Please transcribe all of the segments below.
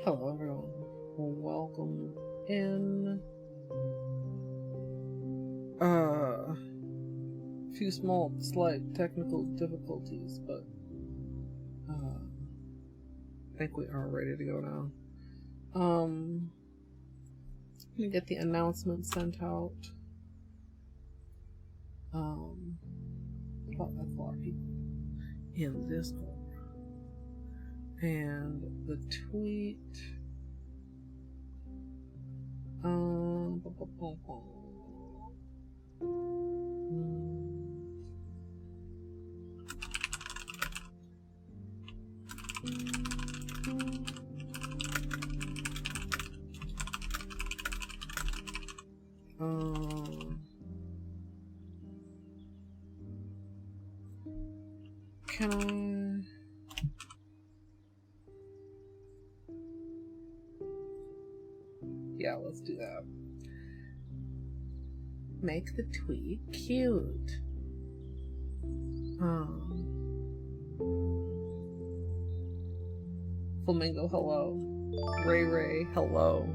Hello everyone, welcome in. Few small, slight technical difficulties, but I think we are ready to go now. I'm gonna get the announcement sent out. That's a lot of people in Discord. And the tweet. Can I? Yeah, let's do that. Make the tweet cute. Flamingo, hello. Ray, hello.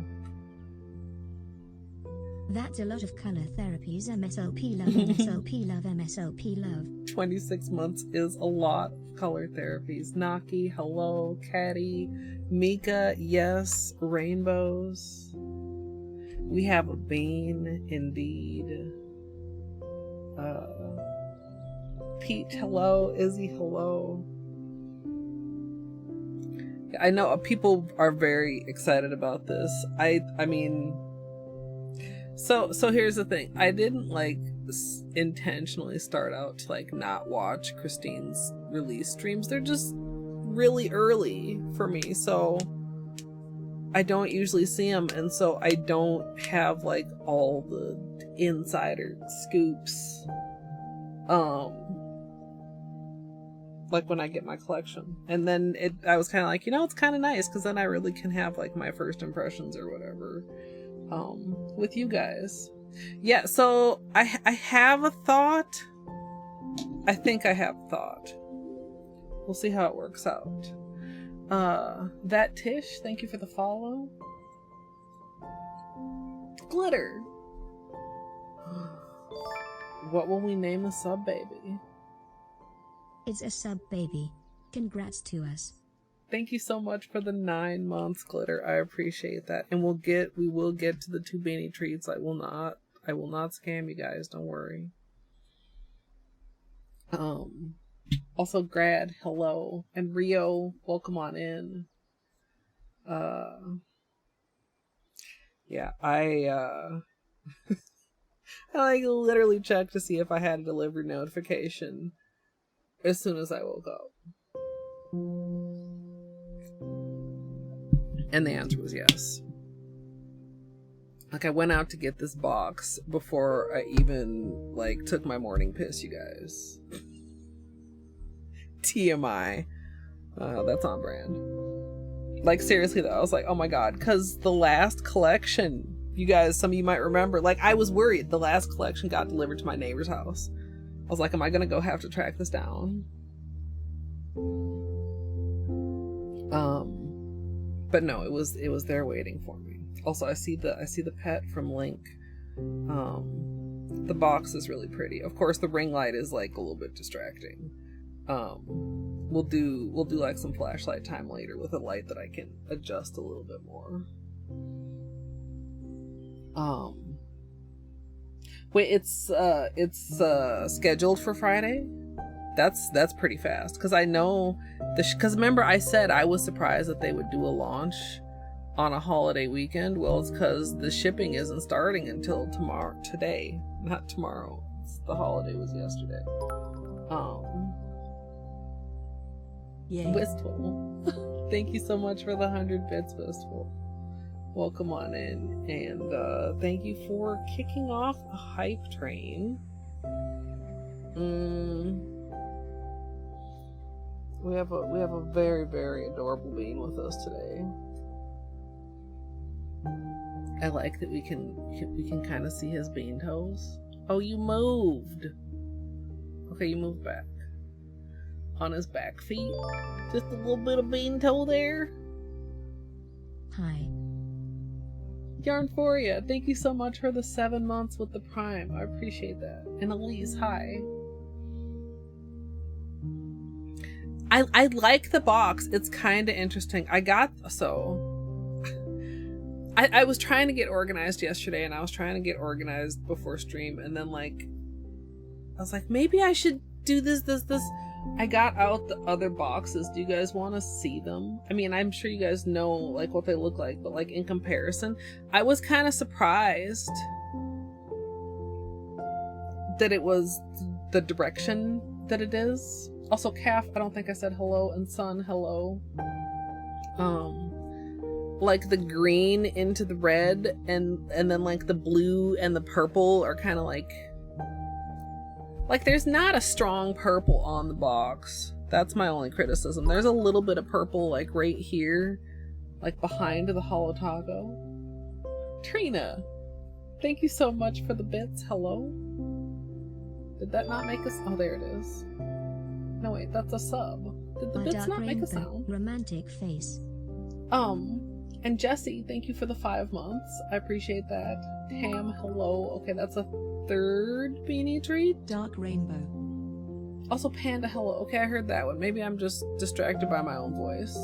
That's a lot of color therapies. MSLP love, MSLP love, MSLP love. 26 months is a lot of color therapies. Naki, hello. Caddy, Mika, yes. Rainbows. We have a bean, indeed. Pete, hello. Izzy, hello. I know people are very excited about this. I mean, so here's the thing. I didn't intentionally start out to not watch Christine's release streams. They're just really early for me, so I don't usually see them, and so I don't have all the insider scoops when I get my collection. And then I was kind of it's kind of nice because then I really can have my first impressions or whatever with you guys. Yeah, so I have a thought. I think I have a thought. We'll see how it works out. That Tish, thank you for the follow. Glitter. What will we name the sub baby? It's a sub baby. Congrats to us. Thank you so much for the 9 months, Glitter. I appreciate that. And we will get to the 2 beanie treats. I will not scam you guys, don't worry. Also Grad, hello. And Rio, welcome on in. Yeah, I literally checked to see if I had a delivery notification as soon as I woke up. And the answer was yes. I went out to get this box before I even took my morning piss, you guys. TMI. That's on brand. Seriously though, I was oh my god, because the last collection, you guys, some of you might remember, I was worried the last collection got delivered to my neighbor's house. I was am I gonna go have to track this down? But no, it was there waiting for me. Also, I see the pet from Link. The box is really pretty. Of course, the ring light is a little bit distracting. We'll do some flashlight time later with a light that I can adjust a little bit more. Wait, it's scheduled for Friday? That's pretty fast, because I know because remember I said I was surprised that they would do a launch on a holiday weekend. Well, it's because the shipping isn't starting until today, not tomorrow. The holiday was yesterday. Yeah. Wistful. Thank you so much for the 100 bits, Wistful. Welcome on in, and thank you for kicking off a hype train. We have a very, very adorable bean with us today. I like that we can kind of see his bean toes. Oh, you moved. Okay, you moved back. On his back feet. Just a little bit of bean toe there. Hi. Yarnphoria, thank you so much for the 7 months with the Prime. I appreciate that. And Elise, hi. I like the box. It's kind of interesting. I was trying to get organized yesterday, and I was trying to get organized before stream, and then like I was like, maybe I should do this. I got out the other boxes. Do you guys want to see them? I mean, I'm sure you guys know like what they look like, but like in comparison, I was kind of surprised that it was the direction that it is. Also, Calf, I don't think I said hello, and Sun, hello. Like the green into the red, and then like the blue and the purple are kind of like there's not a strong purple on the box. That's my only criticism. There's a little bit of purple like right here, like behind the Holo Taco. Trina, thank you so much for the bits. Hello. Did that not make us? Oh, there it is. No, wait, that's a sub. Did the bits not make a sound? Romantic face. And Jesse, thank you for the 5 months. I appreciate that. Tam, hello. Okay, that's a 3rd beanie treat. Dark rainbow. Also, Panda, hello. Okay, I heard that one. Maybe I'm just distracted by my own voice.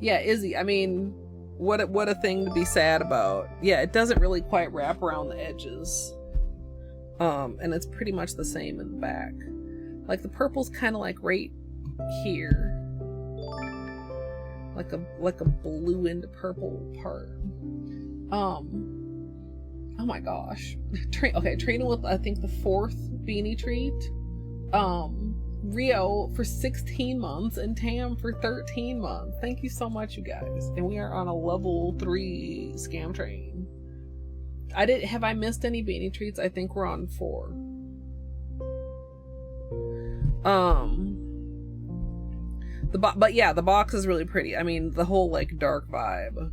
Yeah, Izzy, I mean, what a thing to be sad about. Yeah, it doesn't really quite wrap around the edges. And it's pretty much the same in the back. Like the purple's kind of like right here, like a blue into purple part. Oh my gosh. Okay, Trina with I think the 4th beanie treat. Rio for 16 months and Tam for 13 months. Thank you so much, you guys. And we are on a level 3 scam train. Have I missed any beanie treats? I think we're on 4. But yeah, the box is really pretty. I mean, the whole like dark vibe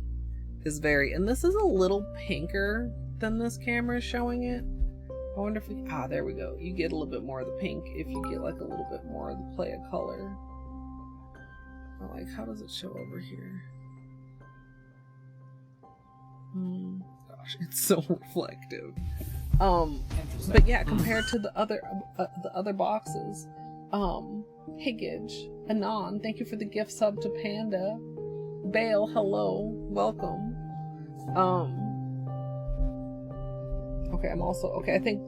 is and this is a little pinker than this camera is showing it. I wonder if there we go. You get a little bit more of the pink if you get like a little bit more of the play of color. Like, how does it show over here? Gosh, it's so reflective. But yeah, compared to the other boxes, Higgage, Anon, thank you for the gift sub to Panda. Bale, hello, welcome. Okay, I think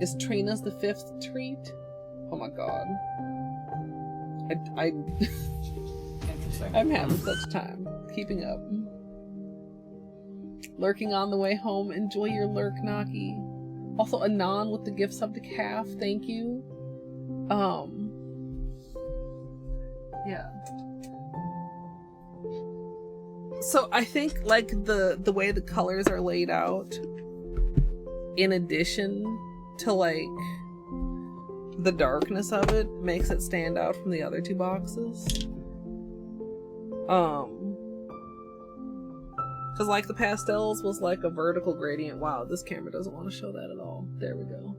is Trina's the 5th treat? Oh my god. I'm having such a time keeping up. Lurking on the way home. Enjoy your lurk, Naki. Also, Anon with the gift sub to Calf. Thank you. Yeah. So I think like the way the colors are laid out, in addition to like the darkness of it, makes it stand out from the other 2 boxes. Because like the pastels was like a vertical gradient. Wow, this camera doesn't want to show that at all. There we go.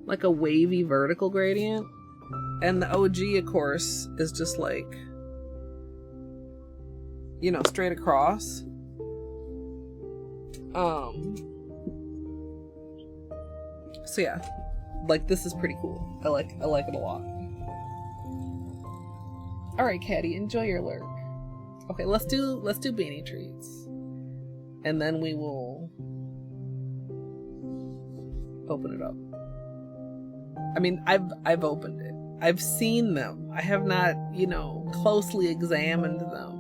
Like a wavy vertical gradient. And the OG, of course, is just like, you know, straight across. So yeah, like this is pretty cool. I like it a lot. All right, Caddy, enjoy your lurk. Okay, let's do beanie treats, and then we will open it up. I mean, I've opened it. I've seen them. I have not, you know, closely examined them.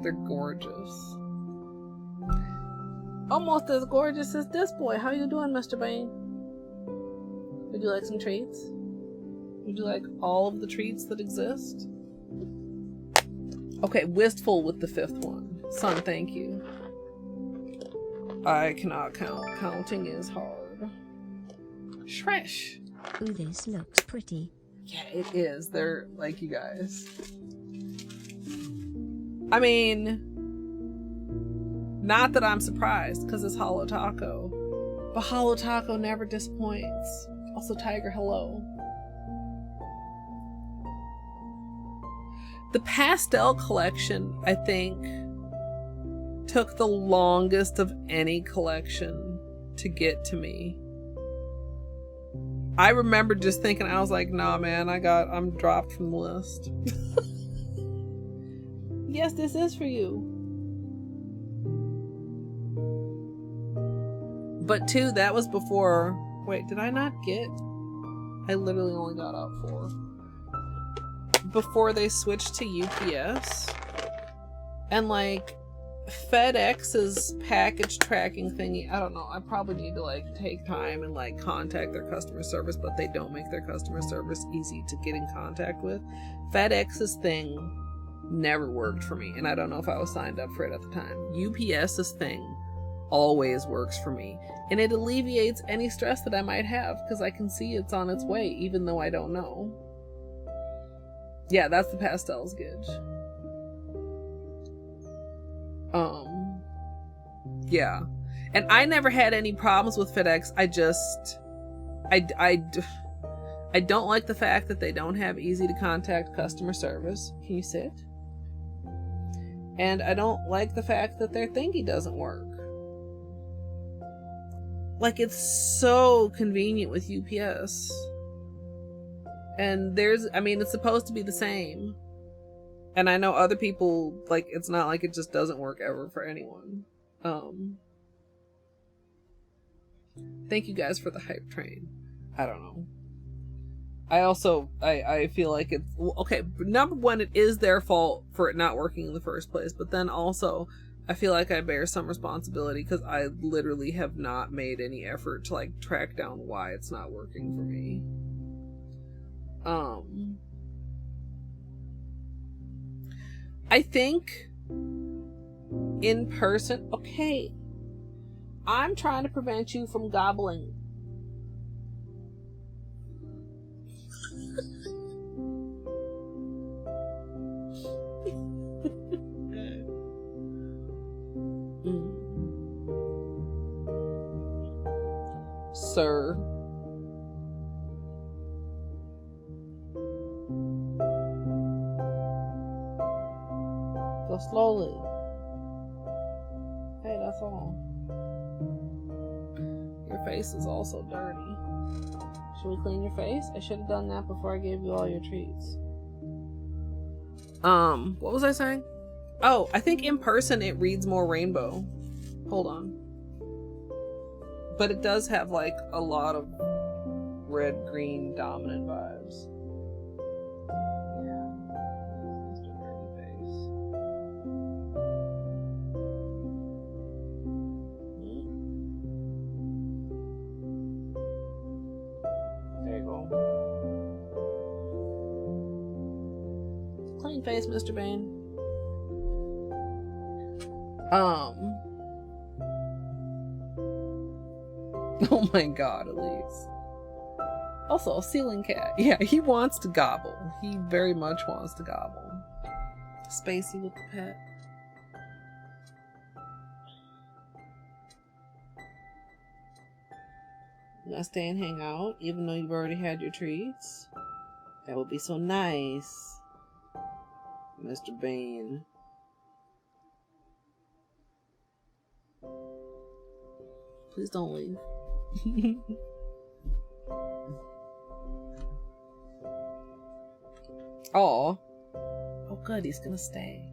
They're gorgeous. Almost as gorgeous as this boy. How you doing, Mr. Bain? Would you like some treats? Would you like all of the treats that exist? Okay, wistful with the 5th one. Son, thank you. I cannot count. Counting is hard. Shresh. Ooh, this looks pretty. Yeah, it is. They're like, you guys. I mean, not that I'm surprised, because it's Holo Taco. But Holo Taco never disappoints. Also, Tiger, hello. The pastel collection, I think, took the longest of any collection to get to me. I remember just thinking, I was like, nah, man, I'm dropped from the list. Yes, this is for you. But two, that was before, wait, did I not get? I literally only got out 4. Before they switched to UPS. And like, FedEx's package tracking thingy, I don't know, I probably need to like take time and like contact their customer service, but they don't make their customer service easy to get in contact with. FedEx's thing never worked for me, and I don't know if I was signed up for it at the time. UPS's thing always works for me, and it alleviates any stress that I might have because I can see it's on its way even though I don't know. Yeah, that's the pastels gauge. Yeah, and I never had any problems with FedEx. I don't like the fact that they don't have easy to contact customer service. Can you sit? And I don't like the fact that their thingy doesn't work. Like, it's so convenient with UPS. And it's supposed to be the same. And I know other people, like, it's not like it just doesn't work ever for anyone. Thank you guys for the hype train. I don't know. I feel like it's, okay, number one, it is their fault for it not working in the first place, but then also, I feel like I bear some responsibility because I literally have not made any effort to, like, track down why it's not working for me. I think in person, okay, I'm trying to prevent you from gobbling. Sir. Go slowly. Hey, that's all. Your face is also dirty. Should we clean your face? I should have done that before I gave you all your treats. What was I saying? Oh, I think in person it reads more rainbow. Hold on. But it does have like a lot of red-green dominant vibes. Yeah. Mr. Dirty Face. There you go. Clean face, Mr. Bane. Oh my god, Elise. Also, ceiling cat. Yeah, he wants to gobble. He very much wants to gobble. Spacey with the pet. You gonna stay and hang out, even though you've already had your treats? That would be so nice, Mr. Bane. Please don't leave. Oh. Oh good, he's gonna stay.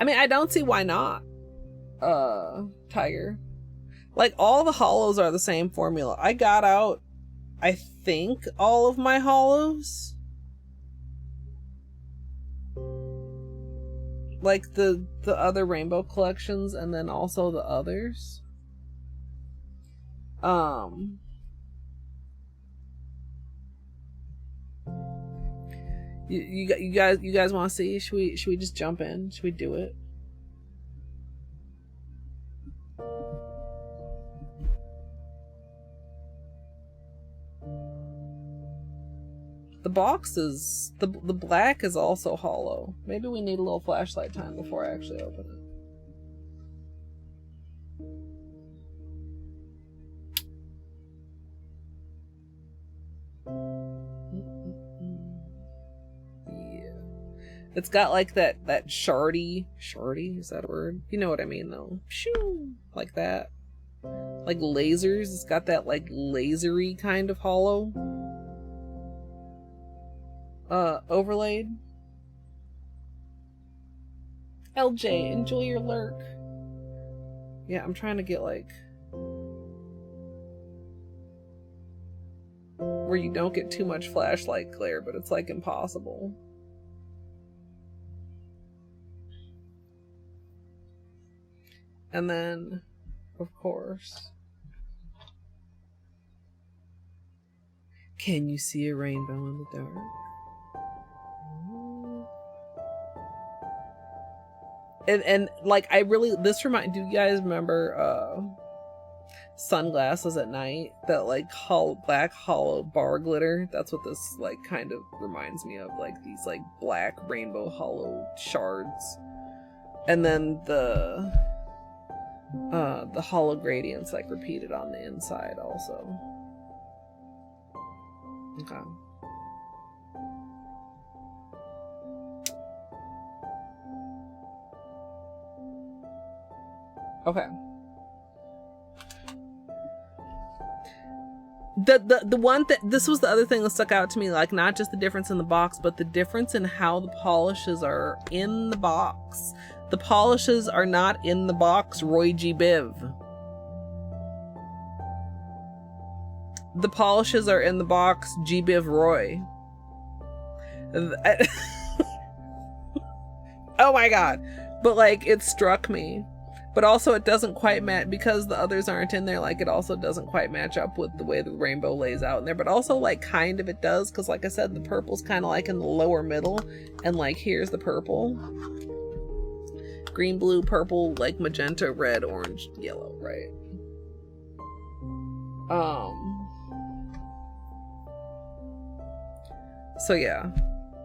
I mean, I don't see why not. Tiger. Like, all the holos are the same formula. I got out, I think, all of my holos. Like the other rainbow collections, and then also the others. You guys want to see? Should we just jump in? Should we do it? The box is the black is also hollow. Maybe we need a little flashlight time before I actually open it. It's got like that shardy, is that a word? You know what I mean though. Shoo, like that. Like lasers. It's got that like lasery kind of hollow. Overlaid. LJ, enjoy your lurk. Yeah, I'm trying to get like where you don't get too much flashlight glare, but it's like impossible. And then, of course, can you see a rainbow in the dark? And like I really, this remind, do you guys remember Sunglasses at Night? That like black hollow bar glitter? That's what this like kind of reminds me of, like these like black rainbow hollow shards. And then the hollow gradients like repeated on the inside also. Okay. Okay. The one that this was the other thing that stuck out to me, like not just the difference in the box, but the difference in how the polishes are in the box. The polishes are not in the box, Roy G. Biv. The polishes are in the box, G. Biv Roy. Oh my god. But like, it struck me. But also it doesn't quite match, because the others aren't in there, like it also doesn't quite match up with the way the rainbow lays out in there. But also like kind of it does, because like I said, the purple's kind of like in the lower middle, and like here's the purple. Green, blue, purple, like magenta, red, orange, yellow, right? So yeah.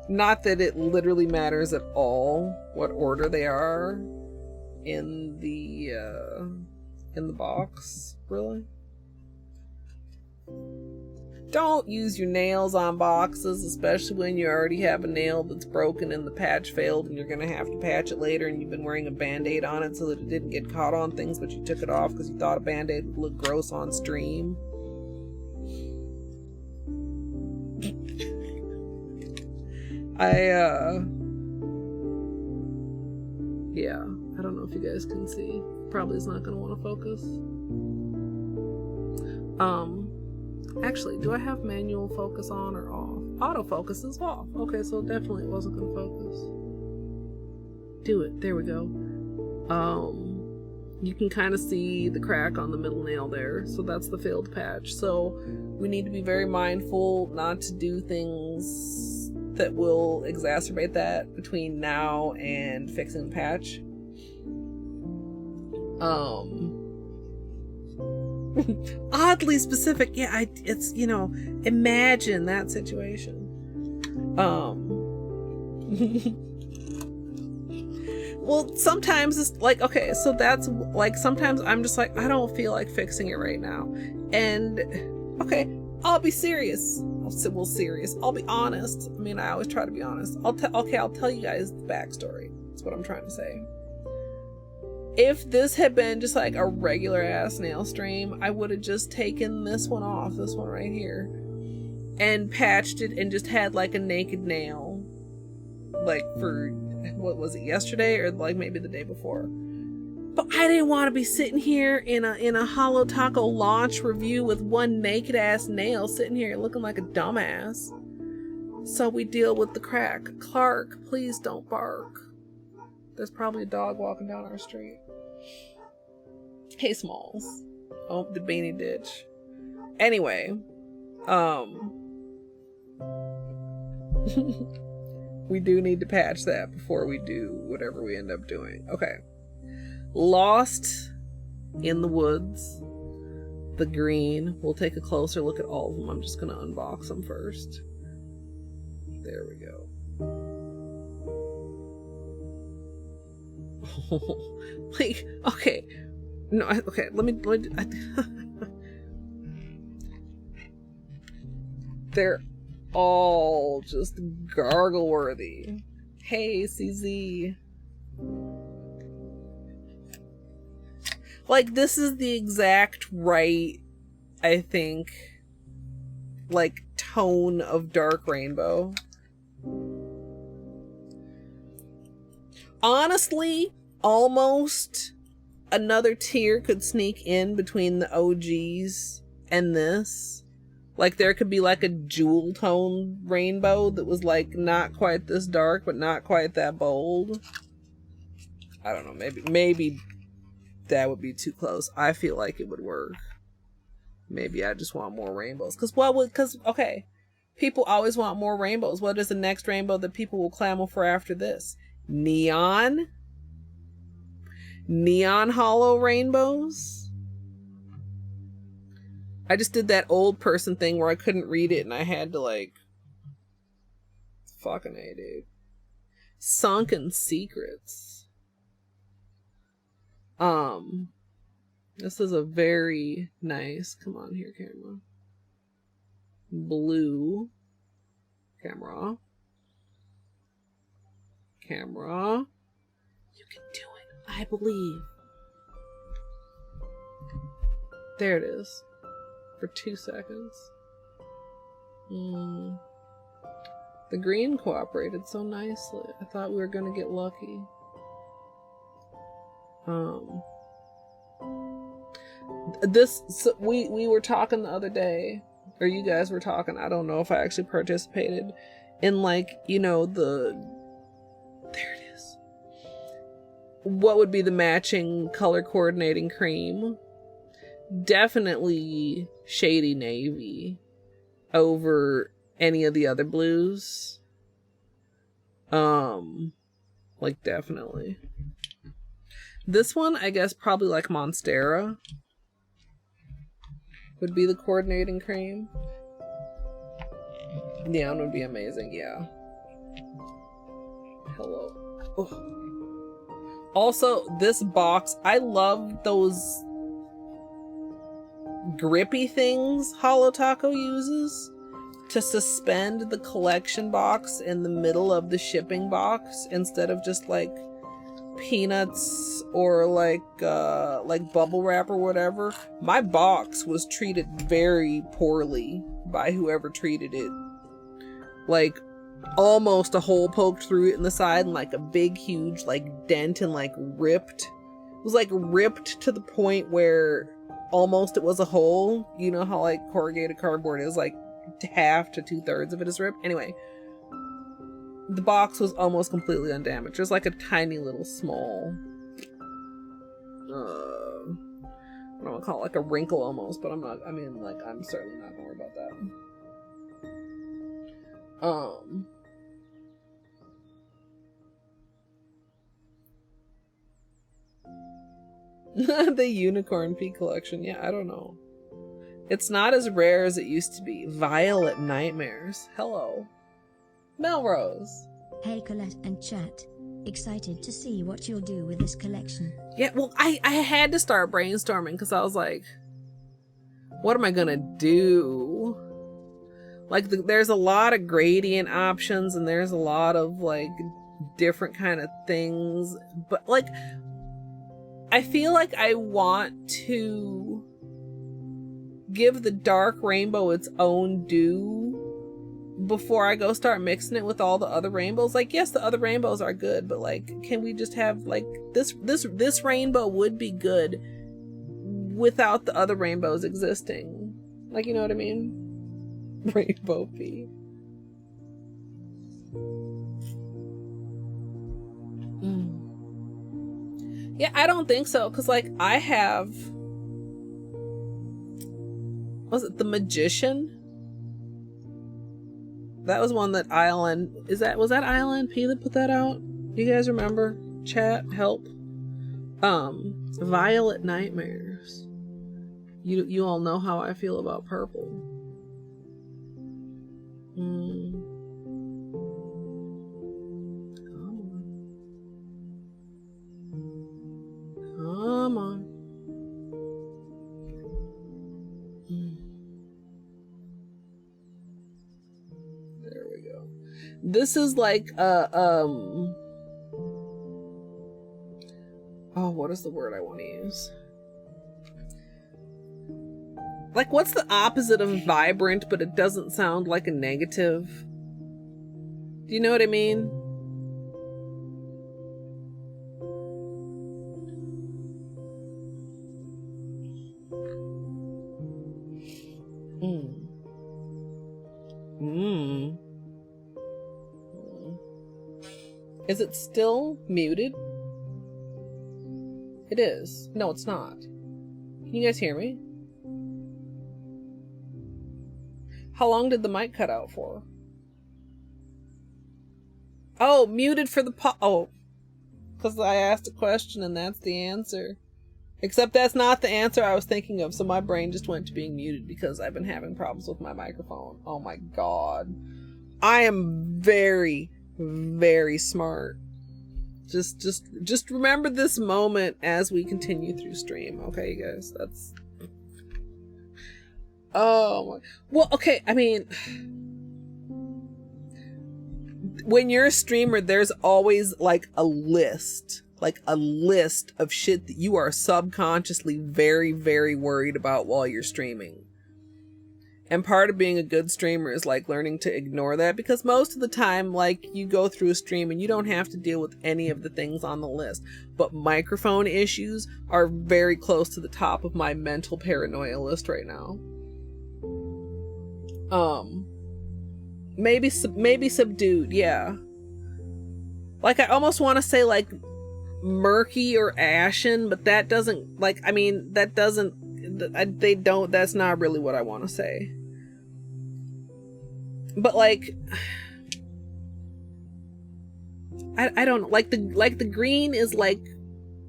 Not that it literally matters at all what order they are in the box, really. Don't use your nails on boxes, especially when you already have a nail that's broken and the patch failed and you're gonna have to patch it later, and you've been wearing a band-aid on it so that it didn't get caught on things, but you took it off because you thought a band-aid would look gross on stream. Yeah, I don't know if you guys can see. Probably is not going to want to focus. Actually, do I have manual focus on or off? Autofocus is off. Okay, so definitely it wasn't going to focus. Do it. There we go. You can kind of see the crack on the middle nail there. So that's the failed patch. So we need to be very mindful not to do things that will exacerbate that between now and fixing the patch. Oddly specific. Yeah, it's, you know, imagine that situation. Well, sometimes it's like, okay, so that's like, sometimes I'm just like, I don't feel like fixing it right now. And okay, I'll be serious. I'll be honest. I mean, I always try to be honest. I'll tell you guys the backstory. That's what I'm trying to say. If this had been just like a regular ass nail stream, I would have just taken this one off, this one right here, and patched it and just had like a naked nail, like for, what was it, yesterday or like maybe the day before. But I didn't want to be sitting here in a Holo Taco launch review with one naked ass nail sitting here looking like a dumbass. So we deal with the crack. Clark, please don't bark. There's probably a dog walking down our street. Hey, Smalls. Oh, the beanie ditch. Anyway, we do need to patch that before we do whatever we end up doing. Okay. Lost in the Woods, the green. We'll take a closer look at all of them. I'm just going to unbox them first. There we go. Like, okay. No, okay, let me they're all just gargle worthy. Hey, CZ. Like, this is the exact right, I think, like, tone of dark rainbow. Honestly, almost another tier could sneak in between the OGs and this. Like, there could be like a jewel tone rainbow that was like not quite this dark but not quite that bold. I don't know, maybe that would be too close. I feel like it would work. Maybe I just want more rainbows. Okay, people always want more rainbows. What is the next rainbow that people will clamor for after this? Neon holo rainbows. I just did that old person thing where I couldn't read it and I had to like, fucking A, dude. Sunken secrets. This is a very nice, come on here, camera. Blue. Camera. You can do it. I believe. There it is. For 2 seconds. The green cooperated so nicely. I thought we were gonna get lucky. We were talking the other day, or you guys were talking, I don't know if I actually participated in, like, you know, there it is. What would be the matching color coordinating cream? Definitely shady navy over any of the other blues. Like, definitely. This one, I guess, probably like Monstera would be the coordinating cream. Neon would be amazing, yeah. Hello. Oh. Also, this box, I love those grippy things Holo Taco uses to suspend the collection box in the middle of the shipping box instead of just like peanuts or like bubble wrap or whatever. My box was treated very poorly by whoever treated it. Like, almost a hole poked through it in the side and like a big huge like dent and like ripped. It was like ripped to the point where almost it was a hole. You know how like corrugated cardboard is, like half to 2/3 of it is ripped. Anyway, the box was almost completely undamaged. There's like a tiny little small I don't want to call it like a wrinkle almost, but I'm certainly not gonna worry about that. The Unicorn Pea collection. Yeah, I don't know. It's not as rare as it used to be. Violet Nightmares. Hello. Melrose. Hey Colette and chat. Excited to see what you'll do with this collection. Yeah, well, I had to start brainstorming because I was like, what am I gonna do? Like, there's a lot of gradient options and there's a lot of like different kind of things, but like, I feel like I want to give the dark rainbow its own due before I go start mixing it with all the other rainbows. Like, yes, the other rainbows are good, but like, can we just have like this rainbow would be good without the other rainbows existing. Like, you know what I mean? Rainbow pea. Yeah, I don't think so, because like I have, was it the Magician? That was one that was that ILNP that put that out? You guys remember? Chat, help. Violet Nightmares. You all know how I feel about purple. Come on. There we we go. This is like oh, what is the word I want to use? Like, what's the opposite of vibrant, but it doesn't sound like a negative? Do you know what I mean? Is it still muted? It is. No, it's not. Can you guys hear me? How long did the mic cut out for? Oh, muted for the oh, because I asked a question and that's the answer. Except that's not the answer I was thinking of, so my brain just went to being muted because I've been having problems with my microphone. Oh my god. I am very, very smart. Just remember this moment as we continue through stream, okay, you guys? That's... Oh my... Well, okay, I mean... When you're a streamer, there's always, like, a list of shit that you are subconsciously very, very worried about while you're streaming. And part of being a good streamer is like learning to ignore that, because most of the time, like, you go through a stream and you don't have to deal with any of the things on the list. But microphone issues are very close to the top of my mental paranoia list right now. Maybe subdued, yeah. Like, I almost want to say like murky or ashen, but that doesn't, like, I mean, that doesn't, they don't, that's not really what I want to say. But like, I don't, like the green is like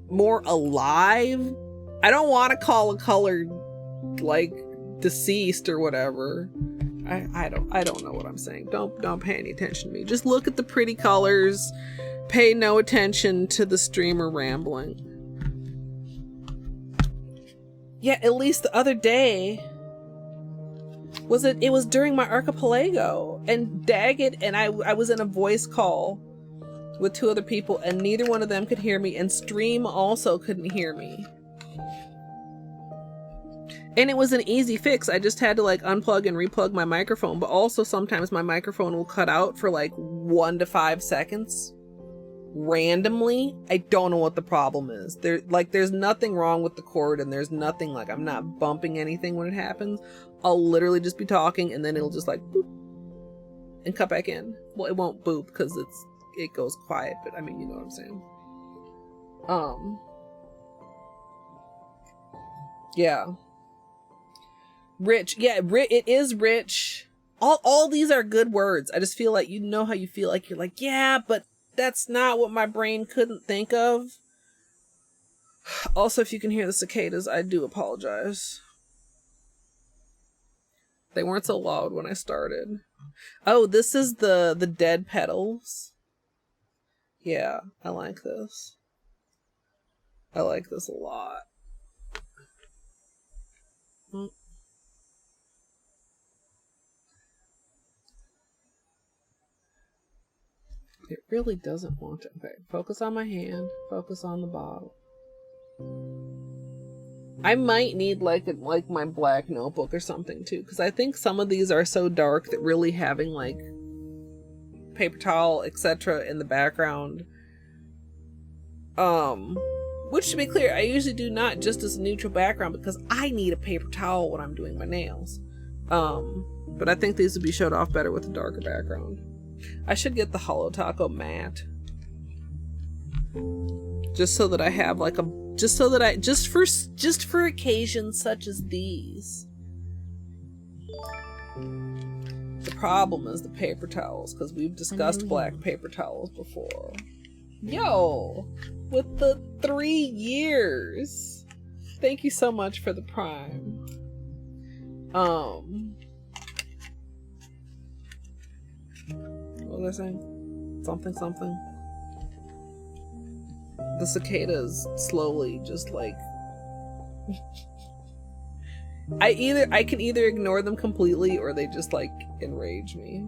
more alive. I don't want to call a color like deceased or whatever. I don't know what I'm saying. Don't pay any attention to me. Just look at the pretty colors. Pay no attention to the streamer rambling. Yeah, at least the other day it was during my archipelago, and Daggett and I was in a voice call with two other people, and neither one of them could hear me, and Stream also couldn't hear me. And it was an easy fix. I just had to like unplug and replug my microphone, but also sometimes my microphone will cut out for like 1 to 5 seconds randomly. I don't know what the problem is. There's nothing wrong with the cord, and there's nothing, like, I'm not bumping anything when it happens. I'll literally just be talking and then it'll just like boop and cut back in. Well, it won't boop because it goes quiet, but I mean, you know what I'm saying. Yeah. Rich. Yeah, it is rich. All these are good words. I just feel like, you know how you feel like you're like, yeah, but that's not what my brain couldn't think of. Also, if you can hear the cicadas, I do apologize. They weren't so loud when I started. Oh, this is the dead petals. Yeah, I like this. I like this a lot. It really doesn't want to. Okay, focus on my hand. Focus on the bottle. I might need like my black notebook or something too, because I think some of these are so dark that really having like paper towel, etc. in the background. Which, to be clear, I usually do not just as a neutral background because I need a paper towel when I'm doing my nails. But I think these would be showed off better with a darker background. I should get the Holo Taco matte. Just so that I have like just for occasions such as these. The problem is the paper towels, because we've discussed black paper towels before. Yo, with the 3 years. Thank you so much for the Prime. What was I saying? Something. The cicadas slowly just like I can either ignore them completely or they just like enrage me.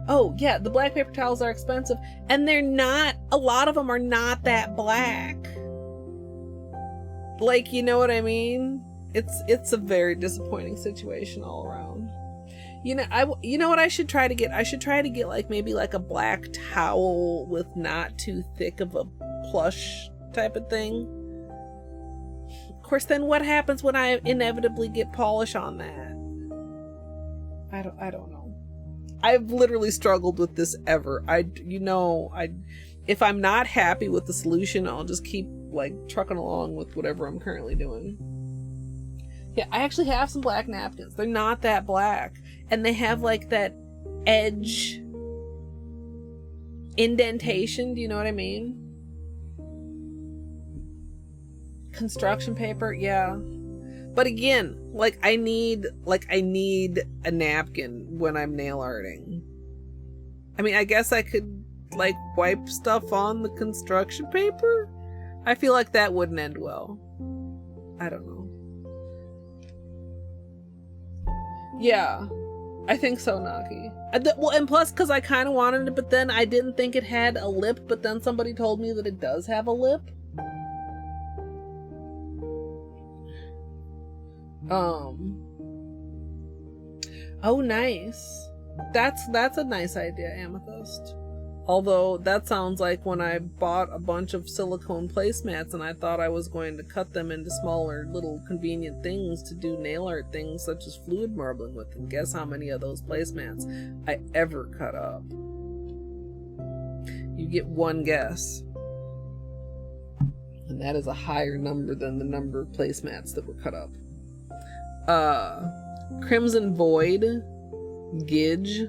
Oh, yeah, the black paper towels are expensive, and they're not, a lot of them are not that black. Like, you know what I mean? It's a very disappointing situation all around. You know what I should try to get? I should try to get like maybe like a black towel with not too thick of a plush type of thing. Of course, then what happens when I inevitably get polish on that? I don't know. I've literally struggled with this ever. If I'm not happy with the solution, I'll just keep like trucking along with whatever I'm currently doing. Yeah, I actually have some black napkins. They're not that black, and they have like that edge indentation. Do you know what I mean? Construction paper, yeah. But again, I need a napkin when I'm nail arting. I mean, I guess I could like wipe stuff on the construction paper. I feel like that wouldn't end well. I don't know. Yeah, I think so, Naki. Well, and plus, because I kind of wanted it, but then I didn't think it had a lip, but then somebody told me that it does have a lip. Oh, nice. That's a nice idea, Amethyst. Although that sounds like when I bought a bunch of silicone placemats and I thought I was going to cut them into smaller little convenient things to do nail art things such as fluid marbling with, and guess how many of those placemats I ever cut up? You get one guess. And that is a higher number than the number of placemats that were cut up. Crimson Void, Gidge.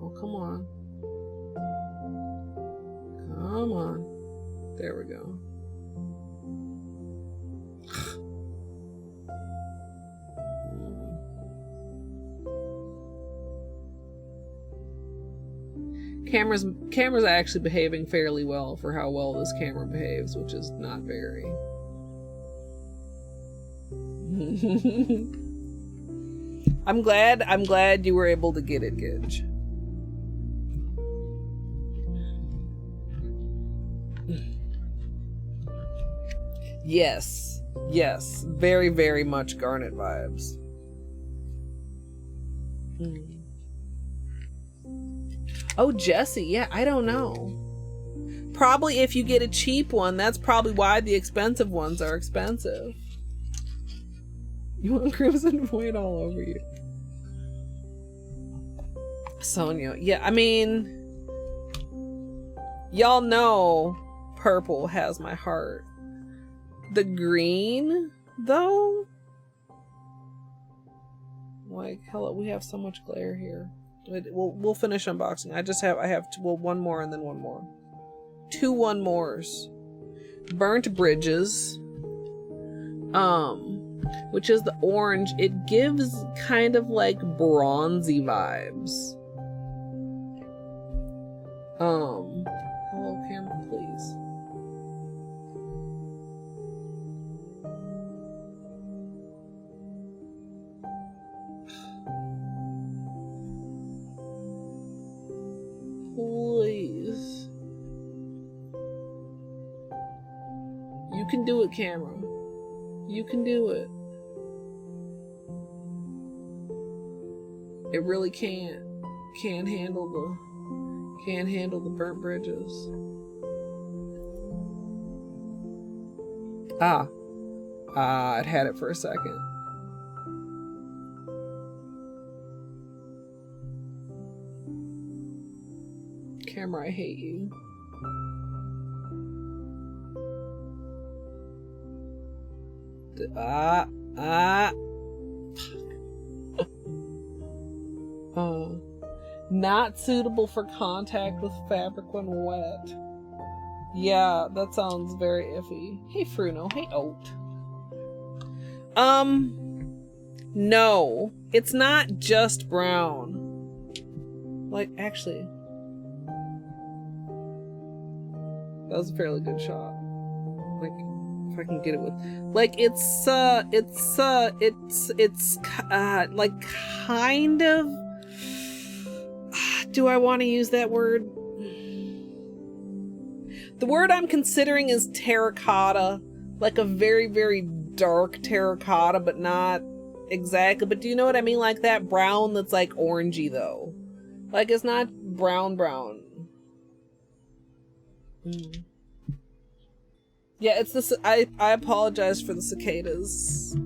Oh, come on. Come on. There we go. Camera's actually behaving fairly well for how well this camera behaves, which is not very. I'm glad you were able to get it, Gidge. Yes, very, very much Garnet vibes. Oh, Jessie, yeah, I don't know. Probably if you get a cheap one, that's probably why the expensive ones are expensive. You want Crimson Void all over you. Sonia, yeah, I mean, y'all know purple has my heart. The green, though? Like, hello, we have so much glare here. We'll finish unboxing. I have one more and then one more. 2 one-mores. Burnt Bridges. Which is the orange. It gives kind of like bronzy vibes. Hello, camera, please. Please. You can do it, camera. You can do it. It really can't handle the burnt bridges. It had it for a second. Camera, I hate you. Not suitable for contact with fabric when wet. Yeah, that sounds very iffy. Hey, Fruno. Hey, Oat. No. It's not just brown. Like, actually, that was a fairly good shot. Like, if I can get it with, like, it's like kind of, do I want to use that word? The word I'm considering is terracotta, like a very, very dark terracotta, but not exactly. But do you know what I mean? Like that brown that's like orangey though. Like it's not brown. Yeah, it's this. I apologize for the cicadas.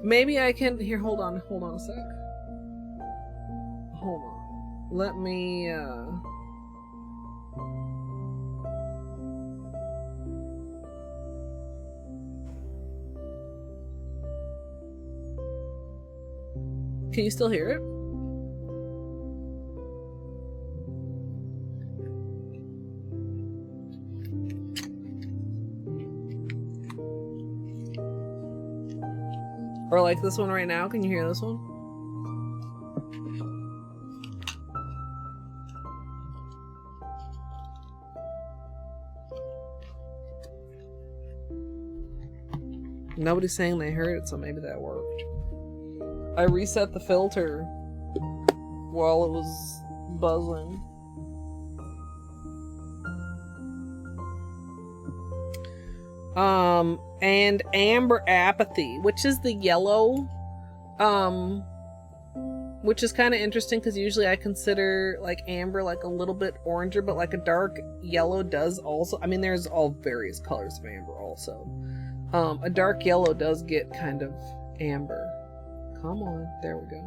Maybe I can. Here, hold on a sec. Hold on. Let me, Can you still hear it? Or like this one right now? Can you hear this one? Nobody's saying they heard it, so maybe that worked. I reset the filter while it was buzzing. And Amber Apathy, which is the yellow, which is kind of interesting because usually I consider like amber like a little bit oranger, but like a dark yellow does also, I mean there's all various colors of amber also. A dark yellow does get kind of amber. Come on, there we go.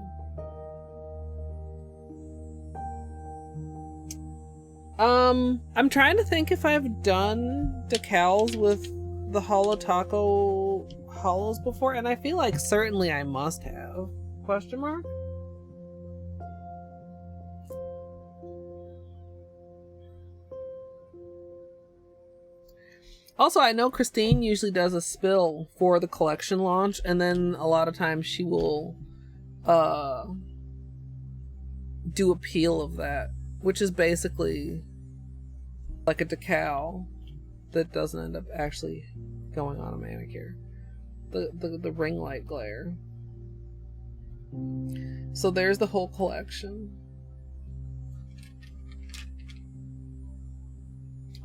I'm trying to think if I've done decals with the Holo Taco Holos before, and I feel like certainly I must have. Question mark? Also, I know Christine usually does a spill for the collection launch, and then a lot of times she will do a peel of that, which is basically like a decal that doesn't end up actually going on a manicure. The ring light glare. So there's the whole collection.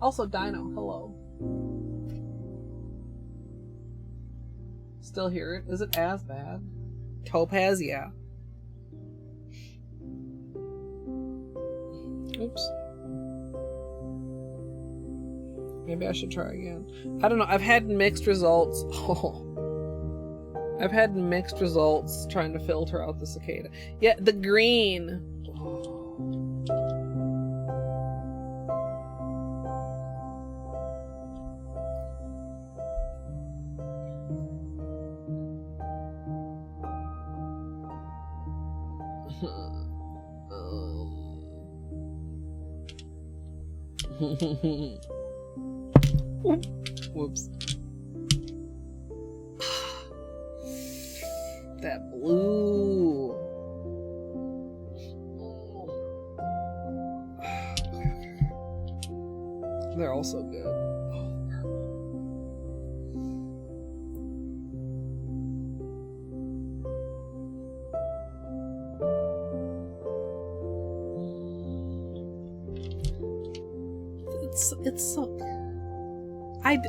Also, Dino, hello. Still hear it? Is it as bad? Topaz, yeah. Oops. Maybe I should try again. I don't know. I've had mixed results. I've had mixed results trying to filter out the cicada. Yeah, the green. Whoops. That blue. They're all so good. It's so...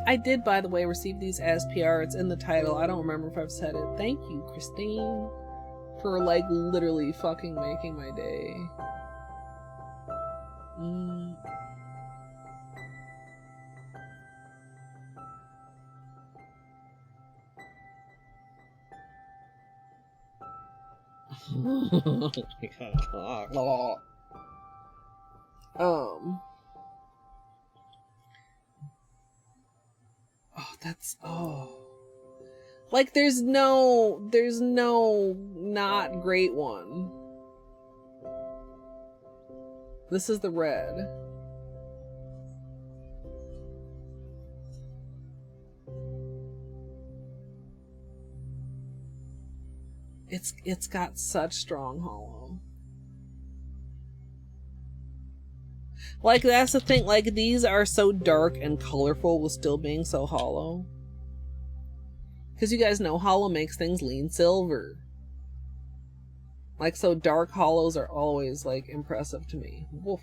I did, by the way, receive these as PR. It's in the title. I don't remember if I've said it. Thank you, Christine, for, like, literally fucking making my day. Oh, that's, like, there's no not great one. This is the red. It's got such strong holo. Like, that's the thing. Like, these are so dark and colorful with still being so hollow. Because you guys know Holo makes things lean silver. Like, so dark holos are always, like, impressive to me. Woof.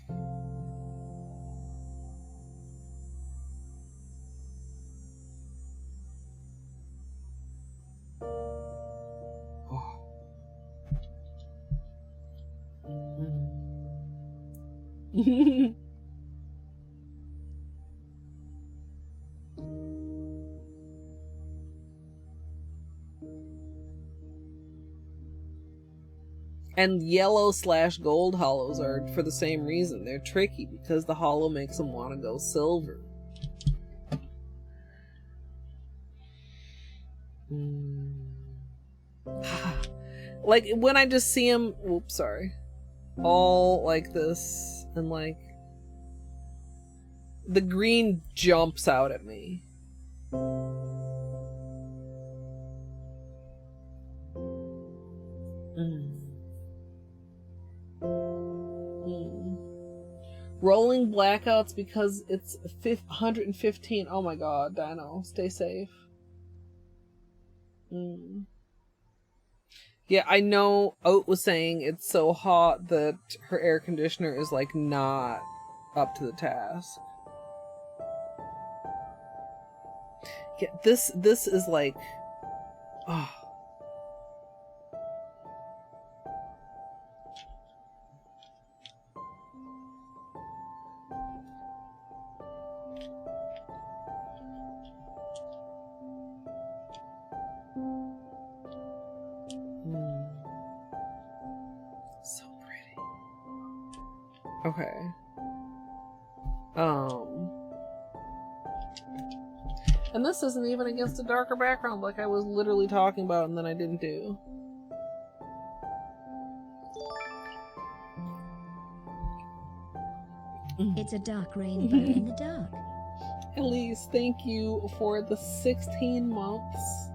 Oh. And yellow/gold holos are for the same reason. They're tricky because the holo makes them want to go silver. Like when I just see them, oops, sorry, all like this, and like the green jumps out at me. Rolling blackouts because it's 115. Oh my god, Dino, stay safe. Yeah, I know Oat was saying it's so hot that her air conditioner is like not up to the task. Yeah, this is like, oh. So pretty. Okay. And this isn't even against a darker background like I was literally talking about and then I didn't do. It's a dark rainbow in the dark. Elise, thank you for the 16 months.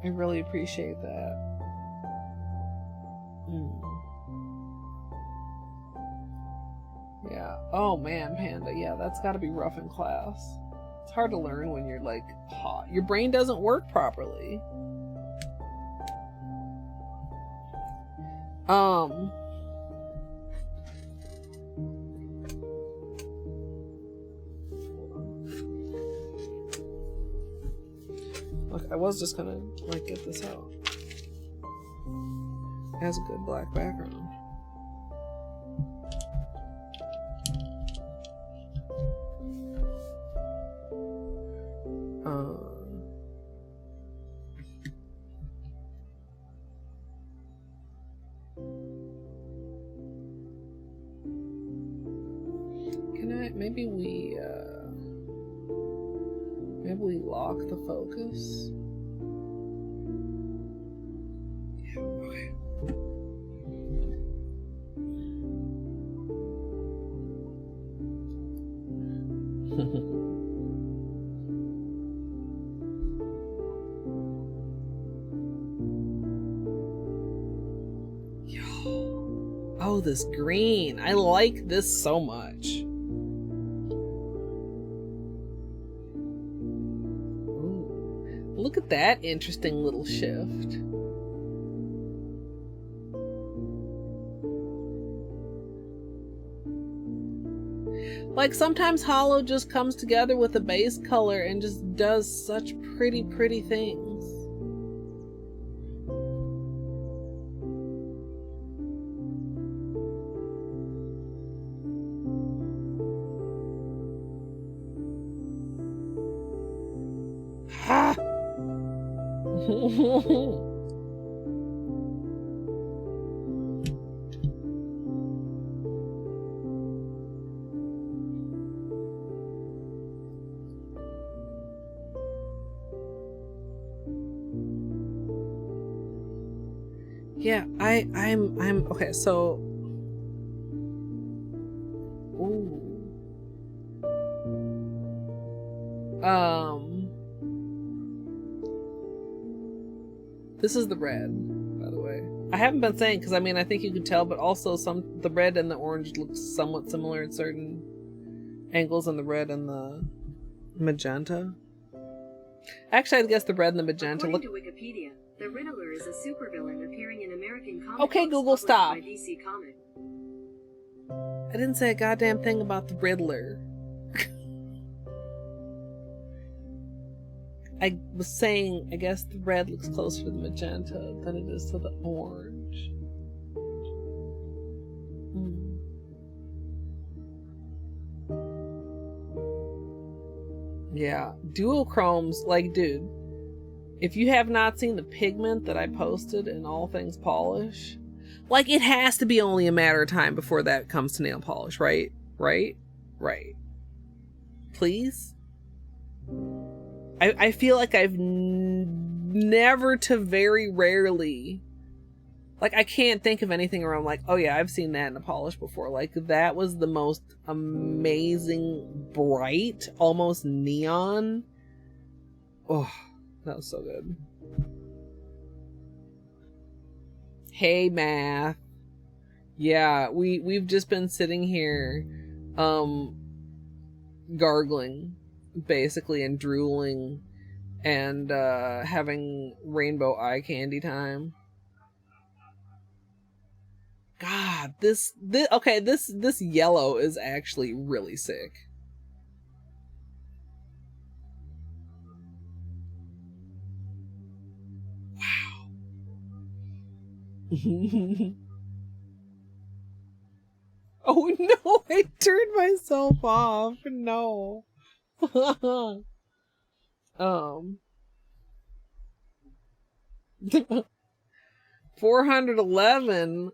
I really appreciate that. Yeah. Oh man, Panda. Yeah, that's gotta be rough in class. It's hard to learn when you're like hot. Your brain doesn't work properly. Look, I was just gonna like get this out. It has a good black background. Maybe we lock the focus. Yeah, okay. Yo. Oh, this green. I like this so much. Look at that interesting little shift. Like sometimes Holo just comes together with a base color and just does such pretty, pretty things. Ha! Yeah, I'm okay, so ooh. This is the red, by the way. I haven't been saying, because I mean, I think you can tell, but also the red and the orange look somewhat similar in certain angles, and the red and the magenta. Actually, I guess the red and the magenta According look... to Wikipedia, the Riddler is a supervillain appearing in American comic Okay, books Google, published stop. by DC Comics. I didn't say a goddamn thing about the Riddler. I was saying, I guess the red looks closer to the magenta than it is to the orange. Yeah, duochromes, like, dude, if you have not seen the pigment that I posted in All Things Polish, like, it has to be only a matter of time before that comes to nail polish, right? Right? Please? I feel like I've never to very rarely, like, I can't think of anything where I'm like, oh yeah, I've seen that in a polish before. Like, that was the most amazing, bright, almost neon. Oh, that was so good. Hey, math. Yeah, we've just been sitting here, gargling, basically, and drooling, and having rainbow eye candy time. God, this yellow is actually really sick. Wow. Oh no, I turned myself off. No. 411.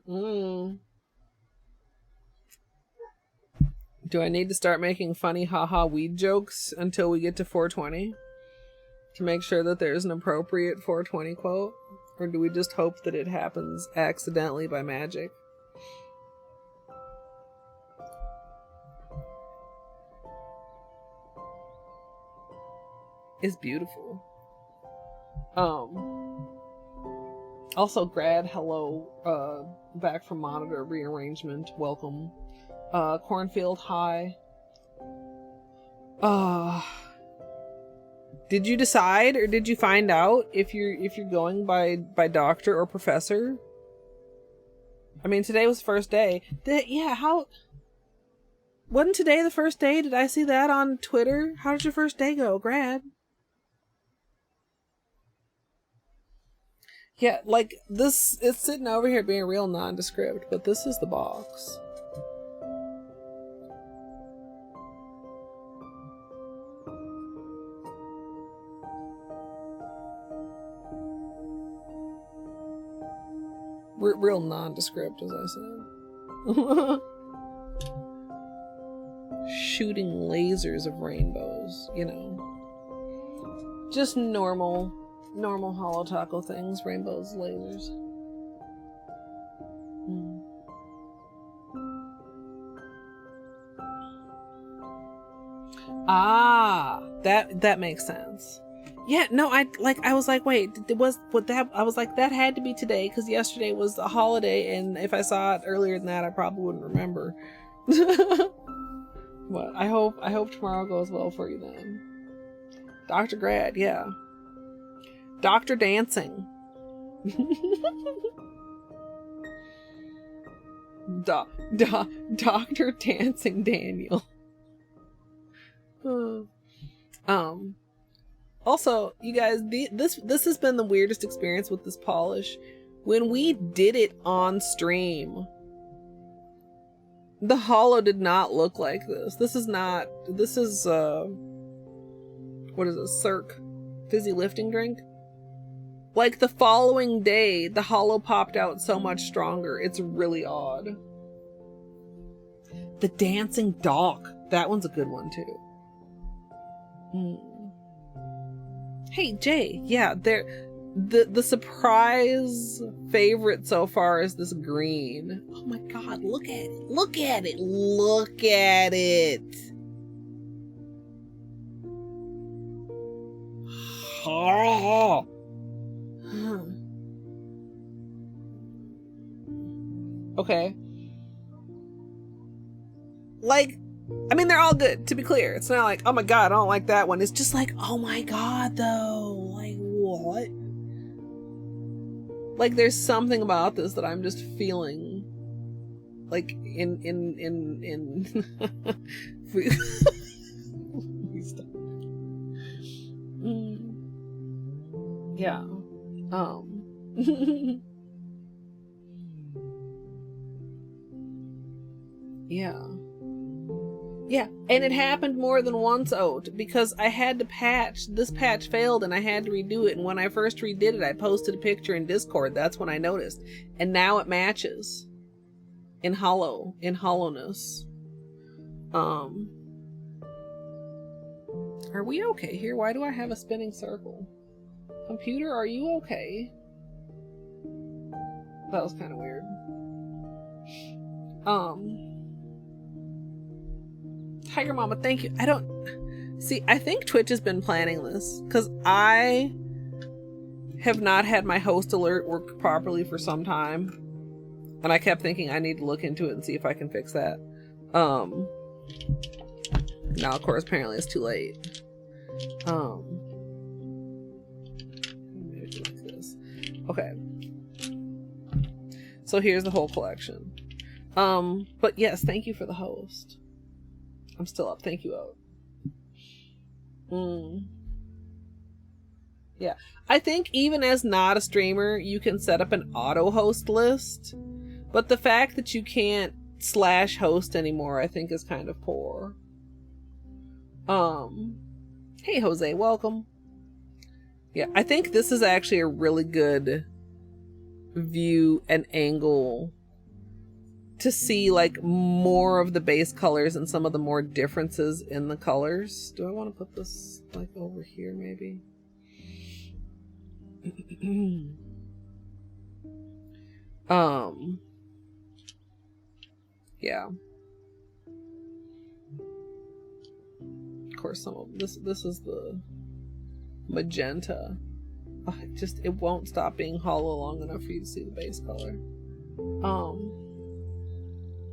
Do I need to start making funny haha weed jokes until we get to 420 to make sure that there's an appropriate 420 quote? Or do we just hope that it happens accidentally by magic? It's beautiful. Also, Grad, hello, back from Monitor Rearrangement, welcome. Cornfield, hi. Did you decide, or did you find out if you're going by doctor or professor? I mean, today was the first day. How... Wasn't today the first day? Did I see that on Twitter? How did your first day go, Grad? Yeah, like, this, it's sitting over here being real nondescript, but this is the box. Real nondescript, as I said. Shooting lasers of rainbows, you know. Just normal Holo Taco things, rainbows, lasers. Ah, that makes sense. Yeah, no, I was like, wait, I was like, that had to be today, because yesterday was a holiday, and if I saw it earlier than that, I probably wouldn't remember. What? I hope tomorrow goes well for you then. Dr. Grad, yeah. Dr. Dancing. Dr. Dancing Daniel. Also, you guys, this has been the weirdest experience with this polish. When we did it on stream, the Holo did not look like this. This is what is it, Cirque fizzy lifting drink? Like, the following day, the Holo popped out so much stronger. It's really odd. The Dancing Dog. That one's a good one, too. Hey, Jay. Yeah, the surprise favorite so far is this green. Oh my god, look at it. Look at it. Look at it. Oh. Okay. Like, I mean, they're all good, to be clear. It's not like, oh my god, I don't like that one. It's just like, oh my god, though. Like, what? Like, there's something about this that I'm just feeling. Like, in yeah. Yeah. Yeah, and it happened more than once, Oat, because I had to patch. This patch failed and I had to redo it, and when I first redid it, I posted a picture in Discord. That's when I noticed. And now it matches. In hollowness. Are we okay here? Why do I have a spinning circle? Computer, are you okay? That was kind of weird. Tiger Mama, thank you. I think Twitch has been planning this, because I have not had my host alert work properly for some time, and I kept thinking I need to look into it and see if I can fix that. Now of course apparently it's too late. Maybe do like this. Okay. So here's the whole collection. But yes, thank you for the host. I'm still up. Thank you, Oat. Yeah. I think even as not a streamer, you can set up an auto host list. But the fact that you can't /host anymore, I think is kind of poor. Hey, Jose, welcome. Yeah, I think this is actually a really good view and angle to see like more of the base colors and some of the more differences in the colors. Do I want to put this like over here maybe? Yeah. Of course some of this is the magenta. Oh, it won't stop being hollow long enough for you to see the base color.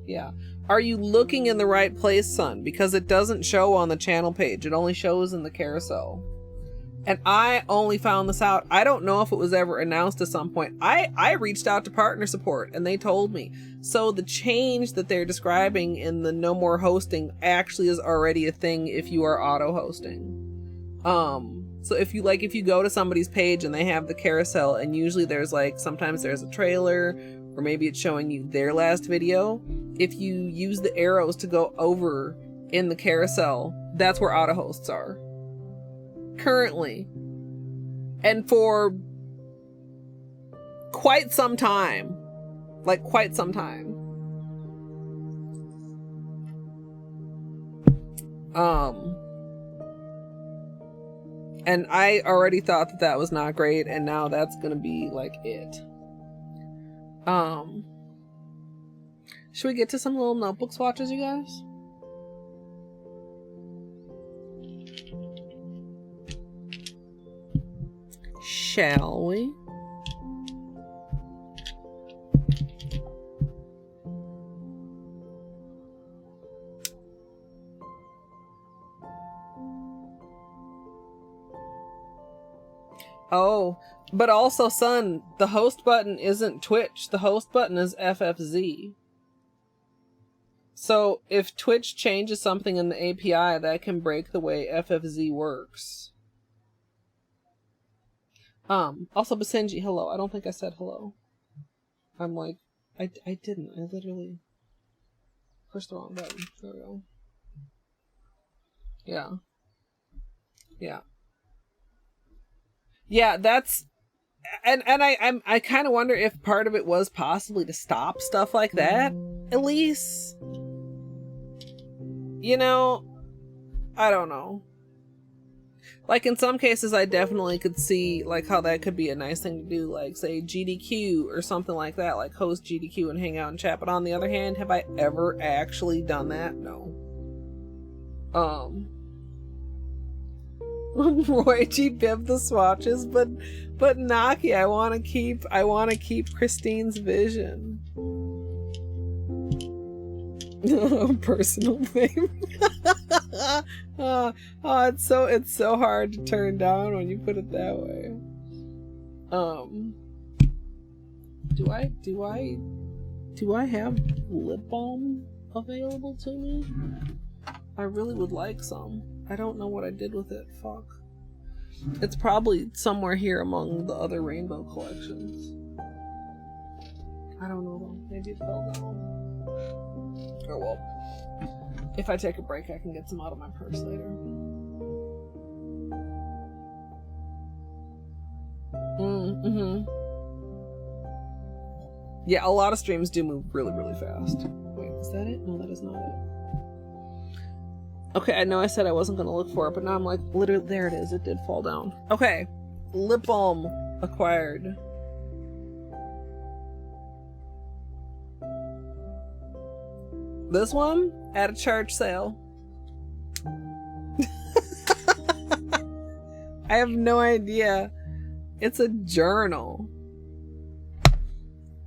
Yeah. Are you looking in the right place, son? Because it doesn't show on the channel page. It only shows in the carousel. And I only found this out. I don't know if it was ever announced at some point. I reached out to partner support and they told me. So the change that they're describing in the no more hosting actually is already a thing if you are auto hosting. So if you go to somebody's page and they have the carousel, and usually there's like, sometimes there's a trailer, or maybe it's showing you their last video. If you use the arrows to go over in the carousel, that's where auto hosts are currently, and for quite some time. And I already thought that was not great, and now that's gonna be like it. Should we get to some little notebook swatches, you guys? Shall we? Oh, but also, son, the host button isn't Twitch. The host button is FFZ. So if Twitch changes something in the API, that can break the way FFZ works. Also, Basenji, hello. I don't think I said hello. I'm like, I didn't. I literally pushed the wrong button. There we go. Yeah. Yeah. Yeah, that's, and I kind of wonder if part of it was possibly to stop stuff like that, at least. You know, I don't know. Like, in some cases, I definitely could see, like, how that could be a nice thing to do, like, say, GDQ or something like that, like, host GDQ and hang out and chat. But on the other hand, have I ever actually done that? No. Roy G bibbed the swatches, but Naki, I want to keep Christine's vision. Personal fame. Oh, it's so hard to turn down when you put it that way. Do I have lip balm available to me? I really would like some. I don't know what I did with it. Fuck. It's probably somewhere here among the other rainbow collections. I don't know though. Maybe it fell down. Oh well. If I take a break, I can get some out of my purse later. Yeah, a lot of streams do move really, really fast. Wait, is that it? No, that is not it. Okay, I know I said I wasn't going to look for it, but now I'm like, literally, there it is. It did fall down. Okay, lip balm acquired. This one at a church sale. I have no idea. It's a journal.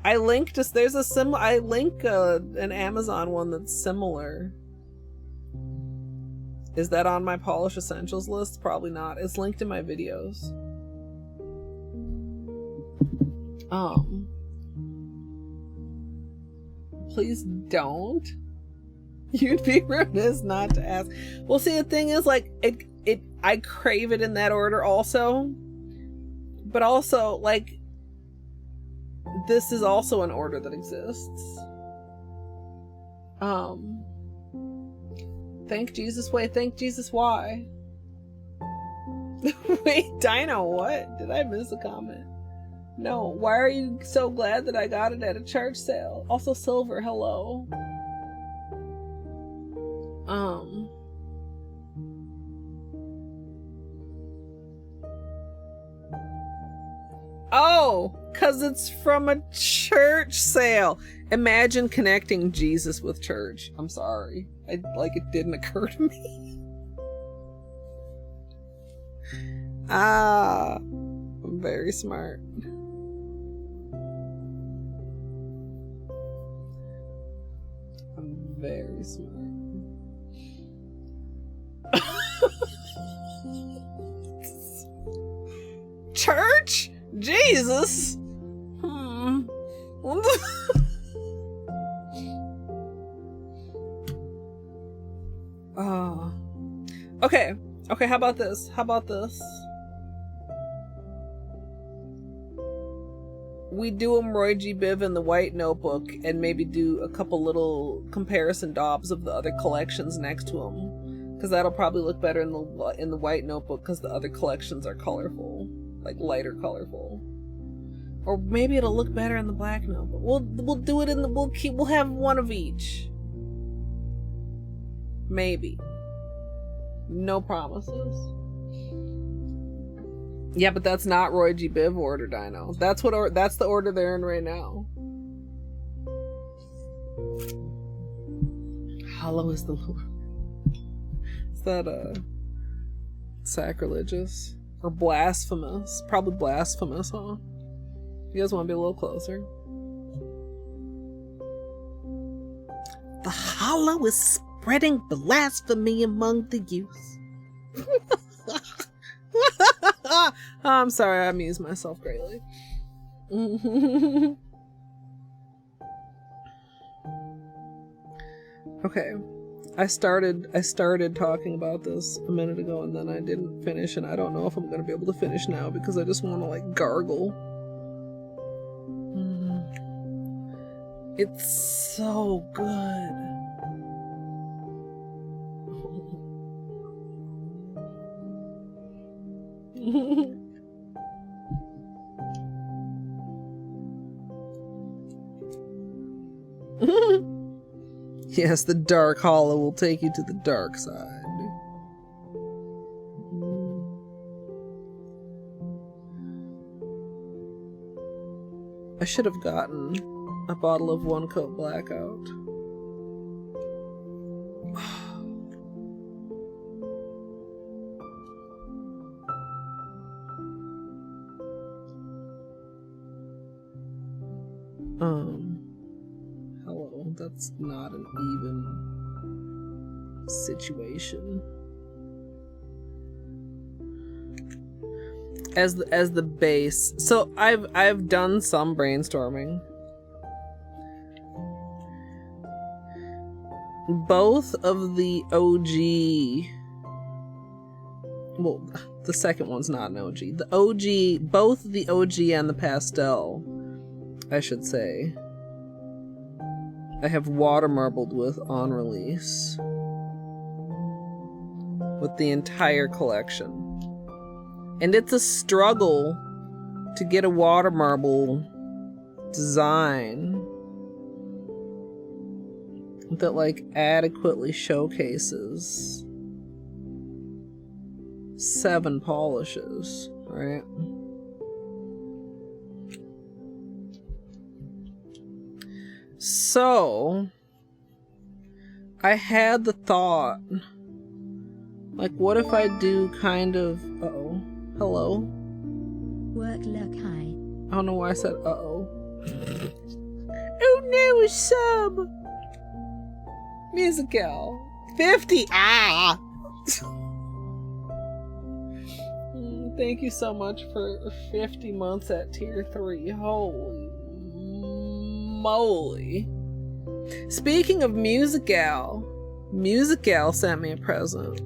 I linked us. There's a similar. I link an Amazon one that's similar. Is that on my Polish Essentials list? Probably not. It's linked in my videos. Please don't. You'd be remiss not to ask. Well, see, the thing is, like, I crave it in that order also. But also, like, this is also an order that exists. Thank Jesus. Wait, thank Jesus. Why? Wait, Dino, what? Did I miss a comment? No. Why are you so glad that I got it at a church sale? Also, Silver, hello. Oh, because it's from a church sale. Imagine connecting Jesus with church. I'm sorry. It didn't occur to me. I'm very smart. I'm very smart. Church? Jesus? Oh. Okay, how about this? We do a Roy G. Biv in the white notebook and maybe do a couple little comparison daubs of the other collections next to them. Because that'll probably look better in the white notebook because the other collections are colorful. Like lighter colorful. Or maybe it'll look better in the black notebook. We'll do it in the we'll have one of each. Maybe. No promises. Yeah, but that's not Roy G. Biv order, Dino. That's the order they're in right now. Holo is the Lord. Is that sacrilegious? Or blasphemous? Probably blasphemous, huh? You guys want to be a little closer? The Holo is spreading blasphemy among the youth. I'm sorry, I amused myself greatly. Okay. I started talking about this a minute ago and then I didn't finish, and I don't know if I'm gonna be able to finish now because I just want to like gargle. It's so good. Yes, the dark Holo will take you to the dark side. I should have gotten a bottle of One Coat Blackout. Hello. no, that's not an even situation. As the base. So I've done some brainstorming. Both of the OG, well, the second one's not an OG. The OG, both the OG and the pastel, I should say, I have water marbled with on release. With the entire collection. And it's a struggle to get a water marble design that like adequately showcases 7 polishes, right? So I had the thought, like, what if I do kind of, uh-oh, hello? Work luck high. I don't know why I said uh-oh. Oh no, a sub! Musical. 50! Ah! Thank you so much for 50 months at tier 3. Holy moly. Speaking of Musical sent me a present.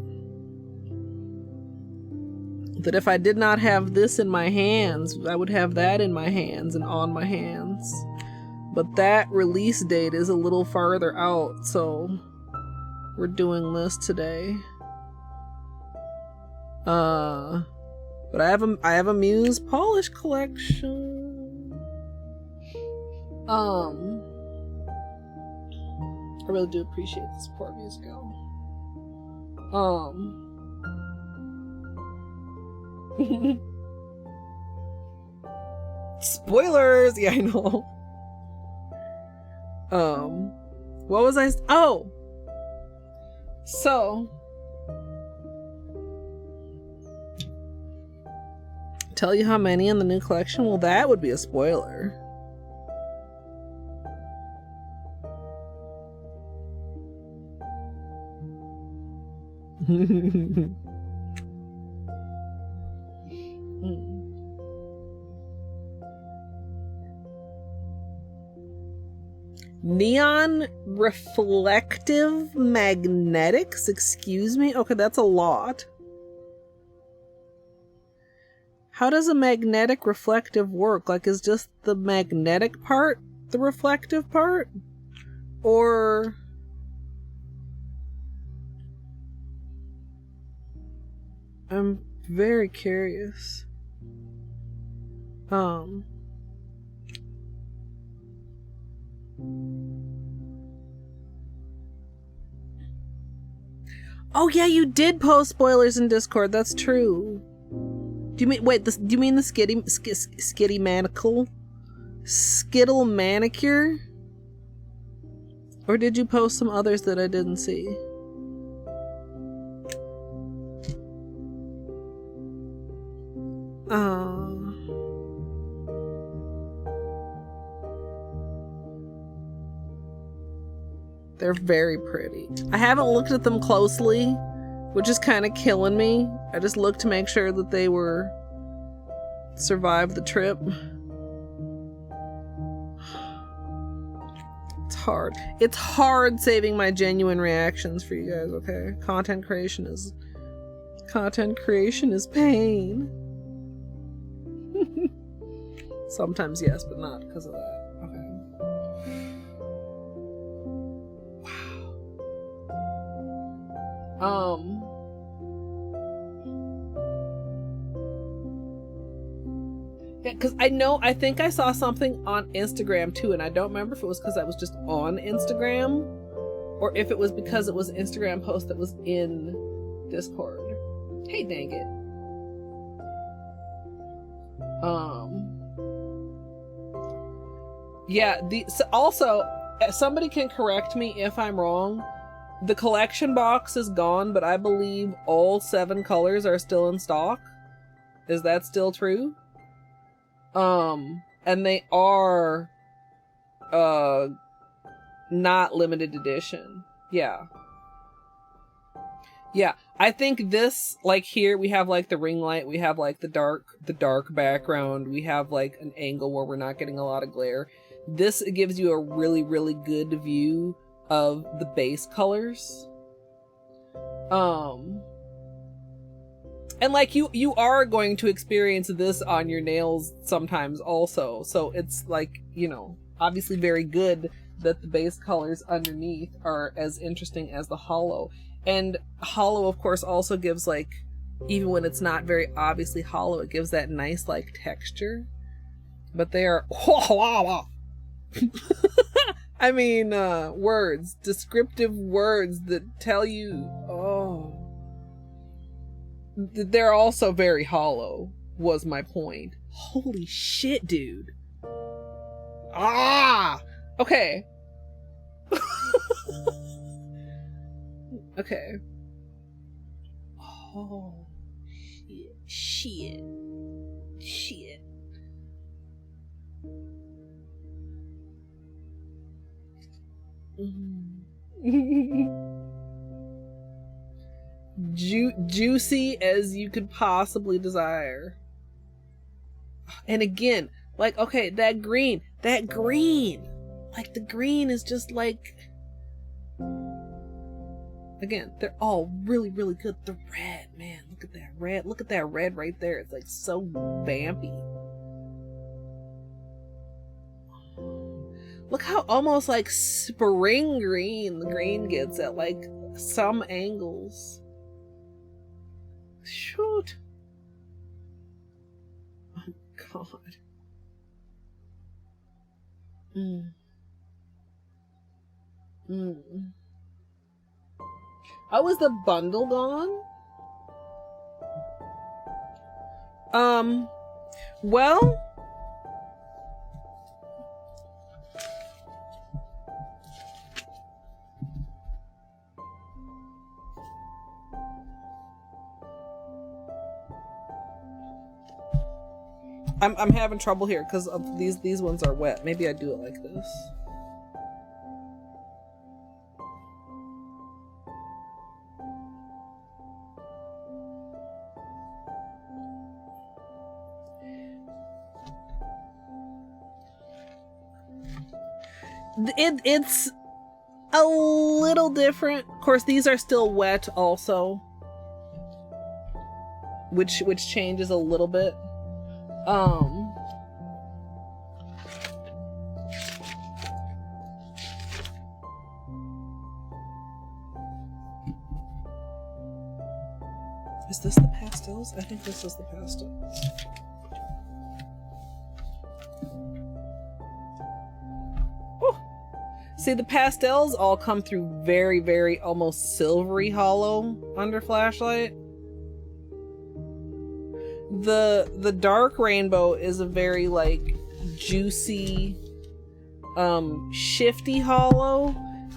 That if I did not have this in my hands, I would have that in my hands and on my hands. But that release date is a little farther out, so we're doing this today. But I have a Muse polish collection. I really do appreciate the support, Musical. Spoilers! Yeah, I know. What was I? Oh! So, tell you how many in the new collection? Well, that would be a spoiler. Neon reflective magnetics? Excuse me? Okay, that's a lot. How does a magnetic reflective work? Like, is just the magnetic part the reflective part? Or... I'm very curious. Oh yeah, you did post spoilers in Discord. That's true. Do you mean do you mean the skitty skittle manicure? Or did you post some others that I didn't see? They're very pretty. I haven't looked at them closely, which is kind of killing me. I just looked to make sure that they were survived the trip. It's hard. It's hard saving my genuine reactions for you guys, okay? Content creation is pain. Sometimes yes, but not because of that. Okay. Yeah, because I think I saw something on Instagram too, and I don't remember if it was because I was just on Instagram or if it was because it was an Instagram post that was in Discord. Hey, dang it. Yeah, also, somebody can correct me if I'm wrong. The collection box is gone, but I believe all 7 colors are still in stock. Is that still true? And they are not limited edition. Yeah. Yeah, I think this, like here we have like the ring light, we have like the dark background, we have like an angle where we're not getting a lot of glare. This gives you a really, really good view of the base colors. And like you are going to experience this on your nails sometimes also. So it's like, you know, obviously very good that the base colors underneath are as interesting as the holo. And holo, of course, also gives, like, even when it's not very obviously holo, it gives that nice, like, texture. But they are... I mean, words. Descriptive words that tell you... Oh. They're also very holo, was my point. Holy shit, dude. Ah! Okay. Okay. Oh, shit. Juicy as you could possibly desire. And again, like, okay, that green, like, the green is just like... Again, they're all really, really good. The red, man, look at that red. Look at that red right there. It's like so vampy. Look how almost like spring green the green gets at like some angles. Shoot. Oh God. Oh, is the bundle gone? Well... I'm having trouble here because of these ones are wet. Maybe I do it like this. It's a little different. Of course, these are still wet also, which changes a little bit. Is this the pastels? I think this is the pastels. See, the pastels all come through very, very almost silvery holo under flashlight. The dark rainbow is a very like juicy, shifty holo,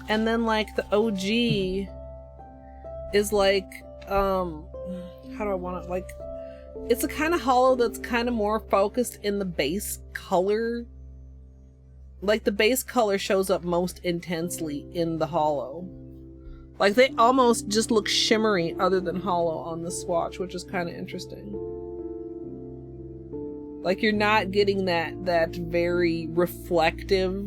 and then like the OG is like, how do I want it? Like, it's a kind of holo that's kind of more focused in the base color. Like, the base color shows up most intensely in the holo. Like, they almost just look shimmery other than holo on the swatch, which is kind of interesting. Like, you're not getting that very reflective,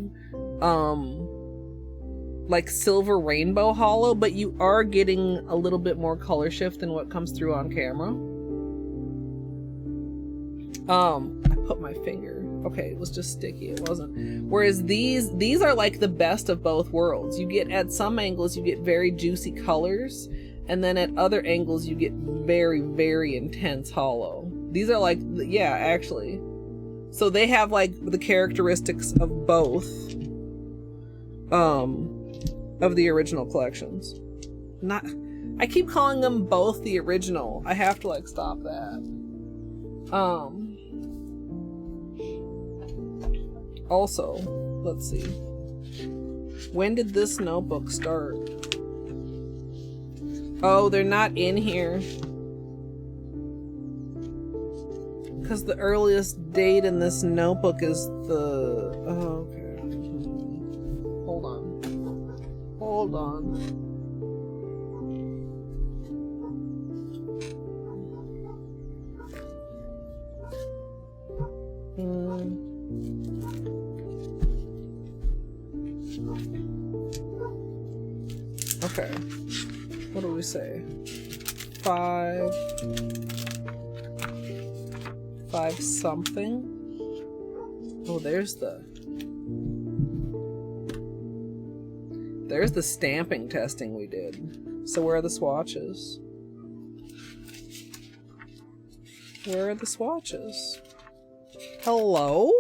like, silver rainbow holo, but you are getting a little bit more color shift than what comes through on camera. I put my finger... Okay, it was just sticky, it wasn't. Whereas these are like the best of both worlds. You get, at some angles, you get very juicy colors, and then at other angles, you get very, very intense holo. These are like, yeah, actually. So they have like the characteristics of both, of the original collections. I keep calling them both the original. I have to like stop that. Also, let's see. When did this notebook start? Oh, they're not in here. Because the earliest date in this notebook is the... Oh, okay. Hold on. Hold on. Okay. What do we say? 5 something. Oh, there's the stamping testing we did. So where are the swatches? Where are the swatches? Hello?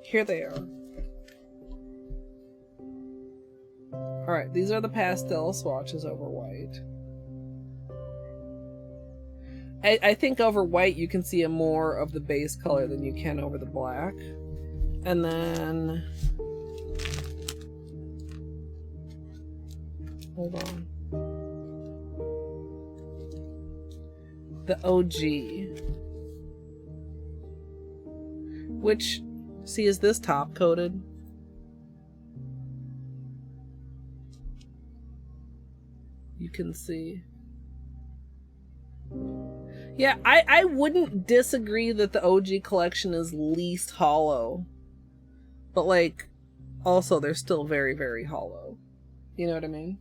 Here they are. Alright, these are the pastel swatches over white. I think over white you can see a more of the base color than you can over the black. And then... hold on. The OG. Which, see, is this top coated? You can see. Yeah, I wouldn't disagree that the OG collection is least hollow. But, like, also they're still very, very hollow. You know what I mean?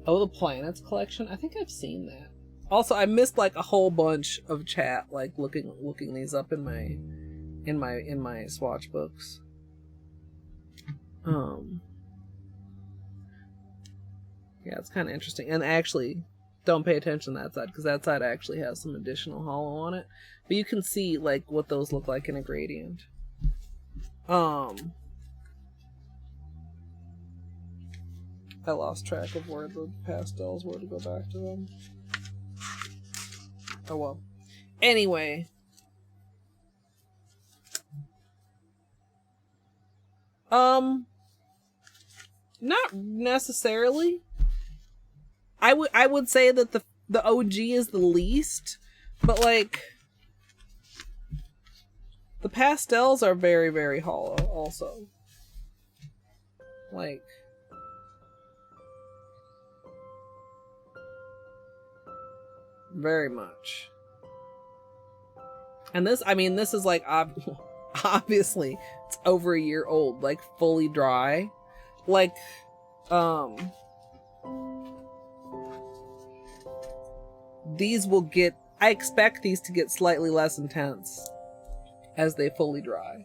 Oh, the Planets collection? I think I've seen that. Also, I missed like a whole bunch of chat, like looking these up in my swatch books. Yeah, it's kind of interesting. And actually, don't pay attention to that side, because that side actually has some additional hollow on it. But you can see like what those look like in a gradient. I lost track of where the pastels were to go back to them. Oh well. Anyway. Not necessarily. I would say that the OG is the least, but like the pastels are very, very hollow also. Like very much. And this, I mean, this is like obviously it's over a year old, like fully dry. Like these will get, I expect these to get slightly less intense as they fully dry.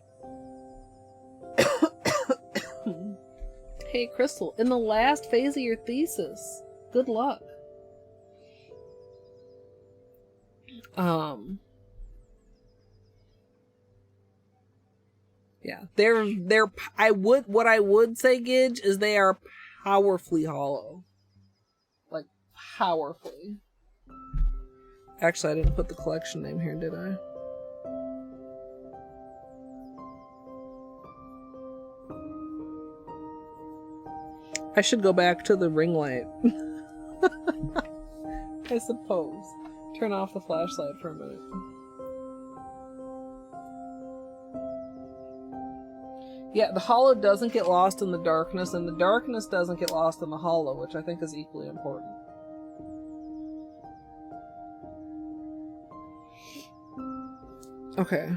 Hey Crystal, in the last phase of your thesis, good luck. Yeah, what I would say, Gidge, is they are powerfully hollow. Like, powerfully. Actually, I didn't put the collection name here, did I? I should go back to the ring light. I suppose. Turn off the flashlight for a minute. Yeah, the hollow doesn't get lost in the darkness, and the darkness doesn't get lost in the hollow, which I think is equally important. Okay.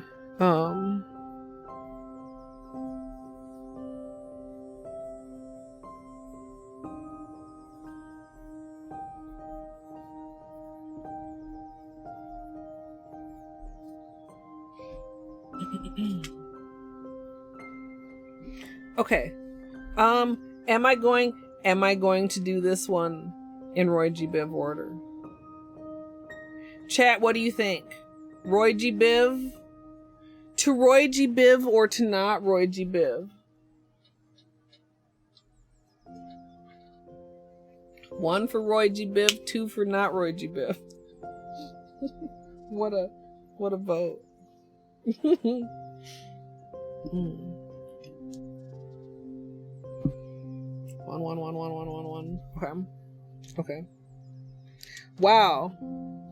Okay. Am I going to do this one in Roy G. Biv order? Chat, what do you think? Roy G. Biv? To Roy G. Biv or to not Roy G. Biv? 1 for Roy G. Biv, 2 for not Roy G. Biv. What a vote. One. Okay. Wow.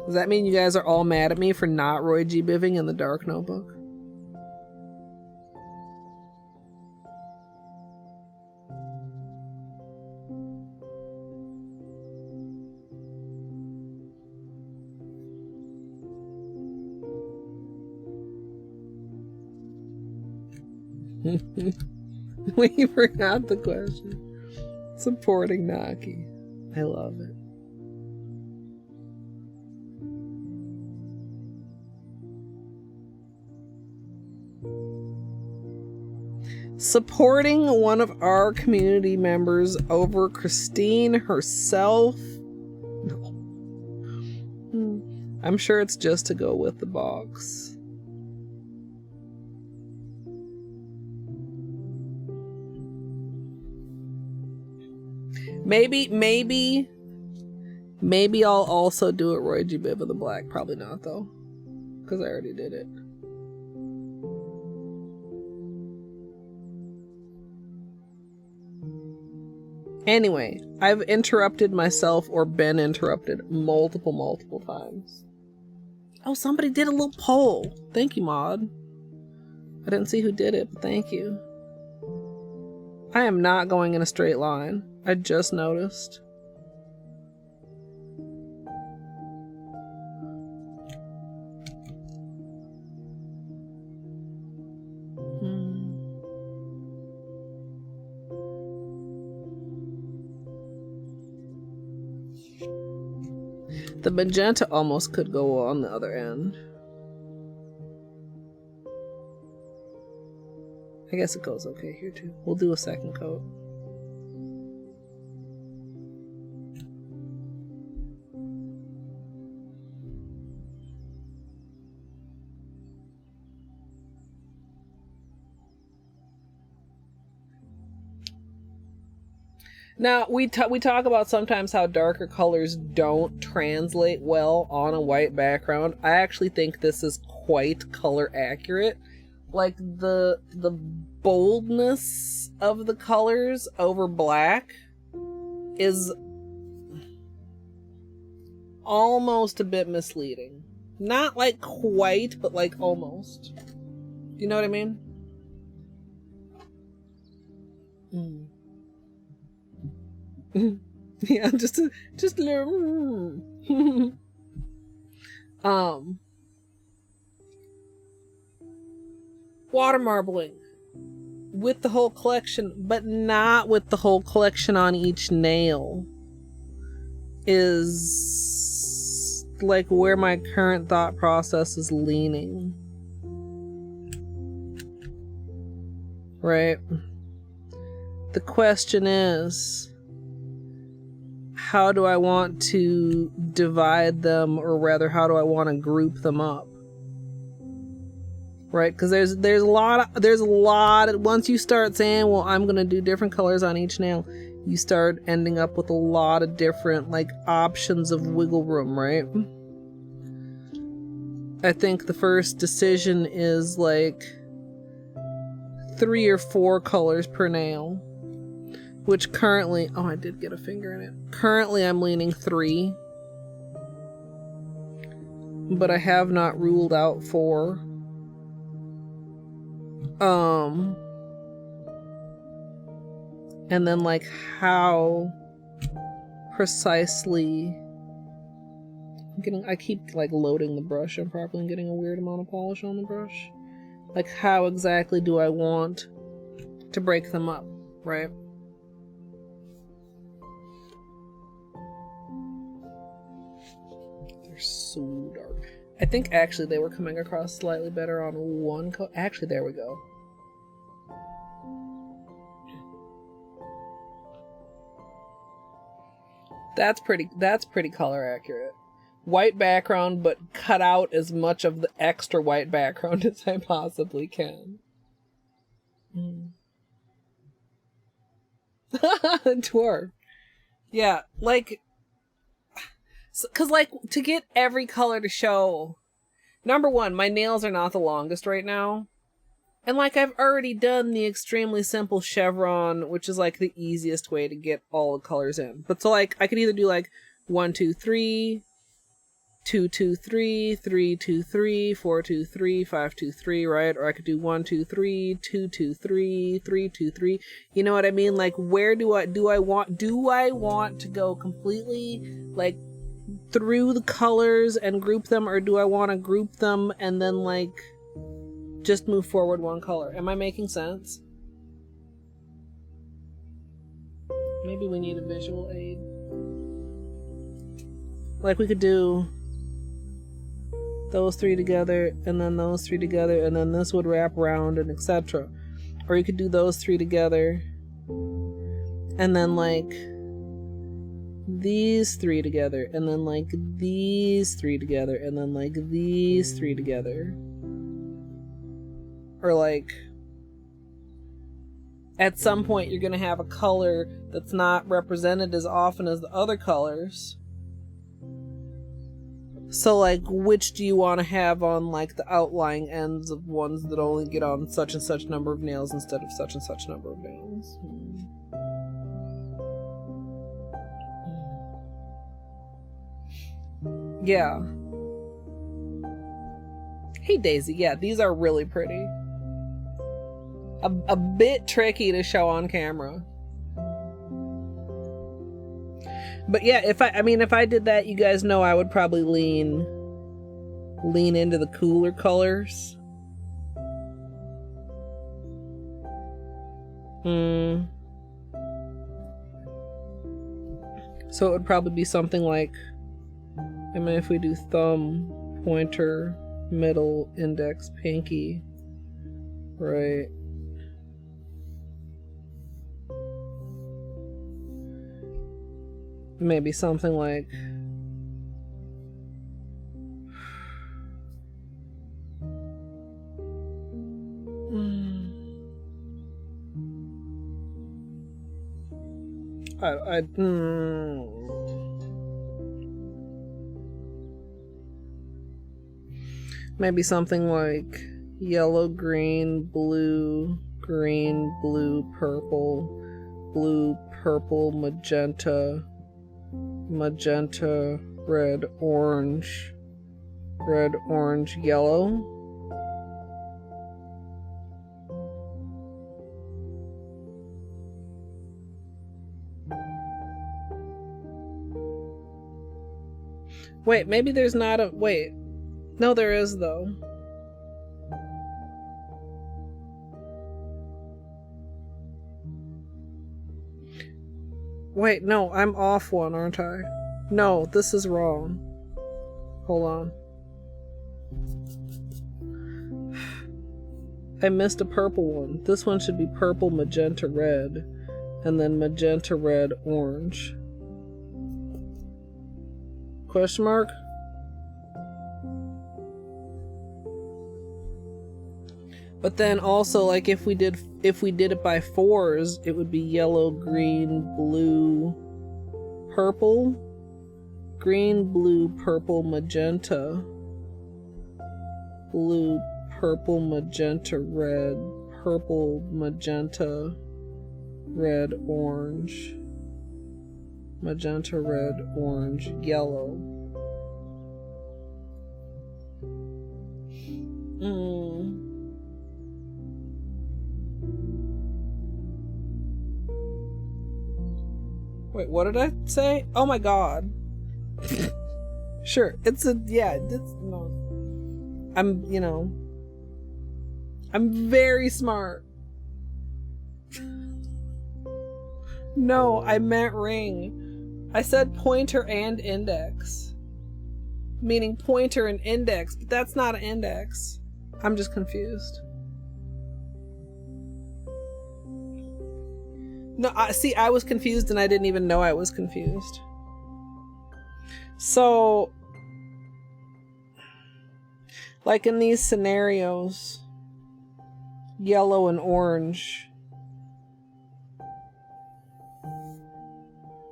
Does that mean you guys are all mad at me for not Roy G. Biving in the Dark Notebook? We forgot the question. Supporting Naki. I love it. Supporting one of our community members over Christine herself? No. I'm sure it's just to go with the box. Maybe I'll also do it Roy G. Biv of the Black. Probably not, though. Because I already did it. Anyway, I've interrupted myself or been interrupted multiple times. Oh, somebody did a little poll. Thank you, Maud. I didn't see who did it, but thank you. I am not going in a straight line. I just noticed. The magenta almost could go on the other end. I guess it goes okay here too. We'll do a second coat. Now, we talk about sometimes how darker colors don't translate well on a white background. I actually think this is quite color accurate. Like, the boldness of the colors over black is almost a bit misleading. Not like quite, but like almost. You know what I mean? Yeah, just a little. Water marbling with the whole collection, but not with the whole collection on each nail, is like where my current thought process is leaning. Right? The question is, how do I want to divide them, or rather, how do I want to group them up? Right? Because there's a lot. Once you start saying, well, I'm gonna do different colors on each nail, you start ending up with a lot of different like options of wiggle room, right? I think the first decision is like 3 or 4 colors per nail, which currently, oh, I did get a finger in it. Currently, I'm leaning 3, but I have not ruled out 4. And then like how precisely I keep like loading the brush improperly and getting a weird amount of polish on the brush. Like how exactly do I want to break them up, right? They're so dark. I think actually they were coming across slightly better on one coat. Actually, there we go. That's pretty color accurate. White background, but cut out as much of the extra white background as I possibly can. Dwarf. Yeah, like, because like to get every color to show, number one, my nails are not the longest right now. And like I've already done the extremely simple chevron, which is like the easiest way to get all the colors in. But so like I could either do like 1, 2, 3, 2, 2, 3, 3, 2, 3, 4, 2, 3, 5, 2, 3, right? Or I could do 1, 2, 3, 2, 2, 3, 3, 2, 3. You know what I mean? Like, where do I want to go completely like through the colors and group them, or do I want to group them and then like just move forward one color? Am I making sense? Maybe we need a visual aid. Like, we could do those three together, and then those three together, and then this would wrap around, and etc. Or you could do those three together, and then like these three together, and then like these three together, and then like these three together. Or like, at some point you're gonna have a color that's not represented as often as the other colors. So like, which do you want to have on like the outlying ends of ones that only get on such and such number of nails instead of such and such number of nails? Yeah. Hey Daisy, yeah, these are really pretty. A bit tricky to show on camera. But yeah, if I did that, you guys know I would probably lean into the cooler colors. So it would probably be something like, I mean, if we do thumb, pointer, middle, index, pinky, right? Maybe something like maybe something like yellow, green, blue, purple, magenta, red, orange, yellow. Wait, maybe there's not a... Wait. No, there is, though. Wait, no, I'm off one, aren't I? No, this is wrong. Hold on. I missed a purple one. This one should be purple, magenta, red. And then magenta, red, orange. Question mark? But then also, like, if we did it by fours, it would be yellow, green, blue, purple, green, blue, purple, magenta, blue, purple, magenta, red, purple, magenta, red, orange, magenta, red, orange, yellow. Wait, what did I say? Oh my god. Sure, it's no. I'm very smart. No, I meant ring. I said pointer and index. Meaning pointer and index, but that's not an index. I'm just confused. No, I was confused and I didn't even know I was confused. So, like in these scenarios, yellow and orange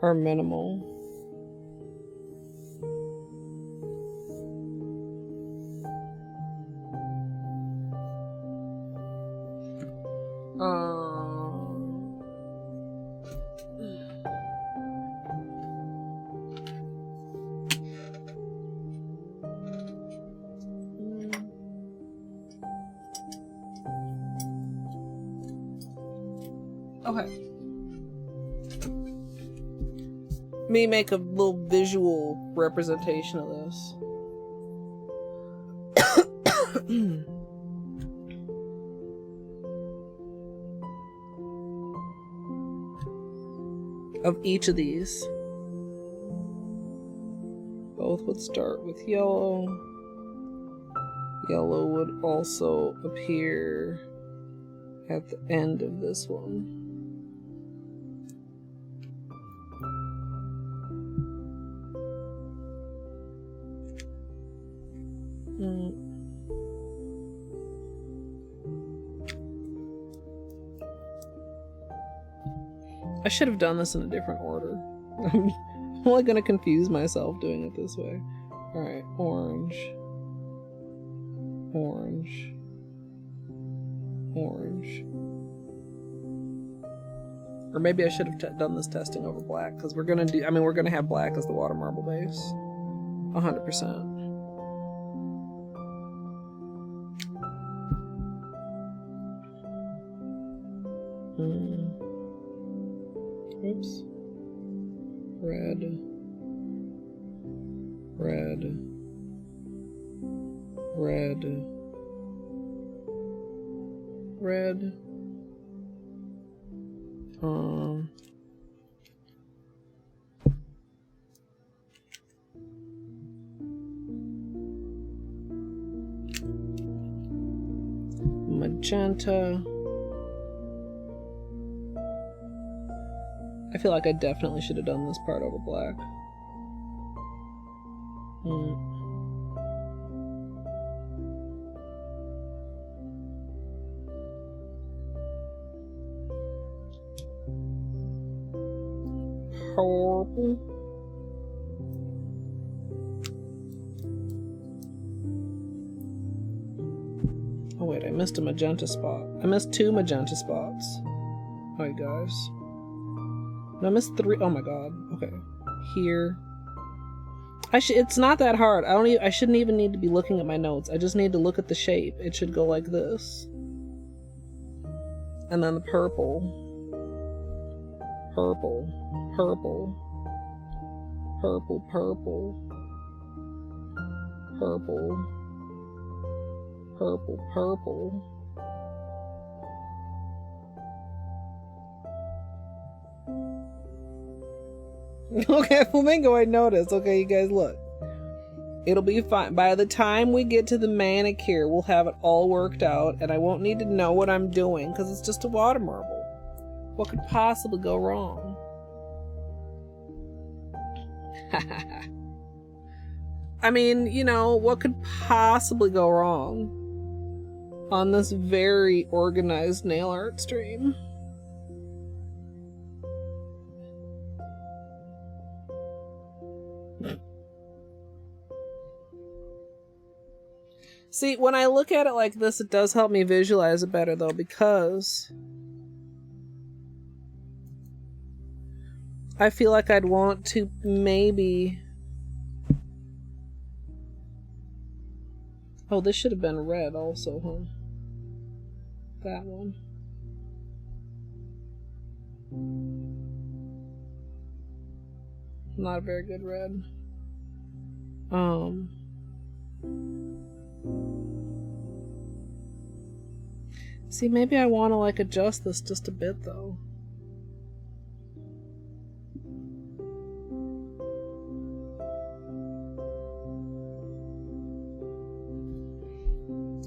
are minimal. Okay. Me make a little visual representation of this. Of each of these. Both would start with yellow. Yellow would also appear at the end of this one. I should have done this in a different order. I'm only gonna confuse myself doing it this way. Alright, orange. Orange. Orange. Or maybe I should have done this testing over black, because we're gonna do, we're gonna have black as the water marble base. 100%. Oops. Red. Red. Red. Red. Magenta. I feel like I definitely should have done this part over black. Purple. Oh wait, I missed a magenta spot. I missed 2 magenta spots. Alright guys. No, I missed 3. Oh my god. Okay. Here. It's not that hard. I shouldn't even need to be looking at my notes. I just need to look at the shape. It should go like this. And then the purple. Purple. Purple. Purple, purple. Purple. Purple, purple. Okay, flamingo, I noticed. Okay, you guys, look. It'll be fine. By the time we get to the manicure, we'll have it all worked out, and I won't need to know what I'm doing, because it's just a water marble. What could possibly go wrong? I mean, you know, what could possibly go wrong on this very organized nail art stream? See, when I look at it like this, it does help me visualize it better, though, because I feel like I'd want to maybe... Oh, this should have been red also, huh? That one. Not a very good red. See, maybe I want to, like, adjust this just a bit, though.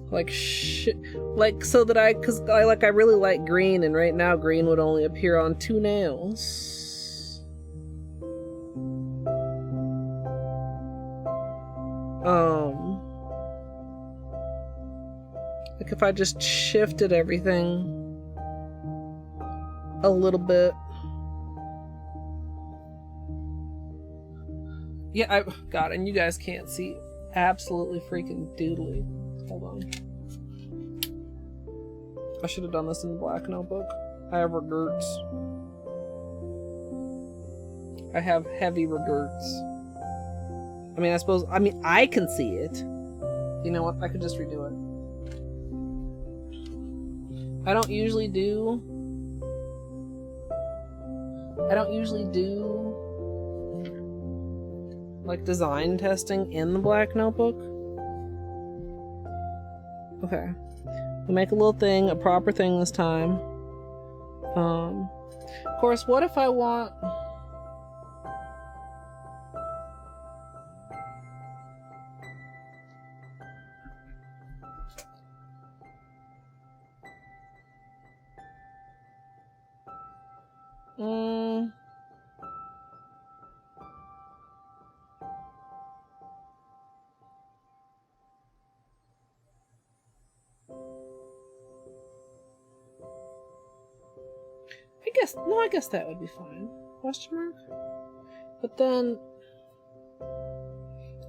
Like, so that cause I really like green, and right now green would only appear on 2 nails. Like if I just shifted everything a little bit. Yeah, God, and you guys can't see absolutely freaking doodly. Hold on. I should have done this in the black notebook. I have regrets. I have heavy regrets. I mean, I can see it. You know what? I could just redo it. I don't usually do I don't usually do like design testing in the black notebook. Okay. We'll make a little thing, a proper thing this time. Of course, what if I want... I guess that would be fine. Question mark? But then...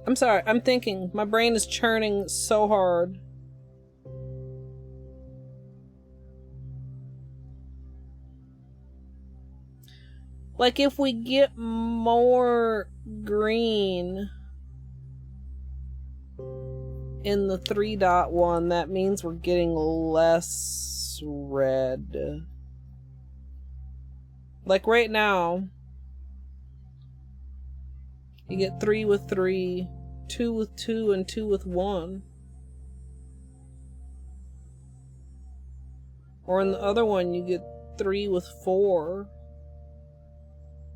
I'm sorry, I'm thinking. My brain is churning so hard. Like, if we get more green in the 3-dot one, that means we're getting less red. Like right now, you get 3 with 3, 2 with 2, and 2 with 1. Or in the other one, you get 3 with 4,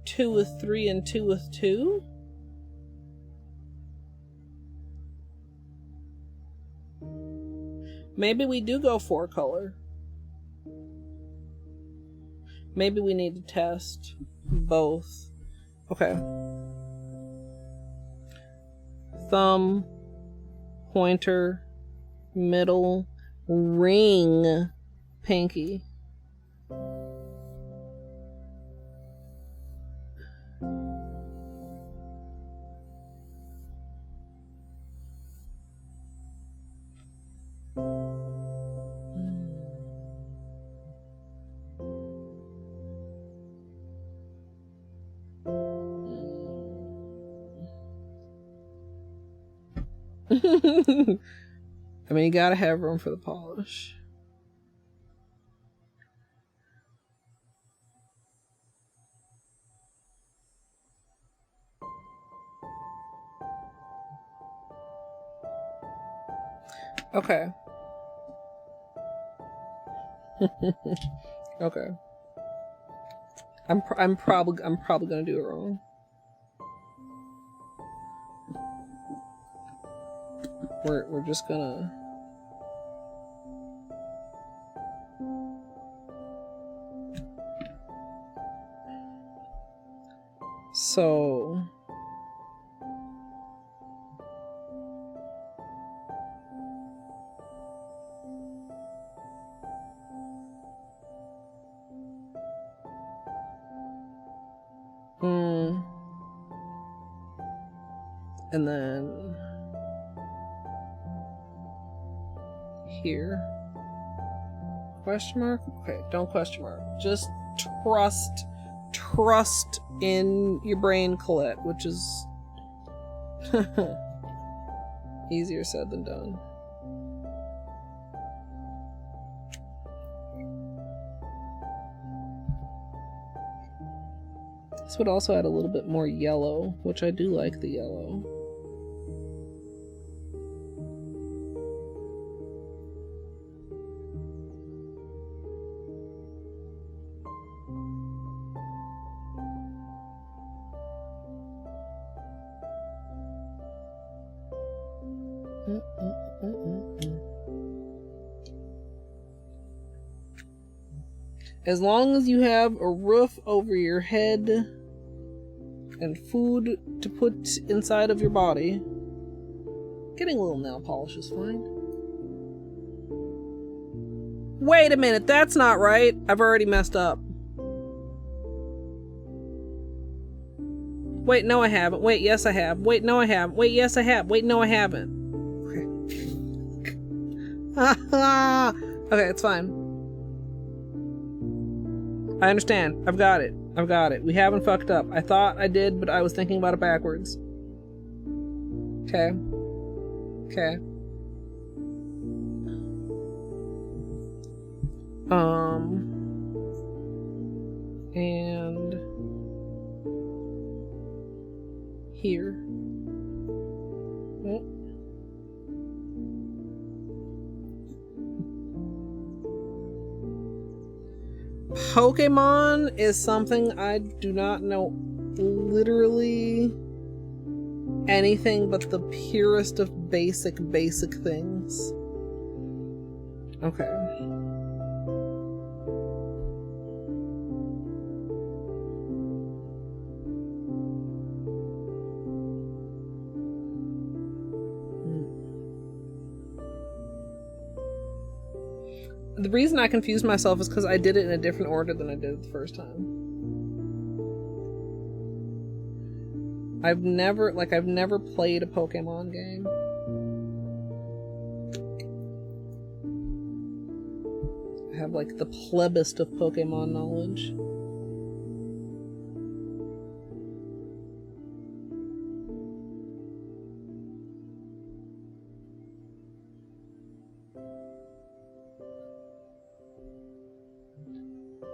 2 with 3, and 2 with 2? Maybe we do go 4 color. Maybe we need to test both. Okay. Thumb, pointer, middle, ring, pinky. I mean, you gotta have room for the polish. Okay. Okay. I'm probably gonna do it wrong. We're just gonna... So... And then... Here. Question mark? Okay, don't question mark. Just trust in your brain, Colette, which is easier said than done. This would also add a little bit more yellow, which I do like the yellow. As long as you have a roof over your head and food to put inside of your body, getting a little nail polish is fine. Wait a minute, that's not right. I've already messed up. Wait, no I haven't. Wait, yes I have. Wait, no I haven't. Wait, yes I have. Wait, no I haven't. Okay. Okay, it's fine. I understand. I've got it. I've got it. We haven't fucked up. I thought I did, but I was thinking about it backwards. Okay. Okay. And here. Oh. Pokemon is something I do not know literally anything but the purest of basic things. Okay. The reason I confused myself is because I did it in a different order than I did it the first time. I've never played a Pokemon game. I have like the plebist of Pokemon knowledge.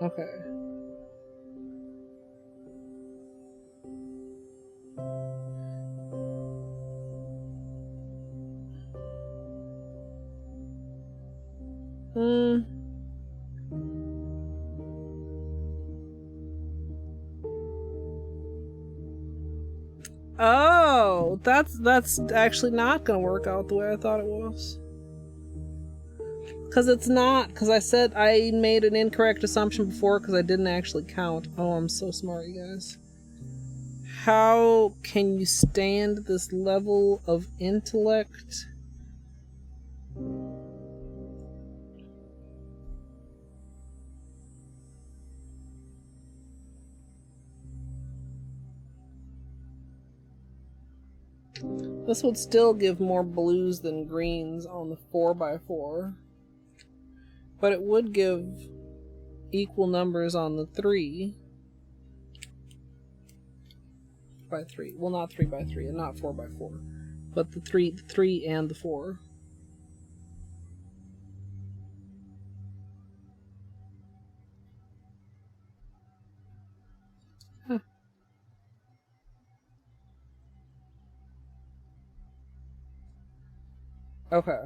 Okay. Oh, that's actually not gonna work out the way I thought it was. Because it's not, because I said I made an incorrect assumption before because I didn't actually count. Oh, I'm so smart, you guys. How can you stand this level of intellect? This would still give more blues than greens on the 4x4. But it would give equal numbers on the 3x3. Well, not 3x3 and not 4x4. But the 3 and the 4. Huh. Okay.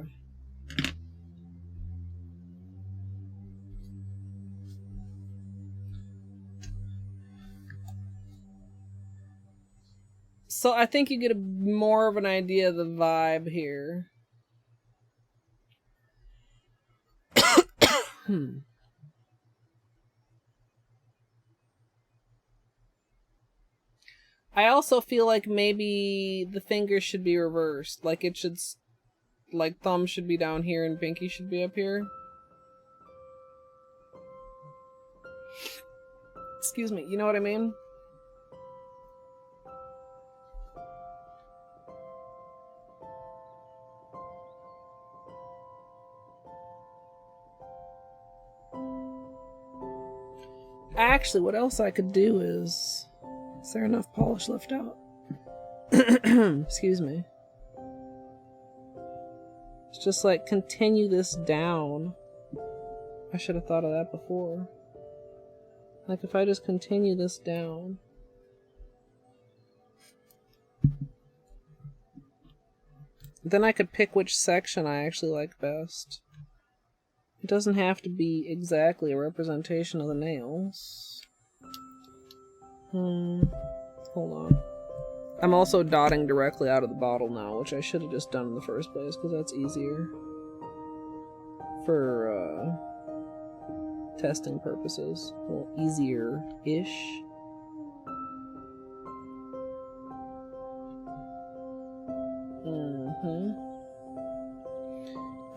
So I think you get more of an idea of the vibe here. I also feel like maybe the fingers should be reversed. Like it should, like thumb should be down here and pinky should be up here. Excuse me, you know what I mean? Actually, what else I could do is there enough polish left out? Excuse me. It's just like continue this down. I should have thought of that before. Like if I just continue this down. Then I could pick which section I actually like best. It doesn't have to be exactly a representation of the nails. Hold on. I'm also dotting directly out of the bottle now, which I should have just done in the first place, because that's easier. For, testing purposes. A little easier-ish.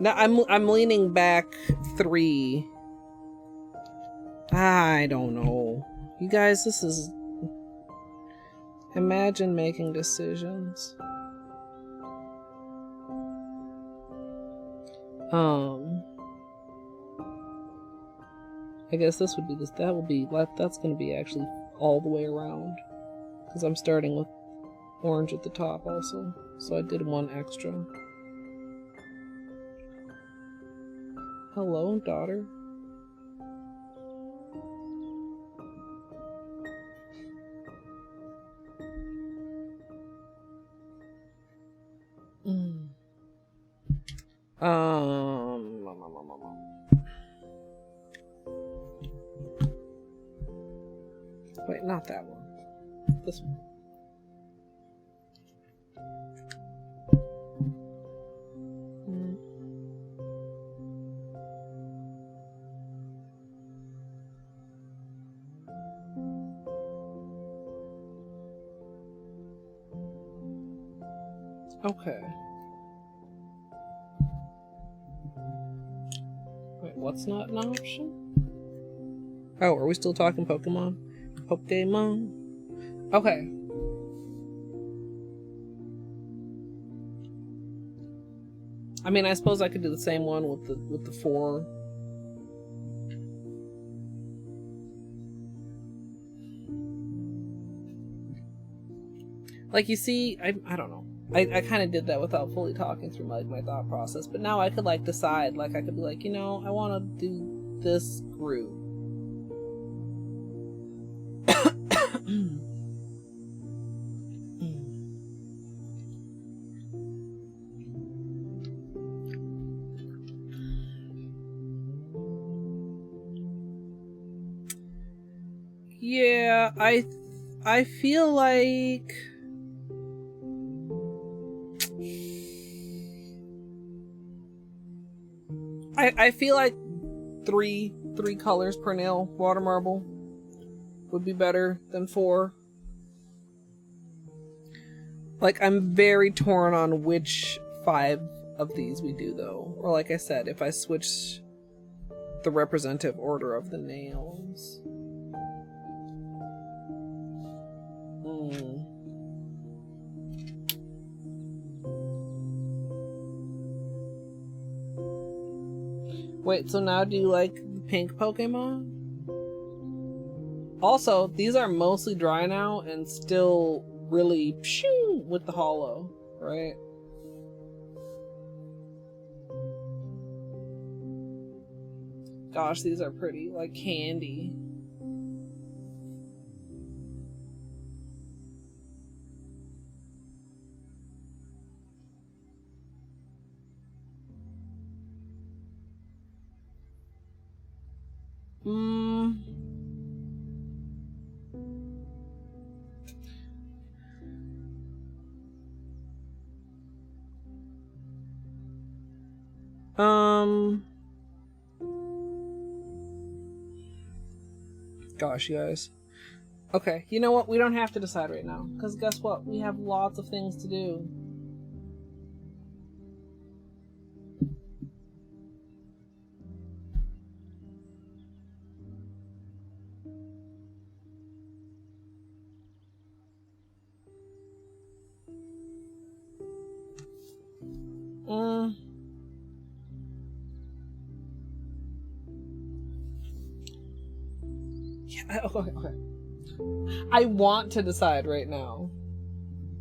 Now I'm leaning back 3. I don't know. You guys, this is... Imagine making decisions. I guess this would be this. That's gonna be actually all the way around. Because I'm starting with orange at the top also. So I did one extra. Hello, daughter. Um, Wait, not that one. This one. Okay. Wait, what's not an option? Oh, are we still talking Pokemon? Pokemon? Okay. I mean, I suppose I could do the same one with the 4. Like, you see, I don't know. I kind of did that without fully talking through my thought process, but now I could like decide, like I could be like, you know, I want to do this group. Yeah, I feel like I feel like three colors per nail water marble would be better than 4. Like, I'm very torn on which 5 of these we do though. Or like I said, if I switch the representative order of the nails. Wait, so now do you like the pink Pokemon? Also, these are mostly dry now and still really pshoo with the holo, right? Gosh, these are pretty, like candy. Gosh, you guys. Okay, you know what? We don't have to decide right now. Because guess what? We have lots of things to do. Yeah, okay. I want to decide right now.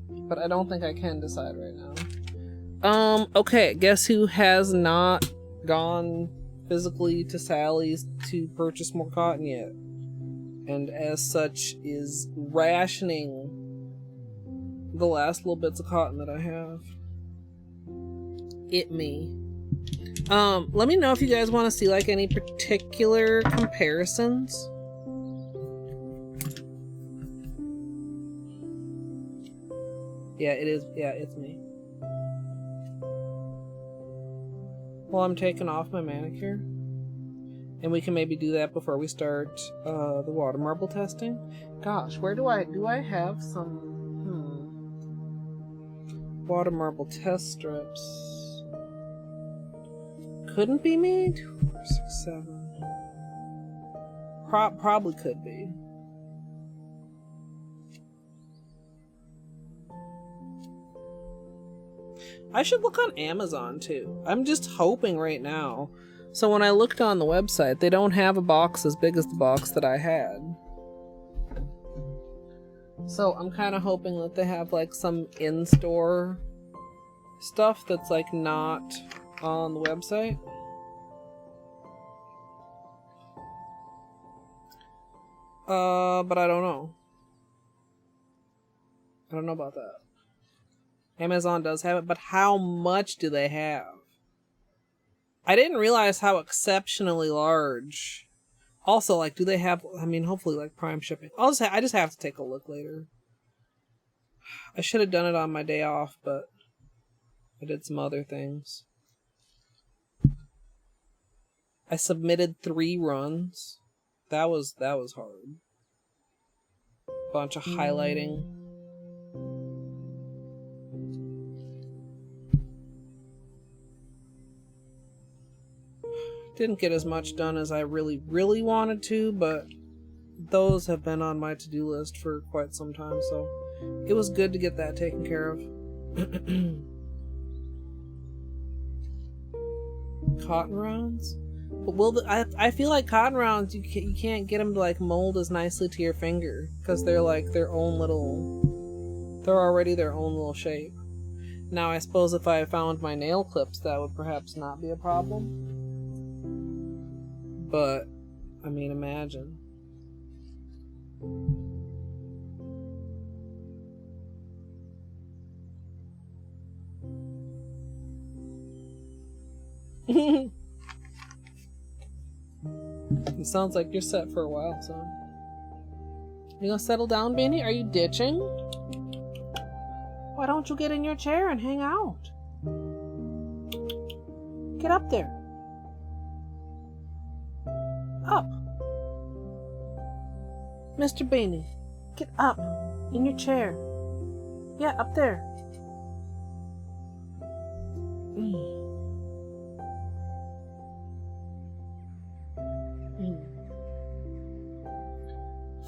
But I don't think I can decide right now. Okay, guess who has not gone physically to Sally's to purchase more cotton yet? And as such is rationing the last little bits of cotton that I have. Me. Let me know if you guys want to see like any particular comparisons. Yeah, it is. Yeah, it's me. Well, I'm taking off my manicure. And we can maybe do that before we start the water marble testing. Gosh, where do I have some water marble test strips? Couldn't be me? 2, 4, 6, 7. Probably could be. I should look on Amazon too. I'm just hoping right now. So when I looked on the website, they don't have a box as big as the box that I had. So I'm kind of hoping that they have like some in-store stuff that's like not on the website. But I don't know. I don't know about that. Amazon does have it, but how much do they have? I didn't realize how exceptionally large. Also, like, do they have, I mean, hopefully, like, Prime shipping. I just have to take a look later. I should have done it on my day off, but I did some other things. I submitted 3 runs. That was hard. Bunch of highlighting. Didn't get as much done as I really, really wanted to, but those have been on my to-do list for quite some time, so it was good to get that taken care of. Cotton rounds? But I feel like cotton rounds, you can't get them to like mold as nicely to your finger because they're like they're already their own little shape. Now I suppose if I found my nail clips, that would perhaps not be a problem. But I mean, imagine. It sounds like you're set for a while, son. You gonna settle down, Benny? Are you ditching? Why don't you get in your chair and hang out? Get up there. Up. Mr. Beanie, get up in your chair. Yeah, up there.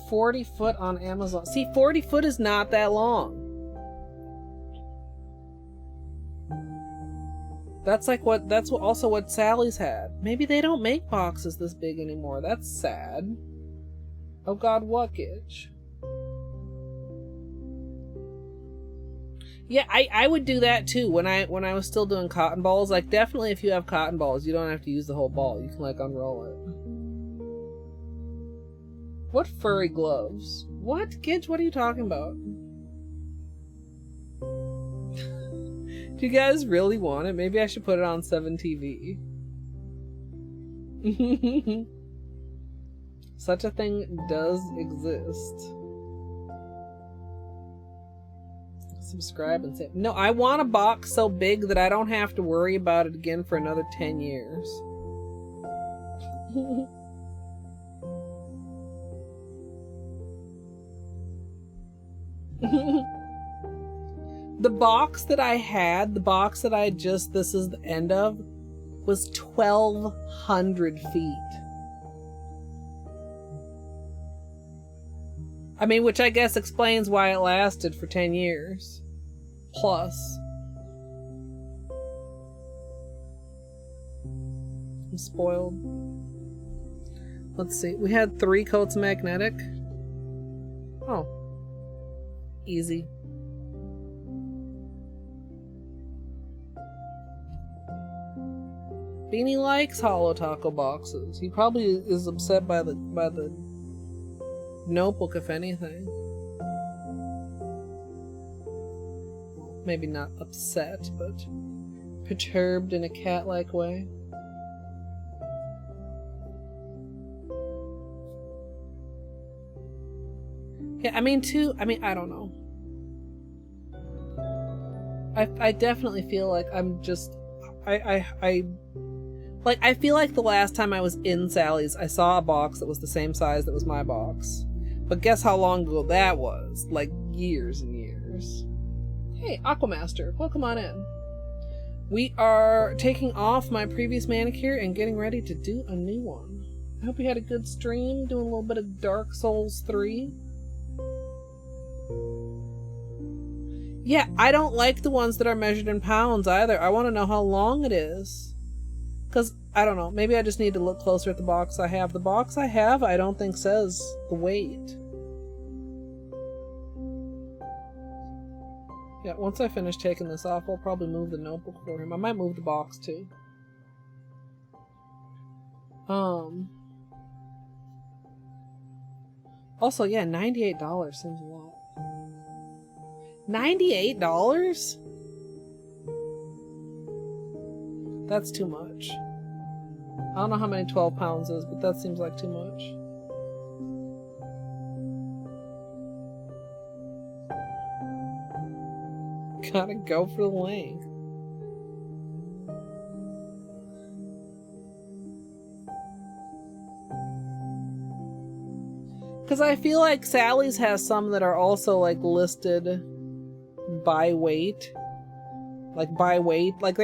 40 foot on Amazon. See, 40 foot is not that long. That's also what Sally's had. Maybe they don't make boxes this big anymore. That's sad. Oh God, what itch? Yeah, I would do that too when I was still doing cotton balls. Like, definitely if you have cotton balls, you don't have to use the whole ball. You can like unroll it. What furry gloves? What, kids? What are you talking about? Do you guys really want it? Maybe I should put it on 7TV. Such a thing does exist. Subscribe and save. No, I want a box so big that I don't have to worry about it again for another 10 years. The box that I had, this is the end of, was 1,200 feet. I mean, which I guess explains why it lasted for 10 years. Plus. I'm spoiled. Let's see. We had 3 coats of magnetic. Oh. Easy. Beanie likes Holo taco boxes. He probably is upset by the notebook, if anything. Maybe not upset, but perturbed in a cat-like way. Yeah, I mean, I don't know. I definitely feel like I'm just... I feel like the last time I was in Sally's, I saw a box that was the same size that was my box. But guess how long ago that was? Like, years and years. Hey, Aquamaster, welcome on in. We are taking off my previous manicure and getting ready to do a new one. I hope you had a good stream, doing a little bit of Dark Souls 3. Yeah, I don't like the ones that are measured in pounds either. I want to know how long it is. Because, I don't know, maybe I just need to look closer at the box I have. The box I have, I don't think says the weight. Yeah, once I finish taking this off, I'll probably move the notebook for him. I might move the box too. Also, yeah, $98 seems a lot. $98? That's too much. I don't know how many 12 pounds is, but that seems like too much. Gotta go for the length. Because I feel like Sally's has some that are also like listed by weight. Like by weight. Like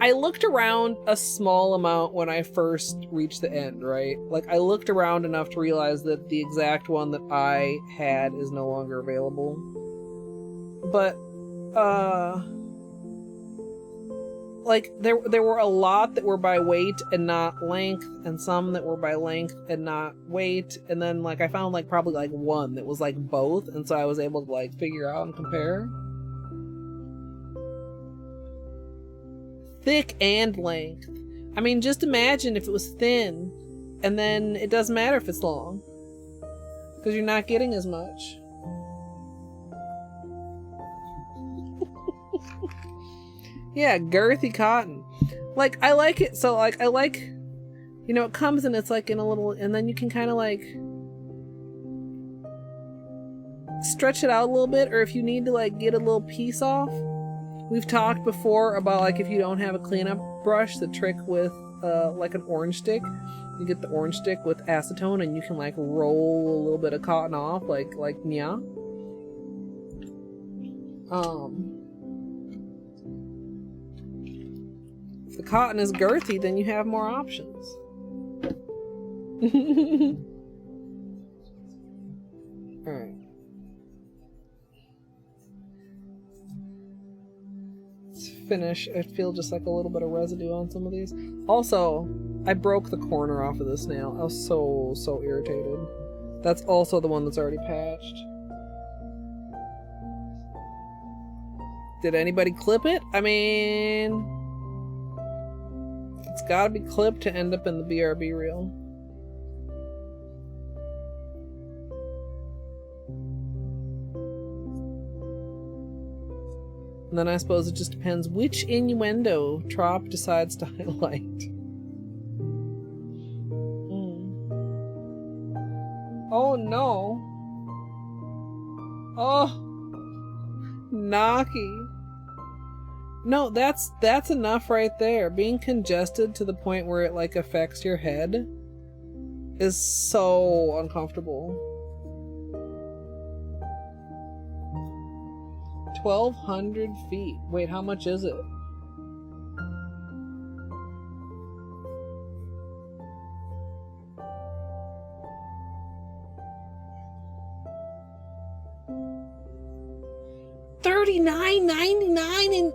I looked around a small amount when I first reached the end, right? Like I looked around enough to realize that the exact one that I had is no longer available. But like there were a lot that were by weight and not length, and some that were by length and not weight, and then like I found like probably like one that was like both, and so I was able to like figure out and compare. Thick and length. I mean, just imagine if it was thin, and then it doesn't matter if it's long, because you're not getting as much. Yeah, girthy cotton. Like, I like it. So, like, I like, you know, it comes and it's like in a little, and then you can kind of like stretch it out a little bit, or if you need to like get a little piece off. We've talked before about like if you don't have a cleanup brush, the trick with like an orange stick. You get the orange stick with acetone and you can like roll a little bit of cotton off, like nya. If the cotton is girthy, then you have more options. Alright. Let's finish. I feel just like a little bit of residue on some of these. Also, I broke the corner off of this nail. I was so irritated. That's also the one that's already patched. Did anybody clip it? I mean, it's gotta be clipped to end up in the BRB reel. And then I suppose it just depends which innuendo Trop decides to highlight. Oh no. Oh. Knocky. No, that's enough right there. Being congested to the point where it like affects your head is so uncomfortable. 1,200 feet. Wait, how much is it? $39.99 and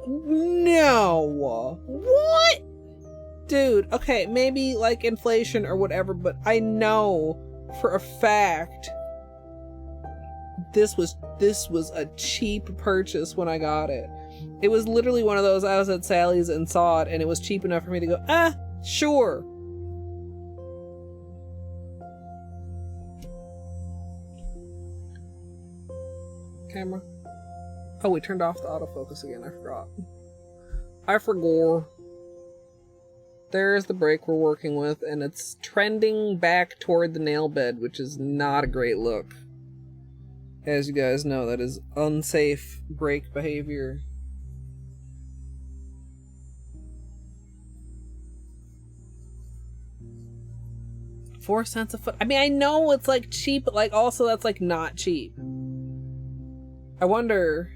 no. What? Dude, okay, maybe like inflation or whatever, but I know for a fact this was a cheap purchase when I got it. It was literally one of those, I was at Sally's and saw it and it was cheap enough for me to go, sure. Camera. Oh, we turned off the autofocus again. I forgot. There's the break we're working with, and it's trending back toward the nail bed, which is not a great look. As you guys know, that is unsafe brake behavior. $0.04 a foot. I mean, I know it's like cheap, but like also that's like not cheap. I wonder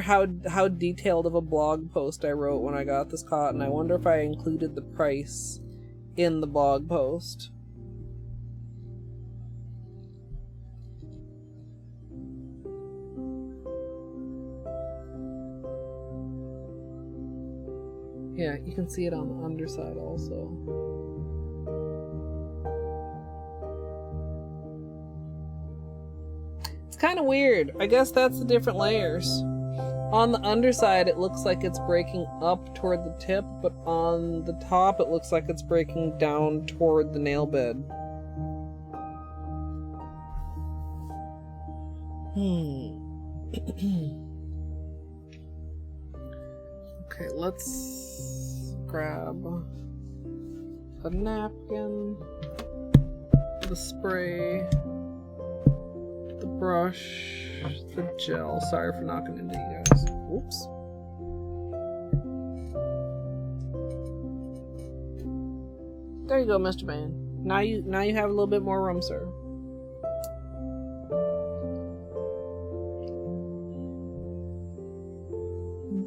how detailed of a blog post I wrote when I got this cotton. I wonder if I included the price in the blog post. Yeah, you can see it on the underside also. Kind of weird. I guess that's the different layers. On the underside it looks like it's breaking up toward the tip, but on the top it looks like it's breaking down toward the nail bed. Okay, let's grab a napkin, the spray, the brush, the gel. Sorry for knocking into you guys. Oops. There you go, Mr. Man. Now you have a little bit more room, sir.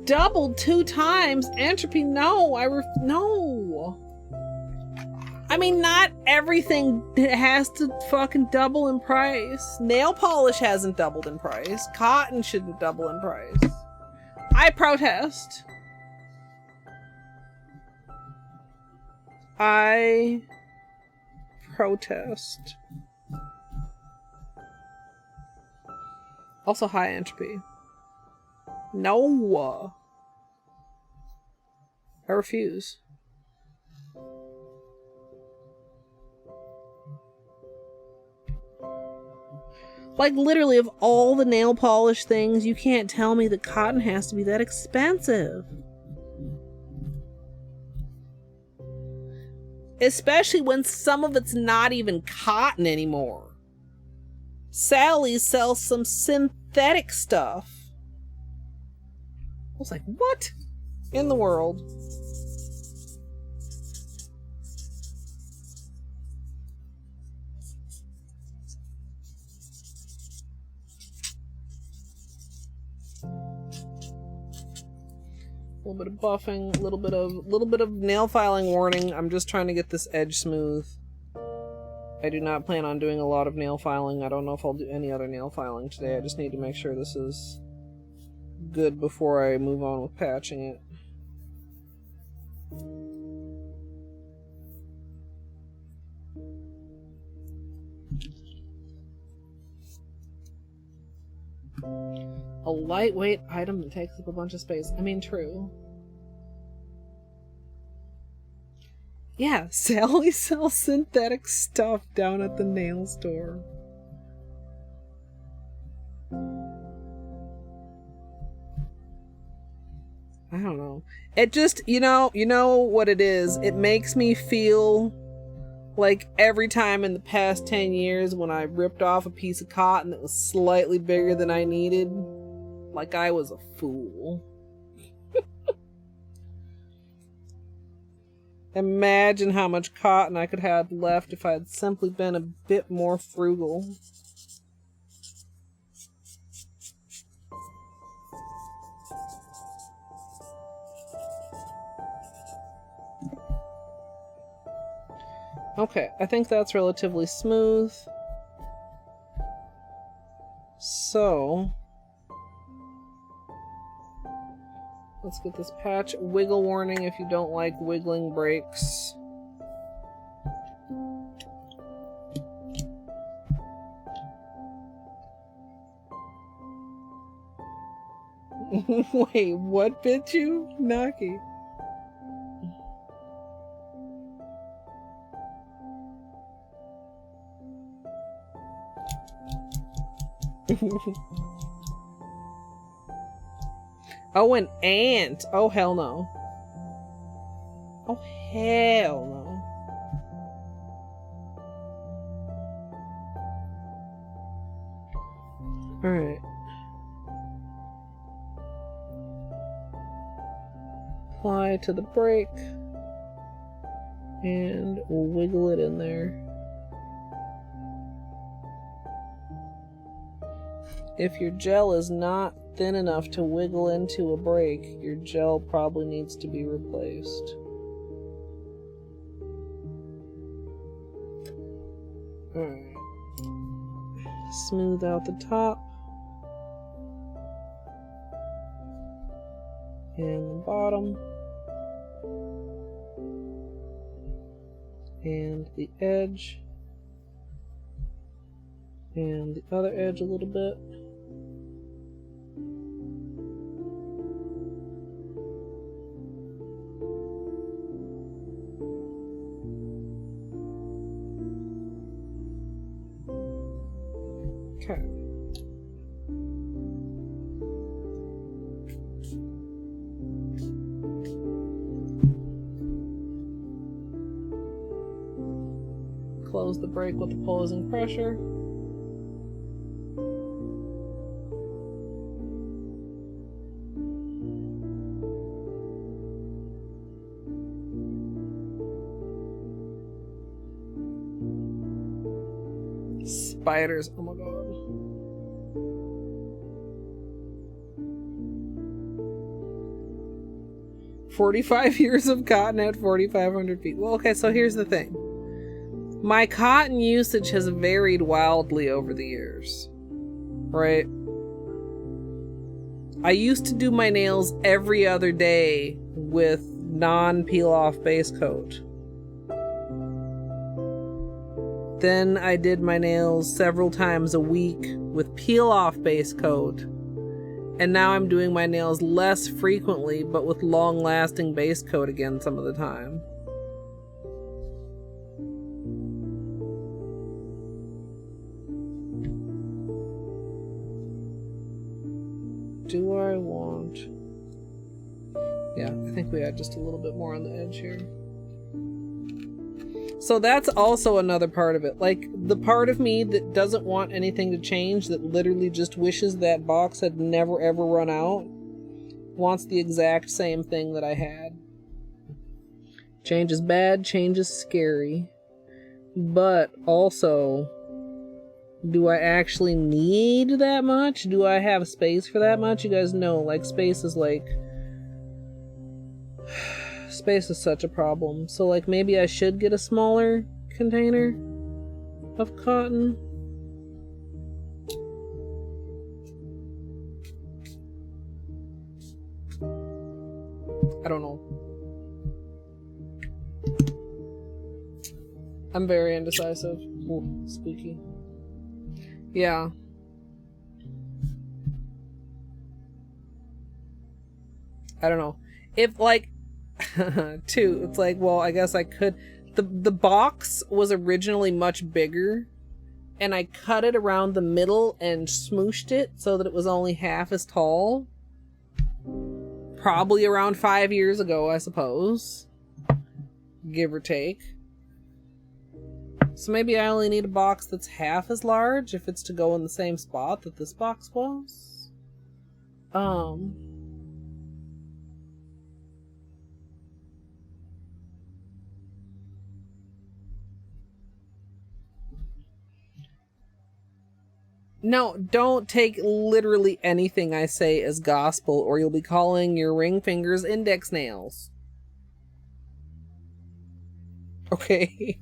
Doubled 2 times entropy. No, no. I mean, not everything has to fucking double in price. Nail polish hasn't doubled in price. Cotton shouldn't double in price. I protest. I protest. Also high entropy. No. I refuse. Like, literally, of all the nail polish things, you can't tell me that cotton has to be that expensive. Especially when some of it's not even cotton anymore. Sally sells some synthetic stuff. I was like, what in the world? A little bit of buffing, a little bit of nail filing warning. I'm just trying to get this edge smooth. I do not plan on doing a lot of nail filing. I don't know if I'll do any other nail filing today. I just need to make sure this is good before I move on with patching it. A lightweight item that takes up a bunch of space. I mean, true. Yeah, Sally sells synthetic stuff down at the nail store. I don't know. It just, you know what it is? It makes me feel like every time in the past 10 years when I ripped off a piece of cotton that was slightly bigger than I needed, like I was a fool. Imagine how much cotton I could have left if I had simply been a bit more frugal. Okay, I think that's relatively smooth. So, let's get this patch. Wiggle warning if you don't like wiggling breaks. Wait, what bit you? Naki. Oh, an ant. Oh, hell no. Oh, hell no. Alright. Apply to the break. And we'll wiggle it in there. If your gel is not thin enough to wiggle into a break, your gel probably needs to be replaced. Alright. Smooth out the top. And the bottom. And the edge. And the other edge a little bit. Okay. close the brake with opposing pressure. Spiders, oh my god. 45 years of cotton at 4,500 feet. Well, okay, so here's the thing. My cotton usage has varied wildly over the years. Right? I used to do my nails every other day with non-peel-off base coat. Then I did my nails several times a week with peel-off base coat. And now I'm doing my nails less frequently, but with long-lasting base coat again some of the time. Do I want... Yeah, I think we had just a little bit more on the edge here. So that's also another part of it. Like, the part of me that doesn't want anything to change, that literally just wishes that box had never ever run out, wants the exact same thing that I had. Change is bad, change is scary. But also, do I actually need that much? Do I have space for that much? You guys know, like, space is like... Space is such a problem. So, like, maybe I should get a smaller container of cotton. I don't know. I'm very indecisive. Ooh, spooky. Yeah. I don't know. If, like, too, it's like, well, I guess I could. The box was originally much bigger, and I cut it around the middle and smooshed it so that it was only half as tall. Probably around 5 years ago, I suppose. Give or take. So maybe I only need a box that's half as large if it's to go in the same spot that this box was. No, don't take literally anything I say as gospel, or you'll be calling your ring fingers index nails. Okay?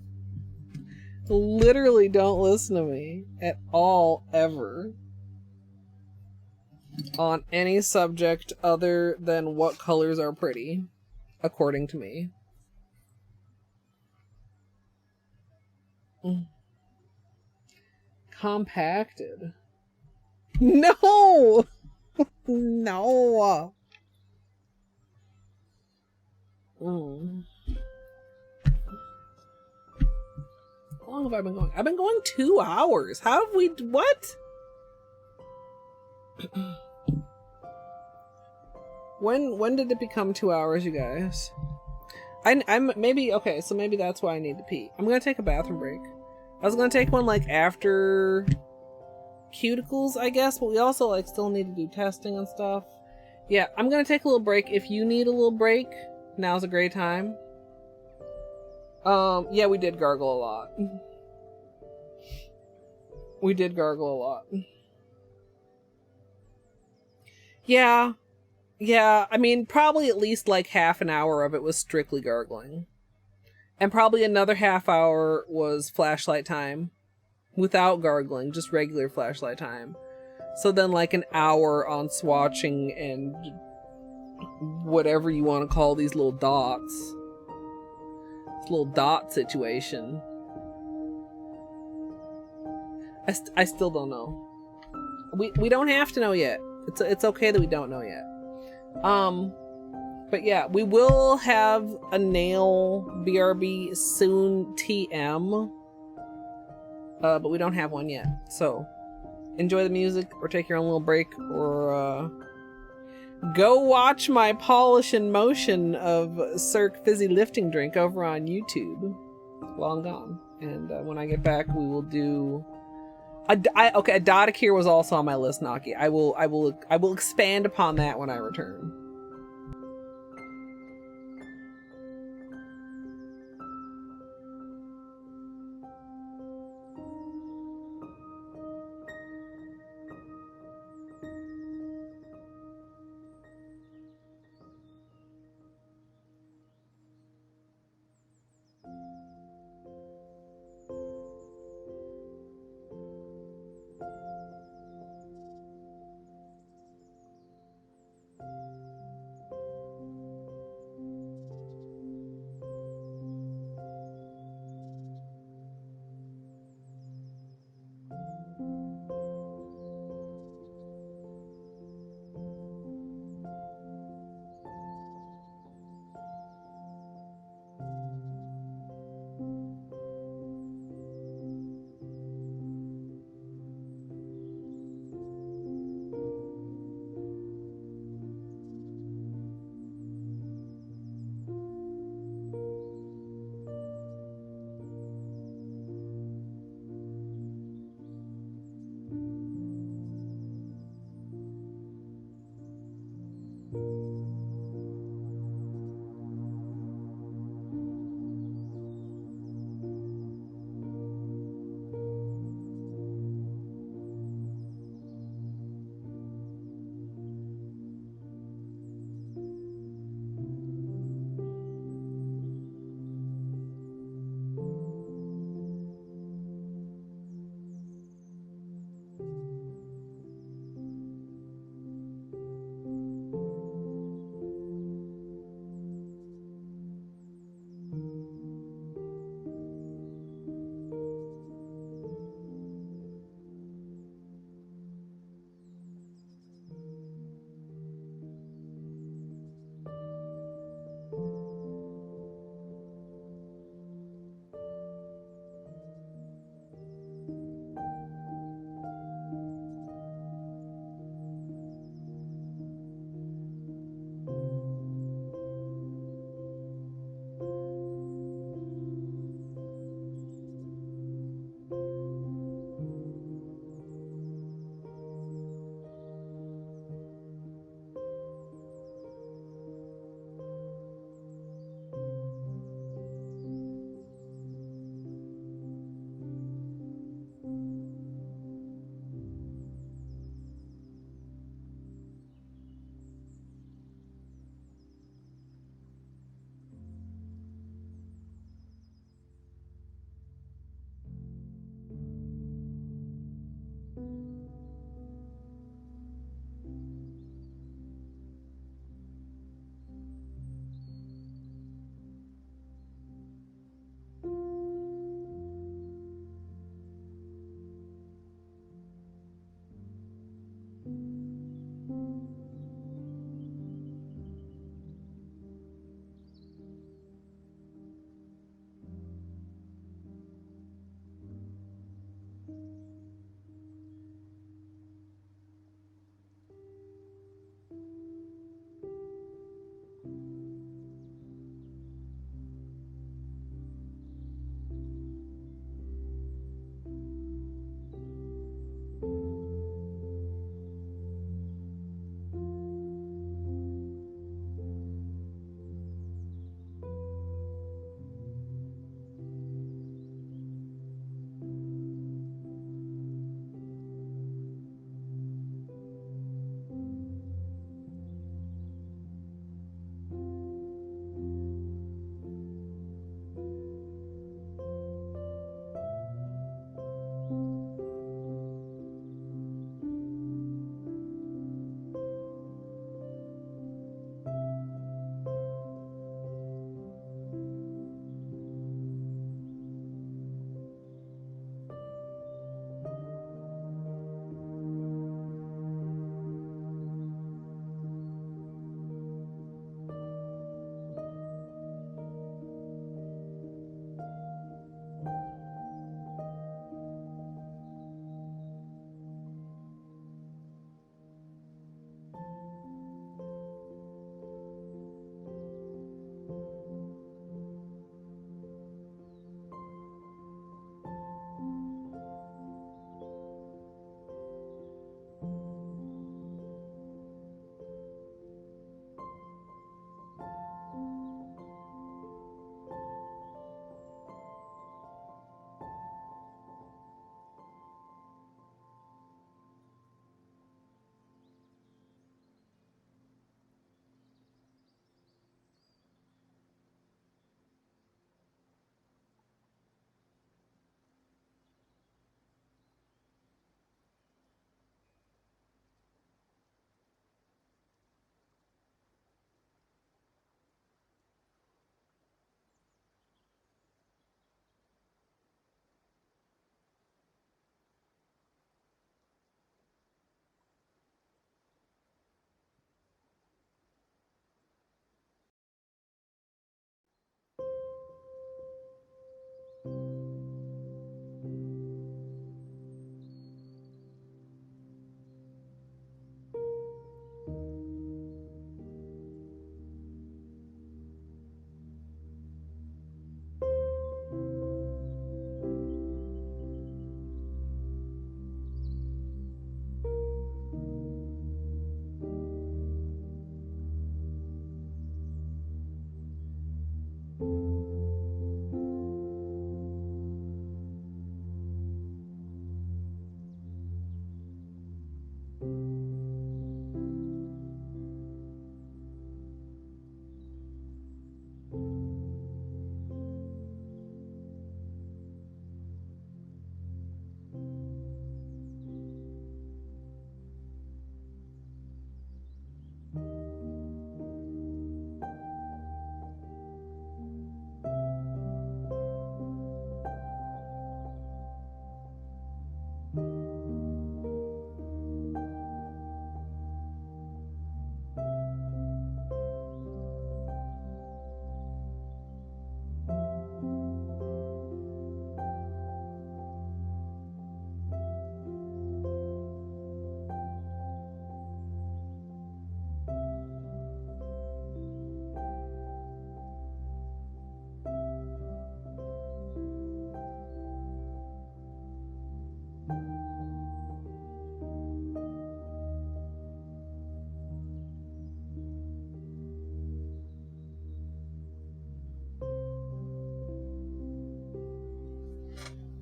Literally don't listen to me at all, ever. On any subject other than what colors are pretty, according to me. Compacted. No! No! How long have I been going? I've been going 2 hours. How have we... What? When did it become 2 hours, you guys? I'm maybe... Okay, so maybe that's why I need to pee. I'm gonna take a bathroom break. I was gonna take one, like, after cuticles, I guess, but we also, like, still need to do testing and stuff. Yeah, I'm gonna take a little break. If you need a little break, now's a great time. Yeah, we did gargle a lot. We did gargle a lot. Yeah, I mean, probably at least, like, half an hour of it was strictly gargling. And probably another half hour was flashlight time. Without gargling, just regular flashlight time. So then, like, an hour on swatching and whatever you want to call these little dots. This little dot situation. I still don't know. We don't have to know yet. It's okay that we don't know yet. But yeah, we will have a nail BRB soon, TM. But we don't have one yet. So, enjoy the music, or take your own little break, or go watch my polish in motion of Cirque Fizzy Lifting Drink over on YouTube. Long gone. And when I get back, we will do. Okay, Adodikir was also on my list, Naki. I will expand upon that when I return.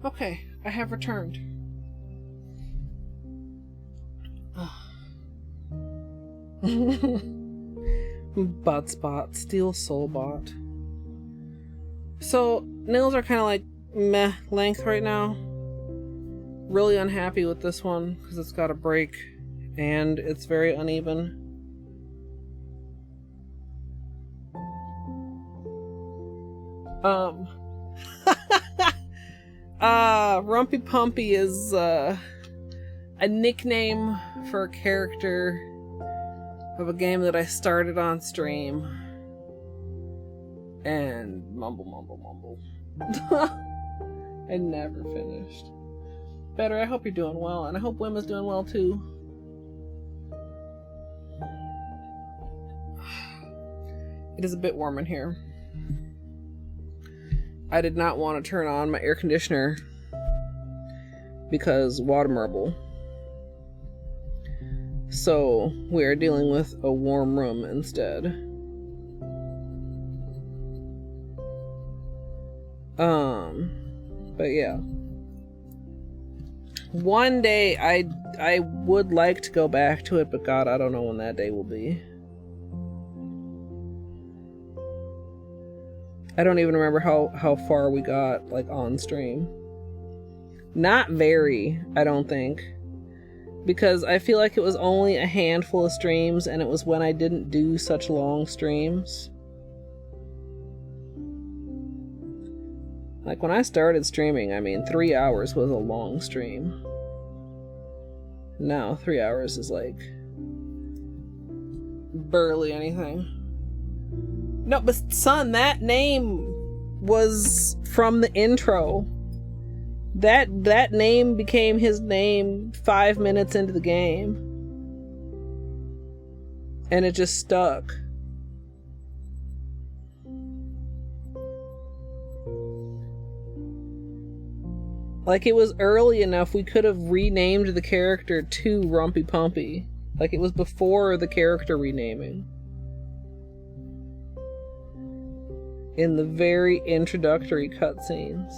Okay, I have returned. Butt spot, steel soul bot. So nails are kind of like meh length right now. Really unhappy with this one because it's got a break and it's very uneven. Rumpy Pumpy is a nickname for a character of a game that I started on stream. And mumble. I never finished. Better, I hope you're doing well, and I hope Wim is doing well too. It is a bit warm in here. I did not want to turn on my air conditioner because water marble. So we are dealing with a warm room instead. But yeah. One day I would like to go back to it, but God, I don't know when that day will be. I don't even remember how far we got, like, on stream. Not very, I don't think. Because I feel like it was only a handful of streams, and it was when I didn't do such long streams. Like, when I started streaming, I mean, 3 hours was a long stream. Now, 3 hours is, like, barely anything. No, but son, that name was from the intro. That name became his name 5 minutes into the game. And it just stuck. Like, it was early enough we could have renamed the character to Rumpy Pumpy. Like, it was before the character renaming. In the very introductory cutscenes.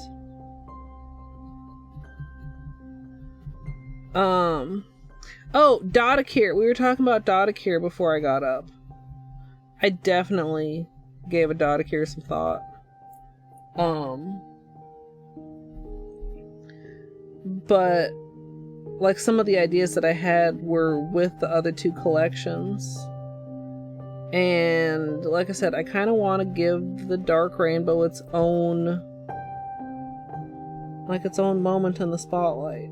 Oh, Dotacare. We were talking about Dotacare before I got up. I definitely gave a Dotacare some thought. But like, some of the ideas that I had were with the other two collections. And like I said, I kind of want to give the Dark Rainbow its own moment in the spotlight.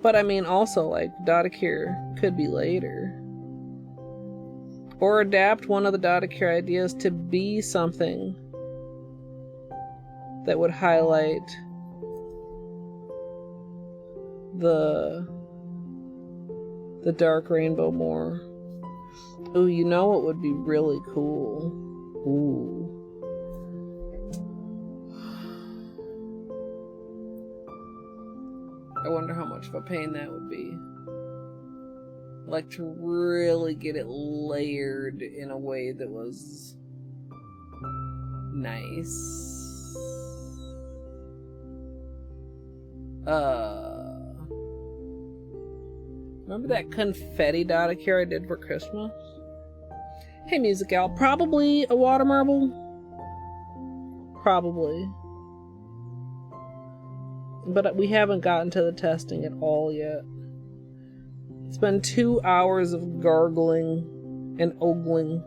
But I mean, also, like, Dotacare could be later. Or adapt one of the Dotacare ideas to be something that would highlight the Dark Rainbow more. Ooh, you know what would be really cool? Ooh. I wonder how much of a pain that would be. Like, to really get it layered in a way that was nice. Remember that confetti Dotacare I did for Christmas? Hey, Music Al. Probably a water marble. Probably. But we haven't gotten to the testing at all yet. It's been 2 hours of gargling and ogling.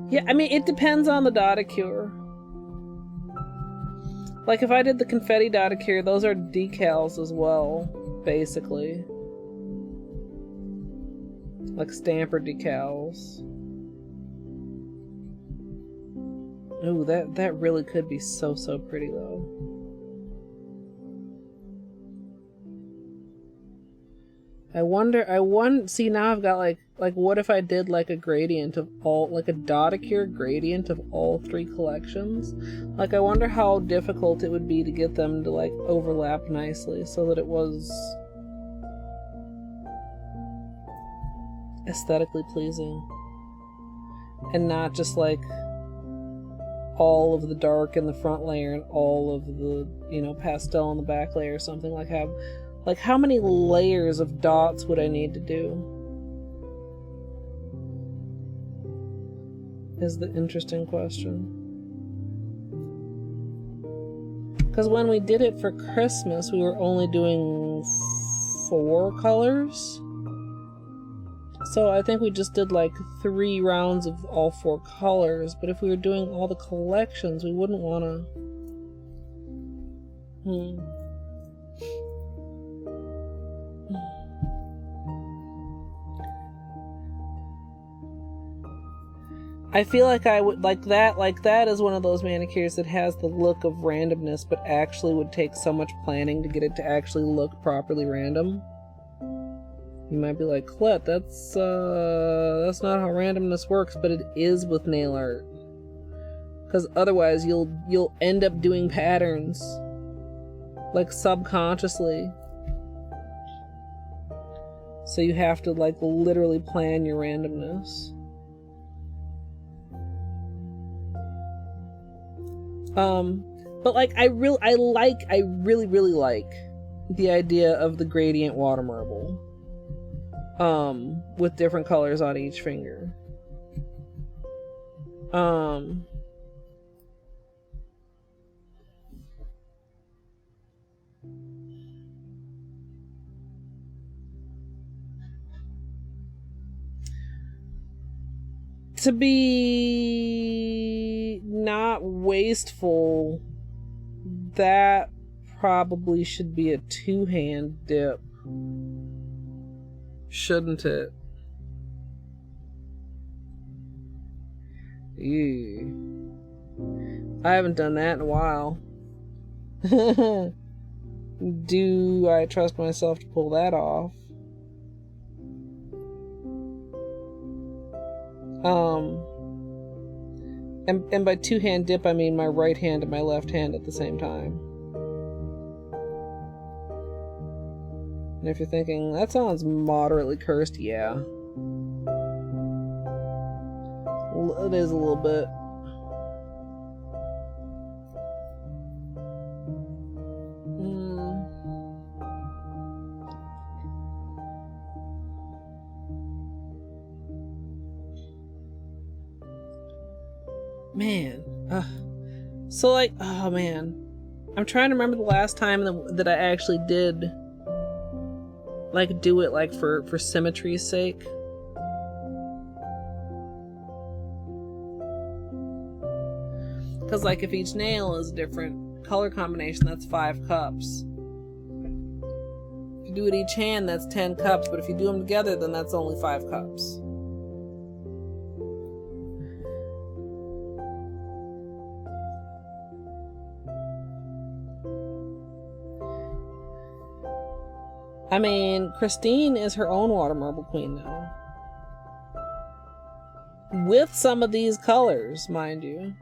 Yeah, I mean, it depends on the Dotacure. Like, if I did the confetti Dotacure, those are decals as well, basically. Like stamper decals. Ooh, that really could be so pretty, though. See, now I've got, like, what if I did, like, a gradient of all, like, a Dotacure gradient of all three collections? Like, I wonder how difficult it would be to get them to, like, overlap nicely so that it was aesthetically pleasing. And not just like all of the dark in the front layer and all of the, you know, pastel in the back layer or something. Like how many layers of dots would I need to do? Is the interesting question. Because when we did it for Christmas, we were only doing 4 colors. So I think we just did like 3 rounds of all 4 colors. But if we were doing all the collections, we wouldn't want to... I feel like I would like that is one of those manicures that has the look of randomness, but actually would take so much planning to get it to actually look properly random. You might be like, Colette, that's not how randomness works, but it is with nail art. Because otherwise you'll end up doing patterns, like subconsciously. So you have to like literally plan your randomness. But like I really like the idea of the gradient water marble. With different colors on each finger. To be not wasteful, that probably should be a 2-hand dip. Shouldn't it? Ew. I haven't done that in a while. Do I trust myself to pull that off? And by 2-hand dip, I mean my right hand and my left hand at the same time. And if you're thinking, that sounds moderately cursed, yeah. It is a little bit. Man. So like, oh man. I'm trying to remember the last time that I actually did like do it like for symmetry's sake. Because like if each nail is a different color combination, that's 5 cups. If you do it each hand, that's 10 cups. But if you do them together, then that's only 5 cups. I mean, Christine is her own water marble queen now. With some of these colors, mind you.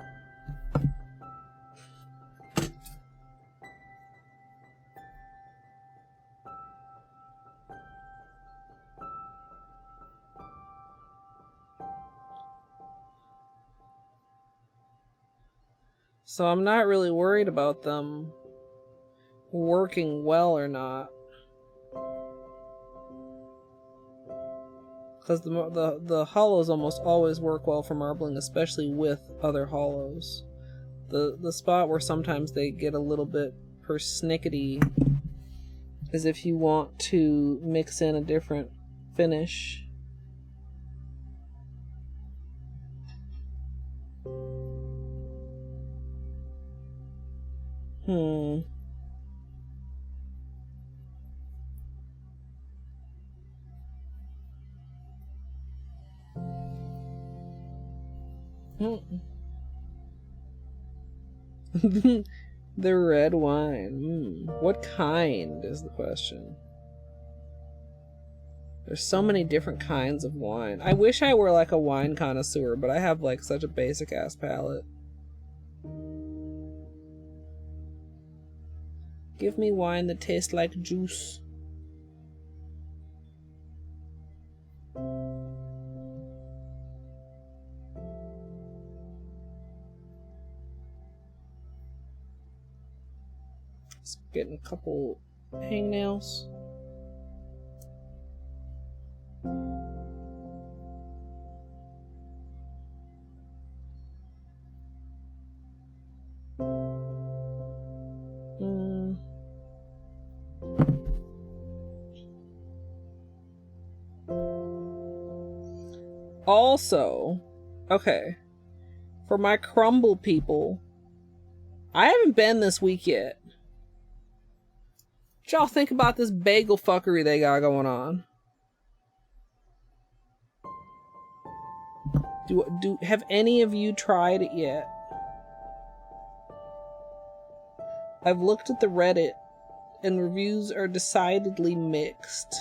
So I'm not really worried about them working well or not. Because the holos almost always work well for marbling, especially with other holos. The spot where sometimes they get a little bit persnickety is if you want to mix in a different finish. The red wine. What kind is the question? There's so many different kinds of wine. I wish I were like a wine connoisseur, but I have like such a basic ass palate. Give me wine that tastes like juice. Just getting a couple hangnails. Also, okay, for my crumble people, I haven't been this week yet. What y'all think about this bagel fuckery they got going on? Have any of you tried it yet? I've looked at the Reddit and reviews are decidedly mixed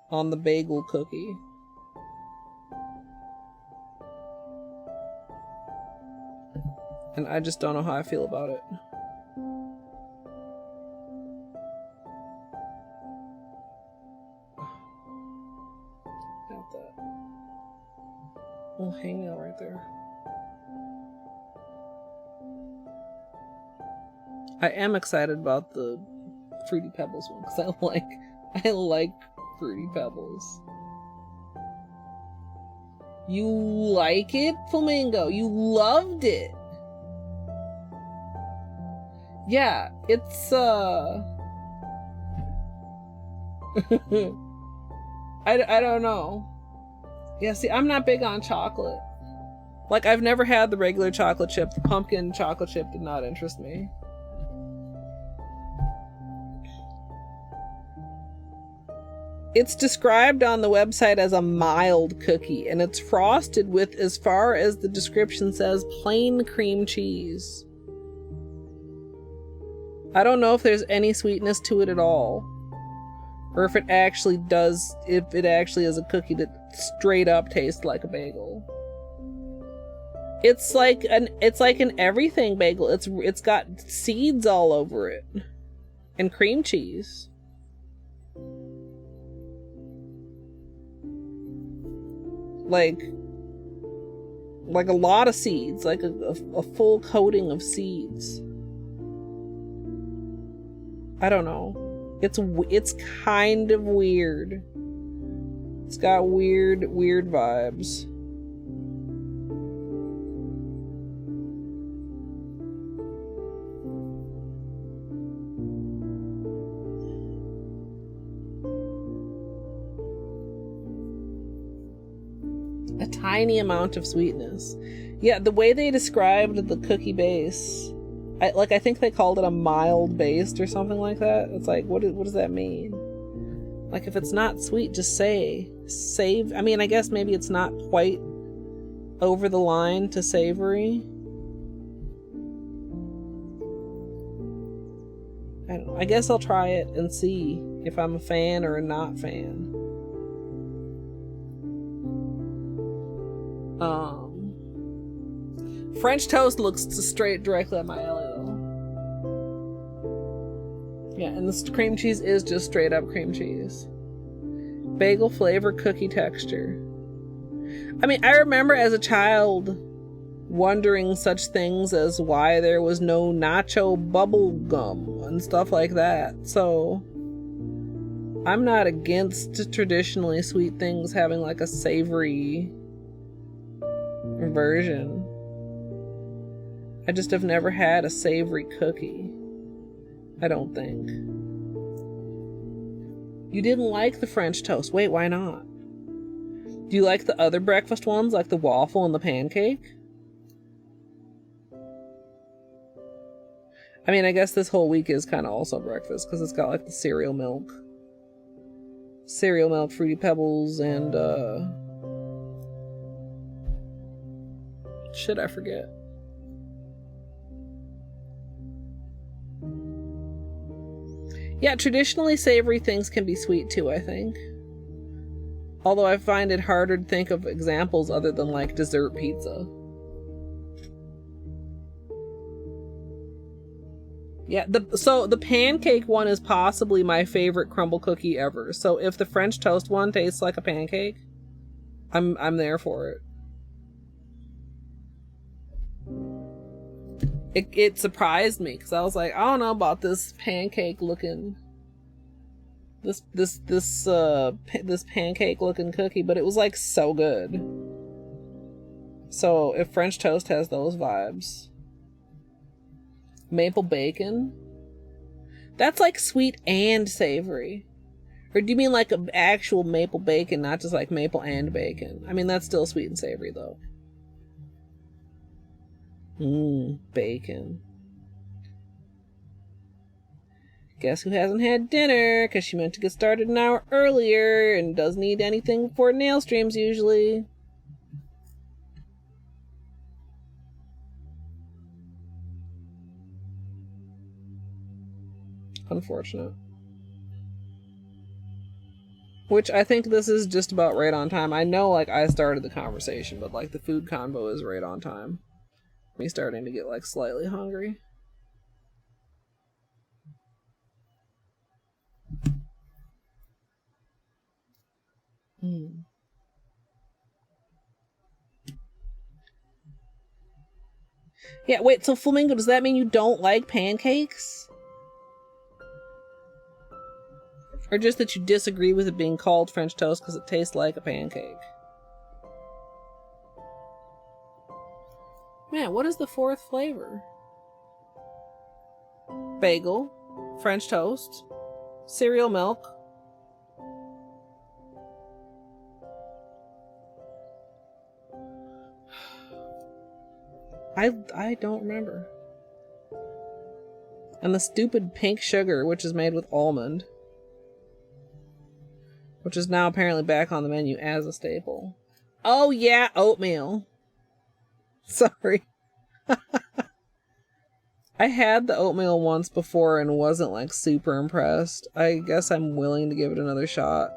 on the bagel cookie. And I just don't know how I feel about it. Not that. Oh, hang out right there. I am excited about the Fruity Pebbles one because I like Fruity Pebbles. You like it, Flamingo? You loved it. Yeah, it's I don't know. Yeah, see, I'm not big on chocolate. Like, I've never had the regular chocolate chip. The pumpkin chocolate chip did not interest me. It's described on the website as a mild cookie, and it's frosted with, as far as the description says, plain cream cheese. I don't know if there's any sweetness to it at all. Or if it actually is a cookie that straight up tastes like a bagel. It's like an everything bagel. It's got seeds all over it. And cream cheese. Like a lot of seeds, like a full coating of seeds. I don't know. It's kind of weird. It's got weird vibes. A tiny amount of sweetness. Yeah, the way they described the cookie base, I think they called it a mild based or something like that. It's like, what does that mean? Like, if it's not sweet, just save. I mean, I guess maybe it's not quite over the line to savory. I don't know. I guess I'll try it and see if I'm a fan or a not fan. French toast looks straight directly at my alley though. Yeah, and the cream cheese is just straight up cream cheese. Bagel flavor, cookie texture. I mean, I remember as a child wondering such things as why there was no nacho bubble gum and stuff like that. So I'm not against traditionally sweet things having like a savory version. I just have never had a savory cookie. I don't think. You didn't like the French toast. Wait, why not? Do you like the other breakfast ones, like the waffle and the pancake? I mean, I guess this whole week is kind of also breakfast, because it's got like the cereal milk, Fruity Pebbles, and shit, I forget. Yeah, traditionally savory things can be sweet too, I think. Although I find it harder to think of examples other than like dessert pizza. Yeah, so the pancake one is possibly my favorite crumble cookie ever. So if the French toast one tastes like a pancake, I'm there for it. it surprised me because I was like, I don't know about this pancake looking this pancake looking cookie, but it was like so good. So if French toast has those vibes, maple bacon, that's like sweet and savory. Or do you mean like an actual maple bacon, not just like maple and bacon? I mean, that's still sweet and savory though. Bacon. Guess who hasn't had dinner? Because she meant to get started an hour earlier and doesn't eat anything before nail streams usually. Unfortunate. Which I think this is just about right on time. I know, like, I started the conversation, but, like, the food convo is right on time. Me starting to get, like, slightly hungry. Yeah, wait, so Flamingo, does that mean you don't like pancakes? Or just that you disagree with it being called French toast because it tastes like a pancake? Man, what is the fourth flavor? Bagel, French toast, cereal milk. I don't remember. And the stupid pink sugar, which is made with almond. Which is now apparently back on the menu as a staple. Oh yeah, oatmeal. Sorry. I had the oatmeal once before and wasn't like super impressed. I guess I'm willing to give it another shot.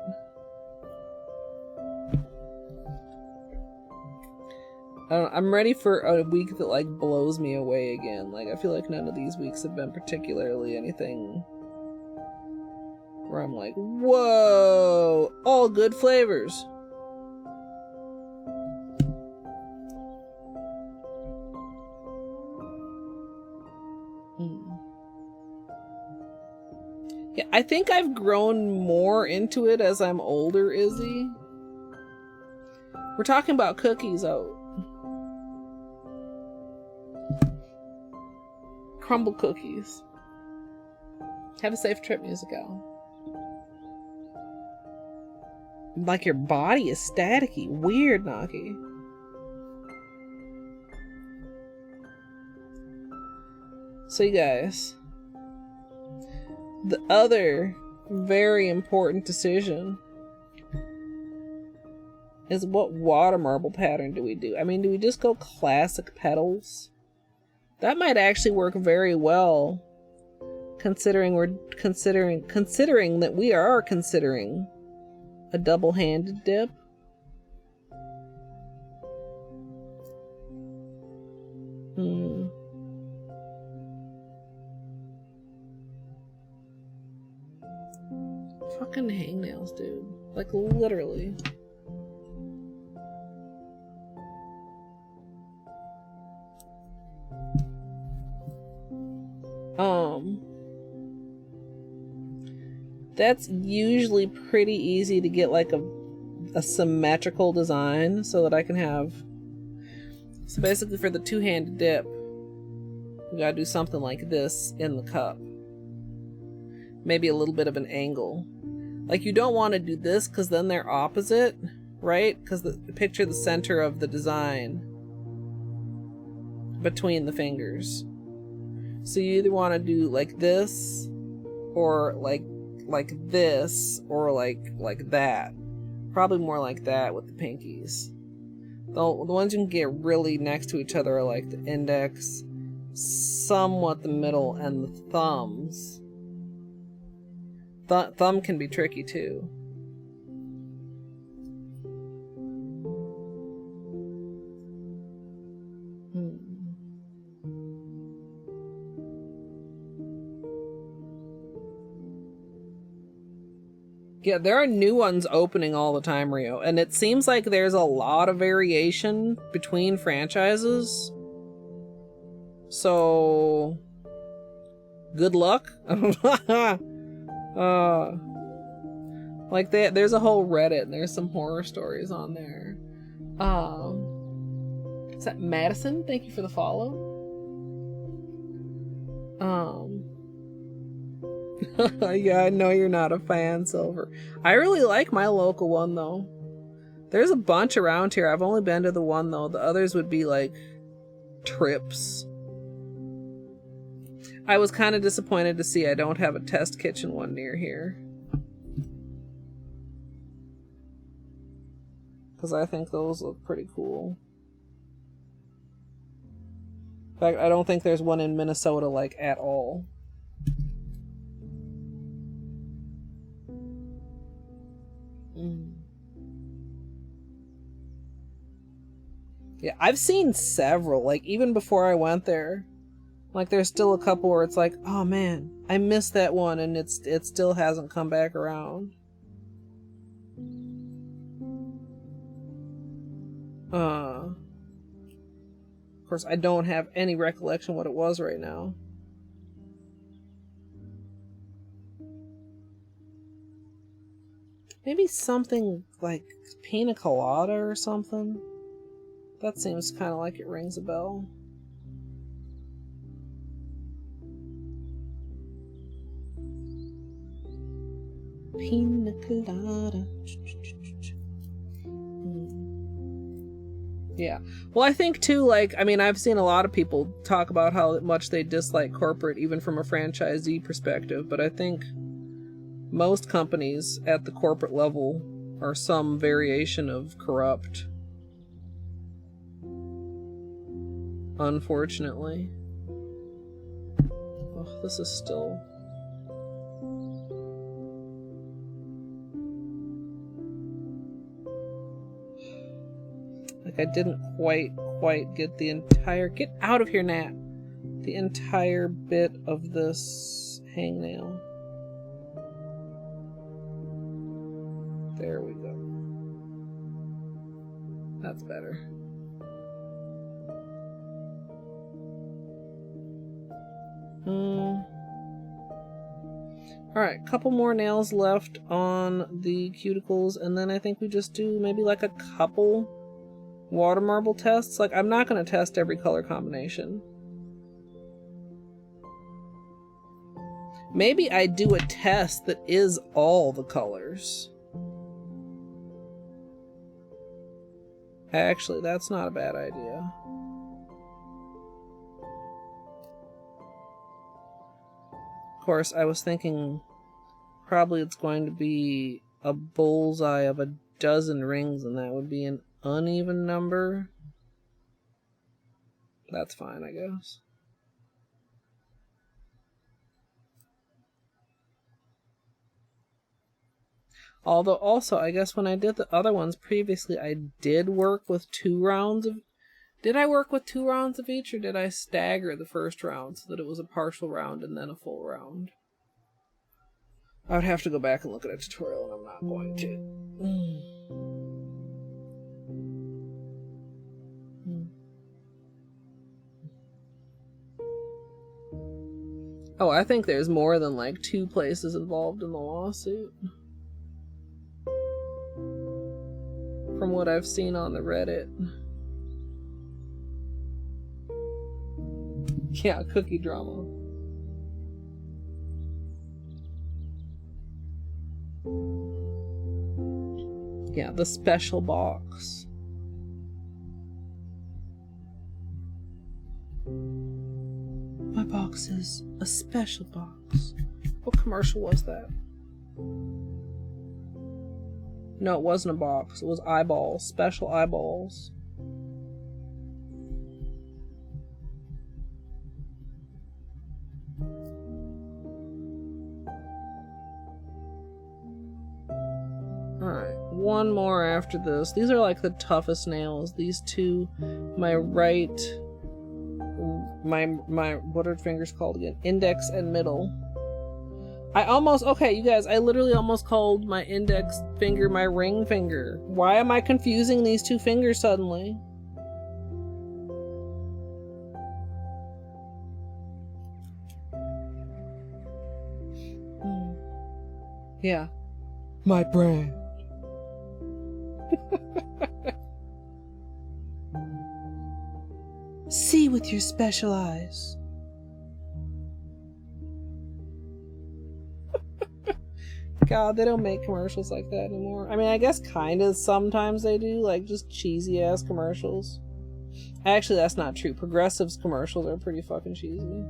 I don't know, I'm ready for a week that like blows me away again. Like I feel like none of these weeks have been particularly anything where I'm like, whoa, all good flavors. Yeah, I think I've grown more into it as I'm older, Izzy. We're talking about cookies out. Crumble cookies. Have a safe trip, Musical. Like your body is staticky. Weird, Naki. So you guys, the other very important decision is what water marble pattern do we do? I mean, do we just go classic petals? That might actually work very well, considering that we are considering a double-handed dip. Fucking hangnails, dude. Like, literally. That's usually pretty easy to get like a symmetrical design so that I can have. So basically for the two-handed dip, we gotta do something like this in the cup. Maybe a little bit of an angle. Like you don't want to do this because then they're opposite, right? Because picture the center of the design between the fingers. So you either want to do like this or like this or like that. Probably more like that with the pinkies. The ones you can get really next to each other are like the index, somewhat the middle, and the thumbs. Thumb can be tricky too. Yeah, there are new ones opening all the time, Rio, and it seems like there's a lot of variation between franchises. So good luck. Like there's a whole Reddit and there's some horror stories on there. Is that Madison? Thank you for the follow. Yeah, I know you're not a fan, Silver. I really like my local one though. There's a bunch around here. I've only been to the one though. The others would be like trips. I was kind of disappointed to see I don't have a test kitchen one near here. Because I think those look pretty cool. In fact, I don't think there's one in Minnesota like at all. Yeah, I've seen several, like even before I went there. Like there's still a couple where it's like, oh man, I missed that one and it still hasn't come back around. Of course, I don't have any recollection what it was right now. Maybe something like pina colada or something. That seems kind of like it rings a bell. Pina colada. Yeah. Well, I think too, like, I mean, I've seen a lot of people talk about how much they dislike corporate, even from a franchisee perspective, but I think most companies at the corporate level are some variation of corrupt. Unfortunately. Oh, this is still... Like, I didn't quite get the entire... Get out of here, Nat! The entire bit of this hangnail. There we go. That's better. Alright, couple more nails left on the cuticles, and then I think we just do maybe like a couple water marble tests. Like, I'm not going to test every color combination. Maybe I do a test that is all the colors. Actually, that's not a bad idea. Of course, I was thinking probably it's going to be a bullseye of a dozen rings, and that would be an uneven number. That's fine, I guess. Although also, I guess when I did the other ones previously, I did work with 2 rounds of... Did I work with 2 rounds of each, or did I stagger the first round so that it was a partial round and then a full round? I would have to go back and look at a tutorial, and I'm not going to. Oh, I think there's more than like 2 places involved in the lawsuit. From what I've seen on the Reddit. Yeah, cookie drama. Yeah, the special box. My box is a special box. What commercial was that? No, it wasn't a box. It was eyeballs. Special eyeballs. Alright, one more after this. These are like the toughest nails. These 2, my right, my what are fingers called again? Index and middle. I almost, okay, you guys, I literally almost called my index finger my ring finger. Why am I confusing these 2 fingers suddenly? Yeah. My brand. See with your special eyes. God, they don't make commercials like that anymore. I mean, I guess kind of sometimes they do, like just cheesy ass commercials. Actually, that's not true. Progressive's commercials are pretty fucking cheesy.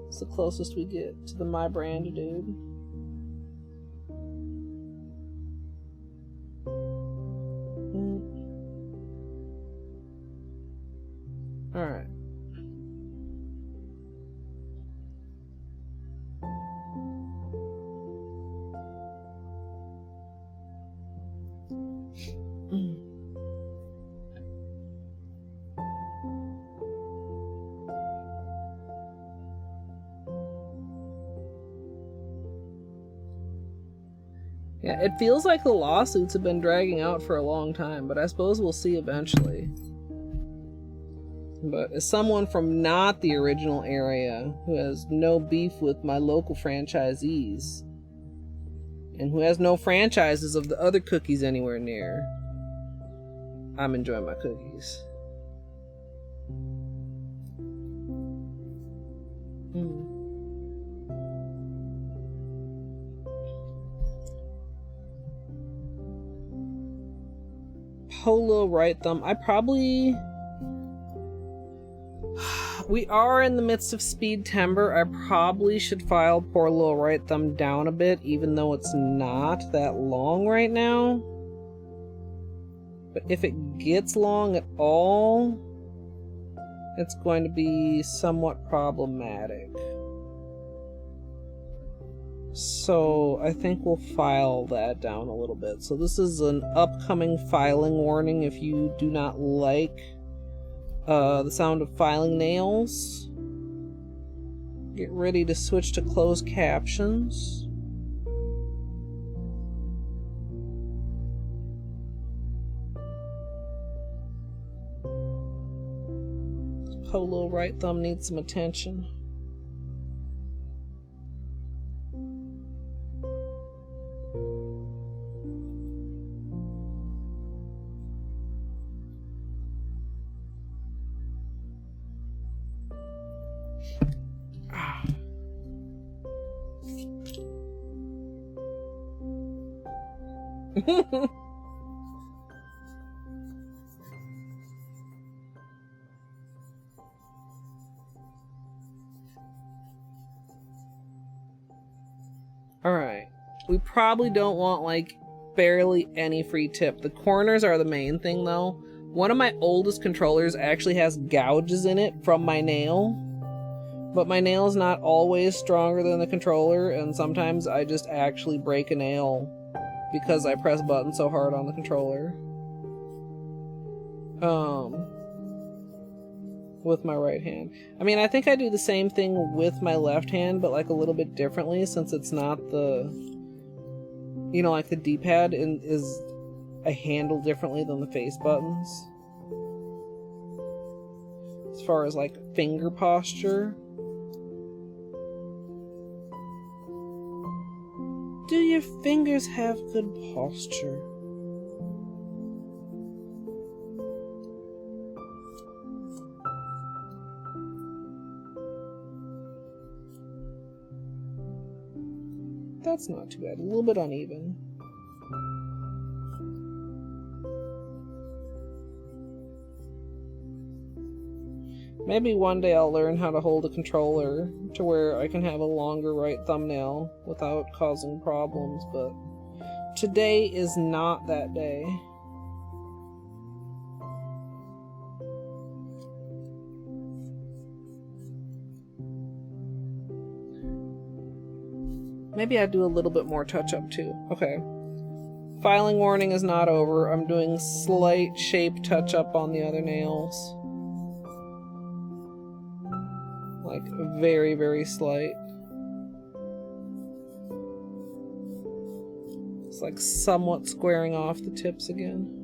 It's the closest we get to the My Brand dude. Alright. Yeah, it feels like the lawsuits have been dragging out for a long time, but I suppose we'll see eventually. But as someone from not the original area, who has no beef with my local franchisees, and who has no franchises of the other cookies anywhere near, I'm enjoying my cookies. Holo right thumb. We are in the midst of speed timber. I probably should file poor little right thumb down a bit, even though it's not that long right now. But if it gets long at all, it's going to be somewhat problematic. So I think we'll file that down a little bit. So this is an upcoming filing warning if you do not like the sound of filing nails. Get ready to switch to closed captions. Holo right thumb needs some attention. Alright. We probably don't want, like, barely any free tip. The corners are the main thing, though. One of my oldest controllers actually has gouges in it from my nail. But my nail is not always stronger than the controller, and sometimes I just actually break a nail because I press buttons so hard on the controller. With my right hand. I mean, I think I do the same thing with my left hand, but like a little bit differently, since it's not the, you know, like the D-pad is I handle differently than the face buttons. As far as like finger posture. Do your fingers have good posture? That's not too bad. A little bit uneven. Maybe one day I'll learn how to hold a controller to where I can have a longer right thumbnail without causing problems, but today is not that day. Maybe I do a little bit more touch-up too. Okay. Filing warning is not over. I'm doing slight shape touch-up on the other nails. Like, very, very slight. It's like somewhat squaring off the tips again.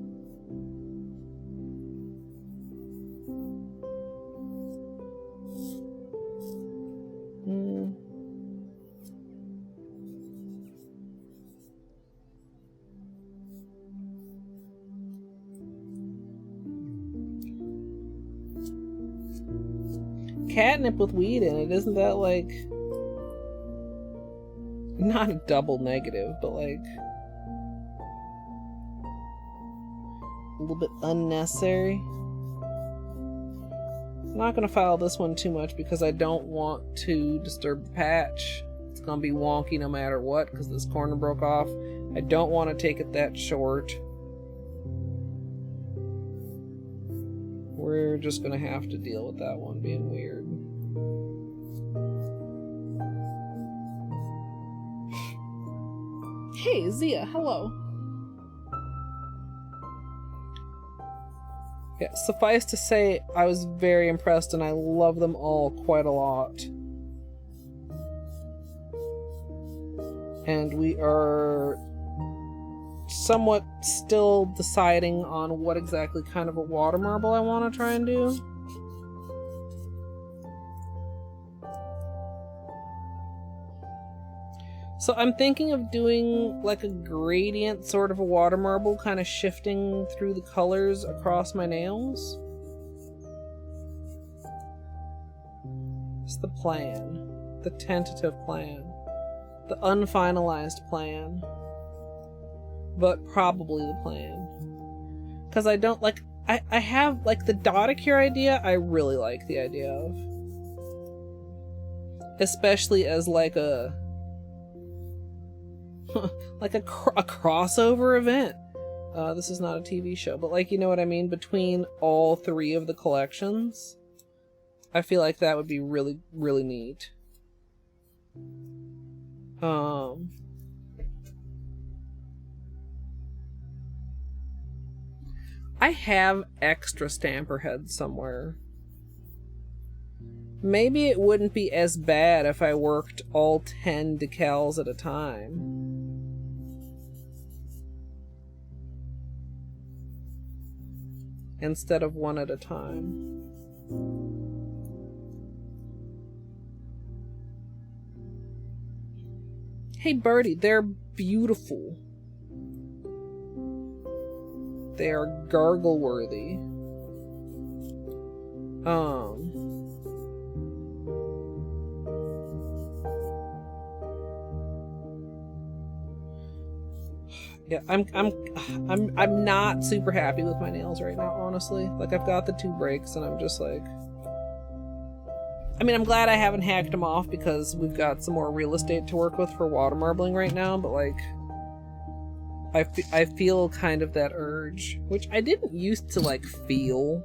catnip with weed in it. Isn't that like not a double negative, but like a little bit unnecessary? I'm not gonna file this one too much because I don't want to disturb the patch. It's gonna be wonky no matter what because this corner broke off. I don't want to take it that short. We're just gonna have to deal with that one being weird. Hey, Zia, hello. Yeah, suffice to say, I was very impressed and I love them all quite a lot. And we are somewhat still deciding on what exactly kind of a water marble I want to try and do. So I'm thinking of doing like a gradient sort of a water marble, kind of shifting through the colors across my nails. It's the plan. The tentative plan. The unfinalized plan. But probably the plan. Because I don't like... I have, like, the Dodicure idea, I really like the idea of. Especially as, like, a crossover event. This is not a TV show, but, like, you know what I mean? Between all three of the collections. I feel like that would be really, really neat. I have extra stamper heads somewhere. Maybe it wouldn't be as bad if I worked all 10 decals at a time. Instead of one at a time. Hey Birdie, they're beautiful. They are gargle worthy. Yeah, I'm not super happy with my nails right now, honestly. Like, I've got the 2 breaks and I'm just like, I mean, I'm glad I haven't hacked them off because we've got some more real estate to work with for water marbling right now, but like, I feel kind of that urge, which I didn't used to like feel.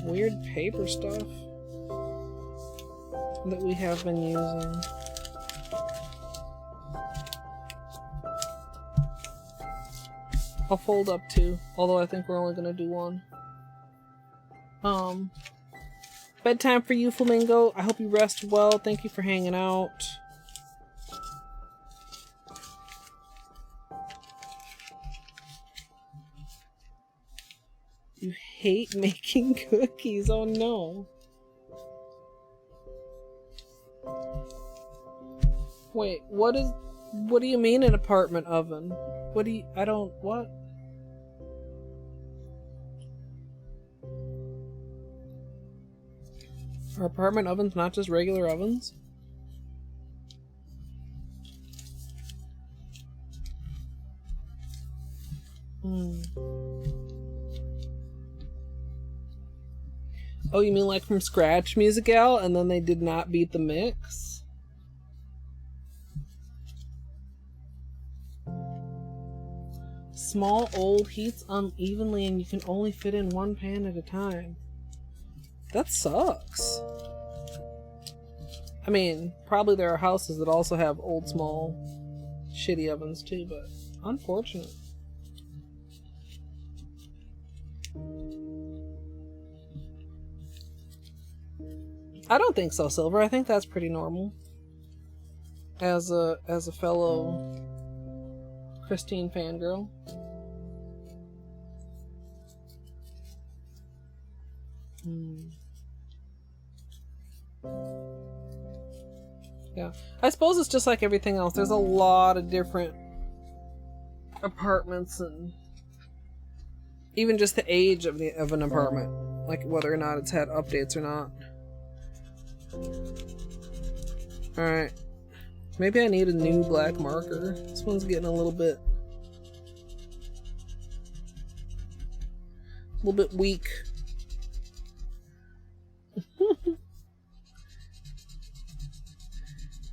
Weird paper stuff that we have been using. I'll fold up 2, although I think we're only gonna do 1. Bedtime for you, Flamingo. I hope you rest well. Thank you for hanging out. You hate making cookies, oh no. Wait, what do you mean an apartment oven? What? Are apartment ovens not just regular ovens? Oh, you mean like from scratch Musical, and then they did not beat the mix? Small old heats unevenly and you can only fit in 1 pan at a time. That sucks. I mean, probably there are houses that also have old, small, shitty ovens too, but unfortunate. I don't think so, Silver. I think that's pretty normal. As a fellow Christine fangirl. Yeah. I suppose it's just like everything else. There's a lot of different apartments, and even just the age of an apartment, like whether or not it's had updates or not. Alright. Maybe I need a new black marker. This one's getting a little bit weak.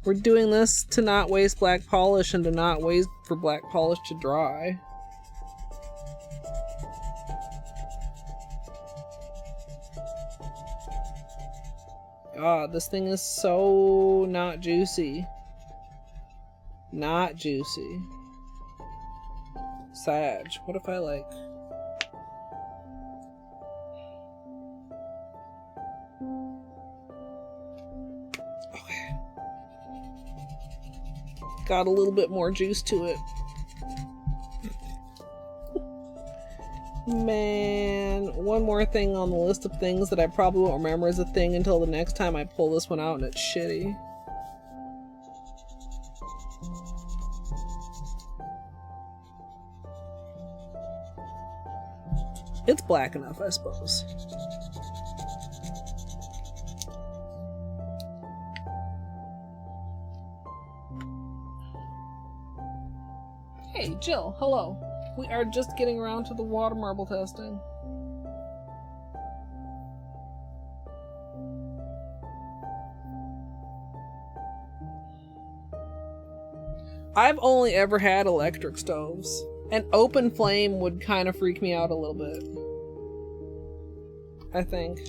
We're doing this to not waste black polish and to not wait for black polish to dry. God, this thing is so not juicy. Not juicy. Sag. What if I like... Okay. Got a little bit more juice to it. Man, one more thing on the list of things that I probably won't remember as a thing until the next time I pull this one out and it's shitty. It's black enough, I suppose. Hey, Jill, hello. We are just getting around to the water marble testing. I've only ever had electric stoves. An open flame would kind of freak me out a little bit, I think.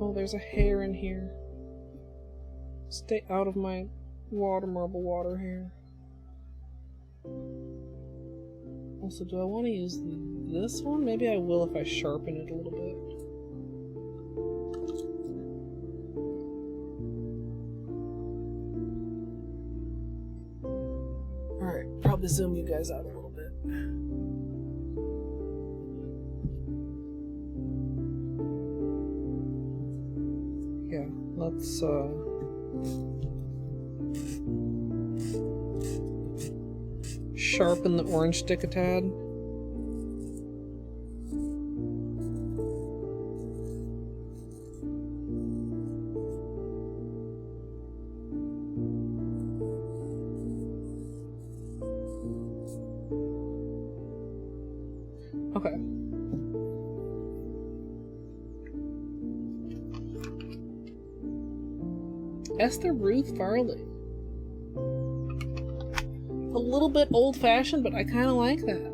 Oh, there's a hair in here. Stay out of my water marble water hair. Also, do I want to use this one? Maybe I will if I sharpen it a little bit. Alright, probably zoom you guys out a little bit. Yeah, let's sharpen the orange stick a tad. Okay. Esther Ruth Farley. A little bit old-fashioned, but I kind of like that.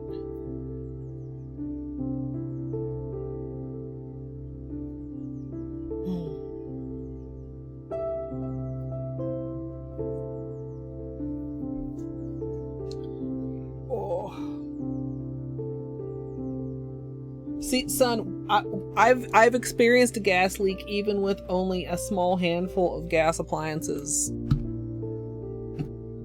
Oh. See, son, I've experienced a gas leak even with only a small handful of gas appliances.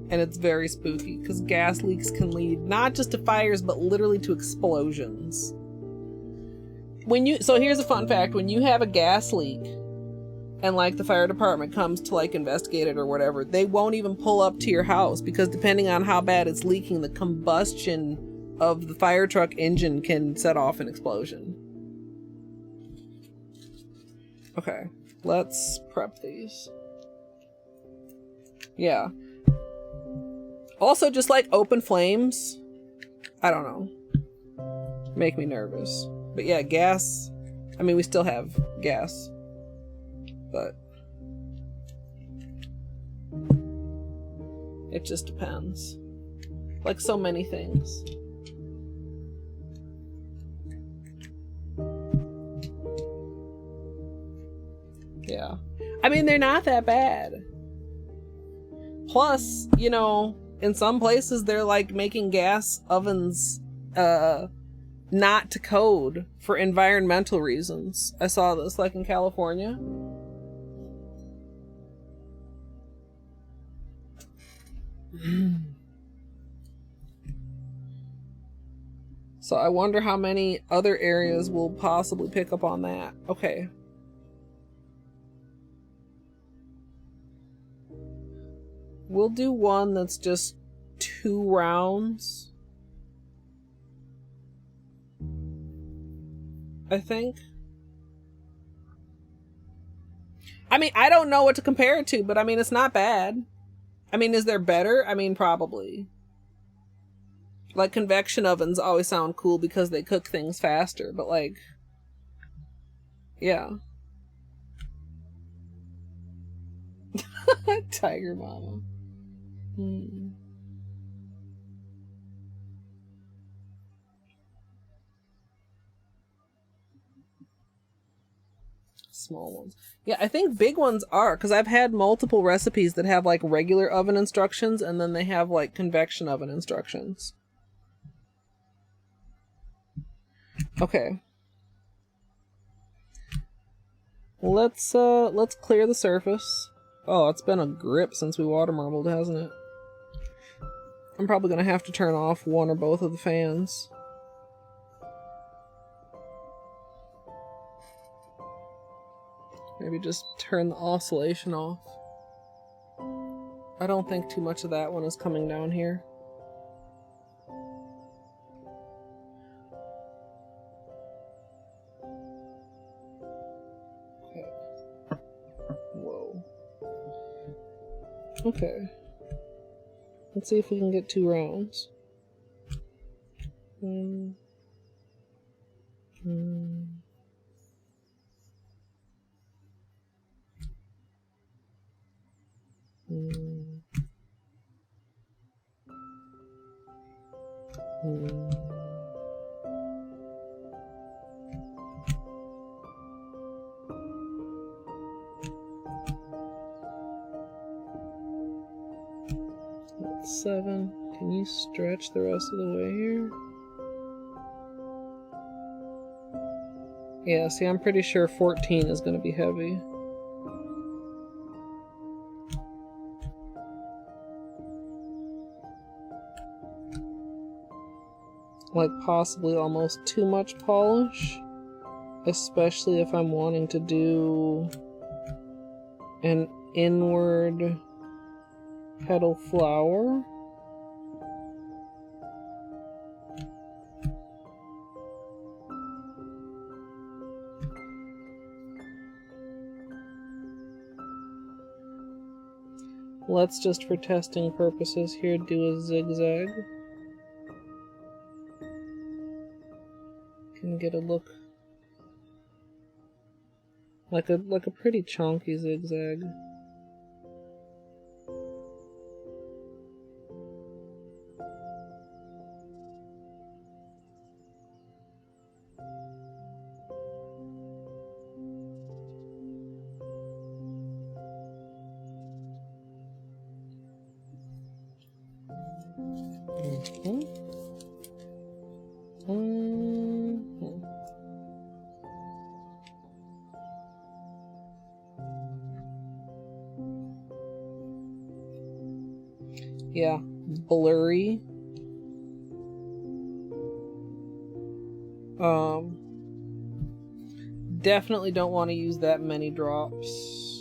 And it's very spooky, because gas leaks can lead not just to fires, but literally to explosions. So here's a fun fact. When you have a gas leak, and like the fire department comes to like investigate it or whatever, they won't even pull up to your house, because depending on how bad it's leaking, the combustion of the fire truck engine can set off an explosion. Okay, let's prep these. Yeah. Also, just like open flames, I don't know, make me nervous. But yeah, gas, I mean, we still have gas, but it just depends. Like so many things. Yeah. I mean, they're not that bad. Plus, you know, in some places they're like making gas ovens not to code for environmental reasons. I saw this like in California. So I wonder how many other areas will possibly pick up on that. Okay. We'll do one that's just 2 rounds, I think. I mean, I don't know what to compare it to, but I mean, it's not bad. I mean, is there better? I mean, probably. Like, convection ovens always sound cool because they cook things faster, but like, yeah. Tiger mama. Small ones. Yeah, I think big ones are, because I've had multiple recipes that have like regular oven instructions and then they have like convection oven instructions. Okay. Let's clear the surface. Oh, it's been a grip since we water marbled, hasn't it? I'm probably gonna have to turn off one or both of the fans. Maybe just turn the oscillation off. I don't think too much of that one is coming down here. Whoa. Okay. Let's see if we can get 2 rounds. That's 7. Can you stretch the rest of the way here? Yeah, see, I'm pretty sure 14 is going to be heavy. Like possibly almost too much polish, especially if I'm wanting to do an inward petal flower. Let's just, for testing purposes here, do a zigzag. Can get a look like a pretty chunky zigzag. Yeah, blurry. Definitely don't want to use that many drops.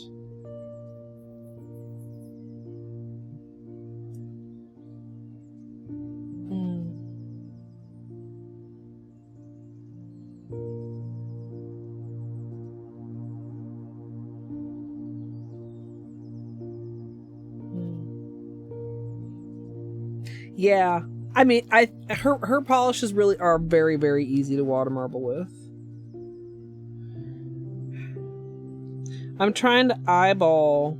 Yeah, I mean, her polishes really are very, very easy to water marble with. I'm trying to eyeball.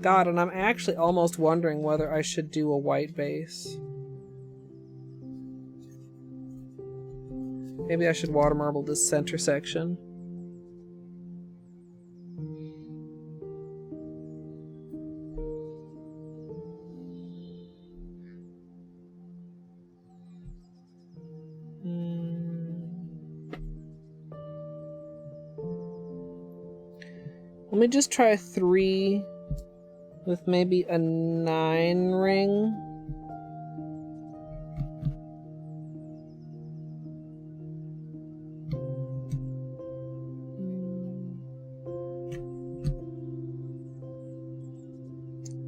God, and I'm actually almost wondering whether I should do a white base. Maybe I should water marble this center section. Let me just try 3 with maybe a 9 ring.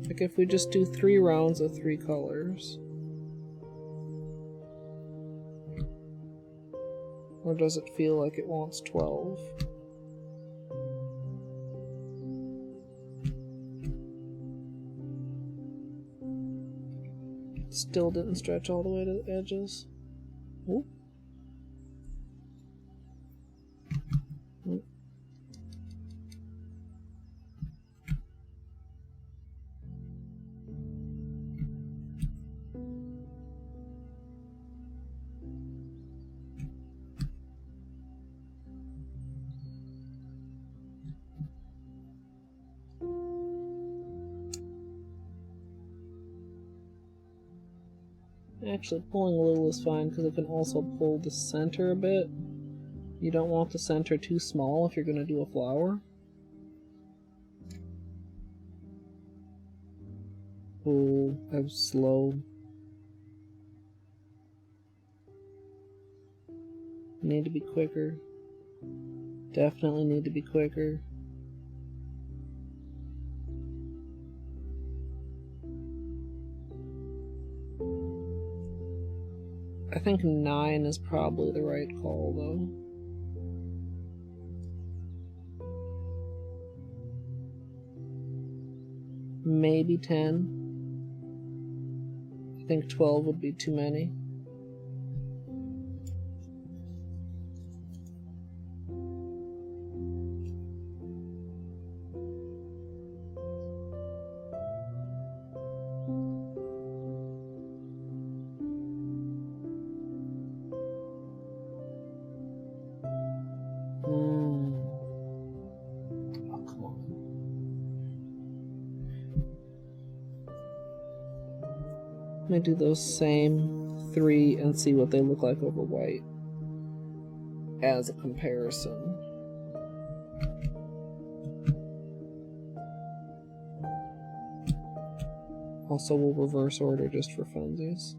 Like if we just do 3 rounds of 3 colors. Or does it feel like it wants 12? Still didn't stretch all the way to the edges. Ooh. Ooh. Actually, pulling a little is fine because it can also pull the center a bit. You don't want the center too small if you're going to do a flower. Oh, I'm slow. Need to be quicker. Definitely need to be quicker. I think 9 is probably the right call, though. Maybe 10. I think 12 would be too many. I'm gonna do those same 3 and see what they look like over white as a comparison. Also, we'll reverse order just for funsies.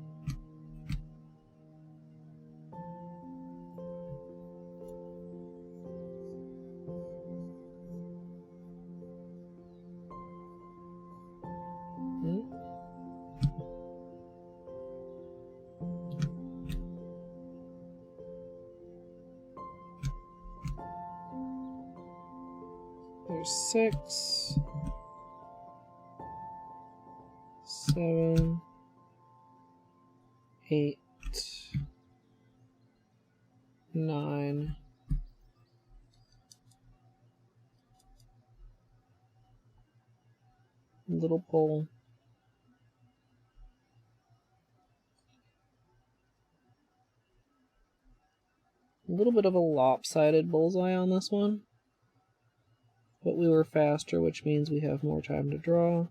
There's 6, 7, 8, 9. Little pull. A little bit of a lopsided bullseye on this one. But we were faster, which means we have more time to draw.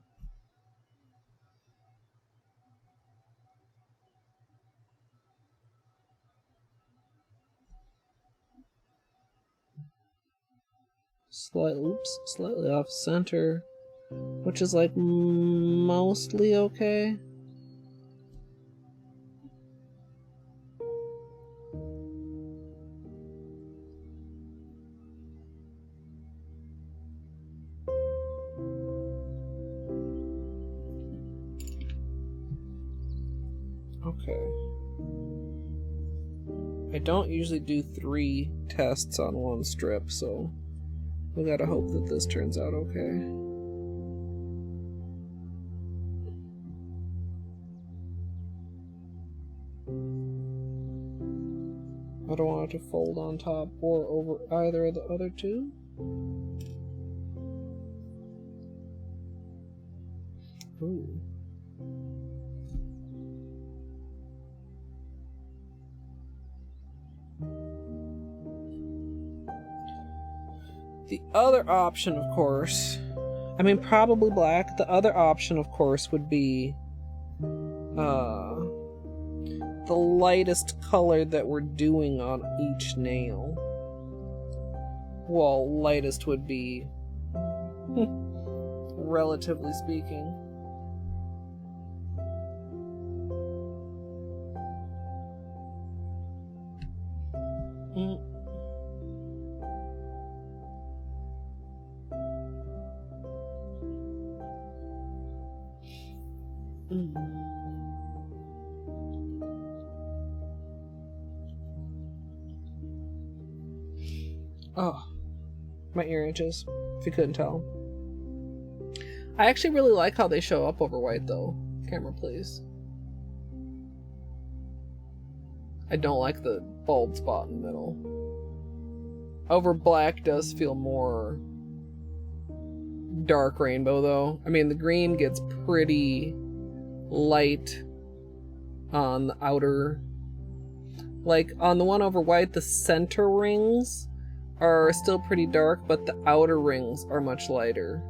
Slightly off center, which is like mostly okay. Okay. I don't usually do 3 tests on one strip, so we gotta hope that this turns out okay. I don't want it to fold on top or over either of the other 2. Ooh. The other option, of course, I mean, probably black. The other option, of course, would be the lightest color that we're doing on each nail. Well, lightest would be Relatively speaking. Oh, my ear itches, if you couldn't tell. I actually really like how they show up over white, though. Camera, please. I don't like the bald spot in the middle. Over black does feel more dark rainbow, though. I mean, the green gets pretty light on the outer. Like, on the one over white, the center rings are still pretty dark, but the outer rings are much lighter.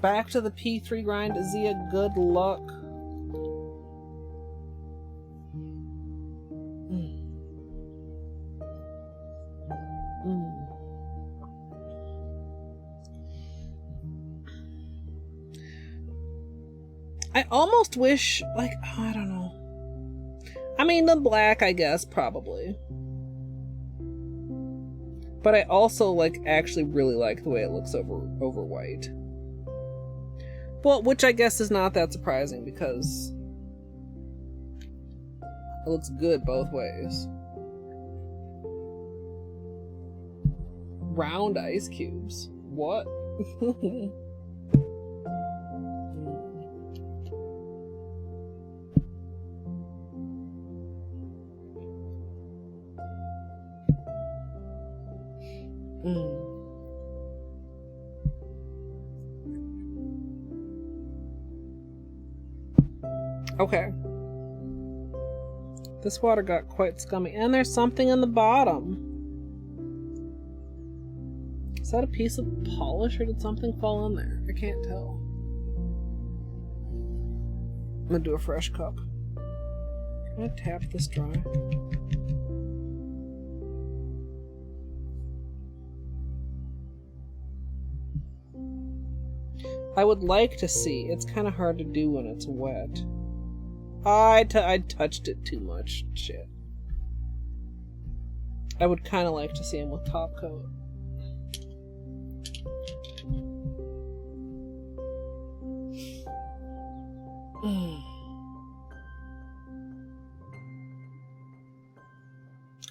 Back to the P3 grind. Zia, good luck. I almost wish, like, I don't know. I mean, the black, I guess, probably. But I also, like, actually really like the way it looks over white. Well, which I guess is not that surprising because it looks good both ways. Round ice cubes. What? Okay. This water got quite scummy. And there's something in the bottom. Is that a piece of polish or did something fall in there? I can't tell. I'm gonna do a fresh cup. Can I tap this dry? I would like to see. It's kind of hard to do when it's wet. I touched it too much. Shit. I would kind of like to see him with top coat.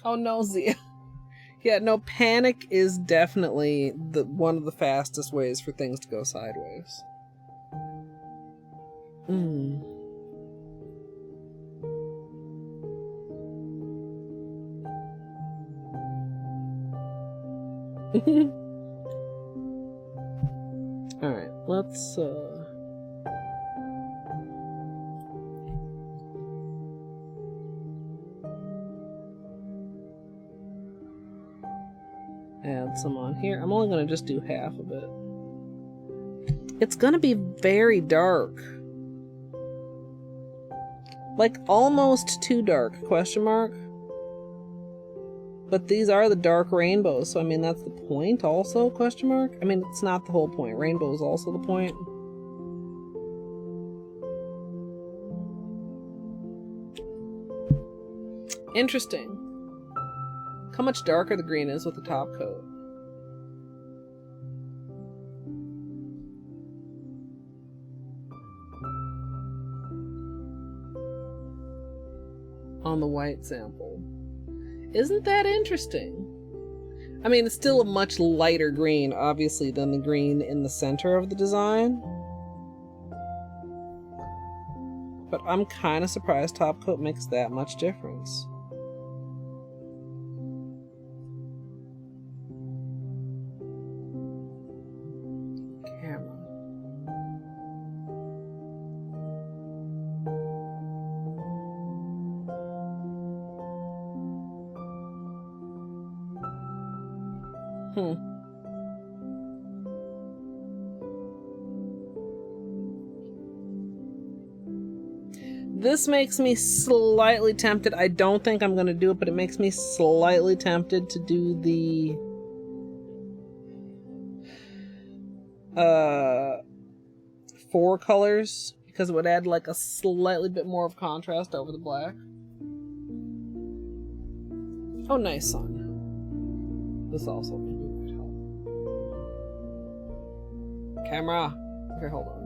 Oh no, Zia. Yeah, no, panic is definitely one of the fastest ways for things to go sideways. Alright, let's add some on here. I'm only gonna just do half of it. It's gonna be very dark. Like almost too dark, question mark. But these are the dark rainbows, so I mean that's the point also, question mark? I mean it's not the whole point. Rainbow is also the point. Interesting. Look how much darker the green is with the top coat. On the white sample. Isn't that interesting? I mean, it's still a much lighter green, obviously, than the green in the center of the design. But I'm kind of surprised top coat makes that much difference. This makes me slightly tempted. I don't think I'm going to do it, but it makes me slightly tempted to do the 4 colors, because it would add like a slightly bit more of contrast over the black. Oh, nice, son. This also would help. Camera. Okay, hold on.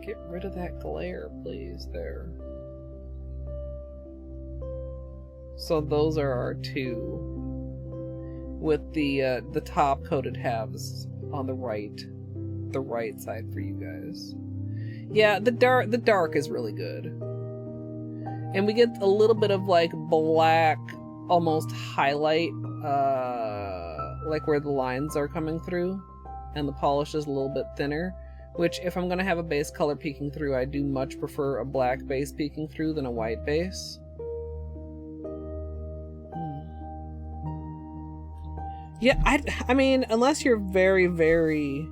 Get rid of that glare, please. There. So those are our 2, with the top coated halves on the right side for you guys. Yeah, the dark is really good, and we get a little bit of like black, almost highlight, like where the lines are coming through, and the polish is a little bit thinner. Which, if I'm gonna have a base color peeking through, I do much prefer a black base peeking through than a white base. Yeah, I mean, unless you're very, very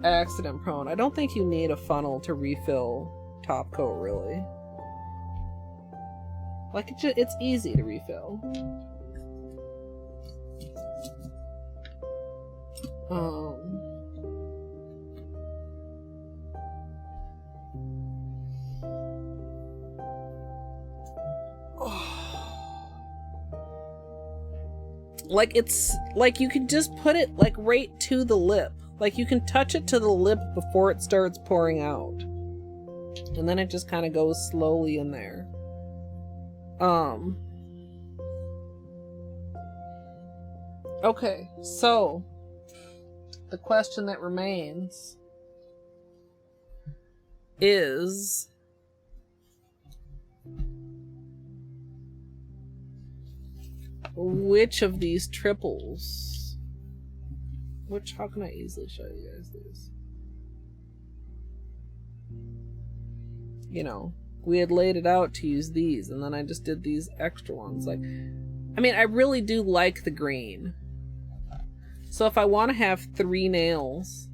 accident prone, I don't think you need a funnel to refill top coat, really. Like, it's easy to refill. Like, it's like you can just put it like right to the lip. Like, you can touch it to the lip before it starts pouring out, and then it just kind of goes slowly in there. Okay, so the question that remains is, which of these triples, how can I easily show you guys this? You know, we had laid it out to use these, and then I just did these extra ones. Like, I mean, I really do like the green. So if I want to have 3 nails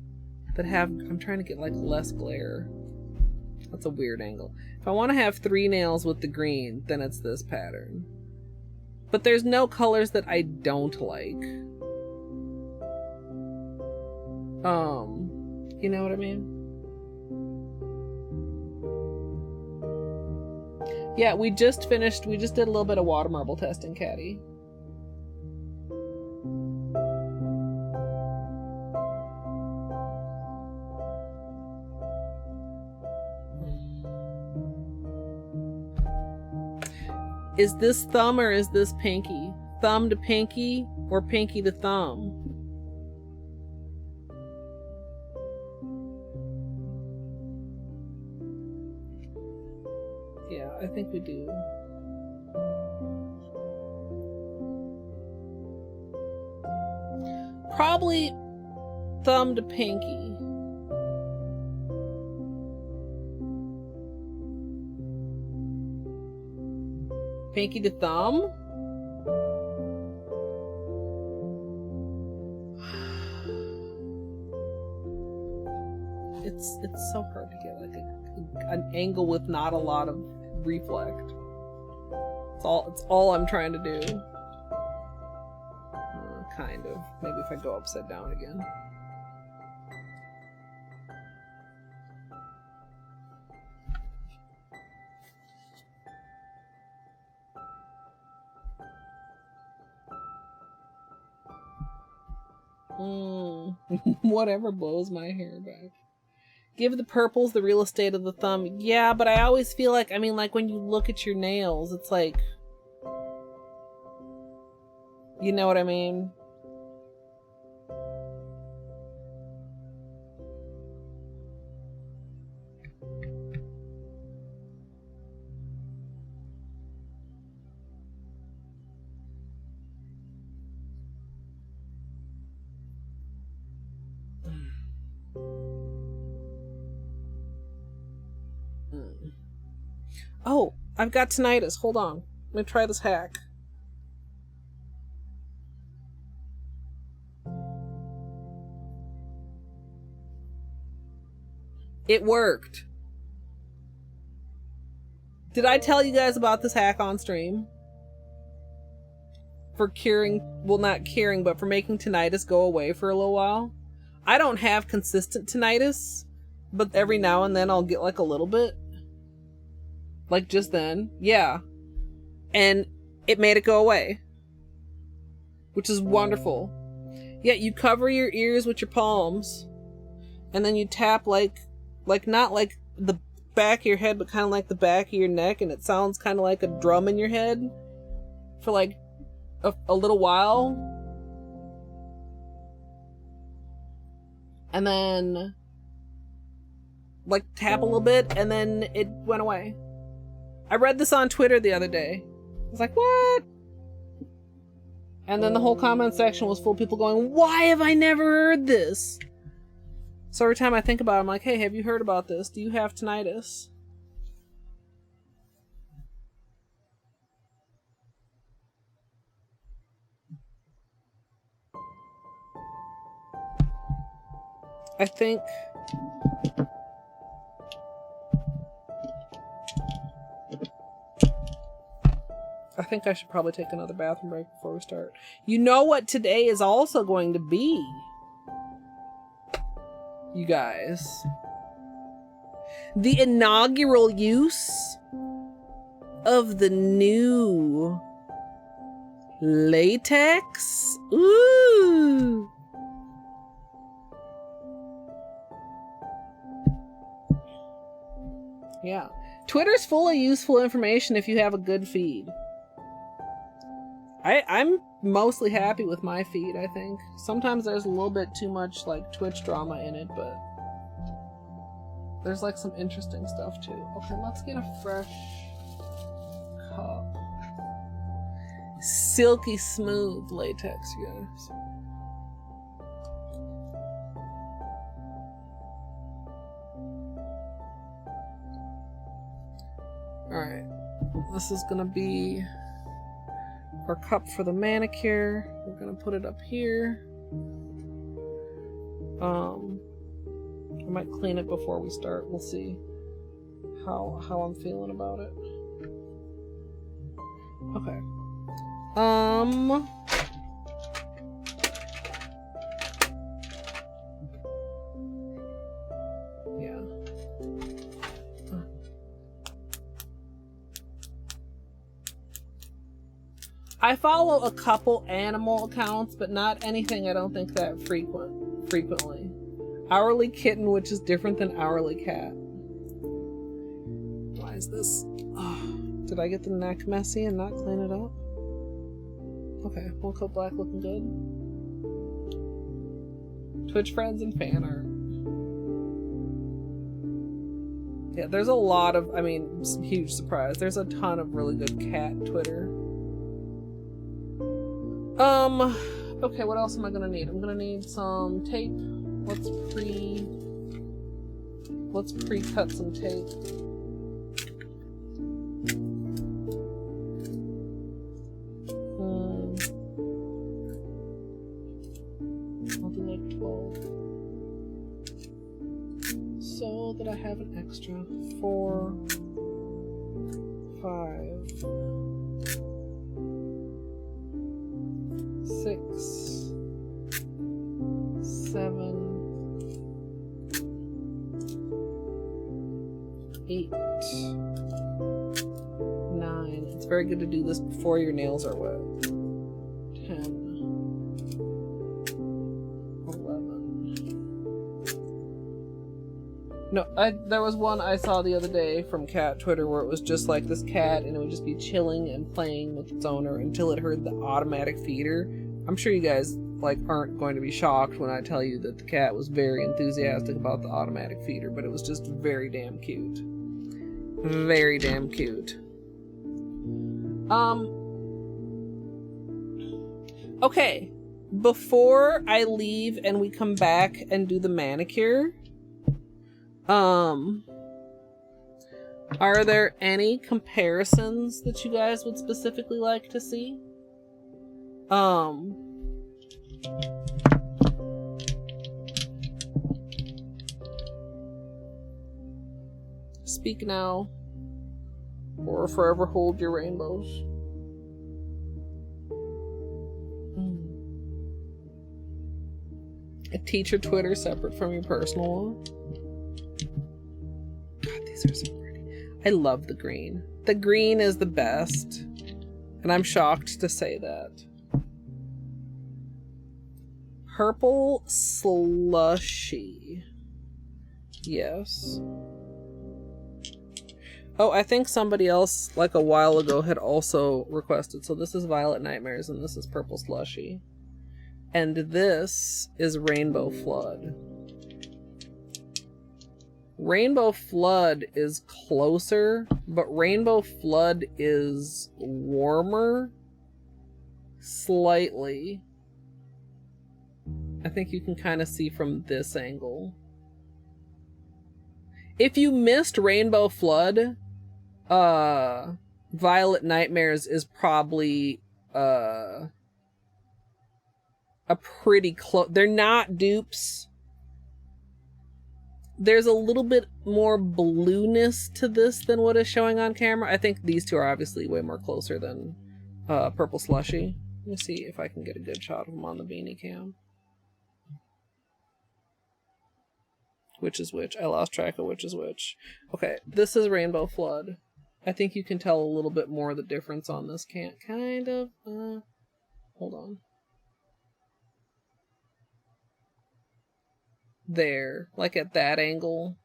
that have, I'm trying to get like less glare. That's a weird angle. If I want to have 3 nails with the green, then it's this pattern. But there's no colors that I don't like. You know what I mean? Yeah, we just did a little bit of water marble testing, Caddy. Is this thumb or is this pinky? Thumb to pinky or pinky to thumb? Yeah, I think we do. Probably thumb to pinky. Pinky to thumb? It's so hard to get like an angle with not a lot of reflect. It's all I'm trying to do. Kind of. Maybe if I go upside down again. Whatever blows my hair back. Give the purples the real estate of the thumb. Yeah, but I always feel like, I mean, like when you look at your nails, it's like, you know what I mean? Oh, I've got tinnitus. Hold on. Let me try this hack. It worked. Did I tell you guys about this hack on stream? For curing, well, not curing, but for making tinnitus go away for a little while. I don't have consistent tinnitus, but every now and then I'll get like a little bit. Like just then. Yeah. And it made it go away. Which is wonderful. Yeah, you cover your ears with your palms. And then you tap like not like the back of your head, but kind of like the back of your neck. And it sounds kind of like a drum in your head. For like a little while. And then like tap a little bit, and then it went away. I read this on Twitter the other day. I was like, what? And then the whole comment section was full of people going, why have I never heard this? So every time I think about it, I'm like, hey, have you heard about this? Do you have tinnitus? I think I should probably take another bathroom break before we start. You know what today is also going to be, you guys? The inaugural use of the new latex. Ooh! Yeah. Twitter's full of useful information if you have a good feed. I'm mostly happy with my feed, I think. Sometimes there's a little bit too much like Twitch drama in it, but there's like some interesting stuff too. Okay, let's get a fresh cup. Silky smooth latex, you guys. Alright, this is gonna be our cup for the manicure. We're gonna put it up here. I might clean it before we start. We'll see how I'm feeling about it. Okay. Yeah. I follow a couple animal accounts, but not anything I don't think that frequently. Hourly kitten, which is different than hourly cat. Why is this? Oh, did I get the neck messy and not clean it up? Okay, one coat black looking good. Twitch friends and fan art. Yeah, there's a lot of, huge surprise. There's a ton of really good cat Twitter. Okay, what else am I gonna need? I'm gonna need some tape. Let's pre-cut some tape. I'll do like 12. So that I have an extra 4, 5, 6, 7, 8, 9. It's very good to do this before your nails are wet. 10, 11. No, there was one I saw the other day from cat Twitter where it was just like this cat and it would just be chilling and playing with its owner until it heard the automatic feeder. I'm sure you guys aren't going to be shocked when I tell you that the cat was very enthusiastic about the automatic feeder, but it was just very damn cute. Very damn cute. Okay. Before I leave and we come back and do the manicure, are there any comparisons that you guys would specifically like to see? Speak now, or forever hold your rainbows. A teacher Twitter separate from your personal one. God, these are so pretty. I love the green. The green is the best. And I'm shocked to say that. Purple slushy. Yes. Oh, I think somebody else, like a while ago, had also requested. So this is Violet Nightmares, and this is Purple Slushy. And this is Rainbow Flood. Rainbow Flood is closer, but Rainbow Flood is warmer. Slightly. I think you can kind of see from this angle. If you missed Rainbow Flood, Violet Nightmares is probably a pretty close. They're not dupes. There's a little bit more blueness to this than what is showing on camera. I think these two are obviously way more closer than Purple Slushy. Let me see if I can get a good shot of them on the beanie cam. Which is which? I lost track of which is which. Okay, this is Rainbow Flood. I think you can tell a little bit more of the difference on this kind of. Hold on. There, like at that angle.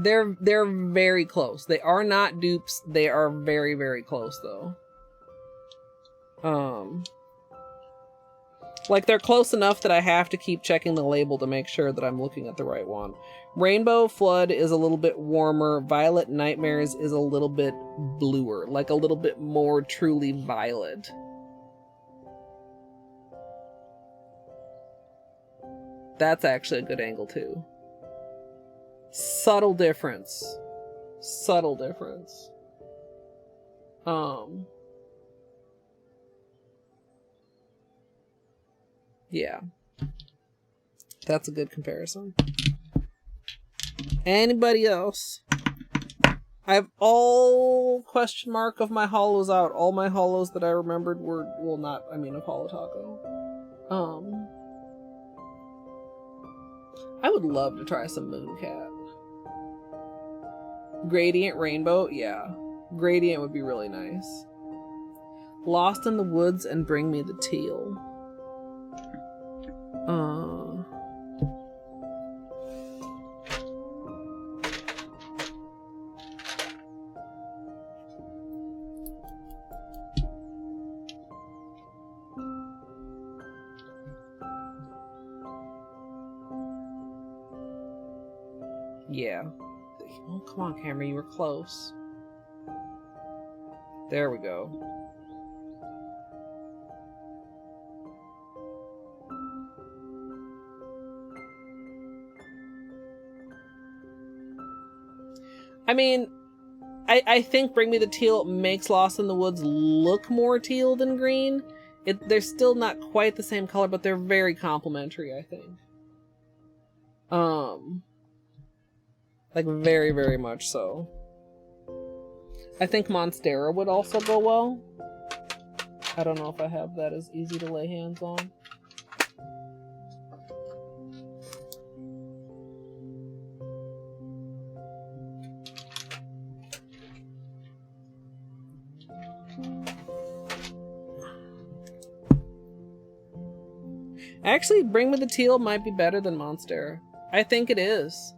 They're very close. They are not dupes. They are very, very close though. Like they're close enough that I have to keep checking the label to make sure that I'm looking at the right one. Rainbow Flood is a little bit warmer. Violet Nightmares is a little bit bluer, like a little bit more truly violet. That's actually a good angle too. Subtle difference. Subtle difference. Yeah. That's a good comparison. Anybody else? I have all question mark of my holos out. All my holos that I remembered were, well, not, I mean, of Holo Taco. I would love to try some Mooncat. Gradient Rainbow, yeah. Gradient would be really nice. Lost in the Woods and Bring Me the Teal. Yeah. Oh, come on, camera, you were close. There we go. I mean, I think Bring Me the Teal makes Lost in the Woods look more teal than green. They're still not quite the same color, but they're very complementary, I think. Like very, very much so. I think Monstera would also go well. I don't know if I have that as easy to lay hands on. Actually, Bring Me the Teal might be better than Monstera. I think it is.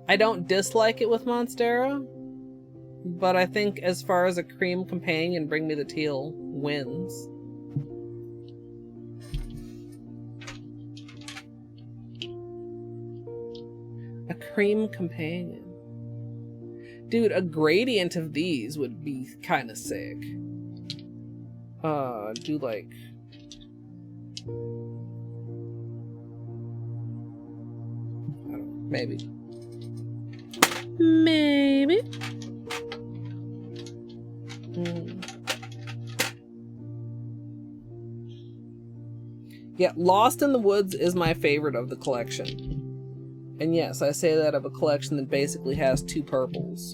I don't dislike it with Monstera, but I think as far as a cream companion, Bring Me the Teal wins. A cream companion. Dude, a gradient of these would be kind of sick. Do like... I don't know, maybe. Maybe. Yeah, Lost in the Woods is my favorite of the collection. And yes, I say that of a collection that basically has 2 purples.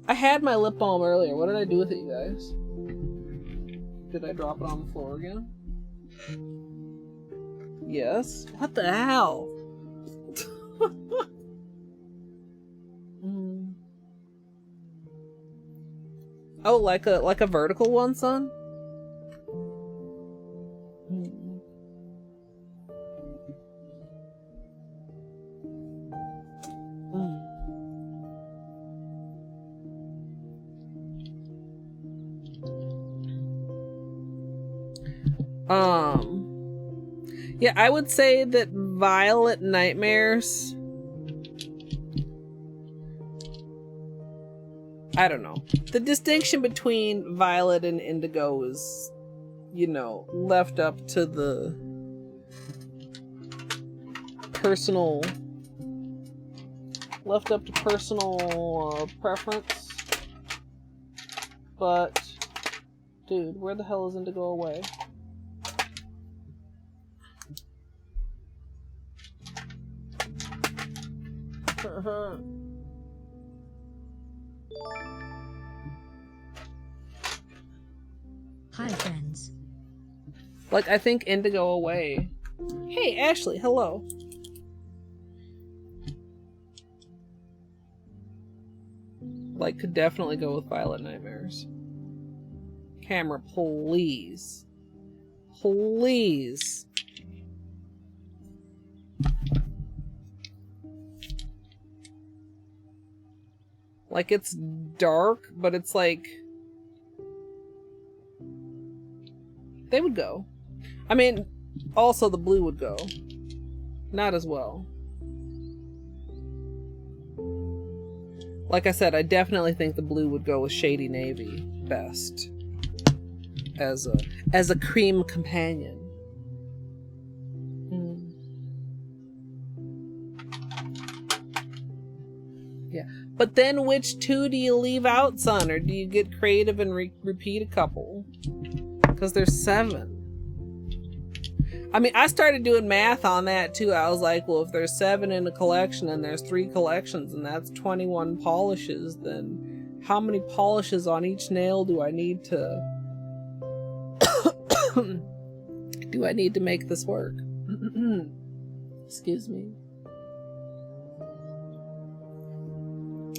I had my lip balm earlier. What did I do with it, you guys? Did I drop it on the floor again? Yes. What the hell? Oh, like a vertical one, son? Yeah, I would say that Violet Nightmares, I don't know. The distinction between Violet and Indigo is, you know, left up to the personal preference. But dude, where the hell is Indigo away? Hi friends. Like, I think Indigo away. Hey Ashley, hello. Like, could definitely go with Violet Nightmares. Camera, please. Please. Like, it's dark, but it's like... They would go. I mean, also the blue would go. Not as well. Like I said, I definitely think the blue would go with Shady Navy best. As a cream companion. Yeah. But then which 2 do you leave out, son? Or do you get creative and repeat a couple? Because there's 7. I mean, I started doing math on that too. I was like, well, if there's 7 in a collection and there's 3 collections and that's 21 polishes, then how many polishes on each nail do I need to make this work? Excuse me.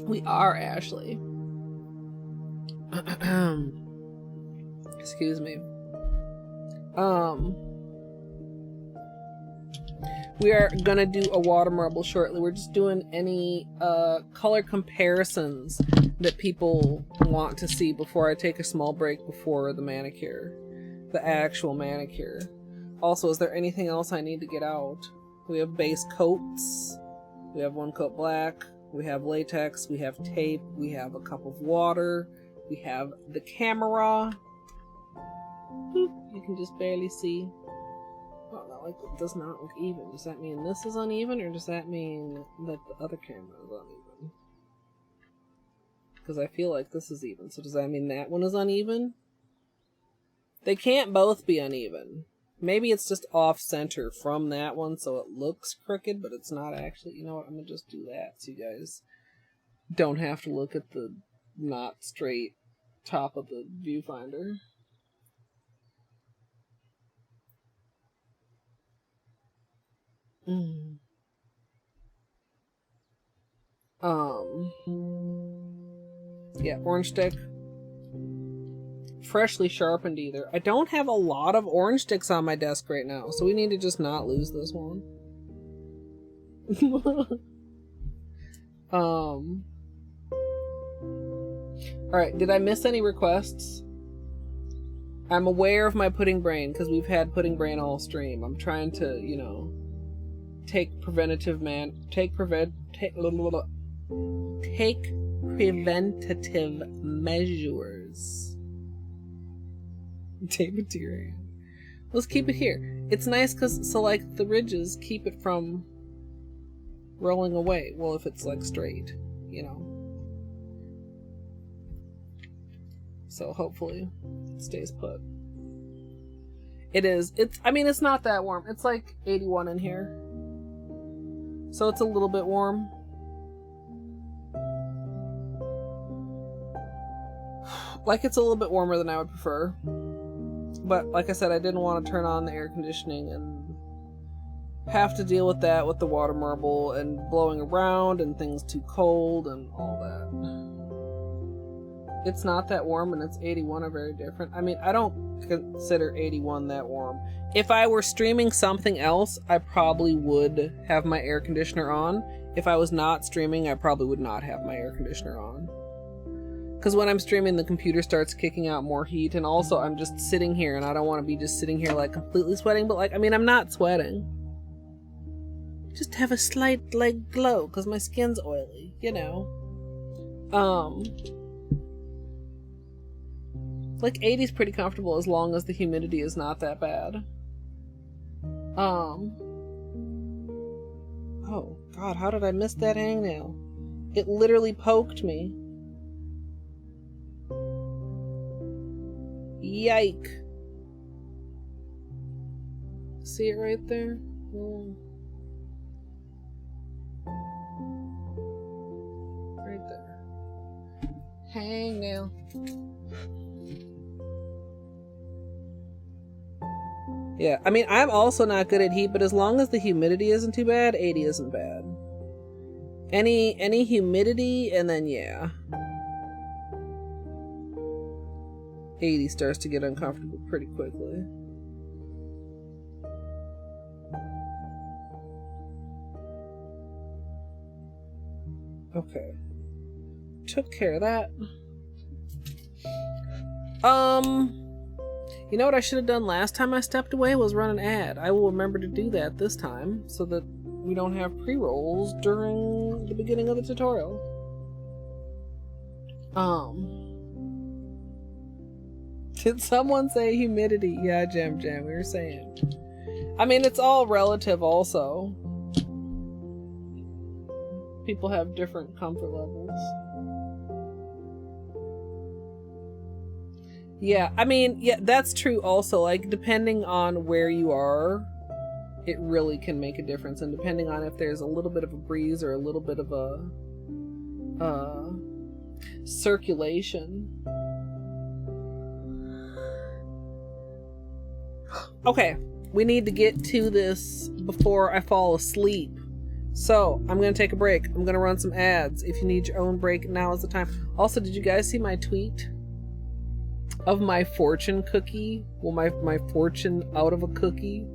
We are, Ashley. Excuse me. We are gonna do a water marble shortly. We're just doing any color comparisons that people want to see before I take a small break before the manicure. The actual manicure. Also, is there anything else I need to get out? We have base coats. We have 1 coat black. We have latex. We have tape. We have a cup of water. We have the camera. Boop, you can just barely see. Oh, that like does not look even. Does that mean this is uneven, or does that mean that the other camera is uneven? Because I feel like this is even. So does that mean that one is uneven? They can't both be uneven. Maybe it's just off center from that one, so it looks crooked, but it's not actually. You know what? I'm gonna just do that so you guys don't have to look at the not straight top of the viewfinder. Yeah, orange stick. Freshly sharpened either. I don't have a lot of orange sticks on my desk right now, so we need to just not lose this one. Alright, did I miss any requests? I'm aware of my pudding brain, because we've had pudding brain all stream. I'm trying to, you know, take preventative measures. Tape it to your hand. Let's keep it here. It's nice because, so like, the ridges keep it from rolling away. Well, if it's like straight, you know. So hopefully it stays put. It is. I mean, it's not that warm. It's like 81 in here. So it's a little bit warm. Like, it's a little bit warmer than I would prefer. But like I said, I didn't want to turn on the air conditioning and have to deal with that with the water marble and blowing around and things too cold and all that. It's not that warm, and it's 81 are very different. I mean, I don't consider 81 that warm. If I were streaming something else, I probably would have my air conditioner on. If I was not streaming, I probably would not have my air conditioner on. Because when I'm streaming, the computer starts kicking out more heat, and also I'm just sitting here, and I don't want to be just sitting here like completely sweating, but like, I mean, I'm not sweating. Just have a slight like glow, because my skin's oily, you know. Like 80 is pretty comfortable as long as the humidity is not that bad. Oh god, how did I miss that hangnail? It literally poked me. Yike. See it right there? Right there. Hangnail. Yeah, I mean, I'm also not good at heat, but as long as the humidity isn't too bad, 80 isn't bad. Any humidity, and then yeah. 80 starts to get uncomfortable pretty quickly. Okay. Took care of that. You know what I should have done last time I stepped away was run an ad. I will remember to do that this time so that we don't have pre-rolls during the beginning of the tutorial. Did someone say humidity? Yeah, Jam, we were saying. I mean, it's all relative also. People have different comfort levels. Yeah, I mean, yeah, that's true also. Like, depending on where you are, it really can make a difference. And depending on if there's a little bit of a breeze or a little bit of a circulation. Okay, we need to get to this before I fall asleep. So, I'm going to take a break. I'm going to run some ads. If you need your own break, now is the time. Also, did you guys see my tweet of my fortune cookie? Well, my fortune out of a cookie?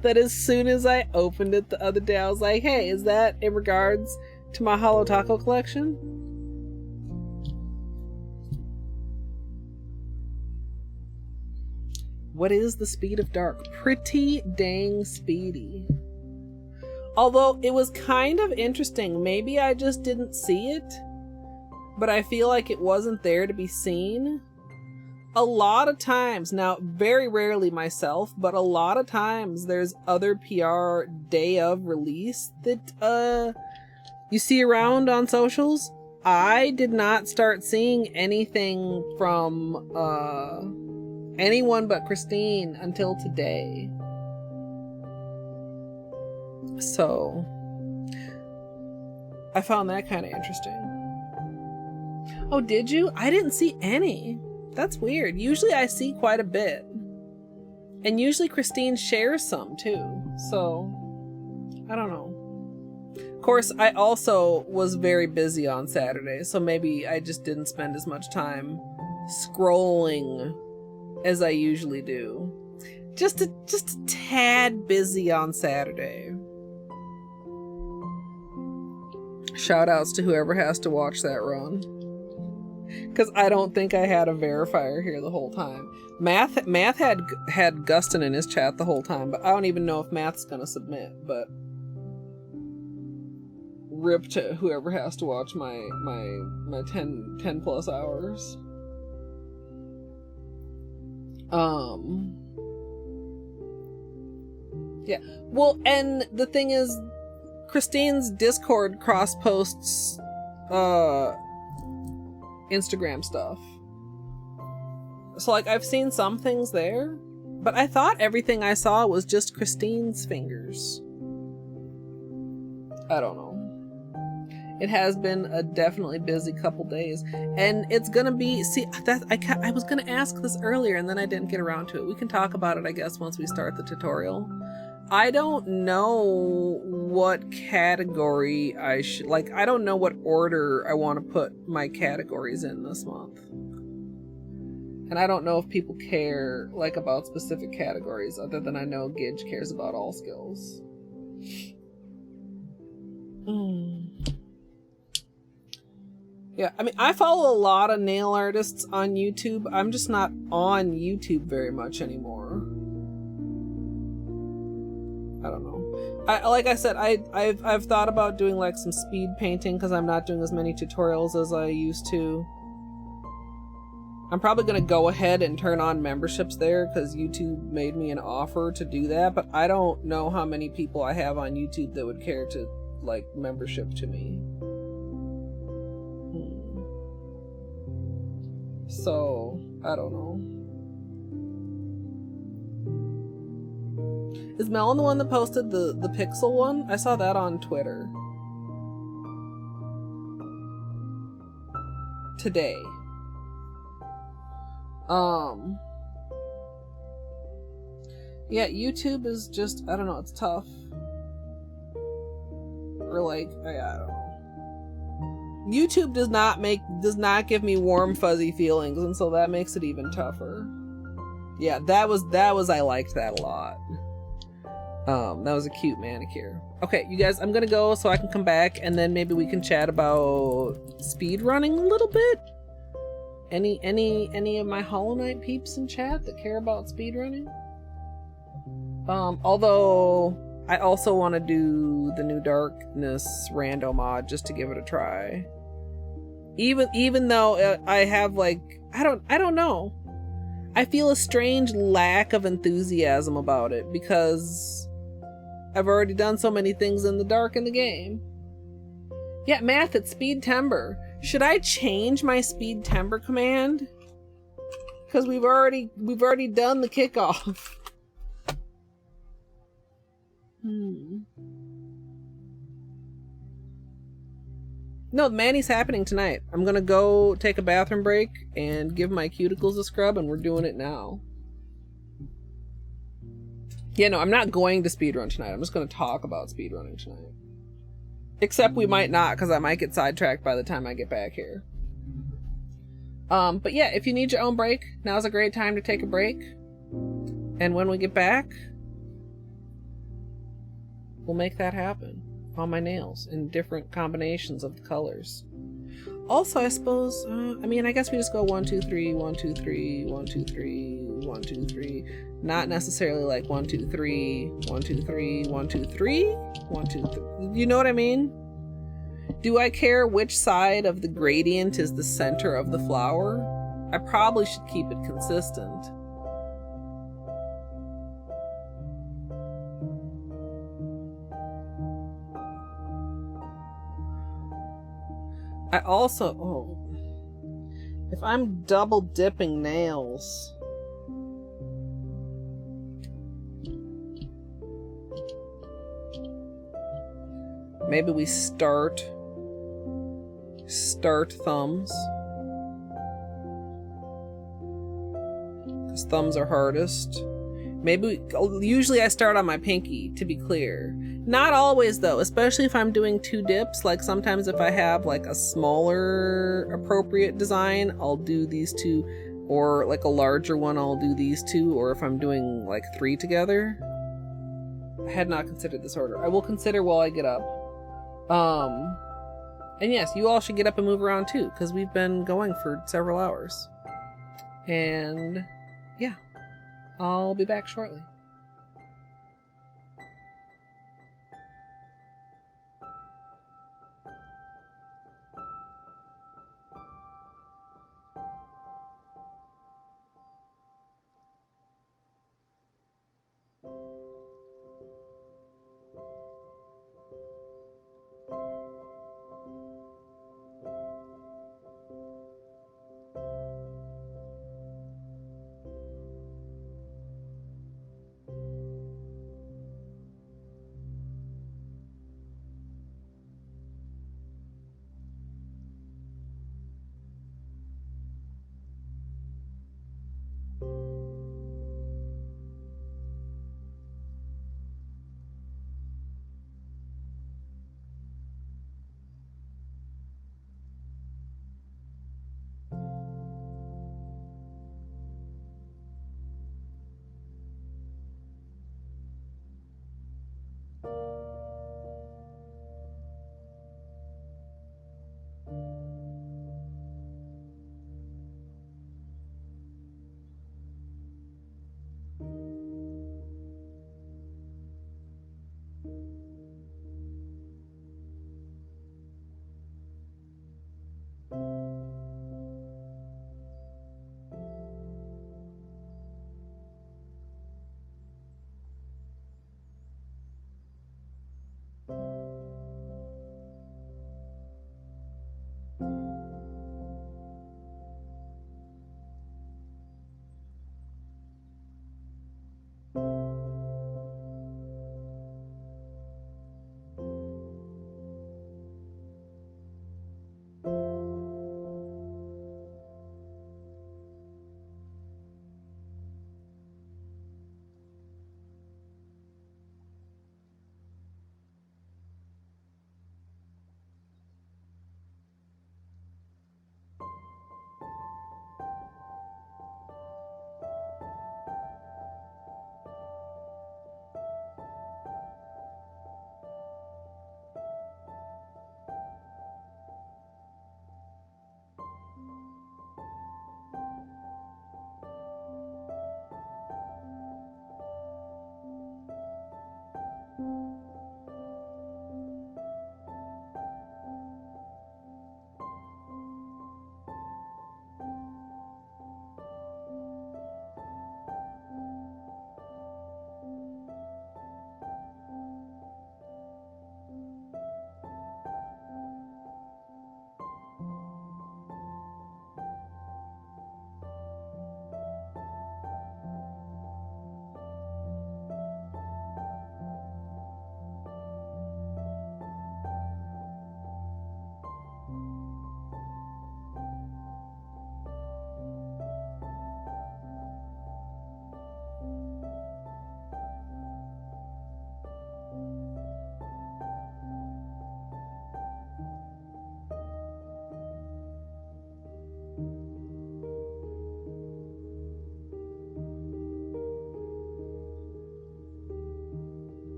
That as soon as I opened it the other day, I was like, hey, is that in regards to my Holo Taco collection? What is the speed of dark? Pretty dang speedy. Although it was kind of interesting. Maybe I just didn't see it, but I feel like it wasn't there to be seen. A lot of times, now very rarely myself, but a lot of times there's other PR day of release that you see around on socials. I did not start seeing anything from anyone but Christine until today. So I found that kind of interesting. Oh, did you? I didn't see any. That's weird. Usually I see quite a bit. And usually Christine shares some too. So I don't know. Of course, I also was very busy on Saturday, so maybe I just didn't spend as much time scrolling as I usually do. Just a tad busy on Saturday. Shout outs to whoever has to watch that run. Because I don't think I had a verifier here the whole time. Math had Gustin in his chat the whole time, but I don't even know if Math's gonna submit, but rip to whoever has to watch my 10 plus hours. Yeah. Well, and the thing is, Christine's Discord cross posts Instagram stuff. So, like, I've seen some things there, but I thought everything I saw was just Christine's fingers. I don't know. It has been a definitely busy couple days, and it's gonna be, see, that I was gonna ask this earlier and then I didn't get around to it. We can talk about it, I guess, once we start the tutorial. I don't know what category I should, like, I don't know what order I want to put my categories in this month. And I don't know if people care, like, about specific categories, other than I know Gidge cares about all skills. Yeah, I mean, I follow a lot of nail artists on YouTube. I'm just not on YouTube very much anymore. I don't know. Like I said, I've thought about doing like some speed painting because I'm not doing as many tutorials as I used to. I'm probably gonna go ahead and turn on memberships there because YouTube made me an offer to do that, but I don't know how many people I have on YouTube that would care to like membership to me. So I don't know. Is Melon the one that posted the pixel one? I saw that on Twitter today. Yeah, YouTube is just, I don't know, it's tough. Or like, I don't know. YouTube does not give me warm fuzzy feelings, and so that makes it even tougher. Yeah, that was I liked that a lot. That was a cute manicure. Okay, you guys, I'm gonna go so I can come back and then maybe we can chat about speed running a little bit. Any of my Hollow Knight peeps in chat that care about speed running? Although I also want to do the New Darkness rando mod just to give it a try. Even though I have like I don't know. I feel a strange lack of enthusiasm about it because I've already done so many things in the dark in the game. Yeah, Math, it's Speed Timber. Should I change my Speed Timber command? Because we've already done the kickoff. No, Manny's happening tonight. I'm gonna go take a bathroom break and give my cuticles a scrub, and we're doing it now. Yeah, no, I'm not going to speedrun tonight. I'm just gonna talk about speedrunning tonight. Except we might not, because I might get sidetracked by the time I get back here. But yeah, if you need your own break, now's a great time to take a break. And when we get back, we'll make that happen on my nails in different combinations of the colors. Also, I suppose, I mean, I guess we just go 1, 2, 3, 1, 2, 3, 1, 2, 3, 1, 2, 3. Not necessarily like 1, 2, 3, 1, 2, 3, 1, 2, 3, 1, 2, 3. You know what I mean? Do I care which side of the gradient is the center of the flower? I probably should keep it consistent. I also, if I'm double dipping nails, maybe we start thumbs, because thumbs are hardest. Usually I start on my pinky, to be clear. Not always though, especially if I'm doing 2 dips. Like sometimes if I have like a smaller appropriate design, I'll do these 2, or like a larger one, I'll do these 2, or if I'm doing like 3 together. I had not considered this order. I will consider while I get up. And yes, you all should get up and move around too, because we've been going for several hours. And yeah, I'll be back shortly.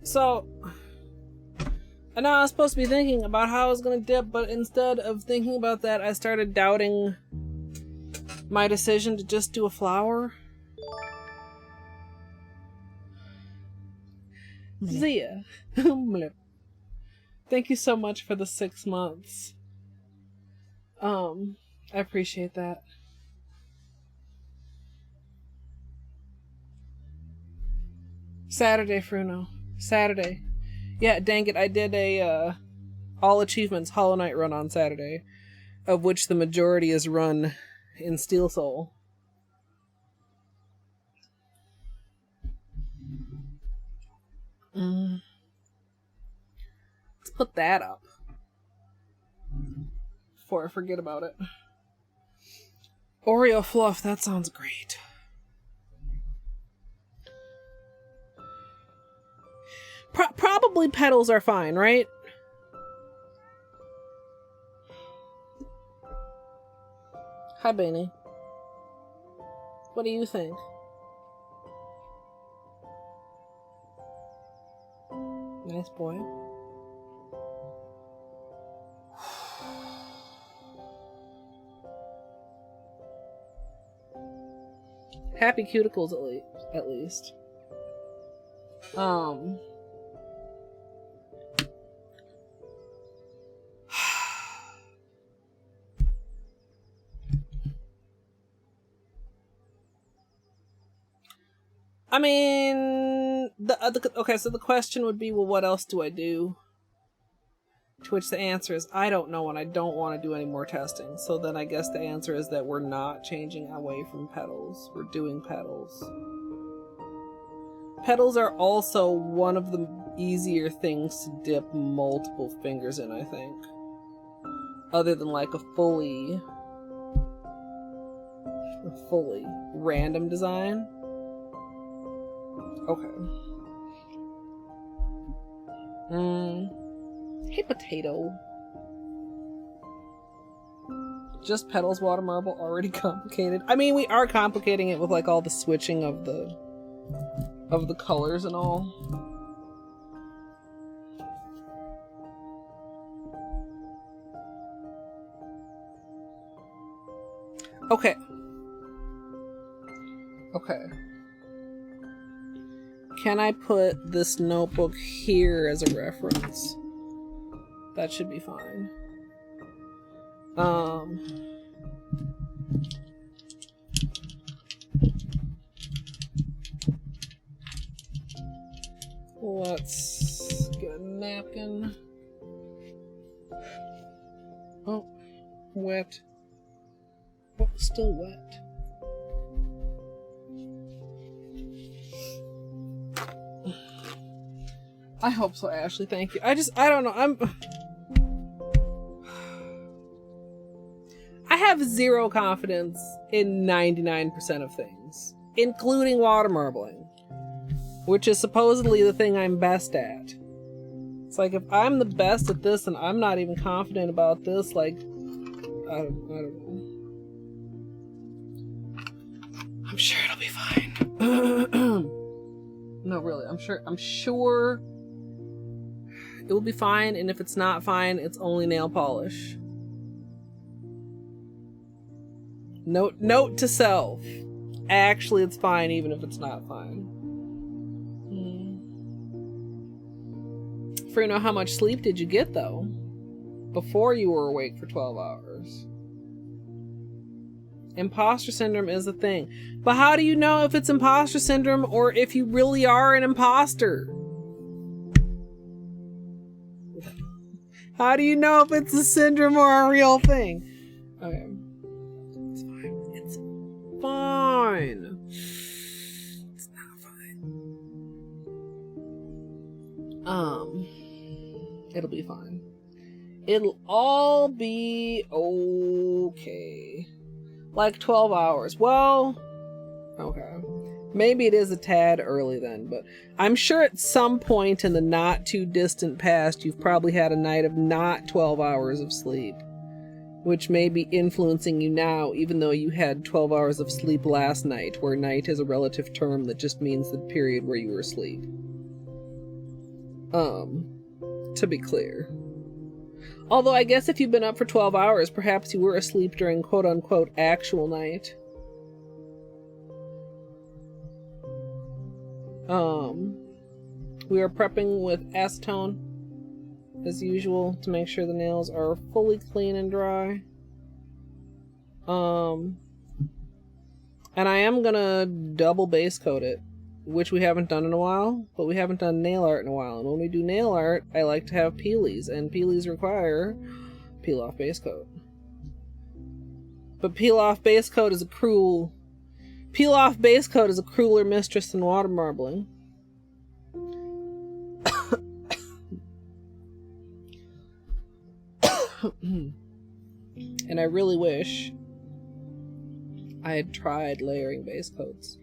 So, I know I was supposed to be thinking about how I was gonna dip, but instead of thinking about that, I started doubting my decision to just do a flower. Zia. Thank you so much for the 6 months. I appreciate that. Saturday, Fruno. Saturday. Yeah, dang it, I did a all achievements Hollow Knight run on Saturday, of which the majority is run in Steel Soul. Let's put that up before I forget about it. Oreo fluff, that sounds great. Probably petals are fine, right? Hi, Benny. What do you think? Nice boy. Happy cuticles at least. I mean, okay, so the question would be, well, what else do I do? To which the answer is, I don't know, and I don't want to do any more testing. So then I guess the answer is that we're not changing away from petals. We're doing petals. Petals are also one of the easier things to dip multiple fingers in, I think. Other than like a fully random design. Okay. Hey, potato. Just petals water marble, already complicated. I mean, we are complicating it with like all the switching of the colors and all. Okay. Okay. Can I put this notebook here as a reference? That should be fine. Let's get a napkin. Oh, wet. Oh, still wet. I hope so, Ashley. Thank you. I don't know. I have zero confidence in 99% of things, including water marbling, which is supposedly the thing I'm best at. It's like, if I'm the best at this and I'm not even confident about this, like, I don't know. I'm sure it'll be fine. No, really, I'm sure it will be fine, and if it's not fine, it's only nail polish. Note to self. Actually, it's fine even if it's not fine. Fruno, how much sleep did you get, though? Before you were awake for 12 hours. Imposter syndrome is a thing. But how do you know if it's imposter syndrome or if you really are an imposter? How do you know if it's a syndrome or a real thing? Okay. It's fine. It's fine. It's not fine. It'll be fine. It'll all be okay. Like 12 hours. Well, okay. Maybe it is a tad early then, but I'm sure at some point in the not too distant past, you've probably had a night of not 12 hours of sleep, which may be influencing you now, even though you had 12 hours of sleep last night, where night is a relative term that just means the period where you were asleep. To be clear. Although I guess if you've been up for 12 hours, perhaps you were asleep during quote-unquote actual night. We are prepping with acetone, as usual, to make sure the nails are fully clean and dry. And I am gonna double base coat it, which we haven't done in a while, but we haven't done nail art in a while. And when we do nail art, I like to have peelies, and peelies require peel-off base coat. But peel-off base coat is a crueler mistress than water marbling. And I really wish I had tried layering base coats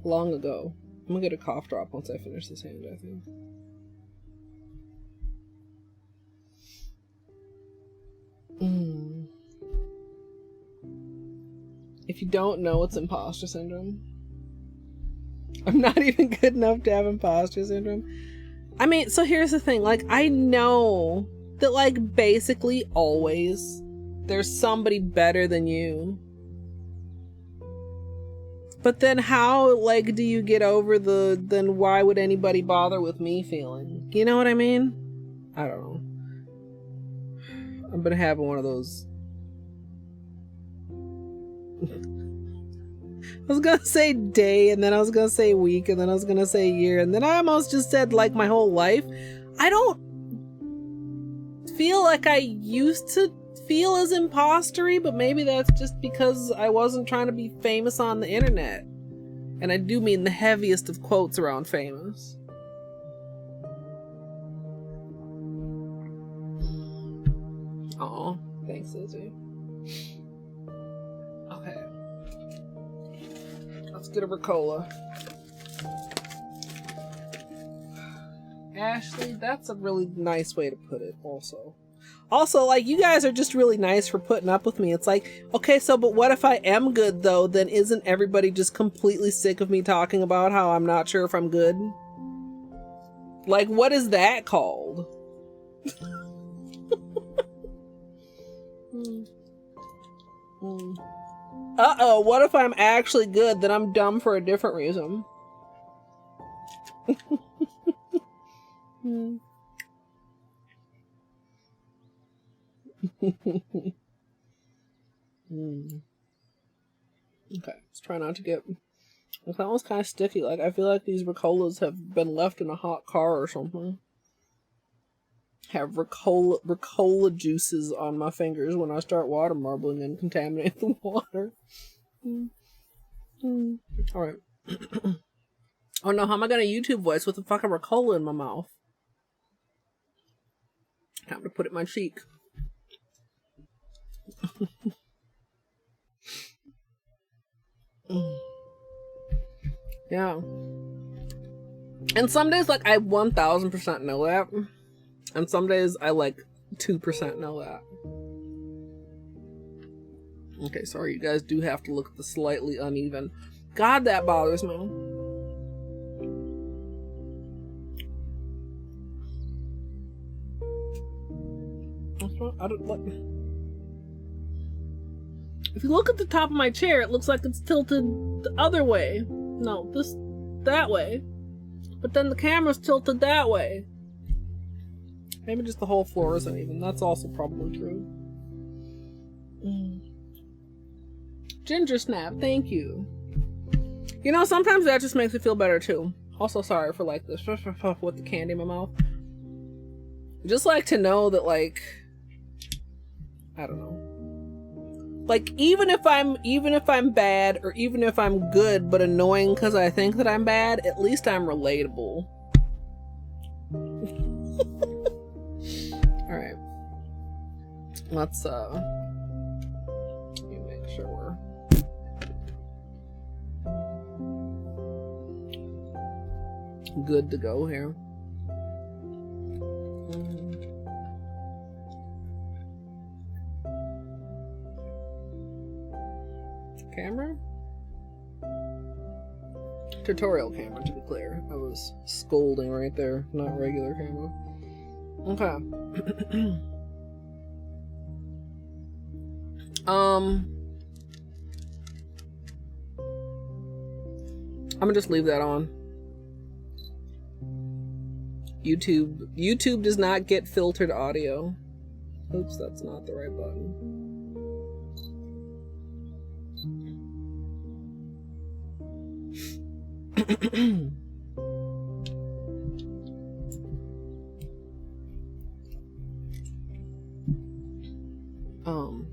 long ago. I'm gonna get a cough drop once I finish this hand, I think. If you don't know, it's imposter syndrome. I'm not even good enough to have imposter syndrome. I mean, so here's the thing. Like, I know that, like, basically always there's somebody better than you. But then how, like, do you get over then why would anybody bother with me feeling? You know what I mean? I don't know. I've been having one of those. I was gonna say day, and then I was gonna say week, and then I was gonna say year, and then I almost just said, like, my whole life. I don't feel like I used to feel as impostery, but maybe that's just because I wasn't trying to be famous on the internet. And I do mean the heaviest of quotes around famous. Oh, thanks, Izzy. Okay. Let's get a Ricola. Ashley, that's a really nice way to put it, also. Also, like, you guys are just really nice for putting up with me. It's like, okay, so, but what if I am good, though? Then isn't everybody just completely sick of me talking about how I'm not sure if I'm good? Like, what is that called? Uh-oh, what if I'm actually good, then I'm dumb for a different reason? Okay, let's try not to get... That one's kind of sticky. Like, I feel like these Ricolas have been left in a hot car or something. Have Ricola juices on my fingers when I start water marbling and contaminate the water. Alright. Oh no, how am I gonna YouTube voice with a fucking Ricola in my mouth? Time to put it in my cheek. Yeah. And some days, like, I 1000% know that. And some days I, like, 2% know that. Okay, sorry, you guys do have to look at the slightly uneven. God, that bothers me. I don't like... If you look at the top of my chair, it looks like it's tilted the other way. No, that way. But then the camera's tilted that way. Maybe just the whole floor isn't even. That's also probably true. Ginger snap, thank you. You know, sometimes that just makes me feel better too. Also, sorry for like this with the candy in my mouth. Just like to know that, like, I don't know. Like, even if I'm bad, or even if I'm good but annoying because I think that I'm bad, at least I'm relatable. Alright. Let's let me make sure we're good to go here. Camera? tutorial camera, to be clear. I was scolding right there, not regular camera. Okay. I'm gonna just leave that on. YouTube does not get filtered audio. Oops, that's not the right button.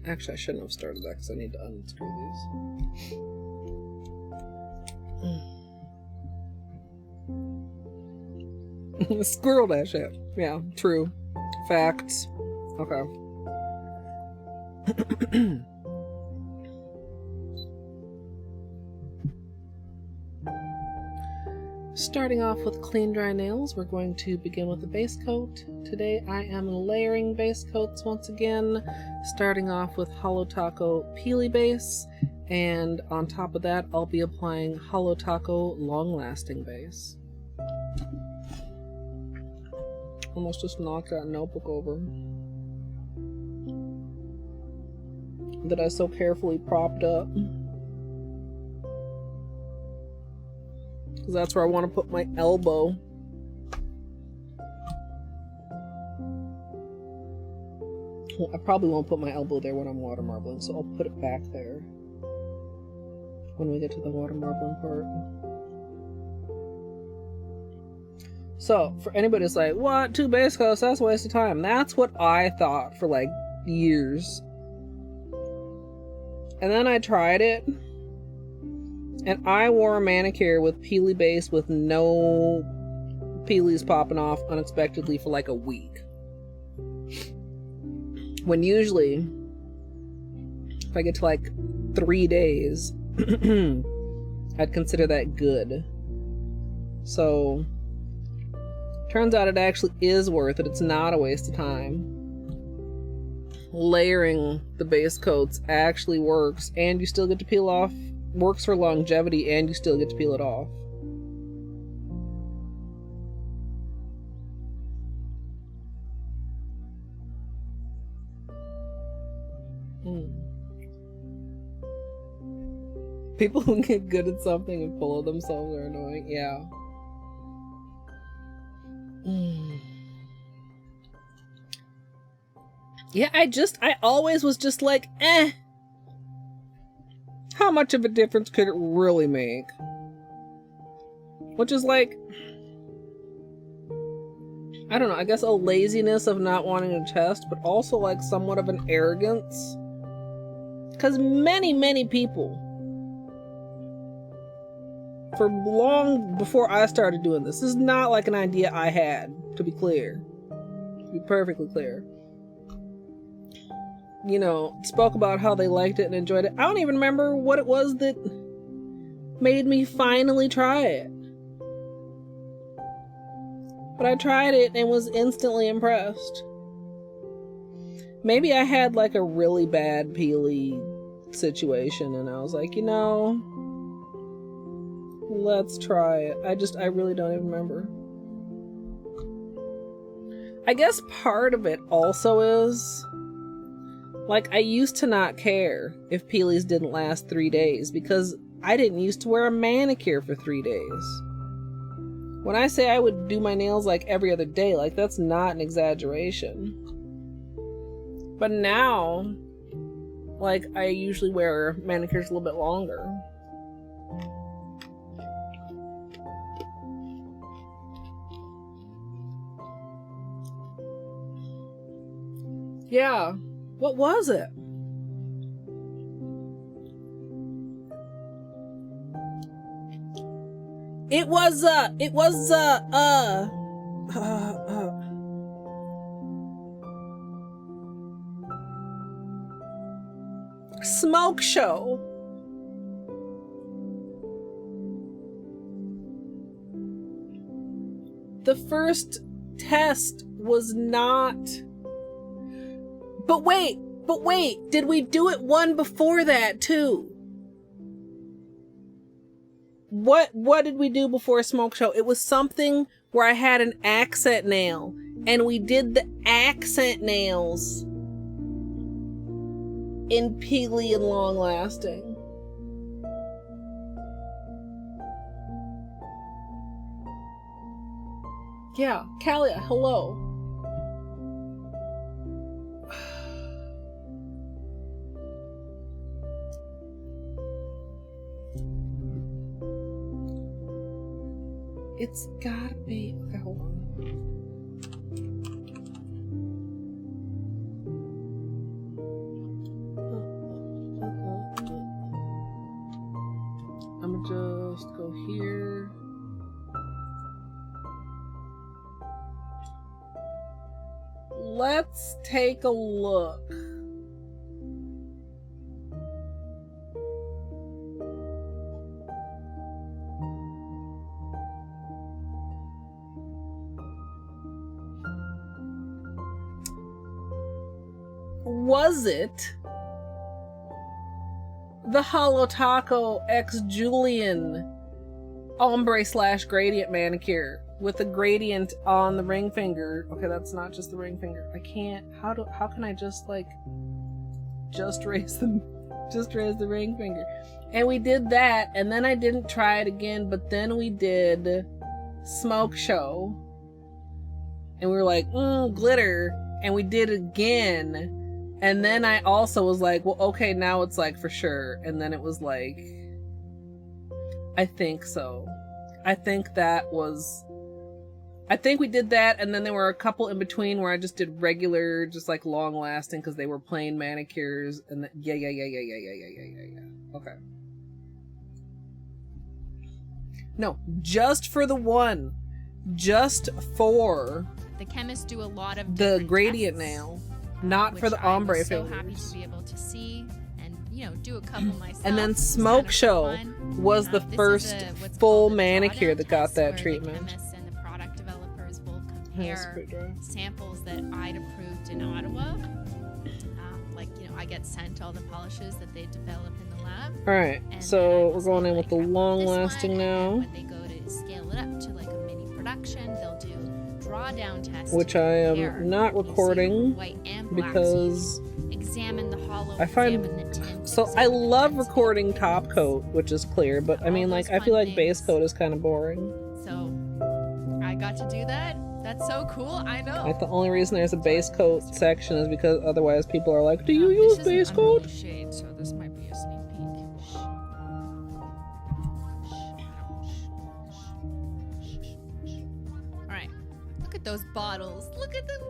Actually, I shouldn't have started that because I need to unscrew these. Squirrel that shit. Yeah, true. Facts. Okay. Starting off with clean dry nails, we're going to begin with the base coat. Today I am layering base coats once again, starting off with Holo Taco Peely Base, and on top of that I'll be applying Holo Taco Long Lasting Base. Almost just knocked that notebook over that I so carefully propped up. Because that's where I want to put my elbow. Well, I probably won't put my elbow there when I'm water marbling, so I'll put it back there when we get to the water marbling part. So, for anybody that's like, what? 2 base coats? That's a waste of time. That's what I thought for like years. And then I tried it. And I wore a manicure with Peely base with no peelies popping off unexpectedly for like a week. When usually, if I get to like 3 days, I'd consider that good. So, turns out it actually is worth it. It's not a waste of time. Layering the base coats actually works, and you still get to peel off. Works for longevity, and you still get to peel it off. People who get good at something and full of themselves are annoying. Yeah. Yeah, I always was just like, eh. How much of a difference could it really make? Which is like, I don't know, I guess a laziness of not wanting to test, but also like somewhat of an arrogance. Because many people, for long before I started doing this is not like an idea I had, to be clear. To be perfectly clear. You know, spoke about how they liked it and enjoyed it. I don't even remember what it was that made me finally try it. But I tried it and was instantly impressed. Maybe I had like a really bad peely situation and I was like, you know, let's try it. I really don't even remember. I guess part of it also is, like, I used to not care if peelies didn't last 3 days because I didn't used to wear a manicure for 3 days. When I say I would do my nails like every other day, like, that's not an exaggeration. But now, like, I usually wear manicures a little bit longer. Yeah. What was it? It was smoke show. The first test was not. But wait, did we do it one before that too? what did we do before Smoke Show? It was something where I had an accent nail, and we did the accent nails in Peely and Long Lasting. Yeah, Kalia, hello. It's gotta be. Okay, hold on. I'm gonna just go here. Let's take a look. Was it the Holo Taco X Julian ombre / gradient manicure with a gradient on the ring finger? Okay, that's not just the ring finger. I can't. How can I just raise the ring finger? And we did that, and then I didn't try it again. But then we did Smoke Show, and we were like, glitter, and we did it again. And then I also was like, well, okay, now it's like for sure. And then it was like, I think so. I think we did that. And then there were a couple in between where I just did regular, just like long lasting because they were plain manicures. And yeah. Okay. No, just for the one. Just for the chemists do a lot of the gradient tests, nail. Not for the ombre fingers. I was so happy to be able to see and, do a couple myself. And then Smoke Show was the first full manicure that got that treatment. The chemists and the product developers will compare samples that I'd approved in Ottawa. I get sent all the polishes that they develop in the lab. All right, so we're going in with the long lasting now. When they go to scale it up to like a mini production, they'll do drawdown tests, which I am not recording because examine the hollow, I find the tint, so I love recording top coat, which is clear, but I mean, like, I feel like base coat is kind of boring. So I got to do that. That's so cool. I know. Like, the only reason there's a base coat section is because otherwise people are like, do you use base coat? This is an shade, so this might be a sneak peek. Alright. Look at those bottles. Look at them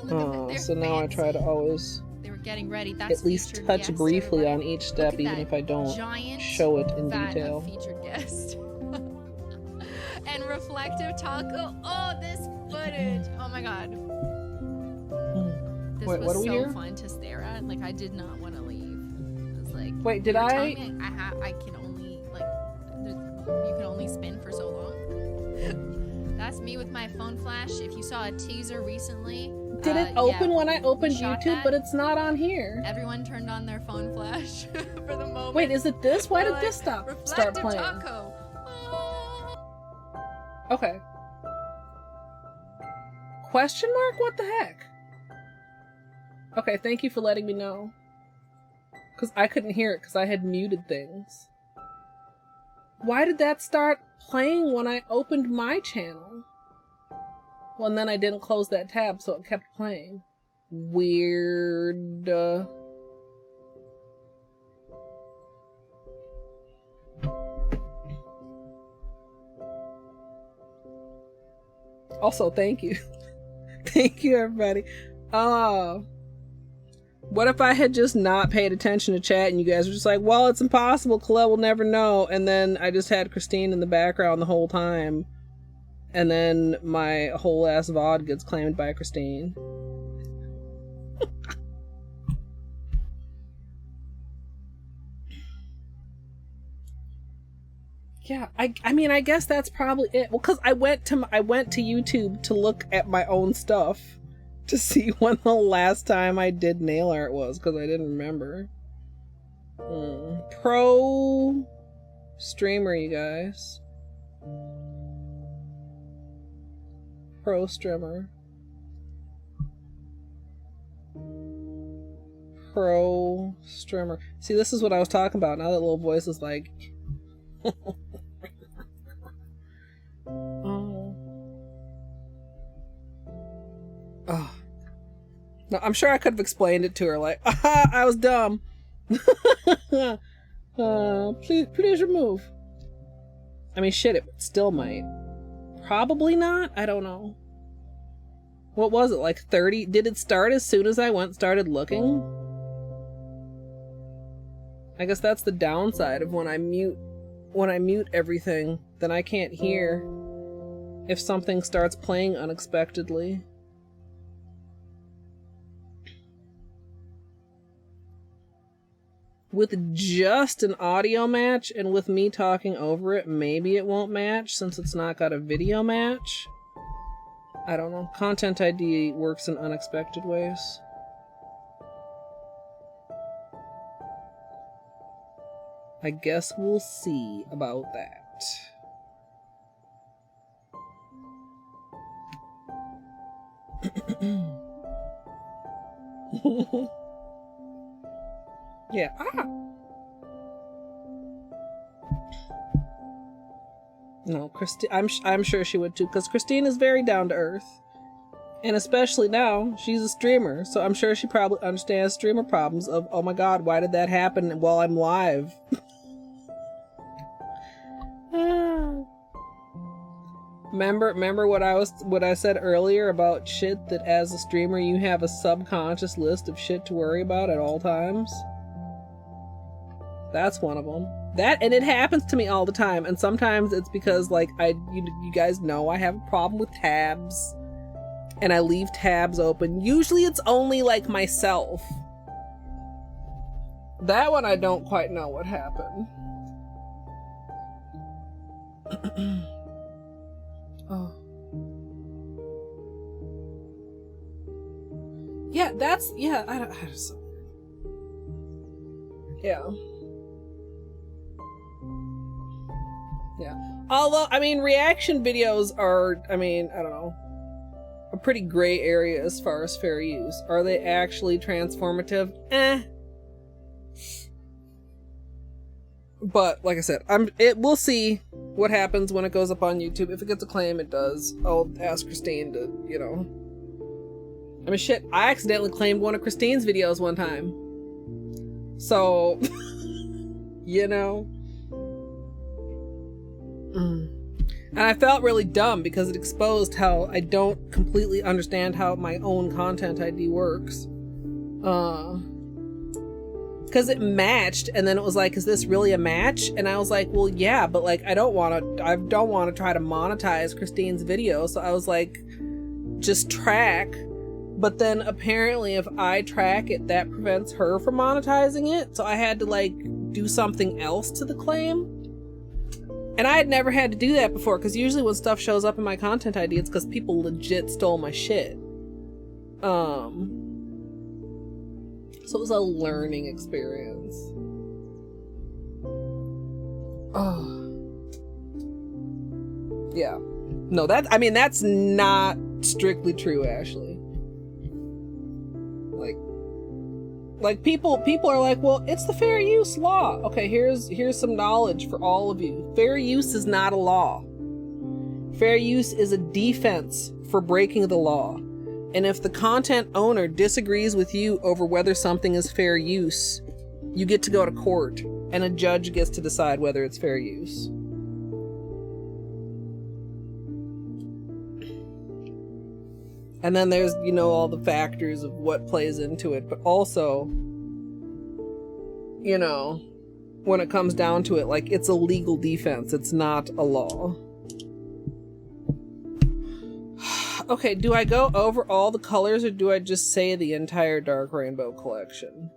go. So now I try to always they were getting ready. That's at least touch briefly on each step, even if I don't show it in detail. Featured guest. And reflective taco. Oh, this footage. Oh my god. This Wait, was what are we so here? fun to stare at. Like, I did not want to leave. It was like, wait, did I can only, like, you can only spin for so long. That's me with my phone flash. If you saw a teaser recently. Did it open when I opened YouTube, that. but it's not on here? Everyone turned on their phone flash for the moment. Wait, is it this? Why did this start playing? Taco. Okay. Question mark? What the heck? Okay, thank you for letting me know. Because I couldn't hear it because I had muted things. Why did that start playing when I opened my channel? Well, and then I didn't close that tab, so it kept playing. Weird. Also, thank you. Thank you, everybody. What if I had just not paid attention to chat and you guys were just like, well, it's impossible, Colette will never know, and then I just had Christine in the background the whole time, and then my whole ass VOD gets claimed by Christine. Yeah, I mean, I guess that's probably it. Well, because I went to YouTube to look at my own stuff to see when the last time I did nail art was, because I didn't remember. Pro streamer, you guys. Pro streamer. Pro streamer. See, this is what I was talking about. Now that little voice is like... Oh. No, I'm sure I could have explained it to her, like, aha, I was dumb. Please remove. I mean, shit, it still might. Probably not. I don't know. What was it, like 30? Did it start as soon as I started looking? I guess that's the downside of when I mute everything, then I can't hear if something starts playing unexpectedly. With just an audio match and with me talking over it, maybe it won't match since it's not got a video match. I don't know. Content ID works in unexpected ways. I guess we'll see about that. Yeah. Ah. No, Christine. I'm sure she would too, because Christine is very down to earth, and especially now she's a streamer, so I'm sure she probably understands streamer problems of, oh my god, why did that happen while I'm live? Remember what I said earlier about shit that as a streamer you have a subconscious list of shit to worry about at all times? That's one of them. That, and it happens to me all the time, and sometimes it's because, like, you guys know I have a problem with tabs, and I leave tabs open. Usually it's only, like, myself. That one I don't quite know what happened. Oh. Yeah, that's, yeah, I just... Yeah. Yeah. Although, I mean, reaction videos are, I mean, I don't know, a pretty gray area as far as fair use. Are they actually transformative? But, like I said, we'll see what happens when it goes up on YouTube. If it gets a claim, it does. I'll ask Christine to, you know. I mean, shit, I accidentally claimed one of Christine's videos one time. So, you know. And I felt really dumb because it exposed how I don't completely understand how my own content ID works. Because it matched, and then it was like, is this really a match? And I was like, well, yeah, but like, I don't want to try to monetize Christine's video. So I was like, just track. But then apparently if I track it, that prevents her from monetizing it. So I had to like do something else to the claim. And I had never had to do that before, because usually when stuff shows up in my content ID, it's because people legit stole my shit. So it was a learning experience. Oh. Yeah. No, that's not strictly true, Ashley. Like people are like, well, it's the fair use law. Okay, here's some knowledge for all of you. Fair use is not a law. Fair use is a defense for breaking the law. And if the content owner disagrees with you over whether something is fair use, you get to go to court, and a judge gets to decide whether it's fair use. And then there's, you know, all the factors of what plays into it, but also, you know, when it comes down to it, like, it's a legal defense, it's not a law. Okay, do I go over all the colors, or do I just say the entire Dark Rainbow collection?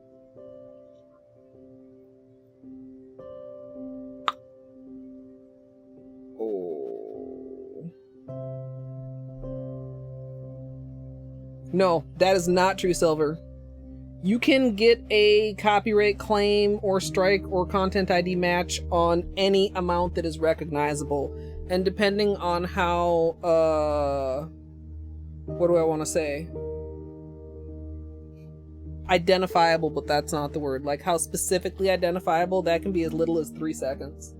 No, that is not true, Silver. You can get a copyright claim or strike or content ID match on any amount that is recognizable. And depending on how, what do I want to say? Identifiable, but that's not the word. Like how specifically identifiable, that can be as little as 3 seconds.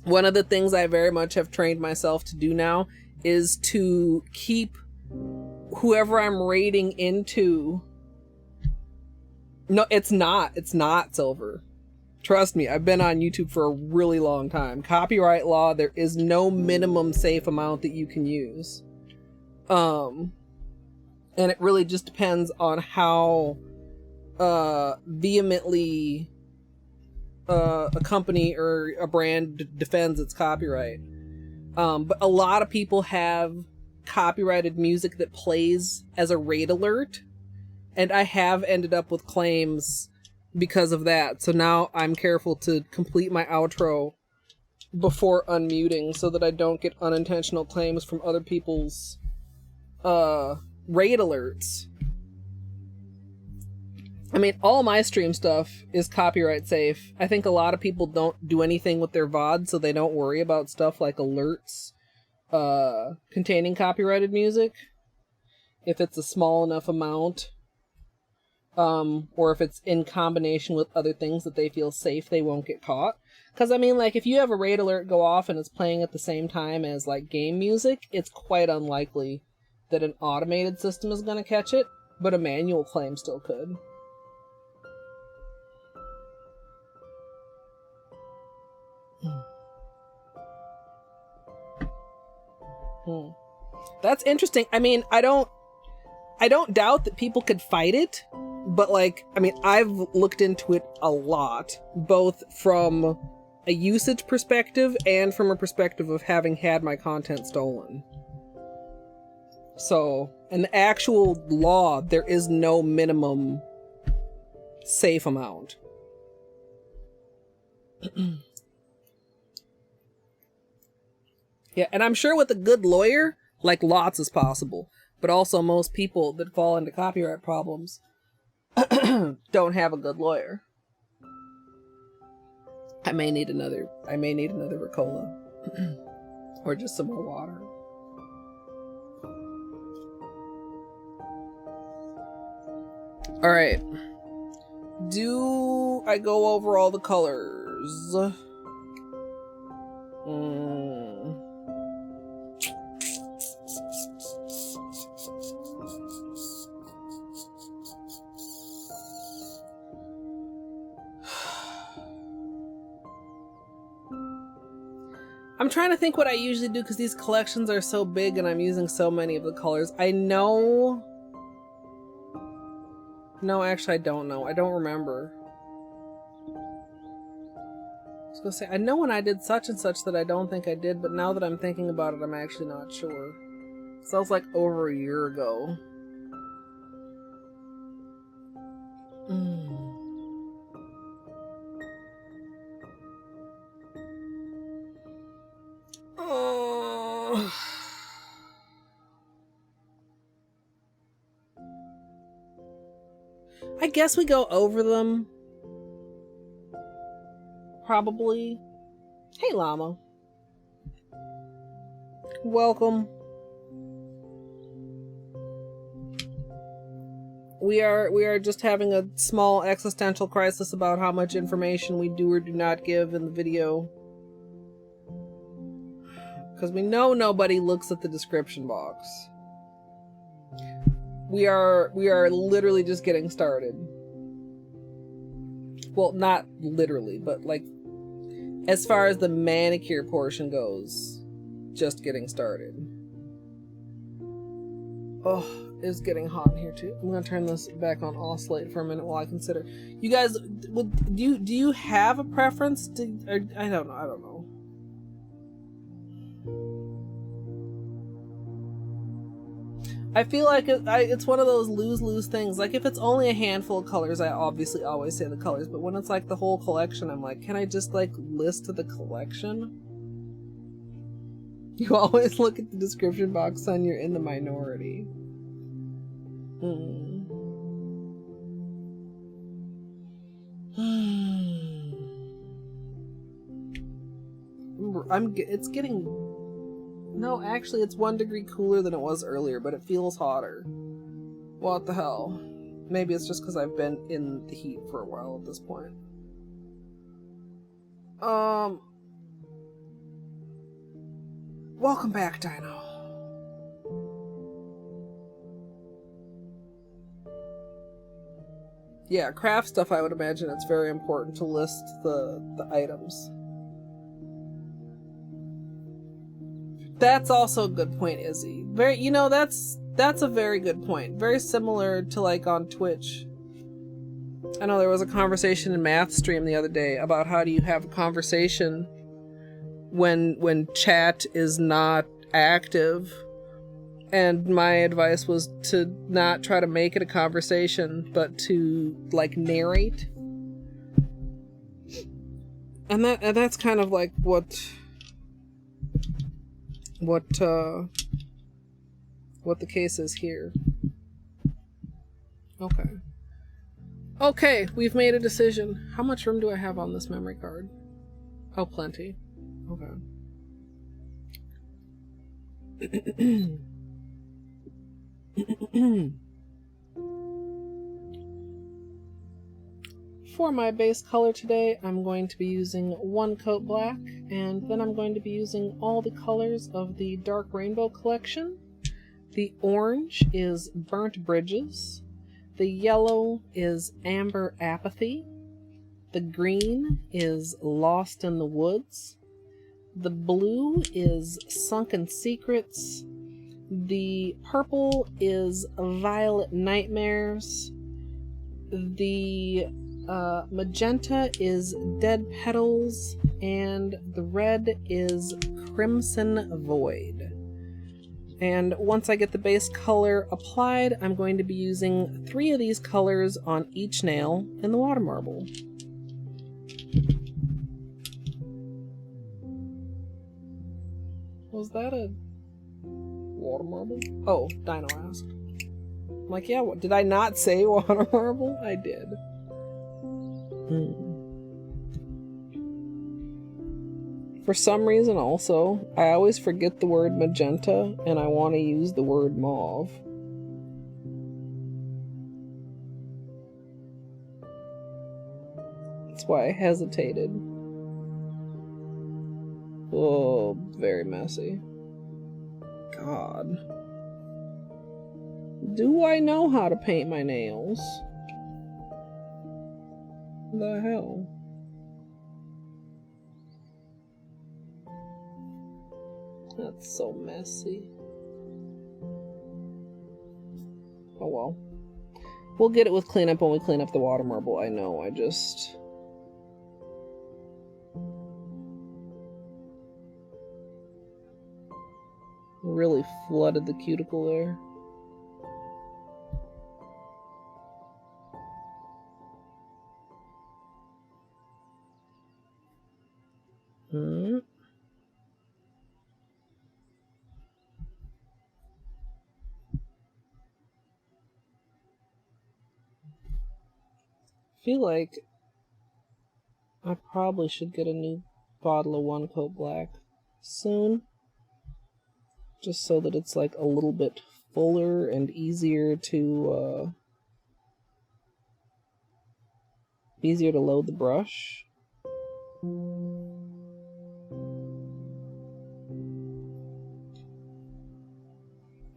One of the things I very much have trained myself to do now is to keep whoever I'm rating into. No, it's not Silver. Trust me, I've been on YouTube for a really long time. Copyright law, there is no minimum safe amount that you can use. And it really just depends on how vehemently a company or a brand defends its copyright. But a lot of people have copyrighted music that plays as a rate alert, and I have ended up with claims because of that. So now I'm careful to complete my outro before unmuting so that I don't get unintentional claims from other people's rate alerts. I mean, all my stream stuff is copyright safe. I think a lot of people don't do anything with their VOD, so they don't worry about stuff like alerts containing copyrighted music. If it's a small enough amount, or if it's in combination with other things that they feel safe, they won't get caught. Because, I mean, like, if you have a rate alert go off and it's playing at the same time as, like, game music, it's quite unlikely that an automated system is going to catch it, but a manual claim still could. That's interesting. I mean, I don't doubt that people could fight it, but like, I mean, I've looked into it a lot, both from a usage perspective and from a perspective of having had my content stolen. So, in the actual law, there is no minimum safe amount. Yeah, and I'm sure with a good lawyer, like, lots is possible. But also most people that fall into copyright problems don't have a good lawyer. I may need another Ricola. Or just some more water. Alright. Do I go over all the colors? I'm trying to think what I usually do because these collections are so big and I'm using so many of the colors. I know... No, actually I don't know. I don't remember. I was gonna say, I know when I did such and such that I don't think I did, but now that I'm thinking about it, I'm actually not sure. So that was like over a year ago. I guess we go over them. Probably. Hey, Llama. Welcome. We are just having a small existential crisis about how much information we do or do not give in the video. Because we know nobody looks at the description box. We are literally just getting started. Well, not literally, but like, as far as the manicure portion goes, just getting started. Oh, it's getting hot in here too. I'm gonna turn this back on oscillate for a minute while I consider. You guys, do you have a preference? I don't know. I feel like it's one of those lose-lose things. Like, if it's only a handful of colors, I obviously always say the colors. But when it's like the whole collection, I'm like, can I just like list the collection? You always look at the description box, son. You're in the minority. It's getting... No, actually, it's 1 degree cooler than it was earlier, but it feels hotter. What the hell? Maybe it's just because I've been in the heat for a while at this point. Welcome back, Dino. Yeah, craft stuff, I would imagine it's very important to list the items. That's also a good point, Izzy. That's a very good point. Very similar to like on Twitch. I know there was a conversation in Math Stream the other day about how do you have a conversation when chat is not active. And my advice was to not try to make it a conversation, but to like narrate. And that's kind of like what the case is here. Okay, we've made a decision. How much room do I have on this memory card? Oh, plenty. Okay. For my base color today, I'm going to be using 1 coat black, and then I'm going to be using all the colors of the Dark Rainbow collection. The orange is Burnt Bridges. The yellow is Amber Apathy. The green is Lost in the Woods. The blue is Sunken Secrets. The purple is Violet Nightmares. The magenta is Dead Petals. And the red is Crimson Void. And once I get the base color applied, I'm going to be using 3 of these colors on each nail in the water marble. Was that a water marble? Oh, Dino asked. I'm like, yeah, what, did I not say water marble? I did. For some reason also, I always forget the word magenta and I want to use the word mauve. That's why I hesitated. Oh, very messy. God. Do I know how to paint my nails? The hell? That's so messy. Oh well. We'll get it with cleanup when we clean up the water marble. I know, I just... really flooded the cuticle there. I feel like I probably should get a new bottle of 1 coat black soon. Just so that it's like a little bit fuller and easier to load the brush.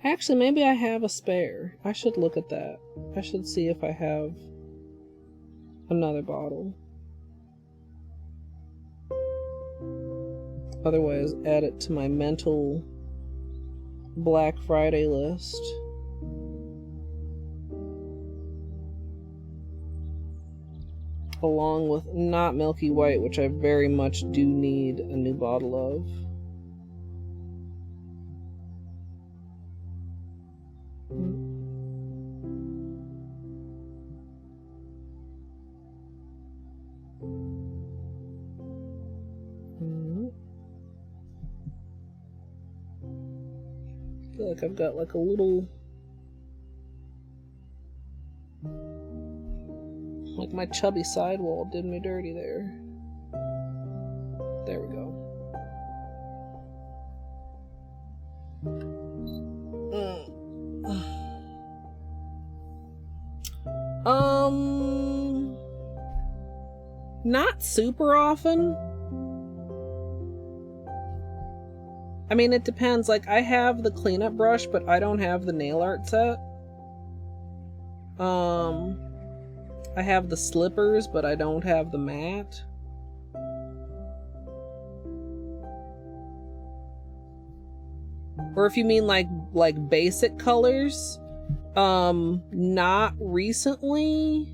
Actually, maybe I have a spare. I should look at that. I should see if I have another bottle. Otherwise, add it to my mental Black Friday list. Along with not Milky White, which I very much do need a new bottle of. I feel like I've got like a little Like my chubby sidewall did me dirty there. There we go. Not super often. I mean, it depends. Like, I have the cleanup brush, but I don't have the nail art set. I have the slippers, but I don't have the mat. Or if you mean like basic colors, not recently.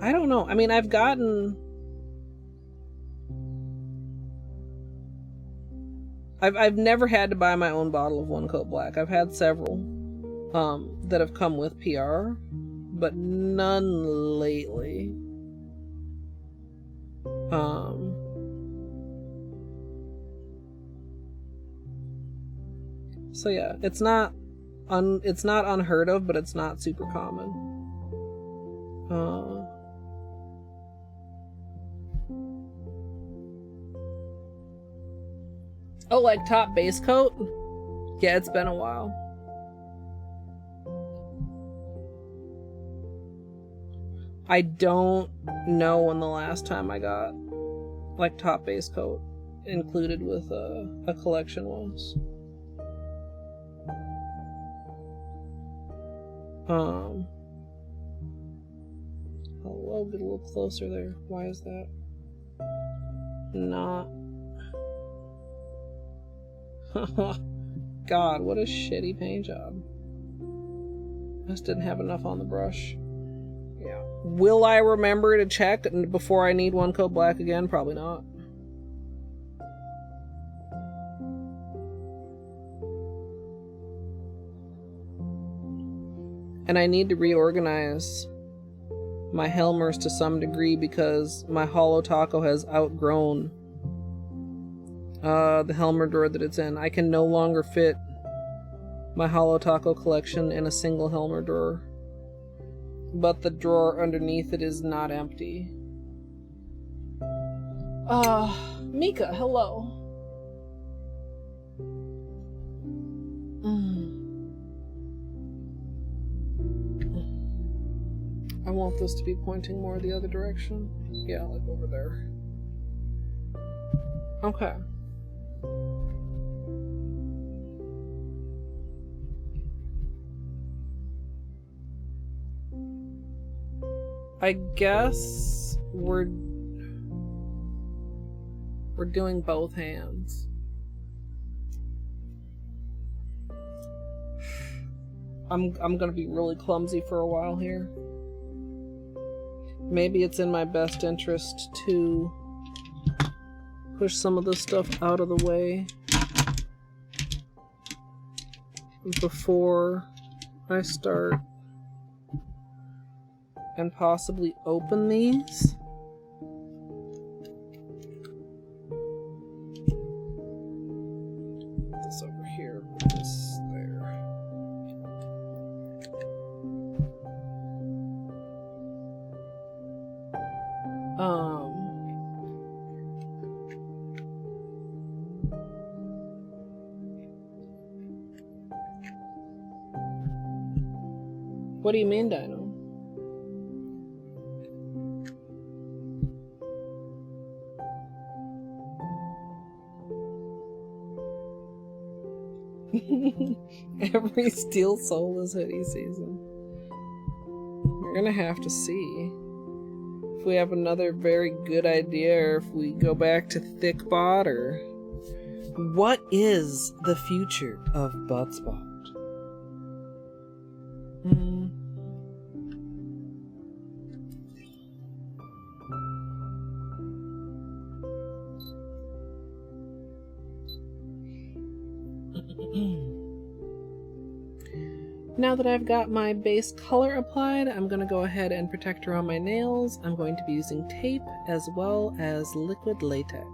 I don't know. I mean, I've never had to buy my own bottle of One Coat Black. I've had several that have come with PR, but none lately. So yeah, it's not unheard of, but it's not super common. Oh, like top base coat? Yeah, it's been a while. I don't know when the last time I got like top base coat included with a collection was. I'll get a little closer there. Why is that not? God, what a shitty paint job. I just didn't have enough on the brush. Yeah. Will I remember to check before I need One Coat Black again? Probably not. And I need to reorganize my Helmers to some degree because my Holo Taco has outgrown the Helmer drawer that it's in. I can no longer fit my Holo Taco collection in a single Helmer drawer. But the drawer underneath it is not empty. Mika, hello. I want this to be pointing more the other direction. Yeah, like over there. Okay. I guess we're doing both hands. I'm gonna be really clumsy for a while here. Maybe it's in my best interest to push some of this stuff out of the way before I start and possibly open these. This over here, this there. What do you mean, Dino? Every Steel Soul is hoodie season. We're gonna have to see if we have another very good idea, or if we go back to thick bot, or what is the future of butt spot? Now that I've got my base color applied, I'm going to go ahead and protect around my nails. I'm going to be using tape as well as liquid latex.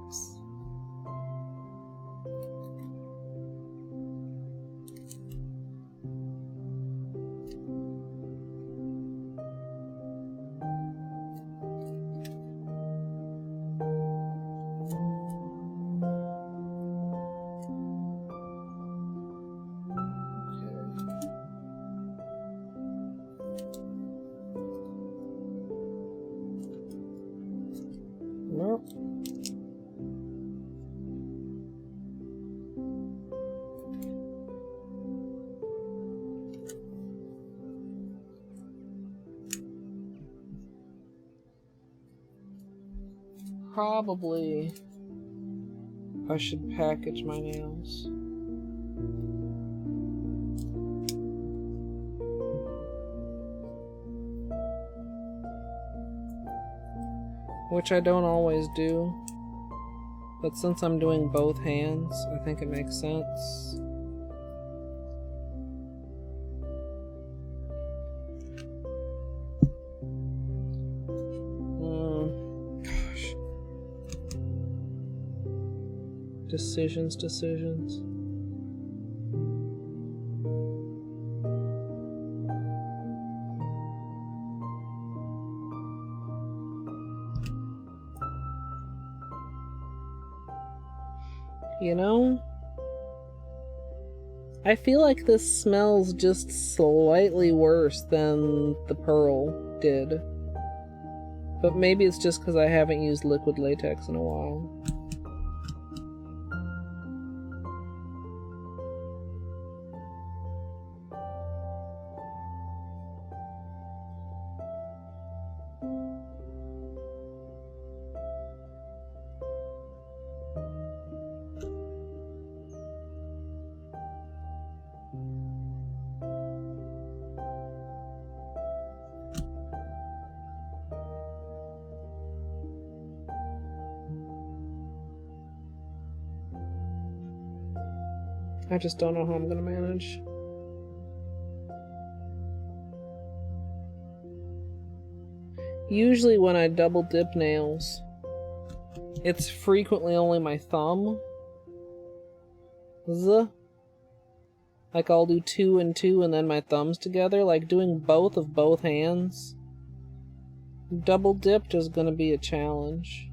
Probably I should package my nails. Which I don't always do. But since I'm doing both hands, I think it makes sense. Gosh. Decisions. You know, I feel like this smells just slightly worse than the pearl did. But maybe it's just because I haven't used liquid latex in a while. I just don't know how I'm gonna manage. Usually when I double dip nails, it's frequently only my thumb. Like I'll do 2 and 2 and then my thumbs together. Like doing both of both hands. Double dipped is gonna be a challenge.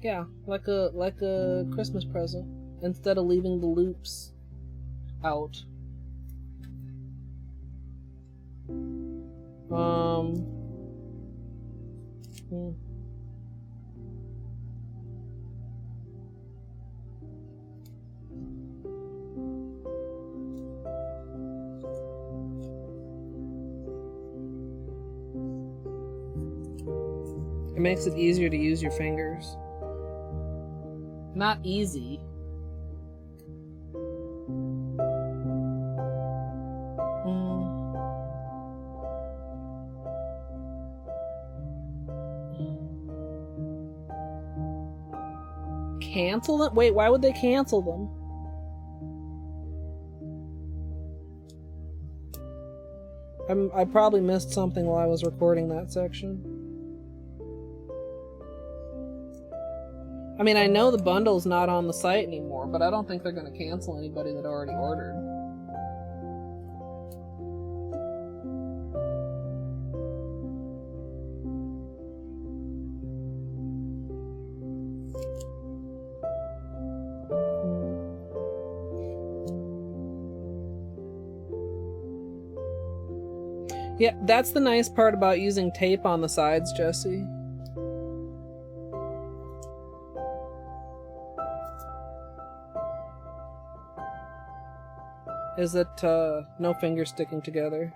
Yeah, like a Christmas present. Instead of leaving the loops out. It makes it easier to use your fingers. Not easy. Cancel them? Wait, why would they cancel them? I probably missed something while I was recording that section. I mean, I know the bundle's not on the site anymore, but I don't think they're going to cancel anybody that already ordered. Yeah, that's the nice part about using tape on the sides, Jesse. Is that no fingers sticking together.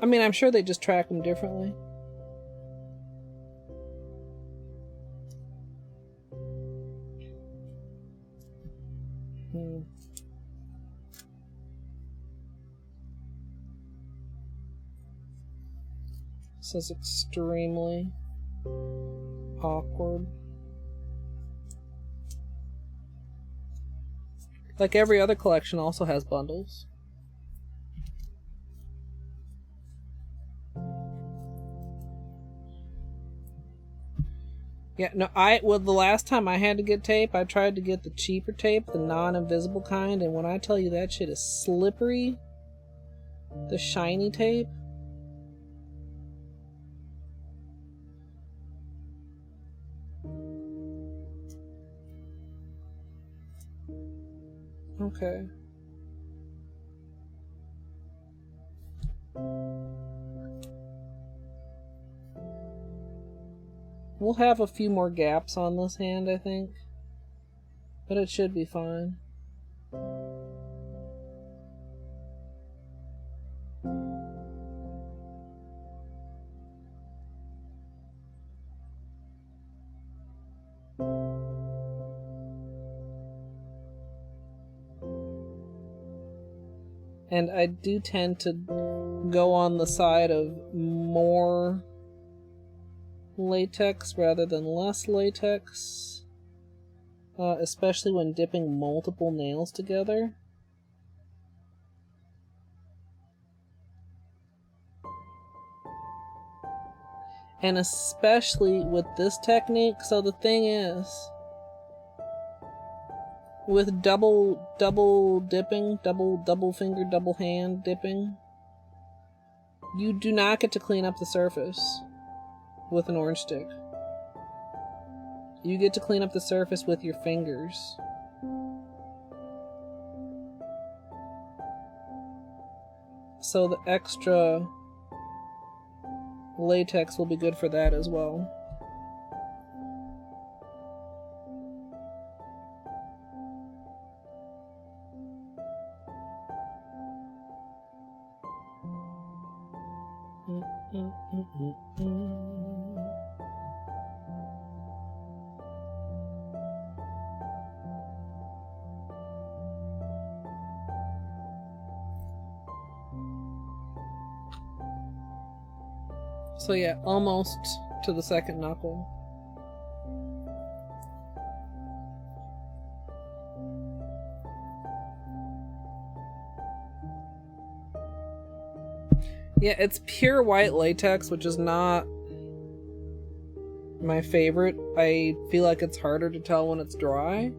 I mean, I'm sure they just track them differently. This is extremely awkward. Like every other collection also has bundles. Yeah, no, the last time I had to get tape, I tried to get the cheaper tape, the non-invisible kind, and when I tell you that shit is slippery, the shiny tape, Okay. We'll have a few more gaps on this hand, I think. But it should be fine. And I do tend to go on the side of more latex rather than less latex, especially when dipping multiple nails together. And especially with this technique. So the thing is, with double dipping, double finger, double hand dipping, you do not get to clean up the surface with an orange stick. You get to clean up the surface with your fingers. So the extra latex will be good for that as well. So yeah, almost to the second knuckle. Yeah, it's pure white latex, which is not my favorite. I feel like it's harder to tell when it's dry.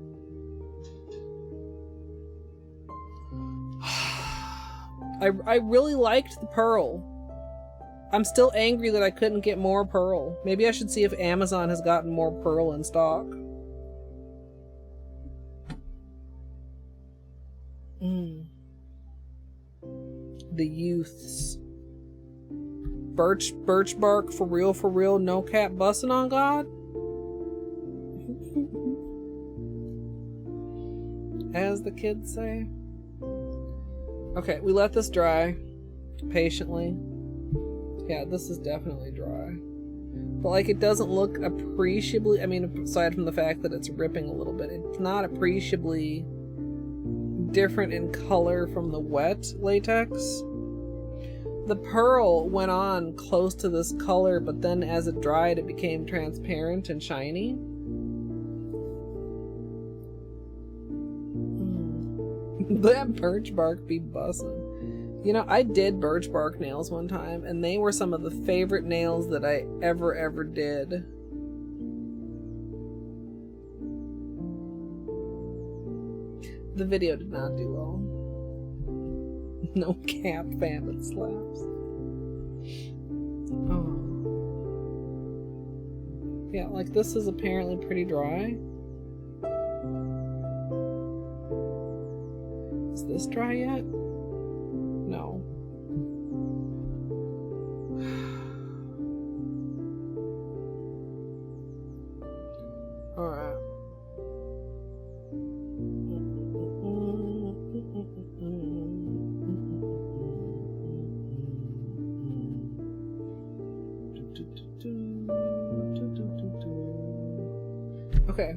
I really liked the pearl. I'm still angry that I couldn't get more pearl. Maybe I should see if Amazon has gotten more pearl in stock. The youths. Birch bark for real, no cap busting on God? As the kids say. Okay, we let this dry patiently. Yeah, this is definitely dry. But, like, it doesn't look appreciably... I mean, aside from the fact that it's ripping a little bit, it's not appreciably different in color from the wet latex. The pearl went on close to this color, but then as it dried, it became transparent and shiny. That birch bark be bussin'. You know, I did birch bark nails one time, and they were some of the favorite nails that I ever did. The video did not do well. No cap, fam, it slaps. Oh. Yeah, like this is apparently pretty dry. Is this dry yet? No. Alright. Okay.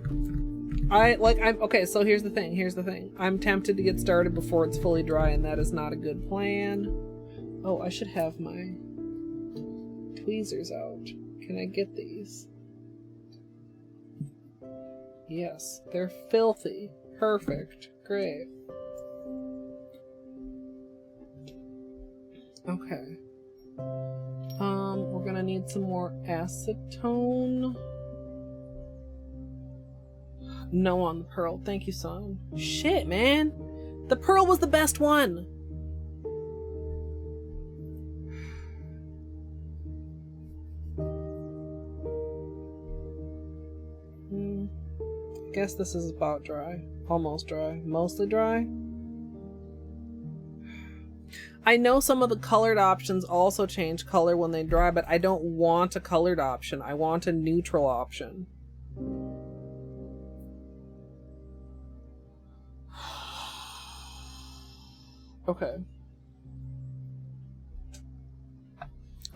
Okay, so here's the thing. I'm tempted to get started before it's fully dry, and that is not a good plan. Oh, I should have my tweezers out. Can I get these? Yes, they're filthy. Perfect. Great. Okay. We're gonna need some more acetone. No on the pearl. Thank you, son. Shit, man. The pearl was the best one. guess this is about dry. Almost dry. Mostly dry. I know some of the colored options also change color when they dry, but I don't want a colored option. I want a neutral option. Okay.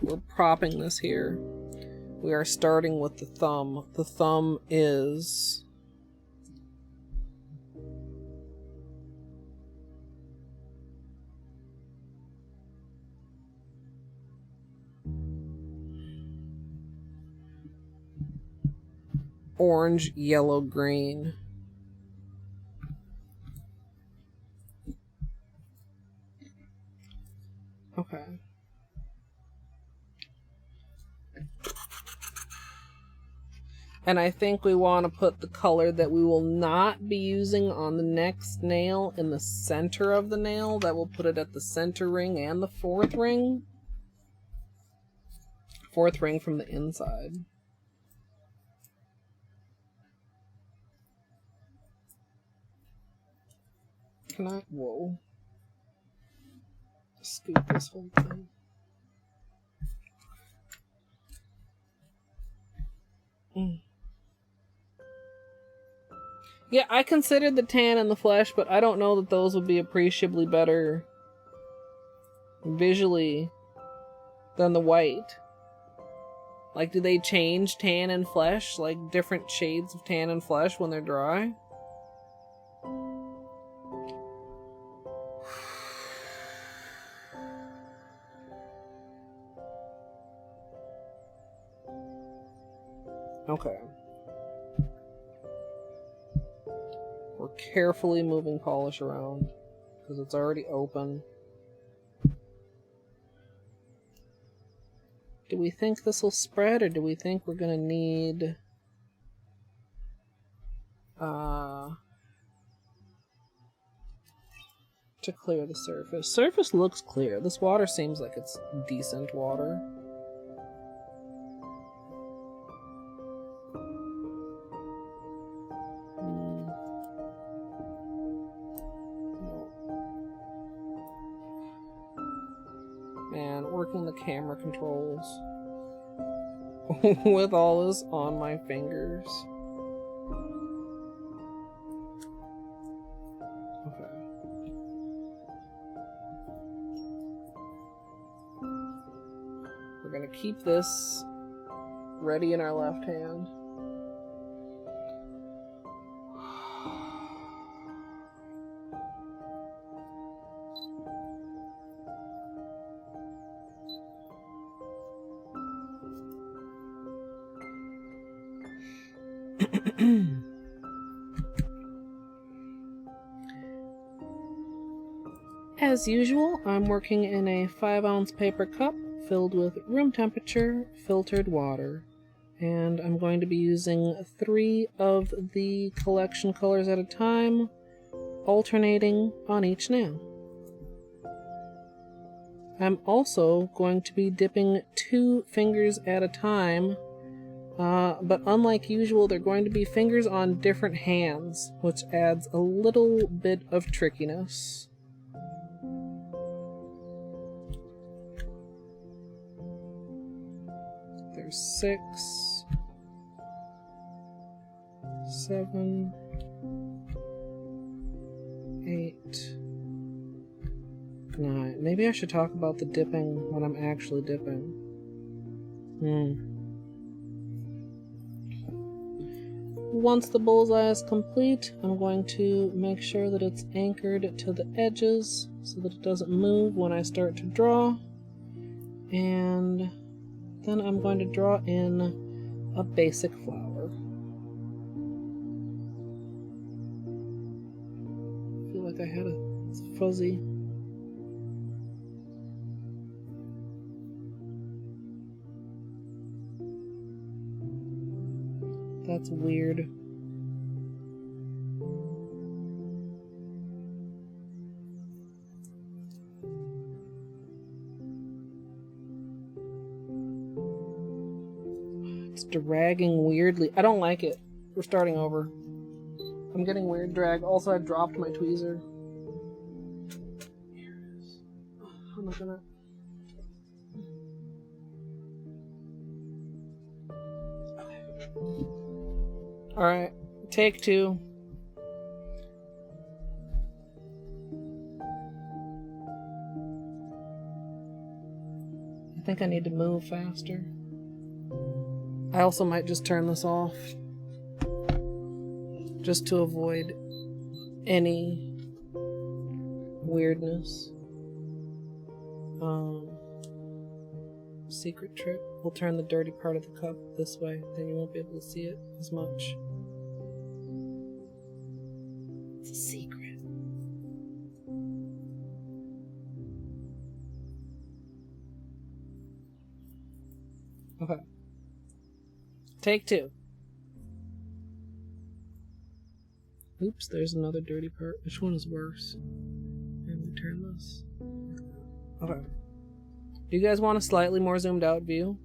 We're propping this here. We are starting with the thumb. The thumb is... orange, yellow, green. Okay. And I think we want to put the color that we will not be using on the next nail in the center of the nail. That will put it at the center ring and the fourth ring. Fourth ring from the inside. Can I? Whoa. Scoop this whole thing. Yeah, I considered the tan and the flesh, but I don't know that those would be appreciably better visually than the white. Like, do they change tan and flesh? Like, different shades of tan and flesh when they're dry? Okay. We're carefully moving polish around because it's already open. Do we think this will spread, or do we think we're gonna need to clear the surface? Surface looks clear. This water seems like it's decent water. Working the camera controls with all this on my fingers. Okay. We're gonna keep this ready in our left hand. As usual, I'm working in a 5-ounce paper cup filled with room temperature filtered water, and I'm going to be using 3 of the collection colors at a time, alternating on each nail. I'm also going to be dipping 2 fingers at a time, but unlike usual, they're going to be fingers on different hands, which adds a little bit of trickiness. There's 6, 7, 8, 9. Maybe I should talk about the dipping when I'm actually dipping. Once the bullseye is complete, I'm going to make sure that it's anchored to the edges so that it doesn't move when I start to draw. And then I'm going to draw in a basic flower. I feel like I had it's fuzzy. That's weird. It's dragging weirdly. I don't like it. We're starting over. I'm getting weird drag. Also, I dropped my tweezer. I'm not gonna... Alright, take 2. I think I need to move faster. I also might just turn this off. Just to avoid any weirdness. Secret trick. We'll turn the dirty part of the cup this way, then you won't be able to see it as much. It's a secret. Okay. Take 2. Oops, there's another dirty part. Which one is worse? And we turn this. Okay. Do you guys want a slightly more zoomed out view?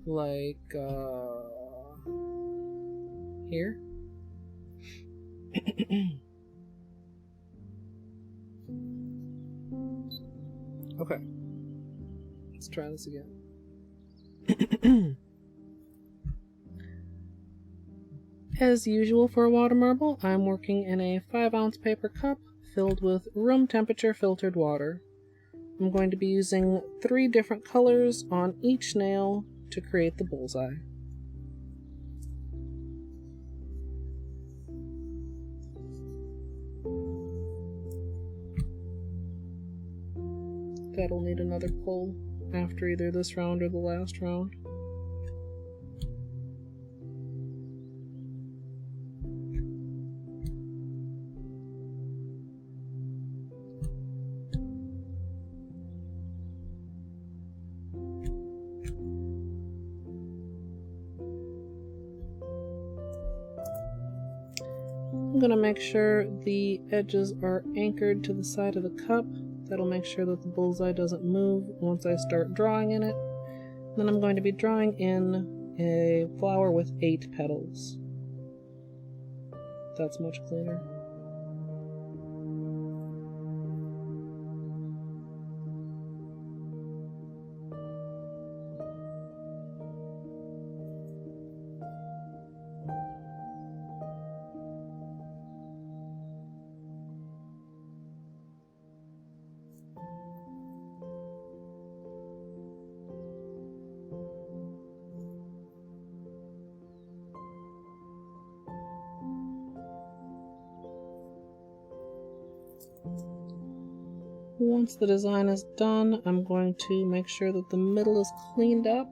Like, here? Okay. Let's try this again. As usual for a water marble, I'm working in a 5-ounce paper cup filled with room temperature filtered water. I'm going to be using 3 different colors on each nail to create the bullseye. That'll need another pull after either this round or the last round. I'm going to make sure the edges are anchored to the side of the cup. That'll make sure that the bullseye doesn't move once I start drawing in it. Then I'm going to be drawing in a flower with 8 petals. That's much cleaner. Once the design is done, I'm going to make sure that the middle is cleaned up.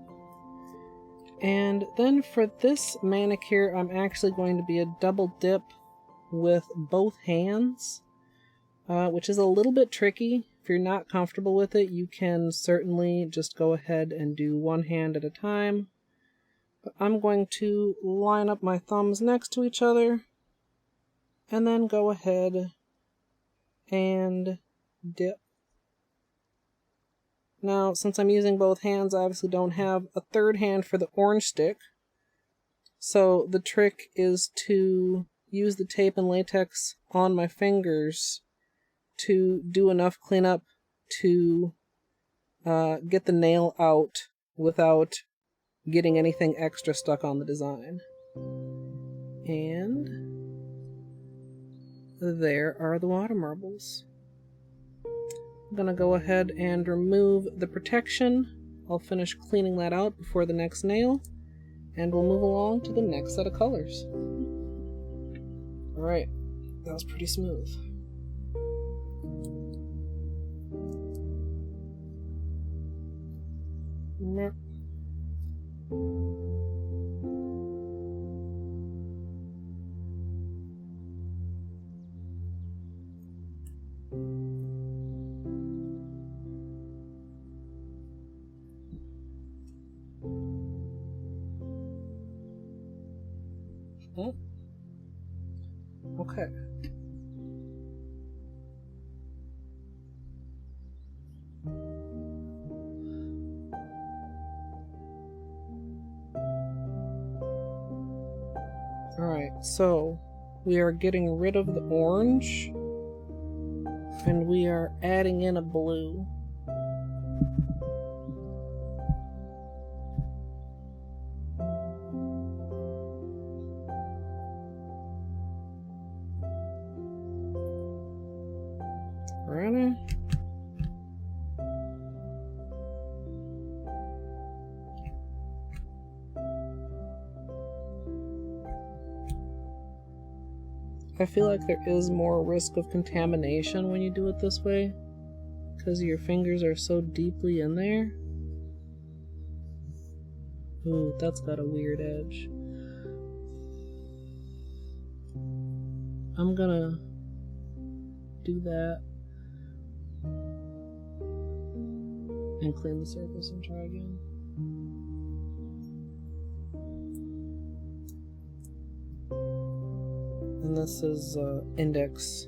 And then for this manicure, I'm actually going to be a double dip with both hands, which is a little bit tricky. If you're not comfortable with it, you can certainly just go ahead and do one hand at a time. But I'm going to line up my thumbs next to each other and then go ahead and dip. Now, since I'm using both hands, I obviously don't have a third hand for the orange stick. So the trick is to use the tape and latex on my fingers to do enough cleanup to get the nail out without getting anything extra stuck on the design. And there are the water marbles. I'm going to go ahead and remove the protection. I'll finish cleaning that out before the next nail, and we'll move along to the next set of colors. Alright, that was pretty smooth. Okay. Alright, so we are getting rid of the orange and we are adding in a blue. Ready? I feel like there is more risk of contamination when you do it this way, because your fingers are so deeply in there. Ooh, that's got a weird edge. I'm gonna do that and clean the surface and try again. And this is index.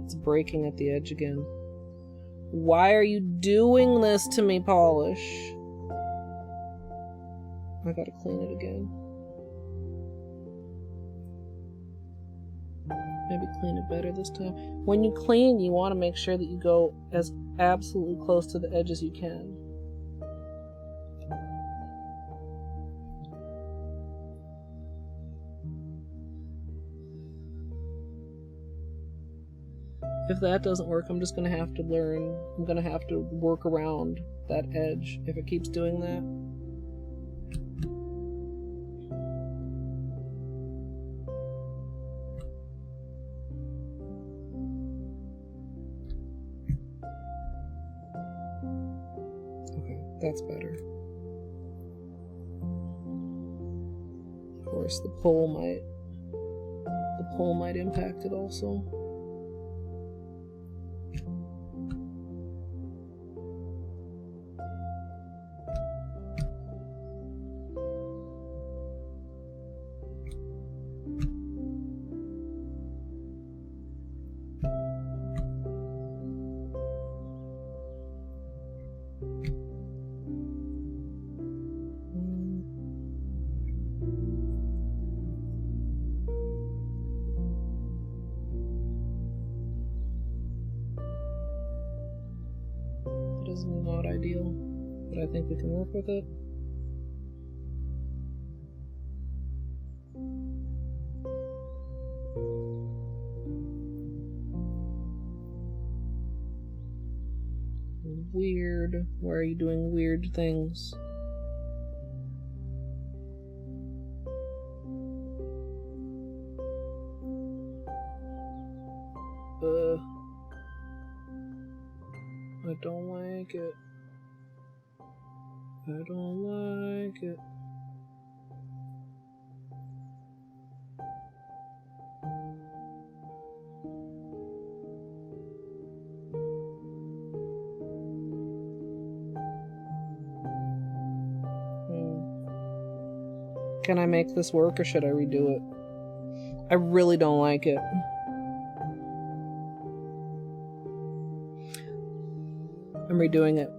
It's breaking at the edge again. Why are you doing this to me, Polish? I gotta clean it again. Maybe clean it better this time. When you clean, you want to make sure that you go as absolutely close to the edge as you can. If that doesn't work, I'm just going to have to learn. I'm going to have to work around that edge if it keeps doing that. That's better. Of course, the pole might impact it also. Not ideal, but I think we can work with it. Weird. Why are you doing weird things? I don't like it. I don't like it. Can I make this work or should I redo it? I really don't like it. I'm redoing it.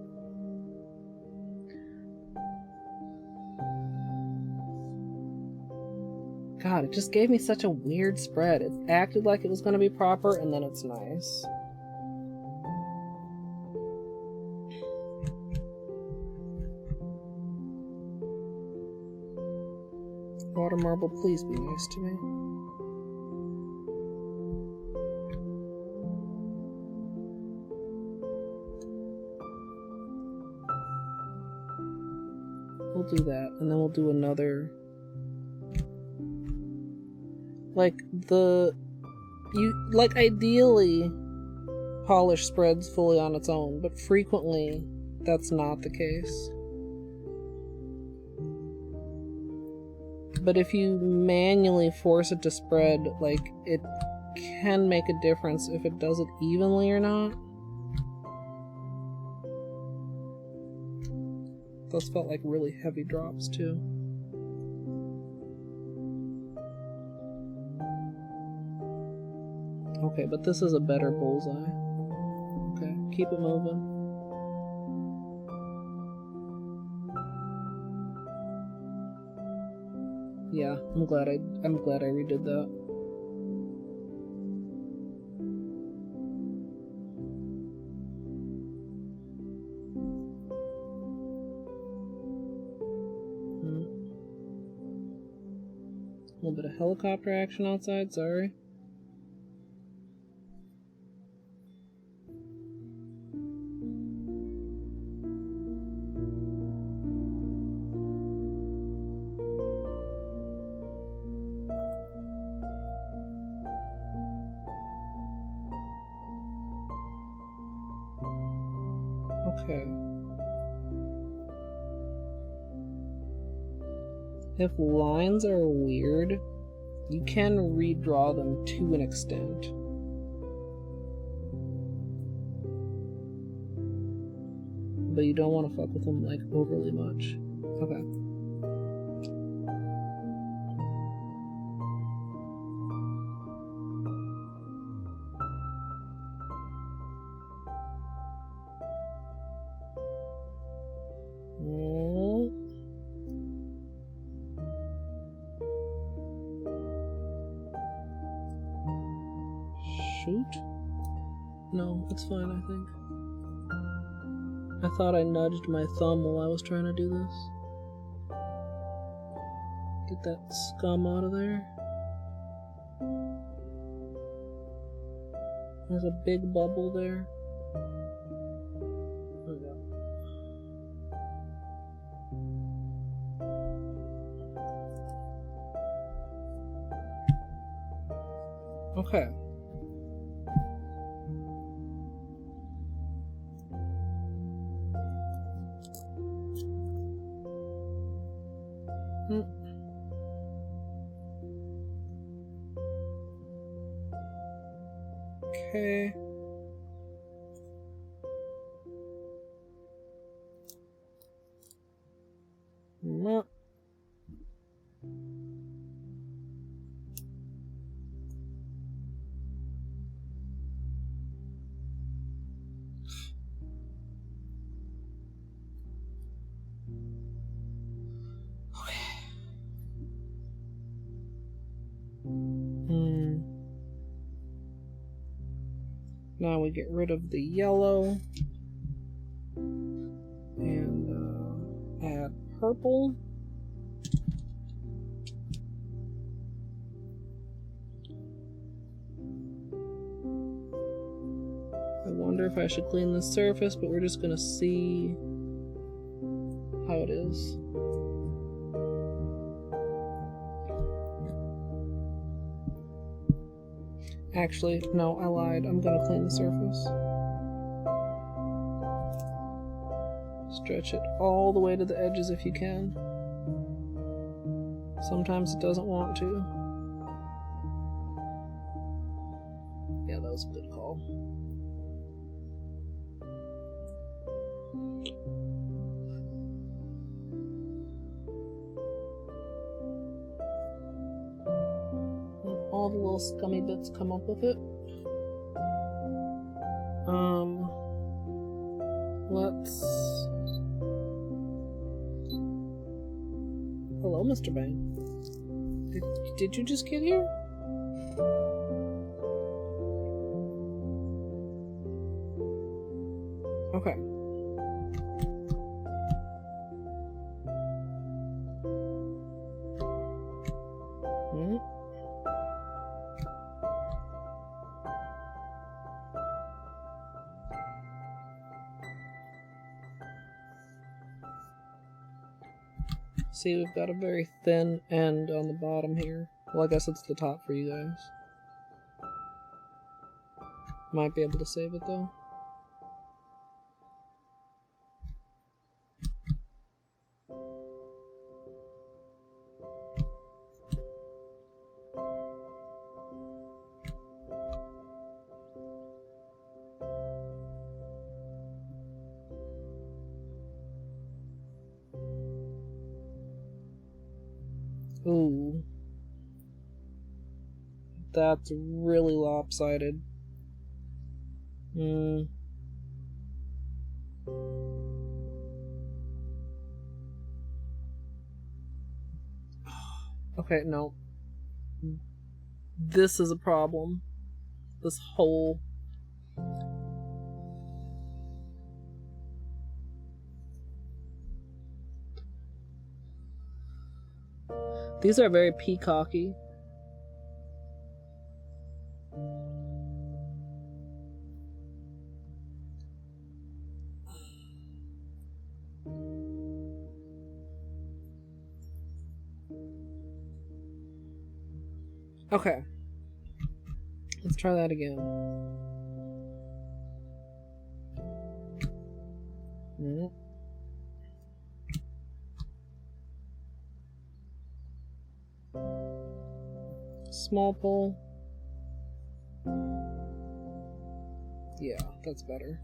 God, it just gave me such a weird spread. It acted like it was going to be proper, and then it's nice. Water marble, please be nice to me. We'll do that, and then we'll do another. Ideally, polish spreads fully on its own, but frequently that's not the case. But if you manually force it to spread, it can make a difference if it does it evenly or not. Those felt like really heavy drops too. Okay, but this is a better bullseye. Okay, keep it moving. Yeah, I'm glad I redid that. A little bit of helicopter action outside, sorry. Okay. If lines are weird, you can redraw them to an extent. But you don't want to fuck with them like overly much. Okay. Shoot? No, it's fine, I think. I thought I nudged my thumb while I was trying to do this. Get that scum out of there. There's a big bubble there. There we go. Okay. Okay. No. Now we get rid of the yellow and add purple. I wonder if I should clean the surface, but we're just gonna see how it is. Actually, no, I lied. I'm gonna clean the surface. Stretch it all the way to the edges if you can. Sometimes it doesn't want to. Yeah, that was a good call. All the little scummy bits come up with it. Let's... Hello, Mr. Bang. Did you just get here? Okay. See, we've got a very thin end on the bottom here. Well, I guess it's the top for you guys. Might be able to save it though. Ooh. That's really lopsided. Okay, no. This is a problem. This whole... These are very peacocky. Okay. Let's try that again. Small pull. Yeah, that's better.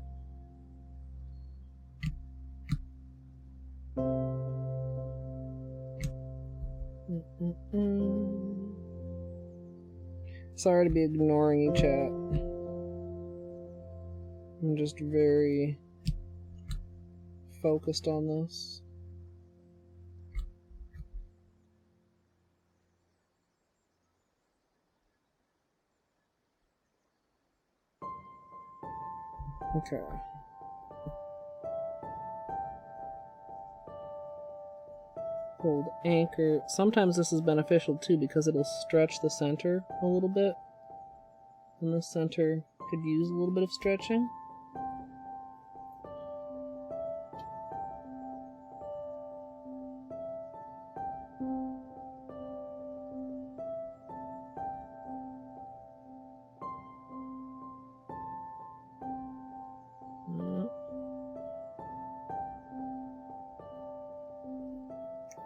Sorry to be ignoring you, chat. I'm just very focused on this. Okay. Hold anchor. Sometimes this is beneficial too because it'll stretch the center a little bit. And the center could use a little bit of stretching.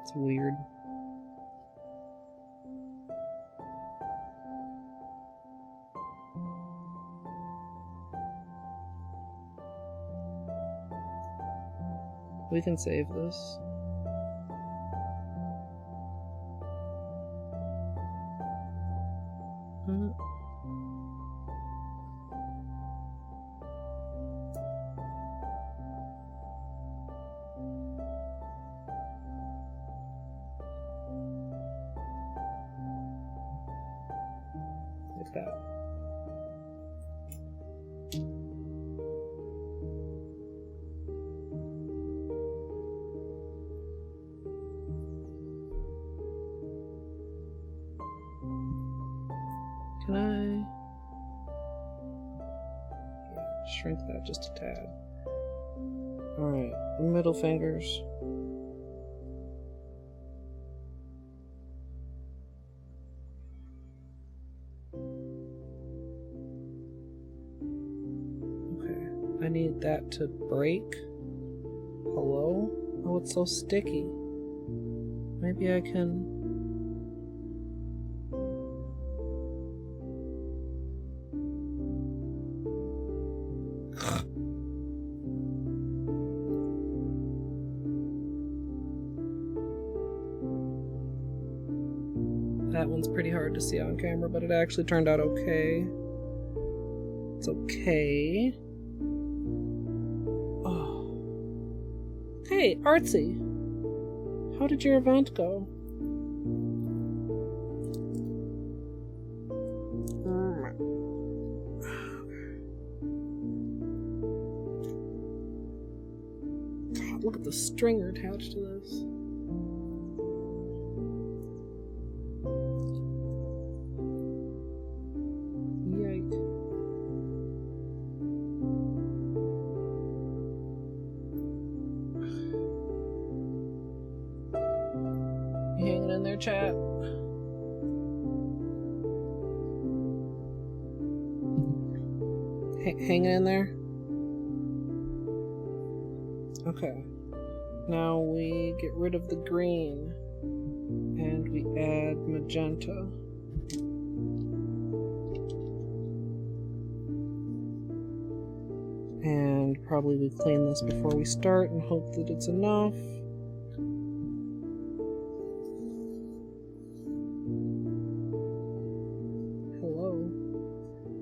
It's weird. We can save this. Like that. Can I shrink that just a tad? Alright, middle fingers. Okay, I need that to break. Hello? Oh, it's so sticky. Maybe I can... That one's pretty hard to see on camera, but it actually turned out okay. It's okay. Oh. Hey, Artsy! How did your event go? God, look at the stringer attached to this. Chat. Hanging in there? Okay. Now we get rid of the green and we add magenta. And probably we clean this before we start and hope that it's enough. Hello?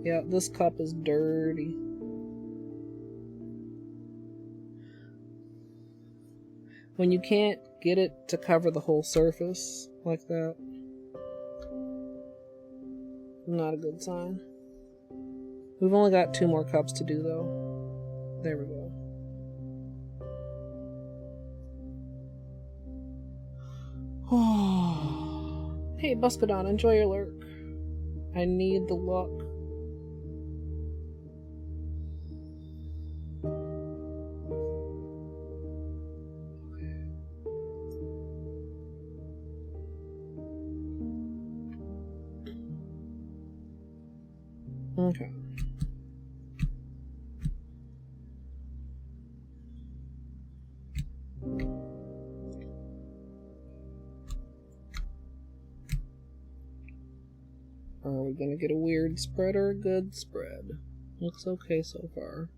Yeah, this cup is dirty. When you can't get it to cover the whole surface like that, not a good sign. We've only got 2 more cups to do though. There we go. Hey Buscadon, enjoy your lurk. I need the luck. Okay. Are we gonna get a weird spread or a good spread? Looks okay so far.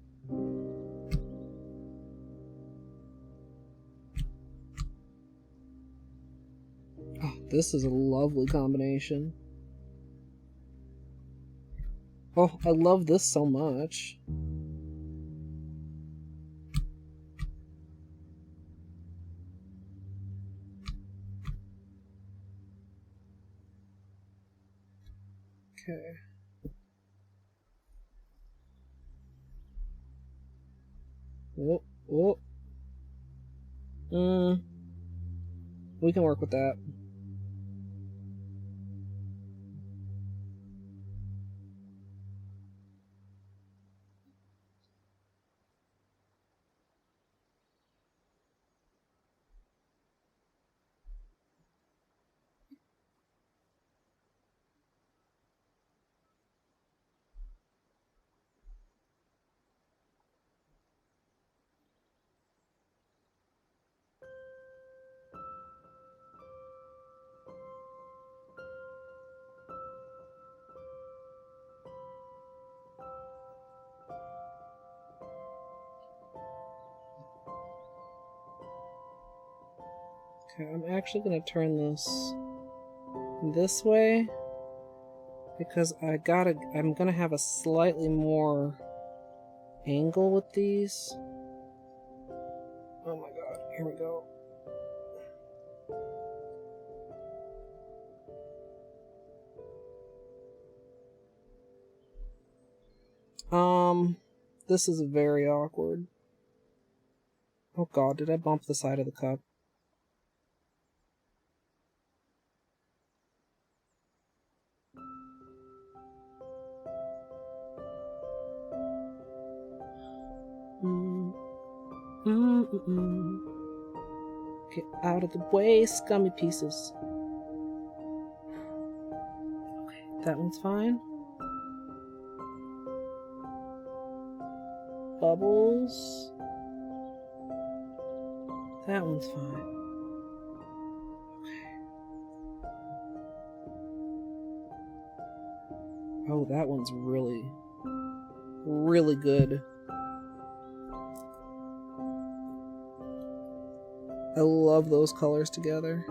Oh, this is a lovely combination. Oh, I love this so much. Okay. Oh, oh. We can work with that. Okay, I'm actually going to turn this way because I'm going to have a slightly more angle with these. Oh my god, here we go. This is very awkward. Oh god, did I bump the side of the cup? Get out of the way, scummy pieces. Okay, that one's fine. Bubbles. That one's fine. Okay. Oh, that one's really, really good. I love those colors together.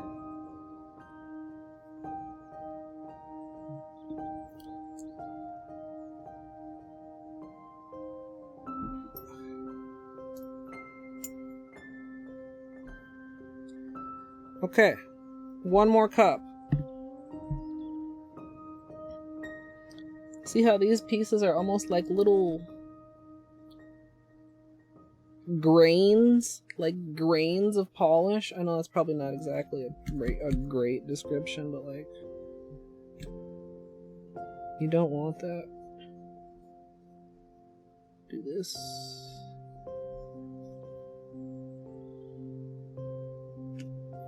Okay, one more cup. See how these pieces are almost like little grains? Like grains of polish? I know that's probably not exactly a great description, but like, you don't want that. Do this.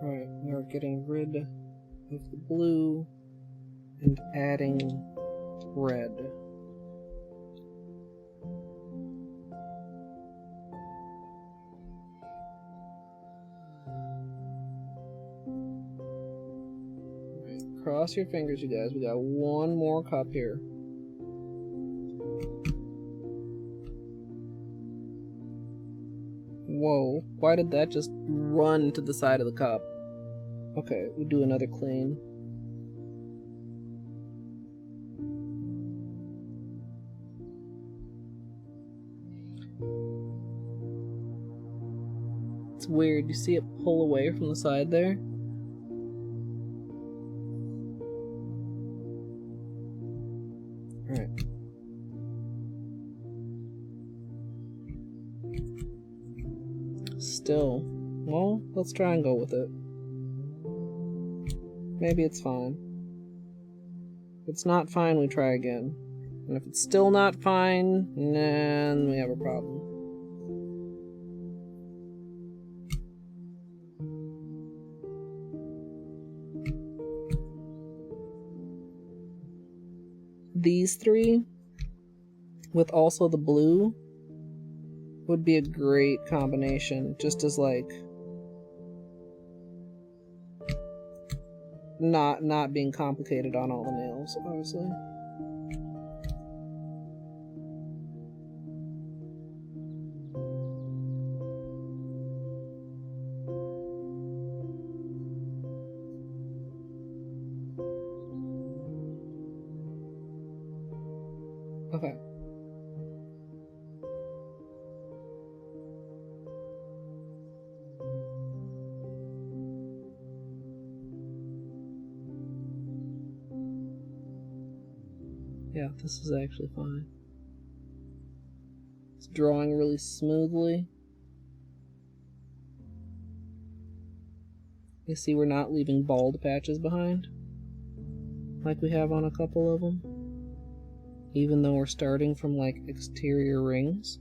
Alright, we're getting rid of the blue and adding red. Alright, cross your fingers, you guys. We got one more cup here. Whoa, why did that just run to the side of the cup? Okay, we do another clean. It's weird. You see it pull away from the side there? Alright. Still. Well, let's try and go with it. Maybe it's fine. If it's not fine, we try again. And if it's still not fine, then we have a problem. These three, with also the blue, would be a great combination, just as like not being complicated on all the nails, obviously. Okay. Yeah, this is actually fine. It's drawing really smoothly. You see we're not leaving bald patches behind, like we have on a couple of them. Even though we're starting from like exterior rings.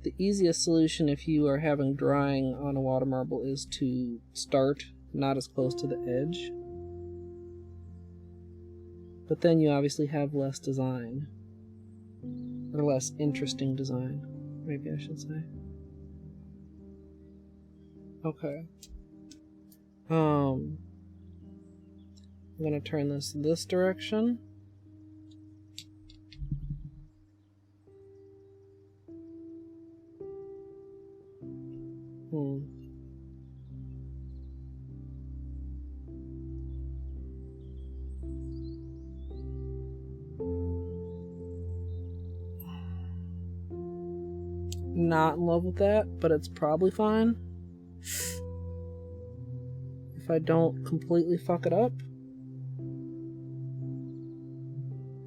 The easiest solution if you are having drying on a water marble is to start not as close to the edge. But then you obviously have less design. Or less interesting design, maybe I should say. Okay. I'm gonna turn this direction. Not in love with that, but it's probably fine. If I don't completely fuck it up.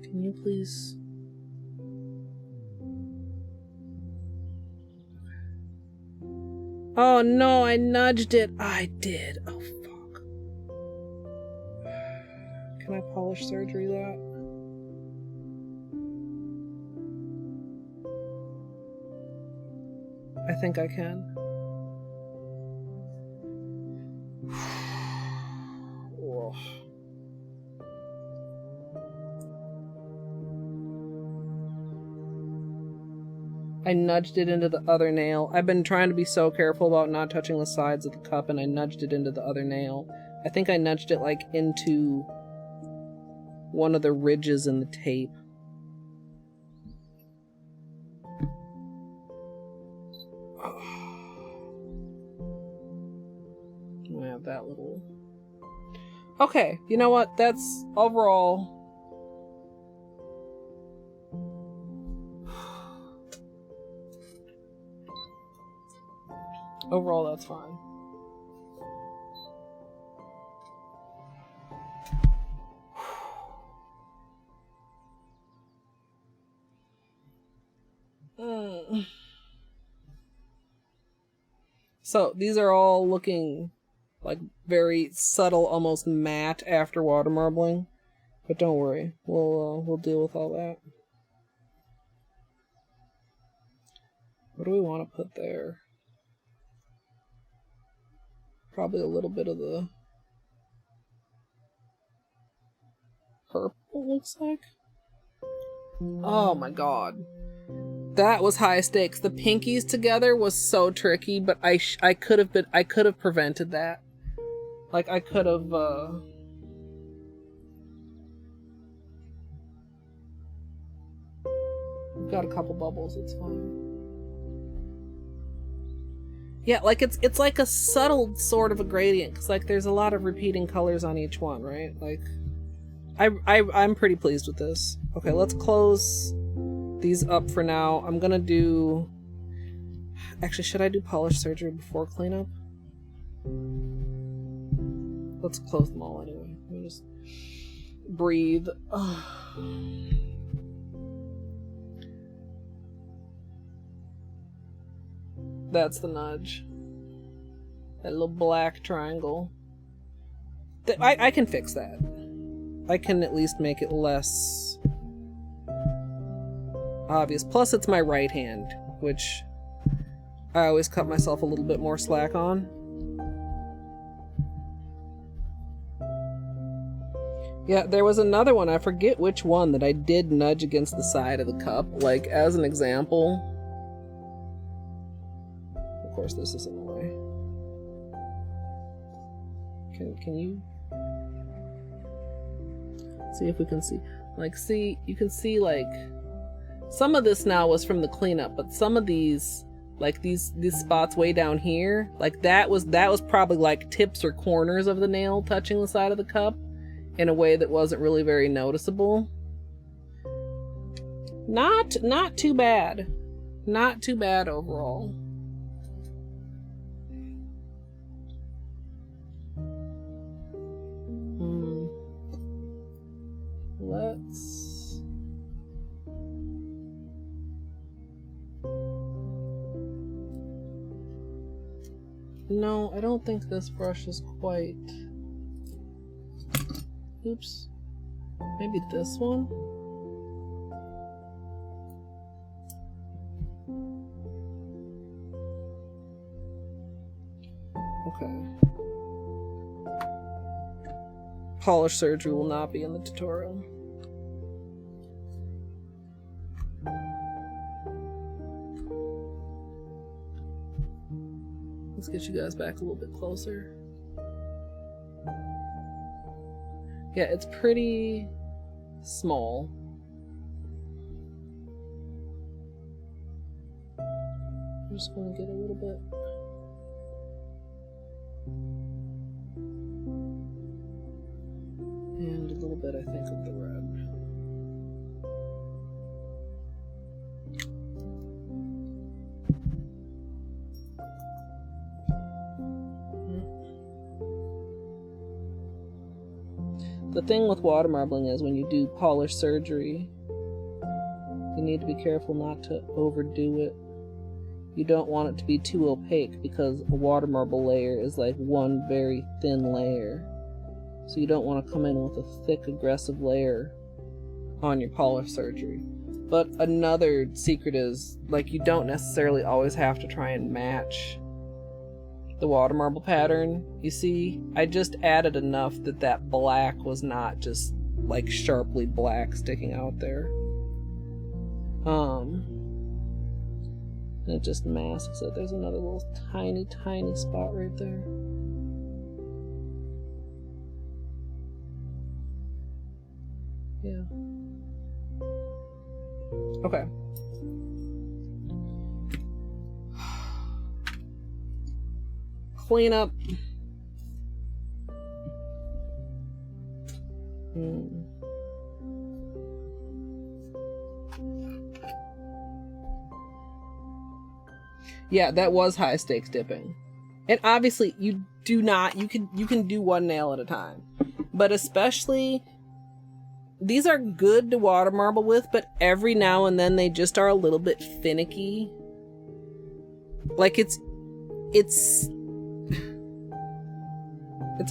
Can you please... Oh no, I nudged it. I did. Oh fuck. Can I polish surgery that? I think I can. I nudged it into the other nail. I've been trying to be so careful about not touching the sides of the cup, and I nudged it into the other nail. I think I nudged it like into one of the ridges in the tape. I have that little... Okay, you know what? That's overall... Overall, that's fine. So, these are all looking like very subtle, almost matte after water marbling. But don't worry, we'll deal with all that. What do we want to put there? Probably a little bit of the purple, looks like. Oh my god. That was high stakes. The pinkies together was so tricky, but I could have prevented that. Like, I could have, We've got a couple bubbles, it's fine. Yeah, like, it's like a subtle sort of a gradient, because, like, there's a lot of repeating colors on each one, right? Like, I'm pretty pleased with this. Okay, let's close these up for now. I'm gonna do... Actually, should I do polish surgery before cleanup? Let's close them all anyway. Let me just breathe. That's the nudge. That little black triangle. I can fix that. I can at least make it less obvious. Plus, it's my right hand, which I always cut myself a little bit more slack on. Yeah, there was another one, I forget which one, that I did nudge against the side of the cup, like as an example. Of course, this is in the way. Can you see if we can see? Like, see, you can see, like, some of this now was from the cleanup, but some of these, like these spots way down here, like that was probably like tips or corners of the nail touching the side of the cup in a way that wasn't really very noticeable. Not too bad. Not too bad overall. Let's... No, I don't think this brush is quite... Oops. Maybe this one? Okay. Polish surgery will not be in the tutorial. Let's get you guys back a little bit closer. Yeah, it's pretty small. I'm just gonna get a little bit. And a little bit, I think, of the red. The thing with water marbling is when you do polish surgery, you need to be careful not to overdo it. You don't want it to be too opaque because a water marble layer is like one very thin layer. So you don't want to come in with a thick, aggressive layer on your polish surgery. But another secret is, like, you don't necessarily always have to try and match the water marble pattern. You see, I just added enough that that black was not just like sharply black sticking out there. And it just masks it. There's another little tiny spot right there. Yeah. Okay. Clean up. Yeah, that was high stakes dipping. And obviously you can do one nail at a time. But especially, these are good to water marble with, but every now and then they just are a little bit finicky. Like it's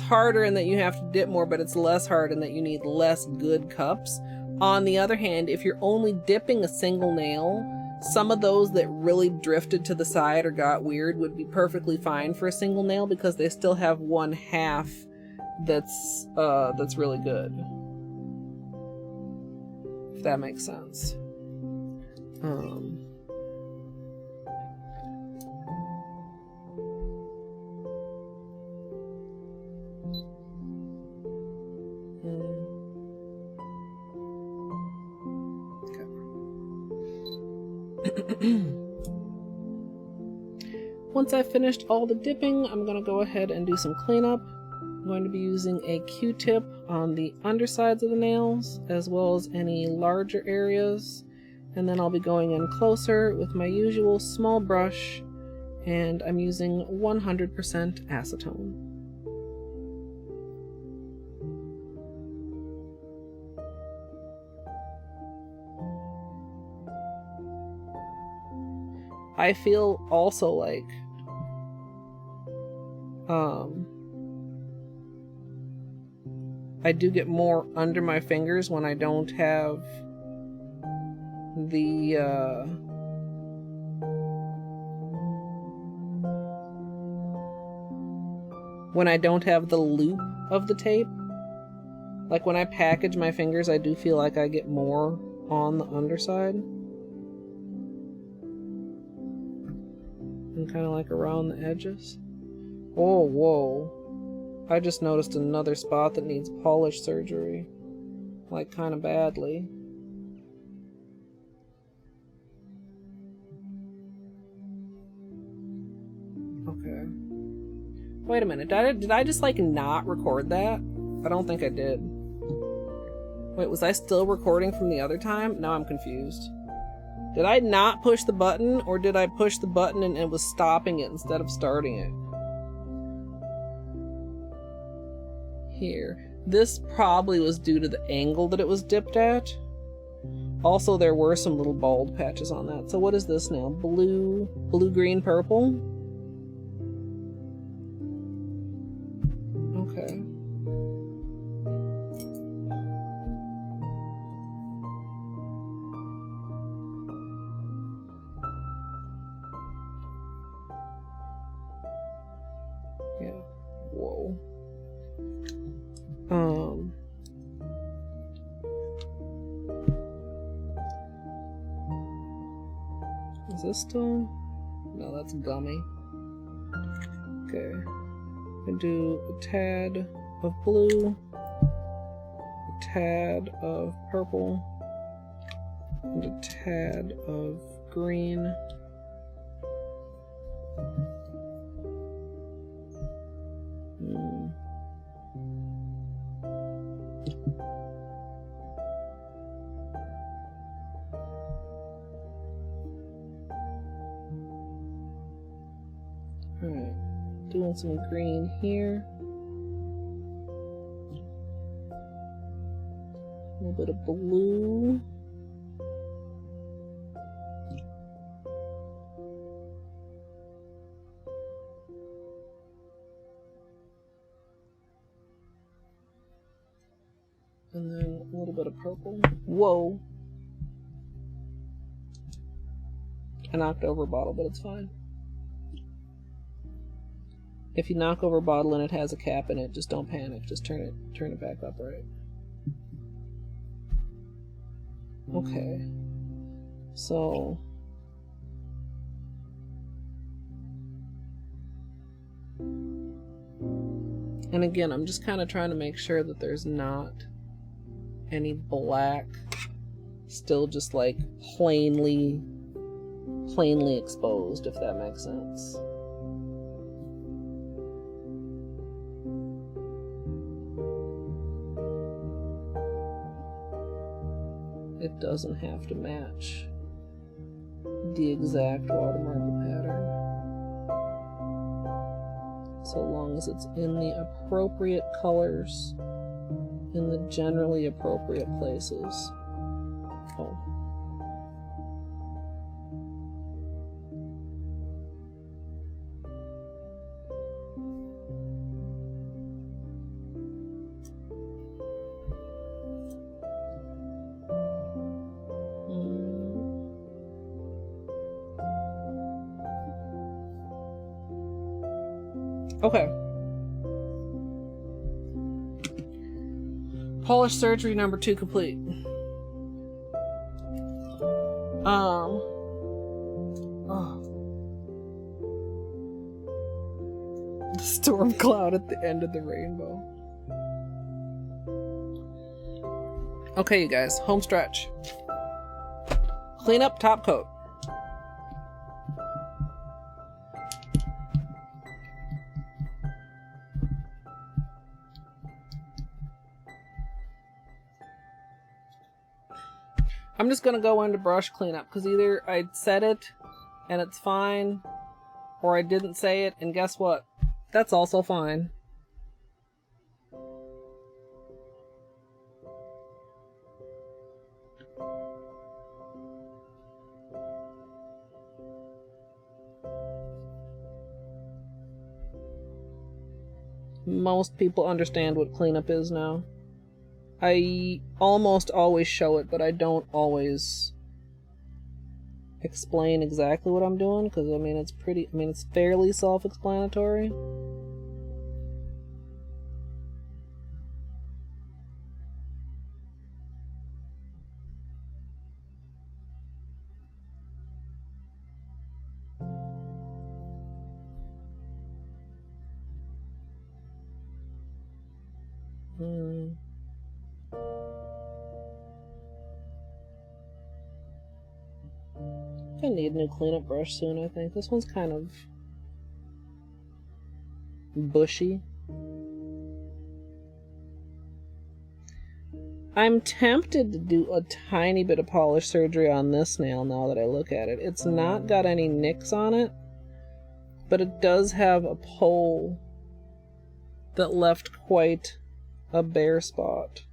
harder in that you have to dip more, but it's less hard in that you need less good cups. On the other hand, if you're only dipping a single nail, some of those that really drifted to the side or got weird would be perfectly fine for a single nail because they still have one half that's really good. If that makes sense. Once I've finished all the dipping, I'm going to go ahead and do some cleanup. I'm going to be using a Q-tip on the undersides of the nails, as well as any larger areas. And then I'll be going in closer with my usual small brush And I'm using 100% acetone. I feel also like I do get more under my fingers when I don't have the loop of the tape. Like when I package my fingers, I do feel like I get more on the underside. And kind of like around the edges. Oh, whoa. I just noticed another spot that needs polish surgery. Like, kind of badly. Okay. Wait a minute. Did I just, like, not record that? I don't think I did. Wait, was I still recording from the other time? Now I'm confused. Did I not push the button, or did I push the button and it was stopping it instead of starting it? Here. This probably was due to the angle that it was dipped at. Also, there were some little bald patches on that. So what is this now? Blue, green, purple? Okay. Yeah. Whoa. Is this still? No, that's gummy. Okay. I do a tad of blue, a tad of purple, and a tad of green. Alright, doing some green here. A little bit of blue. And then a little bit of purple. Whoa! I knocked over a bottle, but it's fine. If you knock over a bottle and it has a cap in it, just don't panic. Just turn it back upright. Okay. So and again, I'm just kind of trying to make sure that there's not any black still just like plainly exposed, if that makes sense. It doesn't have to match the exact watermark pattern, so long as it's in the appropriate colors in the generally appropriate places. Oh. Okay. Polish surgery number 2 complete. The storm cloud at the end of the rainbow. Okay, you guys, home stretch. Clean up top coat. I'm just gonna go into brush cleanup because either I set it and it's fine, or I didn't say it, and guess what? That's also fine. Most people understand what cleanup is now. I almost always show it, but I don't always explain exactly what I'm doing, because it's fairly self-explanatory. I need a new cleanup brush soon, I think. This one's kind of bushy. I'm tempted to do a tiny bit of polish surgery on this nail now that I look at it. It's not got any nicks on it, but it does have a pole that left quite a bare spot.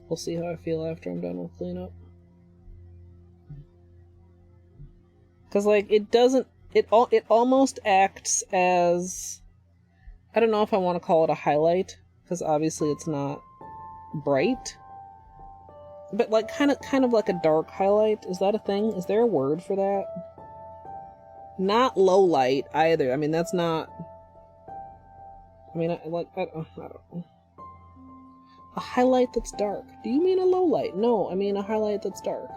We'll see how I feel after I'm done with cleanup. Because, like, it almost acts as, I don't know if I want to call it a highlight, because obviously it's not bright. But, like, kind of like a dark highlight. Is that a thing? Is there a word for that? Not low light, either. I mean, that's not... I don't know. A highlight that's dark. Do you mean a low light? No, I mean a highlight that's dark.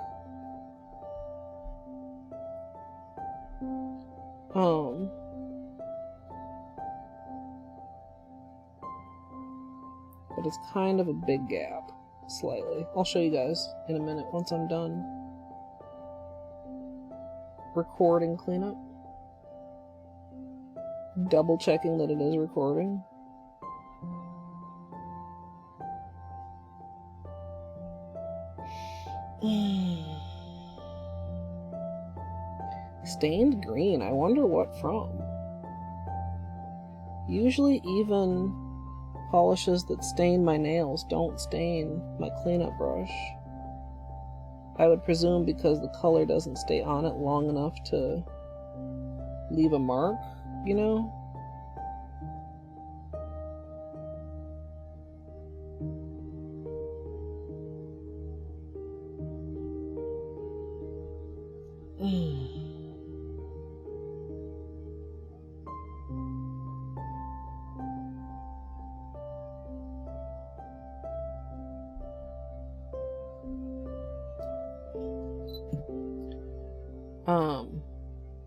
But it's kind of a big gap, slightly. I'll show you guys in a minute once I'm done recording cleanup. Double checking that it is recording. Stained green. I wonder what from. Usually even polishes that stain my nails don't stain my cleanup brush. I would presume because the color doesn't stay on it long enough to leave a mark, you know?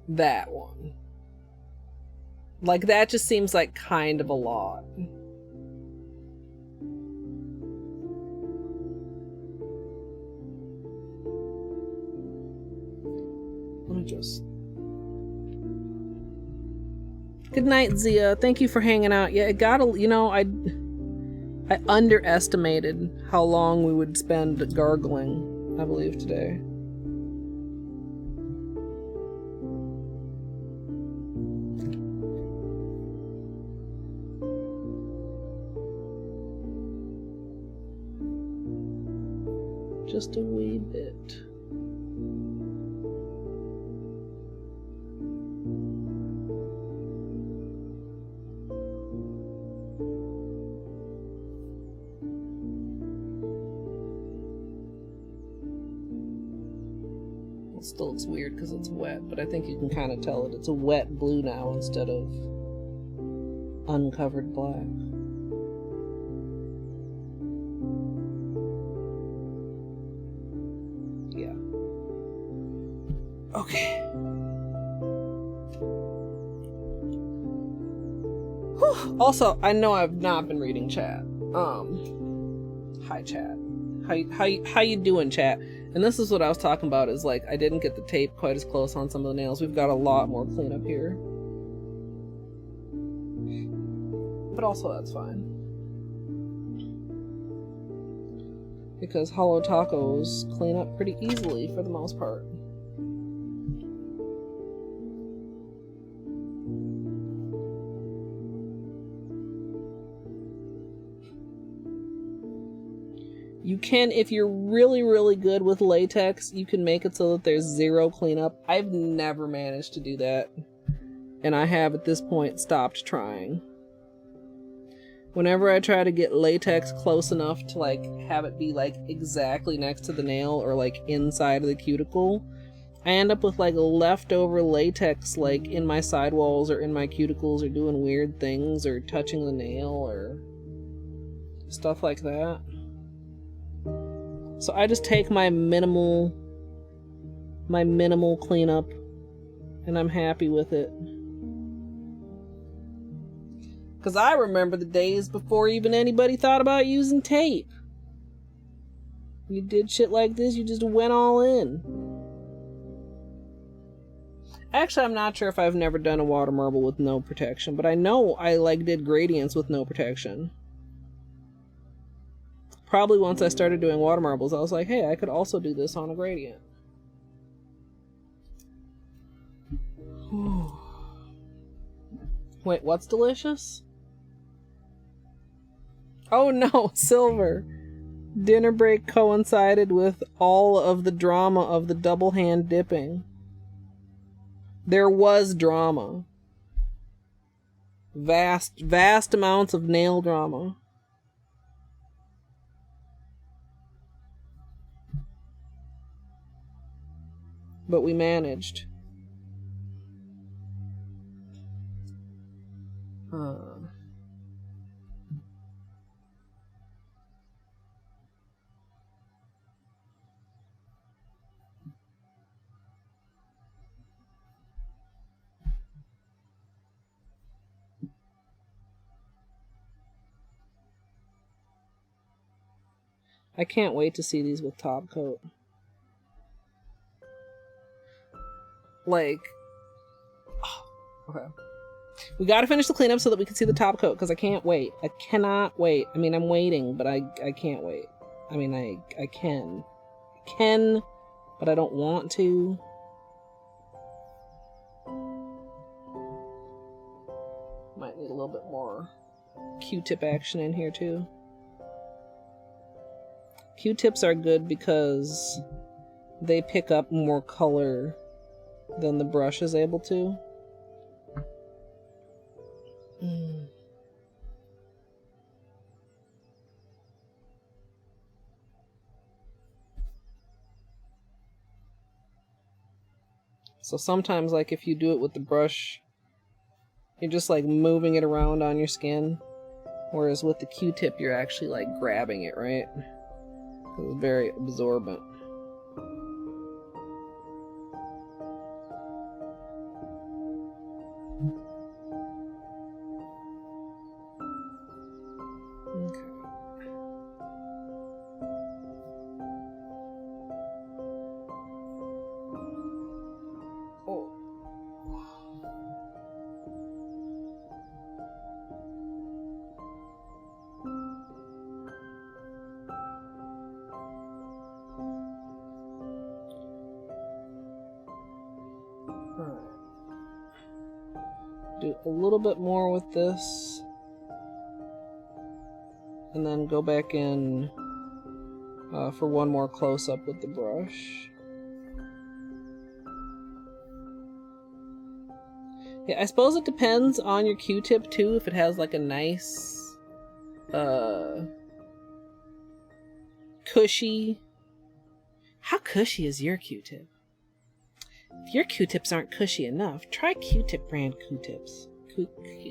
That one. Like, that just seems like kind of a lot. Let me just... Good night, Zia. Thank you for hanging out. Yeah, it got a... You know, I underestimated how long we would spend gargling, I believe, today. Just a wee bit. It still looks weird because it's wet, but I think you can kind of tell it's a wet blue now instead of uncovered black. Okay. Whew. Also, I know I've not been reading chat. Hi, chat. How you doing, chat? And this is what I was talking about, is like I didn't get the tape quite as close on some of the nails. We've got a lot more cleanup here. But also that's fine. Because Holo tacos clean up pretty easily for the most part. You can, if you're really, really good with latex, you can make it so that there's zero cleanup. I've never managed to do that. And I have, at this point, stopped trying. Whenever I try to get latex close enough to, like, have it be, like, exactly next to the nail or, like, inside of the cuticle, I end up with, like, leftover latex, like, in my sidewalls or in my cuticles or doing weird things or touching the nail or stuff like that. So I just take my minimal cleanup and I'm happy with it. Because I remember the days before even anybody thought about using tape. You did shit like this, you just went all in. Actually, I'm not sure if I've never done a water marble with no protection, but I know I like did gradients with no protection. Probably once I started doing water marbles, I was like, hey, I could also do this on a gradient. Wait, what's delicious? Oh no, silver. Dinner break coincided with all of the drama of the double hand dipping. There was drama. Vast amounts of nail drama. But we managed. I can't wait to see these with top coat. Like, oh, okay. We gotta finish the cleanup so that we can see the top coat, because I can't wait. I cannot wait. I mean, I'm waiting, but I can't wait. I mean, I can. I can, but I don't want to. Might need a little bit more Q-tip action in here, too. Q-tips are good because they pick up more color than the brush is able to. So sometimes, like, if you do it with the brush, you're just like moving it around on your skin, whereas with the Q-tip you're actually like grabbing it, right? It's very absorbent. Do a little bit more with this, and then go back in for one more close-up with the brush. Yeah, I suppose it depends on your Q-tip too, if it has like a nice cushy. How cushy is your Q-tip? If your Q-tips aren't cushy enough, try Q-tip brand Q-tips. Q-tip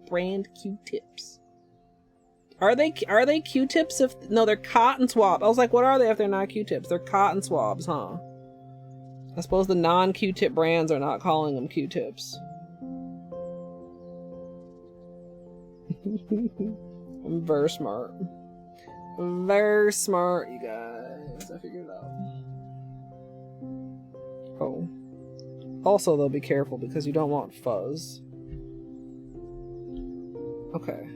brand Q-tips. Are they Q-tips? No, they're cotton swab. I was like, what are they if they're not Q-tips? They're cotton swabs, huh? I suppose the non-Q-tip brands are not calling them Q-tips. I'm very smart. Very smart, you guys. I figured it out. Oh. Also, though, be careful because you don't want fuzz. Okay.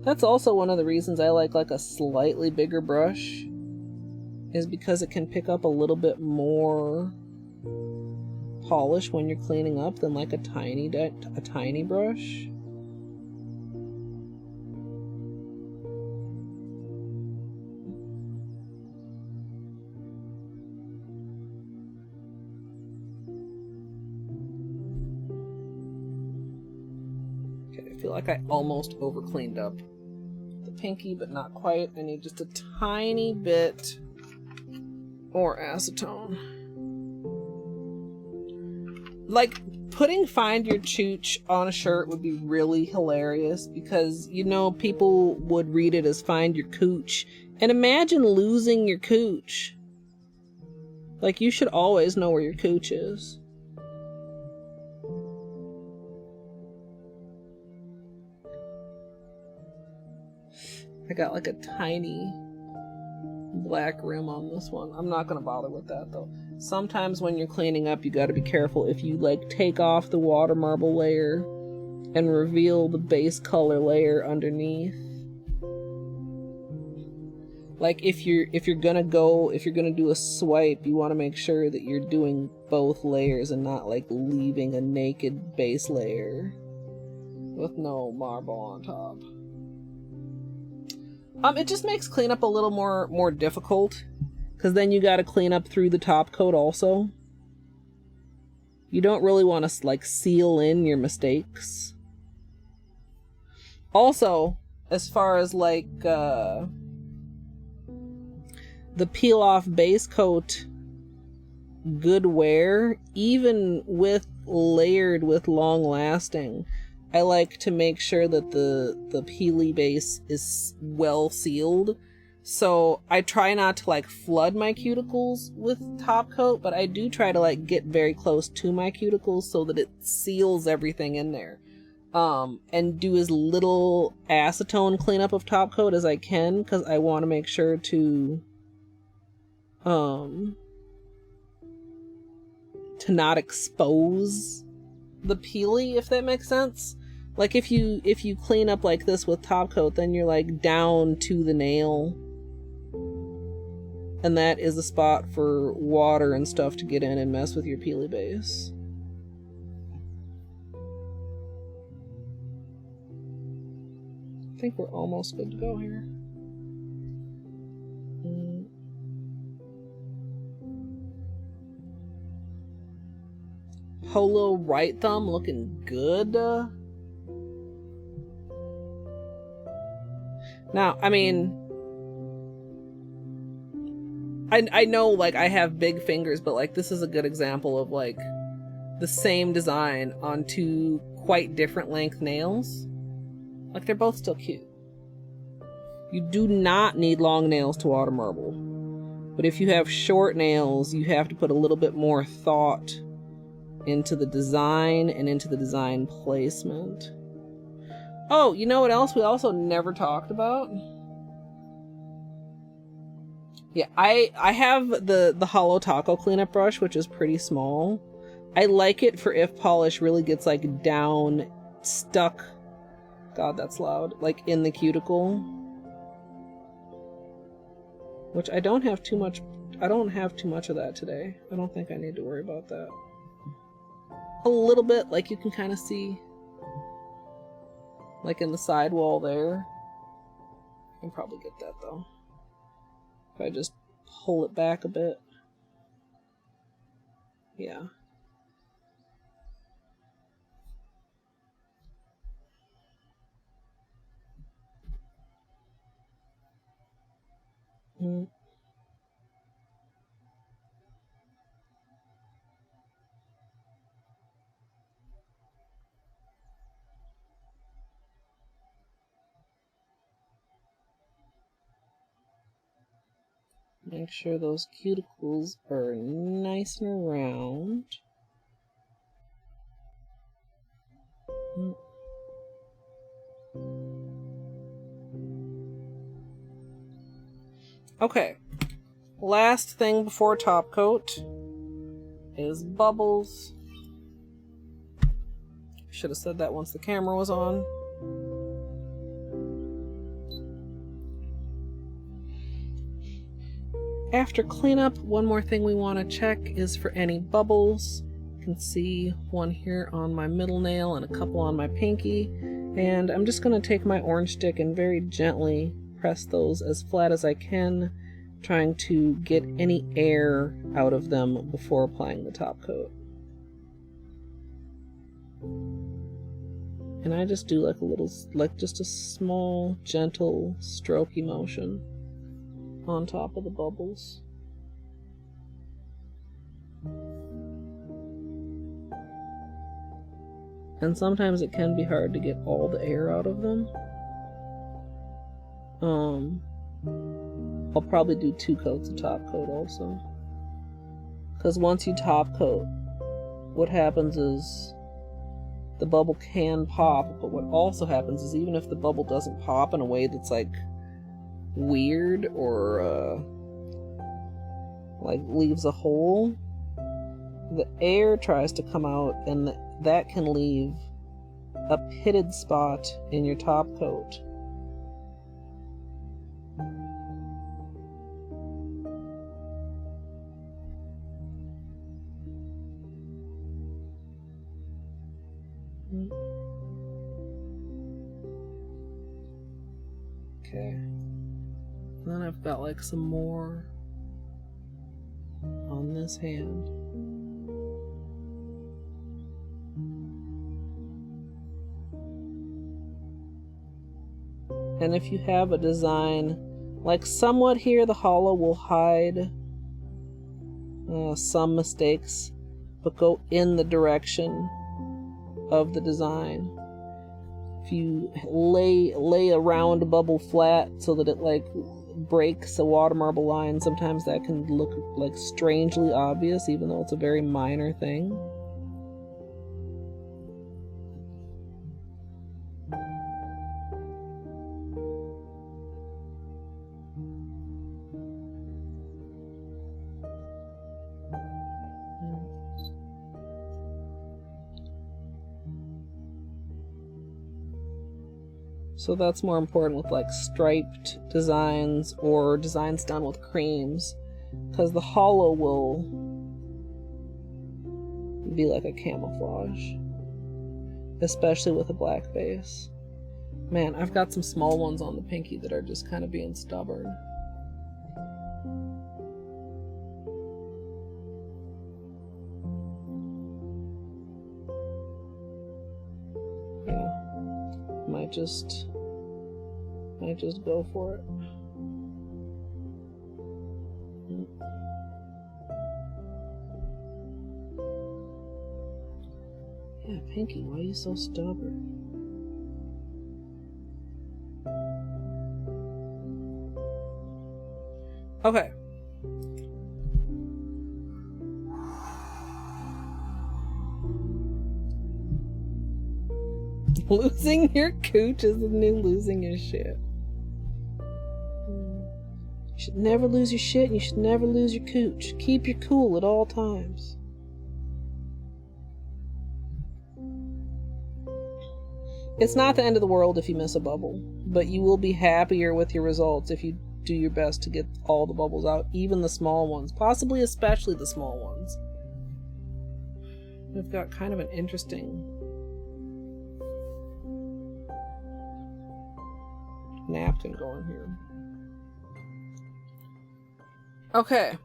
That's also one of the reasons I like a slightly bigger brush, is because it can pick up a little bit more polish when you're cleaning up than like a tiny brush. Okay, I feel like I almost over cleaned up the pinky, but not quite. I need just a tiny bit more acetone. Like, putting Find Your Chooch on a shirt would be really hilarious because, you know, people would read it as Find Your Cooch. And imagine losing your cooch. Like, you should always know where your cooch is. I got like a tiny black rim on this one. I'm not gonna bother with that though. Sometimes when you're cleaning up, you gotta be careful if you like take off the water marble layer and reveal the base color layer underneath. Like if you're gonna do a swipe, you want to make sure that you're doing both layers and not like leaving a naked base layer with no marble on top. It just makes cleanup a little more difficult, because then you got to clean up through the top coat also. You don't really want to like seal in your mistakes. Also, as far as like the peel off base coat, good wear, even with layered with long lasting, I like to make sure that the peely base is well sealed. So I try not to like flood my cuticles with top coat, but I do try to like get very close to my cuticles so that it seals everything in there. And do as little acetone cleanup of top coat as I can, because I want to make sure to not expose the peely, if that makes sense. Like if you clean up like this with top coat, then you're like down to the nail, and that is a spot for water and stuff to get in and mess with your peely base. I think we're almost good to go here. Holo right thumb looking good. Now, I mean, I know like I have big fingers, but like this is a good example of like the same design on two quite different length nails. Like they're both still cute. You do not need long nails to water marble, but if you have short nails, you have to put a little bit more thought into the design and into the design placement. Oh, you know what else we also never talked about? Yeah, I have the Holo Taco cleanup brush, which is pretty small. I like it for if polish really gets like down, stuck. God, that's loud. Like in the cuticle. Which I don't have too much of that today. I don't think I need to worry about that. A little bit, like you can kind of see, like in the sidewall there. I can probably get that though. If I just pull it back a bit. Yeah. Make sure those cuticles are nice and round. Okay. Last thing before top coat is bubbles. Should have said that once the camera was on. After cleanup, one more thing we want to check is for any bubbles. You can see one here on my middle nail and a couple on my pinky. And I'm just going to take my orange stick and very gently press those as flat as I can, trying to get any air out of them before applying the top coat. And I just do like a little, like just a small, gentle, strokey motion on top of the bubbles. And sometimes it can be hard to get all the air out of them. I'll probably do 2 coats of top coat also. Because once you top coat, what happens is the bubble can pop, but what also happens is even if the bubble doesn't pop in a way that's like weird or like leaves a hole, the air tries to come out and that can leave a pitted spot in your top coat. Okay. And then I've got like some more on this hand. And if you have a design, like somewhat here, the Holo will hide some mistakes, but go in the direction of the design. If you lay a round bubble flat so that it like breaks a water marble line, sometimes that can look like strangely obvious, even though it's a very minor thing. So that's more important with like striped designs or designs done with creams, because the Holo will be like a camouflage, especially with a black base. Man, I've got some small ones on the pinky that are just kind of being stubborn. Yeah, might just go for it. Yeah, Pinky, why are you so stubborn? Okay. Losing your cooch is the new losing your shit. You should never lose your shit and you should never lose your cooch. Keep your cool at all times. It's not the end of the world if you miss a bubble, but you will be happier with your results if you do your best to get all the bubbles out, even the small ones, possibly especially the small ones. We've got kind of an interesting napkin going here. Okay.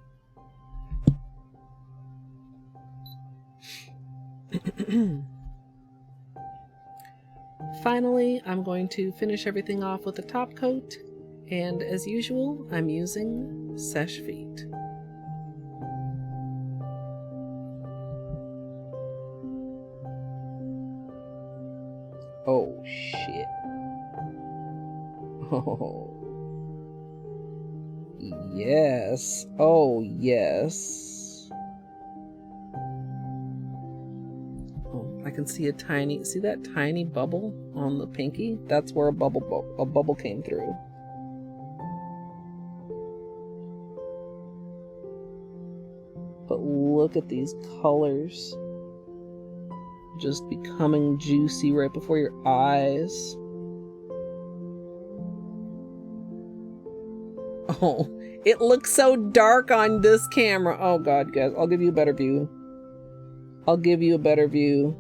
Finally, I'm going to finish everything off with a top coat, and as usual, I'm using Seche Vite. Oh shit. Oh. yes. Oh, yes. Oh, I can see see that tiny bubble on the pinky? That's where a bubble came through. But look at these colors. Just becoming juicy right before your eyes. Oh, it looks so dark on this camera. Oh god, guys, I'll give you a better view. I'll give you a better view.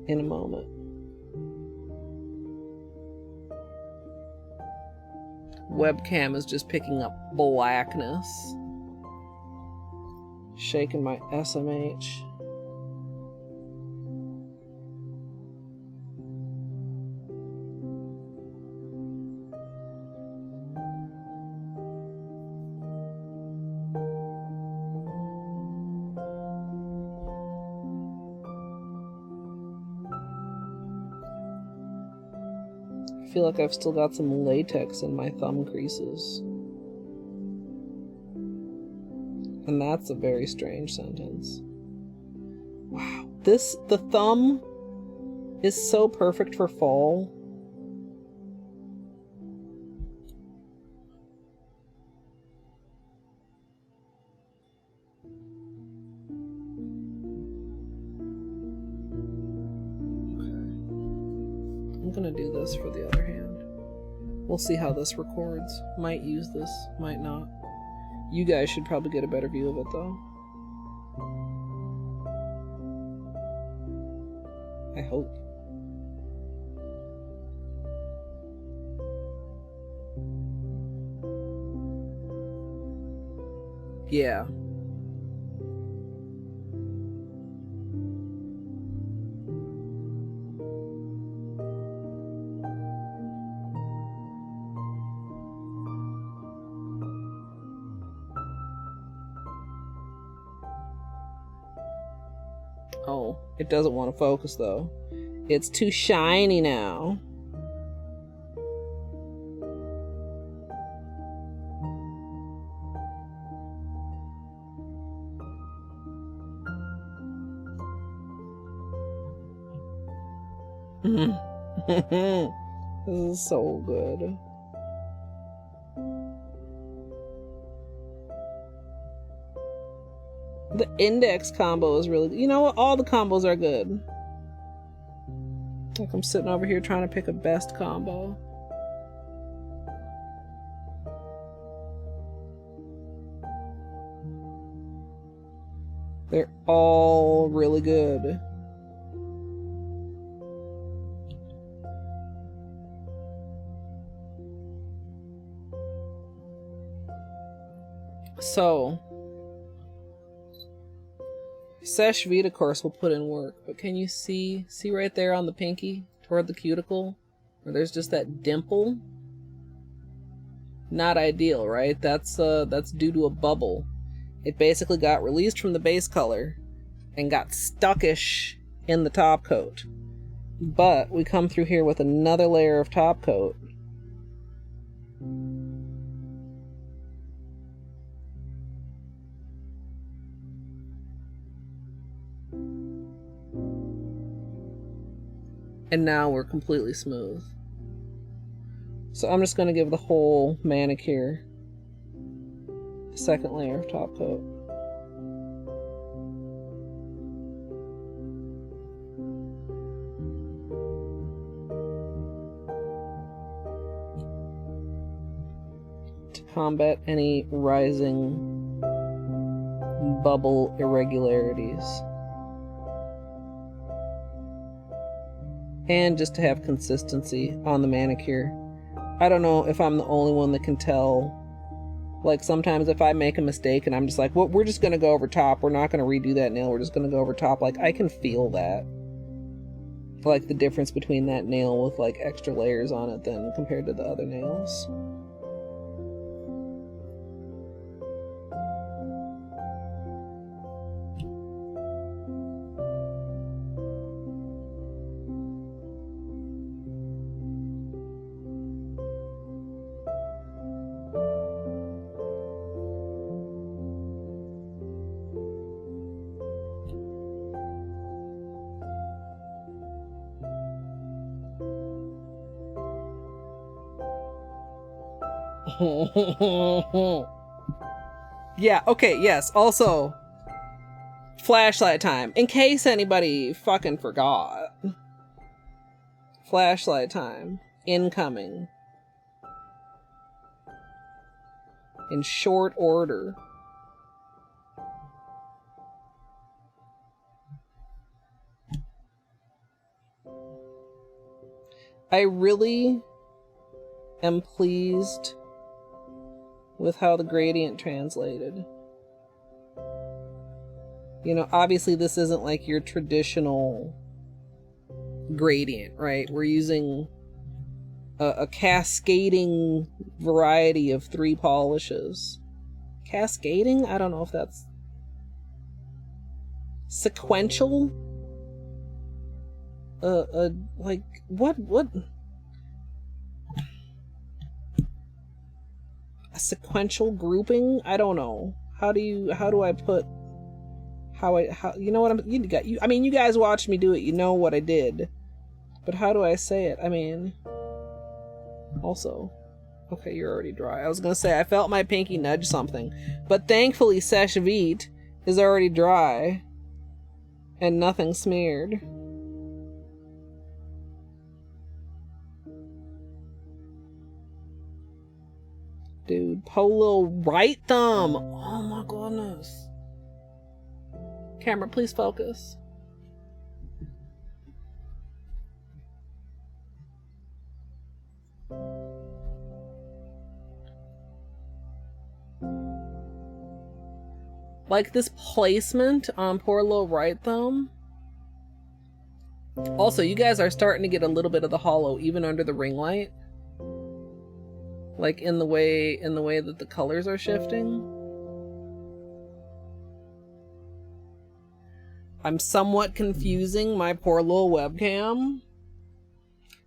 In a moment. Webcam is just picking up blackness. Shaking my SMH. I feel like I've still got some latex in my thumb creases. And that's a very strange sentence. Wow. The thumb is so perfect for fall. I'm gonna do this for the other hand. We'll see how this records. Might use this, might not. You guys should probably get a better view of it though. I hope. Yeah. Oh, it doesn't want to focus though. It's too shiny now. This is so good. The index combo is really, you know what? All the combos are good. Like I'm sitting over here trying to pick a best combo. They're all really good. So, Sesh Vita course will put in work, but can you see right there on the pinky toward the cuticle where there's just that dimple? Not ideal, right? That's due to a bubble. It basically got released from the base color and got stuckish in the top coat. But we come through here with another layer of top coat. And now we're completely smooth. So I'm just going to give the whole manicure a second layer of top coat. To combat any rising bubble irregularities. And just to have consistency on the manicure. I don't know if I'm the only one that can tell. Like sometimes if I make a mistake and I'm just like, well, we're just going to go over top. We're not going to redo that nail. We're just going to go over top. Like I can feel that. Like the difference between that nail with like extra layers on it than compared to the other nails. Yeah, okay, yes. Also, flashlight time. In case anybody fucking forgot. Flashlight time. Incoming. In short order. I really am pleased with how the gradient translated. You know, obviously this isn't like your traditional gradient, right? We're using a cascading variety of 3 polishes. Cascading? I don't know if that's sequential. Like what? A sequential grouping? I don't know. How do I put? How you know what I mean, you guys watched me do it. You know what I did. But how do I say it? I mean, also, okay, you're already dry. I was gonna say I felt my pinky nudge something, but thankfully Seche Vite is already dry and nothing smeared. Dude, Polo right thumb. Oh my goodness. Camera, please focus. Like this placement on poor little right thumb. Also, you guys are starting to get a little bit of the holo even under the ring light. Like in the way that the colors are shifting. I'm somewhat confusing my poor little webcam.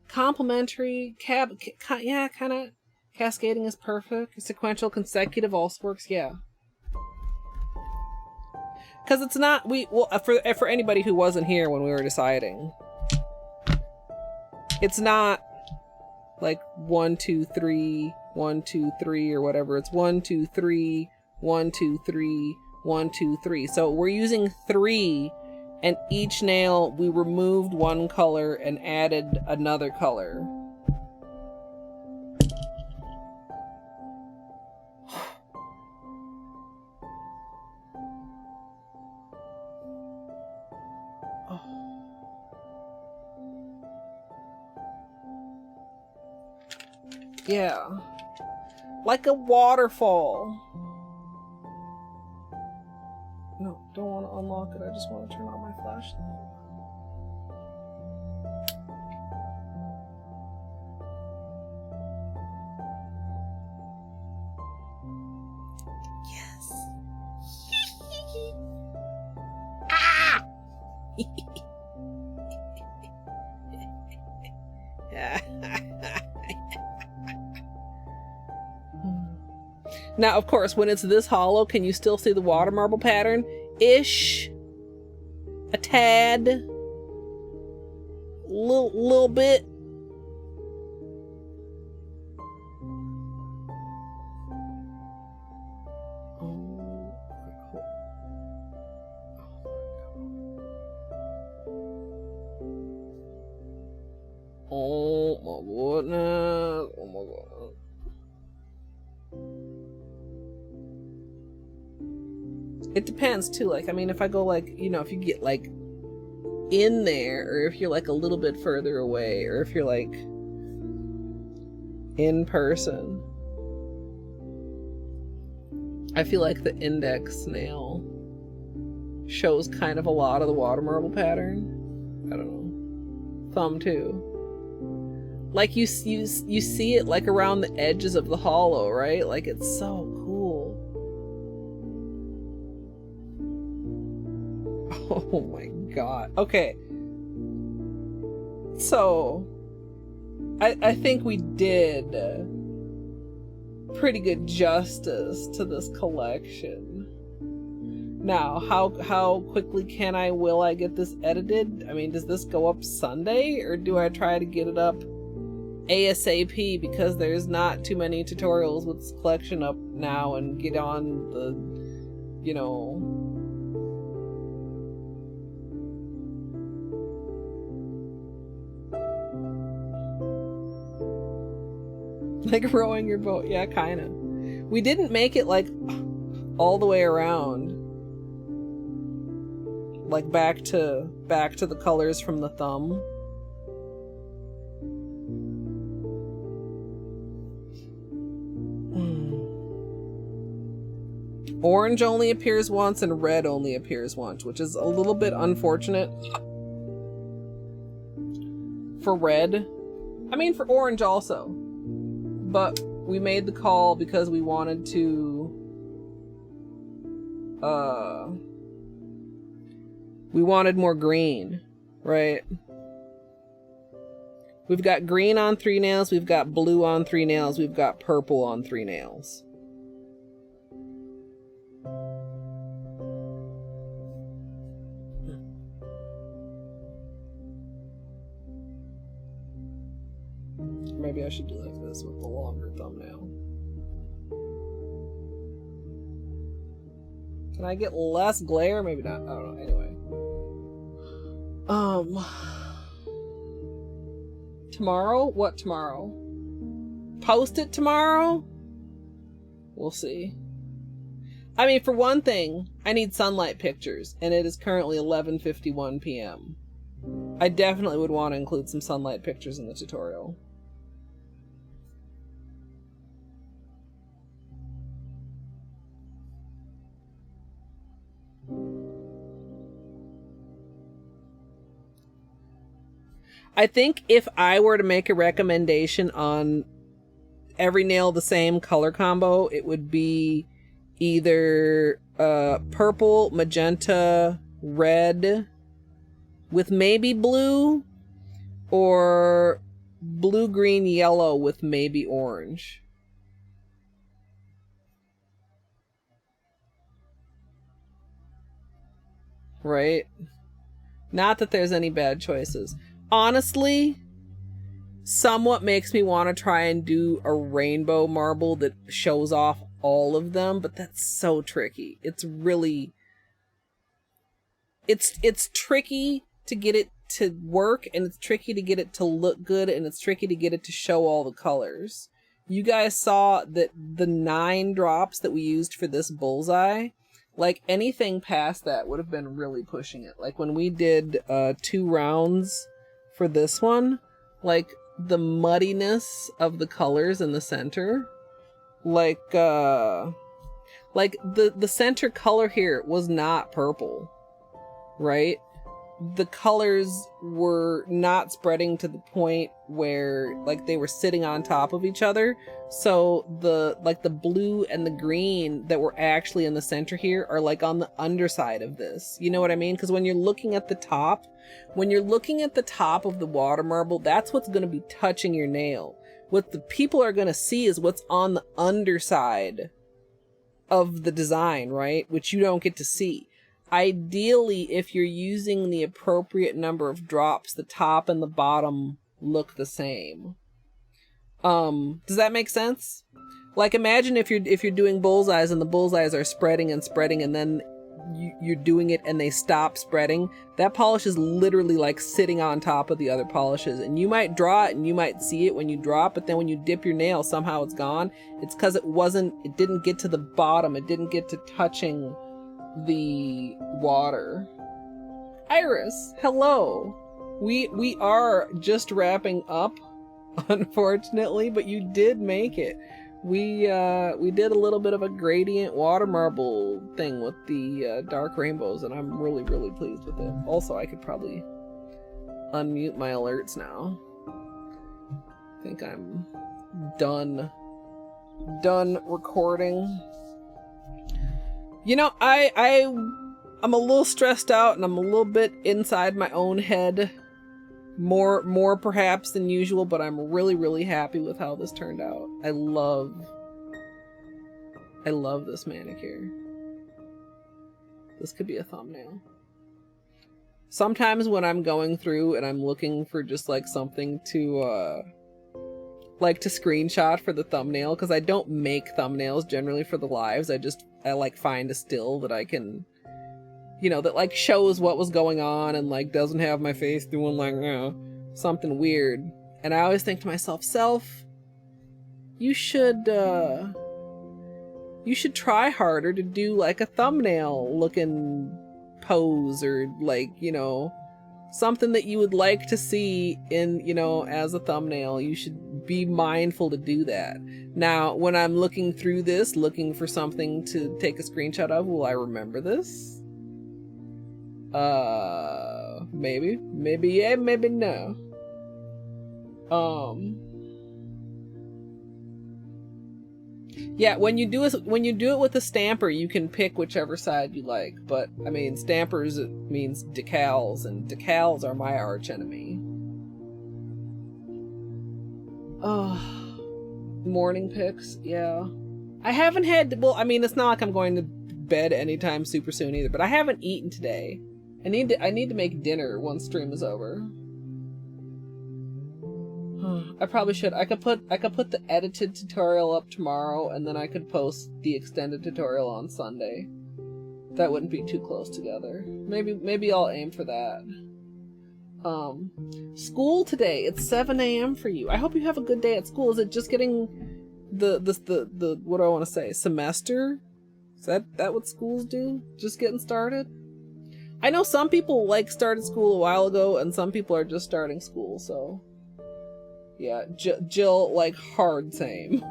Complementary, yeah, kind of. Cascading is perfect. Sequential, consecutive also works, yeah. Because it's not, for anybody who wasn't here when we were deciding, it's not like 1, 2, 3, 1, 2, 3 or whatever. It's 1, 2, 3, 1, 2, 3, 1, 2, 3. So we're using 3, and each nail we removed one color and added another color. Yeah. Like a waterfall. No, don't want to unlock it. I just want to turn on my flashlight. Yes. Ah! Now, of course, when it's this hollow, can you still see the water marble pattern? Ish. A tad. Little bit. Oh my goodness. Oh my god. It depends too, like, I mean, if I go like, you know, if you get like in there, or if you're like a little bit further away, or if you're like in person, I feel like the index nail shows kind of a lot of the water marble pattern. I don't know. Thumb too. Like you see it like around the edges of the hollow, right? Like it's so cool. Oh my god. Okay. So I think we did pretty good justice to this collection. Now, how quickly will I get this edited? I mean, does this go up Sunday, or do I try to get it up ASAP because there's not too many tutorials with this collection up now, and get on the, you know, like rowing your boat. Yeah, kind of. We didn't make it like all the way around, like back to the colors from the thumb. Orange only appears once and red only appears once, which is a little bit unfortunate for red. I mean, for orange also. But we made the call because we wanted to we wanted more green, right? We've got green on 3 nails, we've got blue on 3 nails, we've got purple on 3 nails. Maybe I should do like this with the longer thumbnail. Can I get less glare? Maybe not. I don't know. Anyway. Tomorrow? What tomorrow? Post it tomorrow? We'll see. I mean, for one thing, I need sunlight pictures, and it is currently 11:51 p.m. I definitely would want to include some sunlight pictures in the tutorial. I think if I were to make a recommendation on every nail the same color combo, it would be either purple, magenta, red with maybe blue, or blue, green, yellow with maybe orange. Right? Not that there's any bad choices. Honestly, somewhat makes me want to try and do a rainbow marble that shows off all of them, but that's so tricky. It's really... It's tricky to get it to work, and it's tricky to get it to look good, and it's tricky to get it to show all the colors. You guys saw that the 9 drops that we used for this bullseye, like anything past that would have been really pushing it. Like when we did 2 rounds for this one, like the muddiness of the colors in the center, like the center color here was not purple, right? The colors were not spreading to the point where like they were sitting on top of each other. So the blue and the green that were actually in the center here are like on the underside of this. You know what I mean? Because when you're looking at the top, of the water marble, that's what's going to be touching your nail. What the people are going to see is what's on the underside of the design, right? Which you don't get to see. Ideally, if you're using the appropriate number of drops, the top and the bottom look the same. Does that make sense? Like imagine if you're doing bullseyes and the bullseyes are spreading and spreading, and then you're doing it and they stop spreading. That polish is literally like sitting on top of the other polishes, and you might draw it and you might see it when you draw it, but then when you dip your nail, somehow it's gone. It's because it didn't get to the bottom. It didn't get to touching the water. Iris, hello. We are just wrapping up, unfortunately, but you did make it. We did a little bit of a gradient water marble thing with the dark rainbows, and I'm really, really pleased with it. Also, I could probably unmute my alerts now. I think I'm done recording. You know, I'm a little stressed out, and I'm a little bit inside my own head, more perhaps than usual, but I'm really, really happy with how this turned out. I love this manicure. This could be a thumbnail. Sometimes when I'm going through and I'm looking for just like something to like to screenshot for the thumbnail, because I don't make thumbnails generally for the lives. I like find a still that I can, that like shows what was going on and like doesn't have my face doing like, something weird. And I always think to myself, you should try harder to do like a thumbnail looking pose, or like, something that you would like to see in, as a thumbnail. You should be mindful to do that. Now, when I'm looking through this, looking for something to take a screenshot of, will I remember this? Maybe yeah, maybe no. Yeah, when you do it with a stamper, you can pick whichever side you like. But I mean, stampers, it means decals, and decals are my arch enemy. Oh, morning pics, yeah. I haven't had. Well, I mean, it's not like I'm going to bed anytime super soon either. But I haven't eaten today. I need to make dinner once stream is over. I probably should. I could put the edited tutorial up tomorrow, and then I could post the extended tutorial on Sunday. That wouldn't be too close together. Maybe I'll aim for that. School today. It's 7 a.m. for you. I hope you have a good day at school. Is it just getting the what do I want to say? Semester? Is that what schools do? Just getting started? I know some people like started school a while ago, and some people are just starting school, so. Yeah, Jill, like, hard same.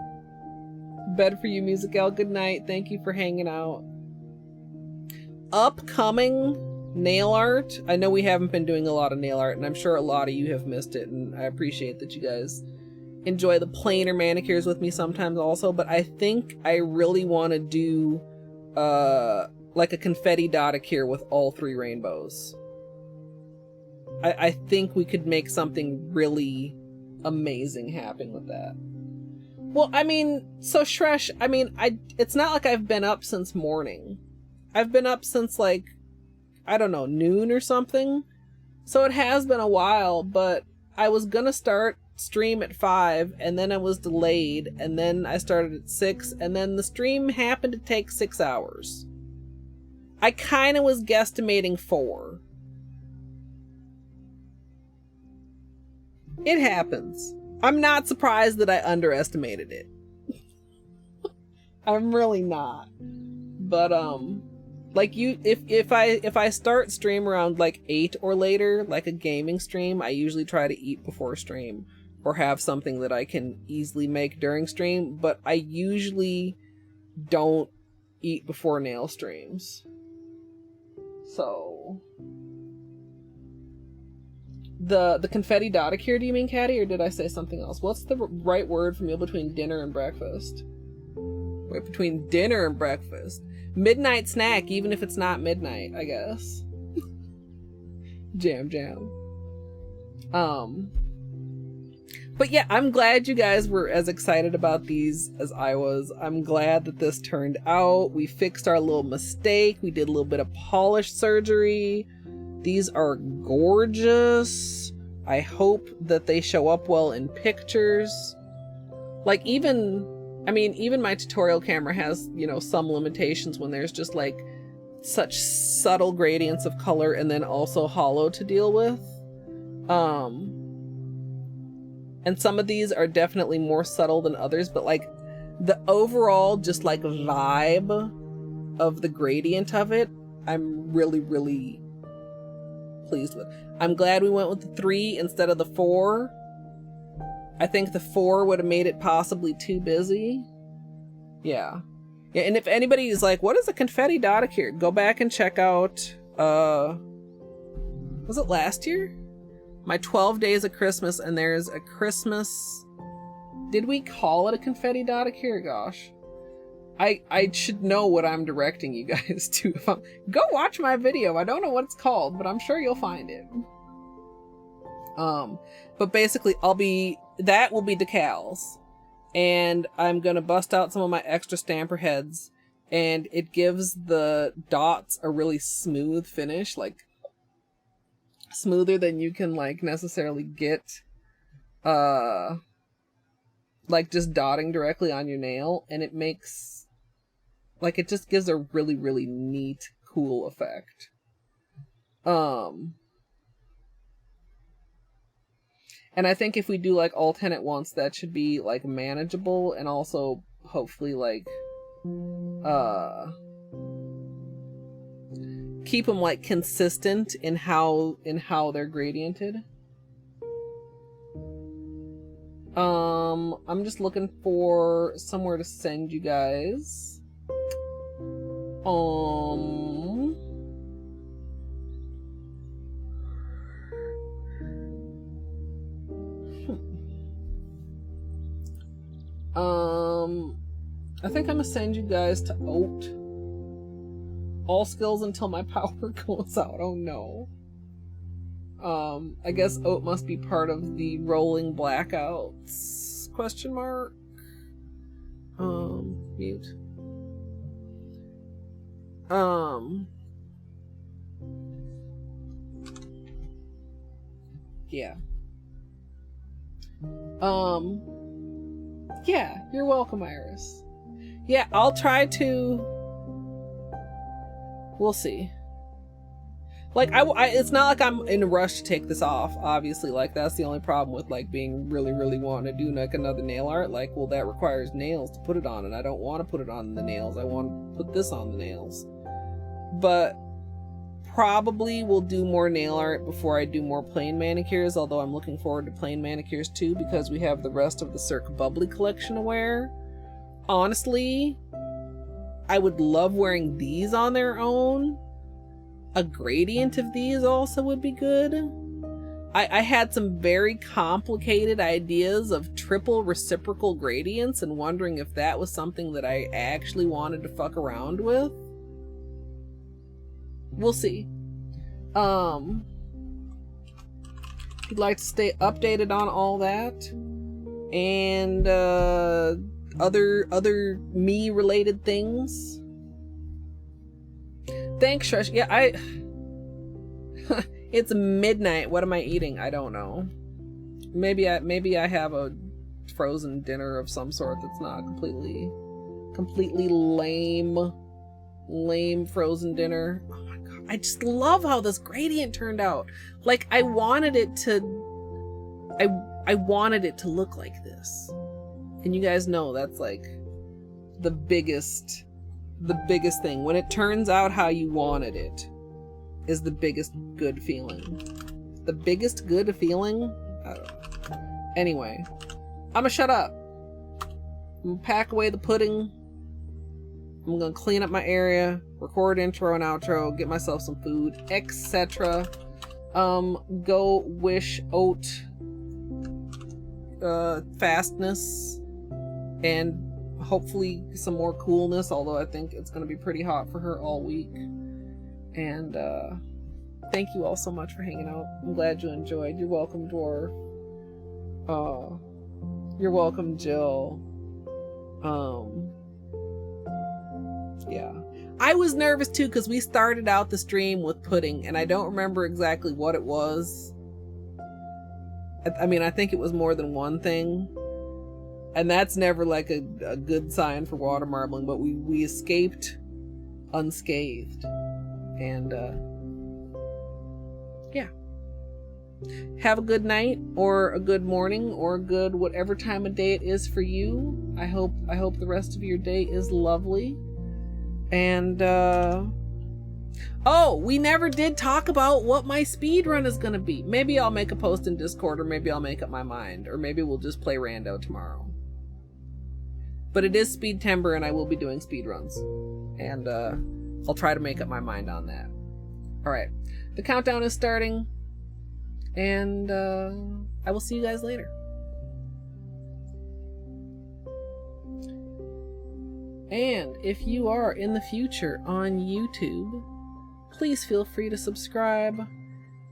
Bed for you, Musical. Good night. Thank you for hanging out. Upcoming nail art. I know we haven't been doing a lot of nail art, and I'm sure a lot of you have missed it, and I appreciate that you guys enjoy the plainer manicures with me sometimes also, but I think I really want to do, like a confetti dotacure with all 3 rainbows. I think we could make something really amazing happen with that. Well, I mean, so Shresh, I mean, it's not like I've been up since morning. I've been up since like, I don't know, noon or something. So it has been a while, but I was gonna start stream at 5, and then I was delayed, and then I started at 6, and then the stream happened to take 6 hours. I kind of was guesstimating 4. It happens. I'm not surprised that I underestimated it. I'm really not. But like if I start stream around like 8 or later, like a gaming stream, I usually try to eat before stream or have something that I can easily make during stream, but I usually don't eat before nail streams. So The confetti dotacure, do you mean, Caddy, or did I say something else? What's the right word for meal between dinner and breakfast? Wait, between dinner and breakfast. Midnight snack, even if it's not midnight, I guess. Jam. But yeah, I'm glad you guys were as excited about these as I was. I'm glad that this turned out. We fixed our little mistake. We did a little bit of polish surgery. These are gorgeous. I hope that they show up well in pictures. Like even my tutorial camera has, some limitations when there's just like such subtle gradients of color and then also holo to deal with. And some of these are definitely more subtle than others, but like the overall just like vibe of the gradient of it, I'm really, really pleased with. I'm glad we went with the 3 instead of the 4. I think the 4 would have made it possibly too busy. Yeah, and if anybody is like, what is a confetti dotacure? Go back and check out, was it last year? My 12 Days of Christmas, and there's a Christmas... Did we call it a confetti dotacure? Gosh. I should know what I'm directing you guys to. Go watch my video. I don't know what it's called, but I'm sure you'll find it. But basically, that will be decals. And I'm gonna bust out some of my extra stamper heads, and it gives the dots a really smooth finish, like smoother than you can like necessarily get like just dotting directly on your nail, and it makes, like, it just gives a really, really neat, cool effect. And I think if we do like all 10 at once, that should be like manageable, and also hopefully like keep them like consistent in how they're gradiented. I'm just looking for somewhere to send you guys. I think I'm gonna send you guys to Oat. All skills until my power goes out. Oh no. I guess Oat must be part of the rolling blackouts? Question mark. Mute. Yeah. Yeah, you're welcome, Iris. Yeah, I'll try to... We'll see. Like, it's not like I'm in a rush to take this off, obviously. Like, that's the only problem with, like, being really, really wanting to do, like, another nail art. Like, well, that requires nails to put it on, and I don't want to put it on the nails. I want to put this on the nails. But probably will do more nail art before I do more plain manicures, although I'm looking forward to plain manicures, too, because we have the rest of the Cirque Bubbly collection to wear. Honestly, I would love wearing these on their own. A gradient of these also would be good. I had some very complicated ideas of triple reciprocal gradients and wondering if that was something that I actually wanted to fuck around with. We'll see. If you'd like to stay updated on all that and other me related things. Thanks, Shush. Yeah, it's midnight. What am I eating? I don't know. Maybe I have a frozen dinner of some sort that's not completely lame frozen dinner. Oh my god. I just love how this gradient turned out. Like, I wanted it to look like this. And you guys know that's like the biggest thing. When it turns out how you wanted it is the biggest good feeling. The biggest good feeling? I don't know. Anyway, I'm gonna shut up. I'm gonna pack away the pudding. I'm gonna clean up my area, record intro and outro, get myself some food, etc. Go wish Oat fastness and hopefully some more coolness, although I think it's going to be pretty hot for her all week. And thank you all so much for hanging out. I'm glad you enjoyed. You're welcome, Dwarf. You're welcome, Jill. Yeah. I was nervous too because we started out the stream with pudding and I don't remember exactly what it was. I mean, I think it was more than one thing. And that's never like a good sign for water marbling, but we escaped unscathed. And yeah. Have a good night or a good morning or a good whatever time of day it is for you. I hope the rest of your day is lovely. And oh, we never did talk about what my speed run is gonna be. Maybe I'll make a post in Discord, or maybe I'll make up my mind, or maybe we'll just play rando tomorrow. But it is Speedtember and I will be doing speed runs. And I'll try to make up my mind on that. Alright. The countdown is starting. And I will see you guys later. And if you are in the future on YouTube, please feel free to subscribe.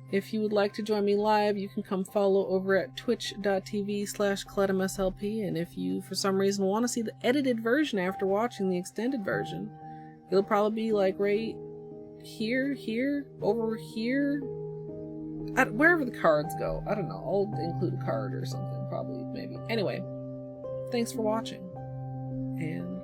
If you would like to join me live, you can come follow over at twitch.tv/ColetteMSLP. And if you, for some reason, want to see the edited version after watching the extended version, it'll probably be like right here, over here, wherever the cards go. I don't know. I'll include a card or something, probably, maybe. Anyway, thanks for watching, and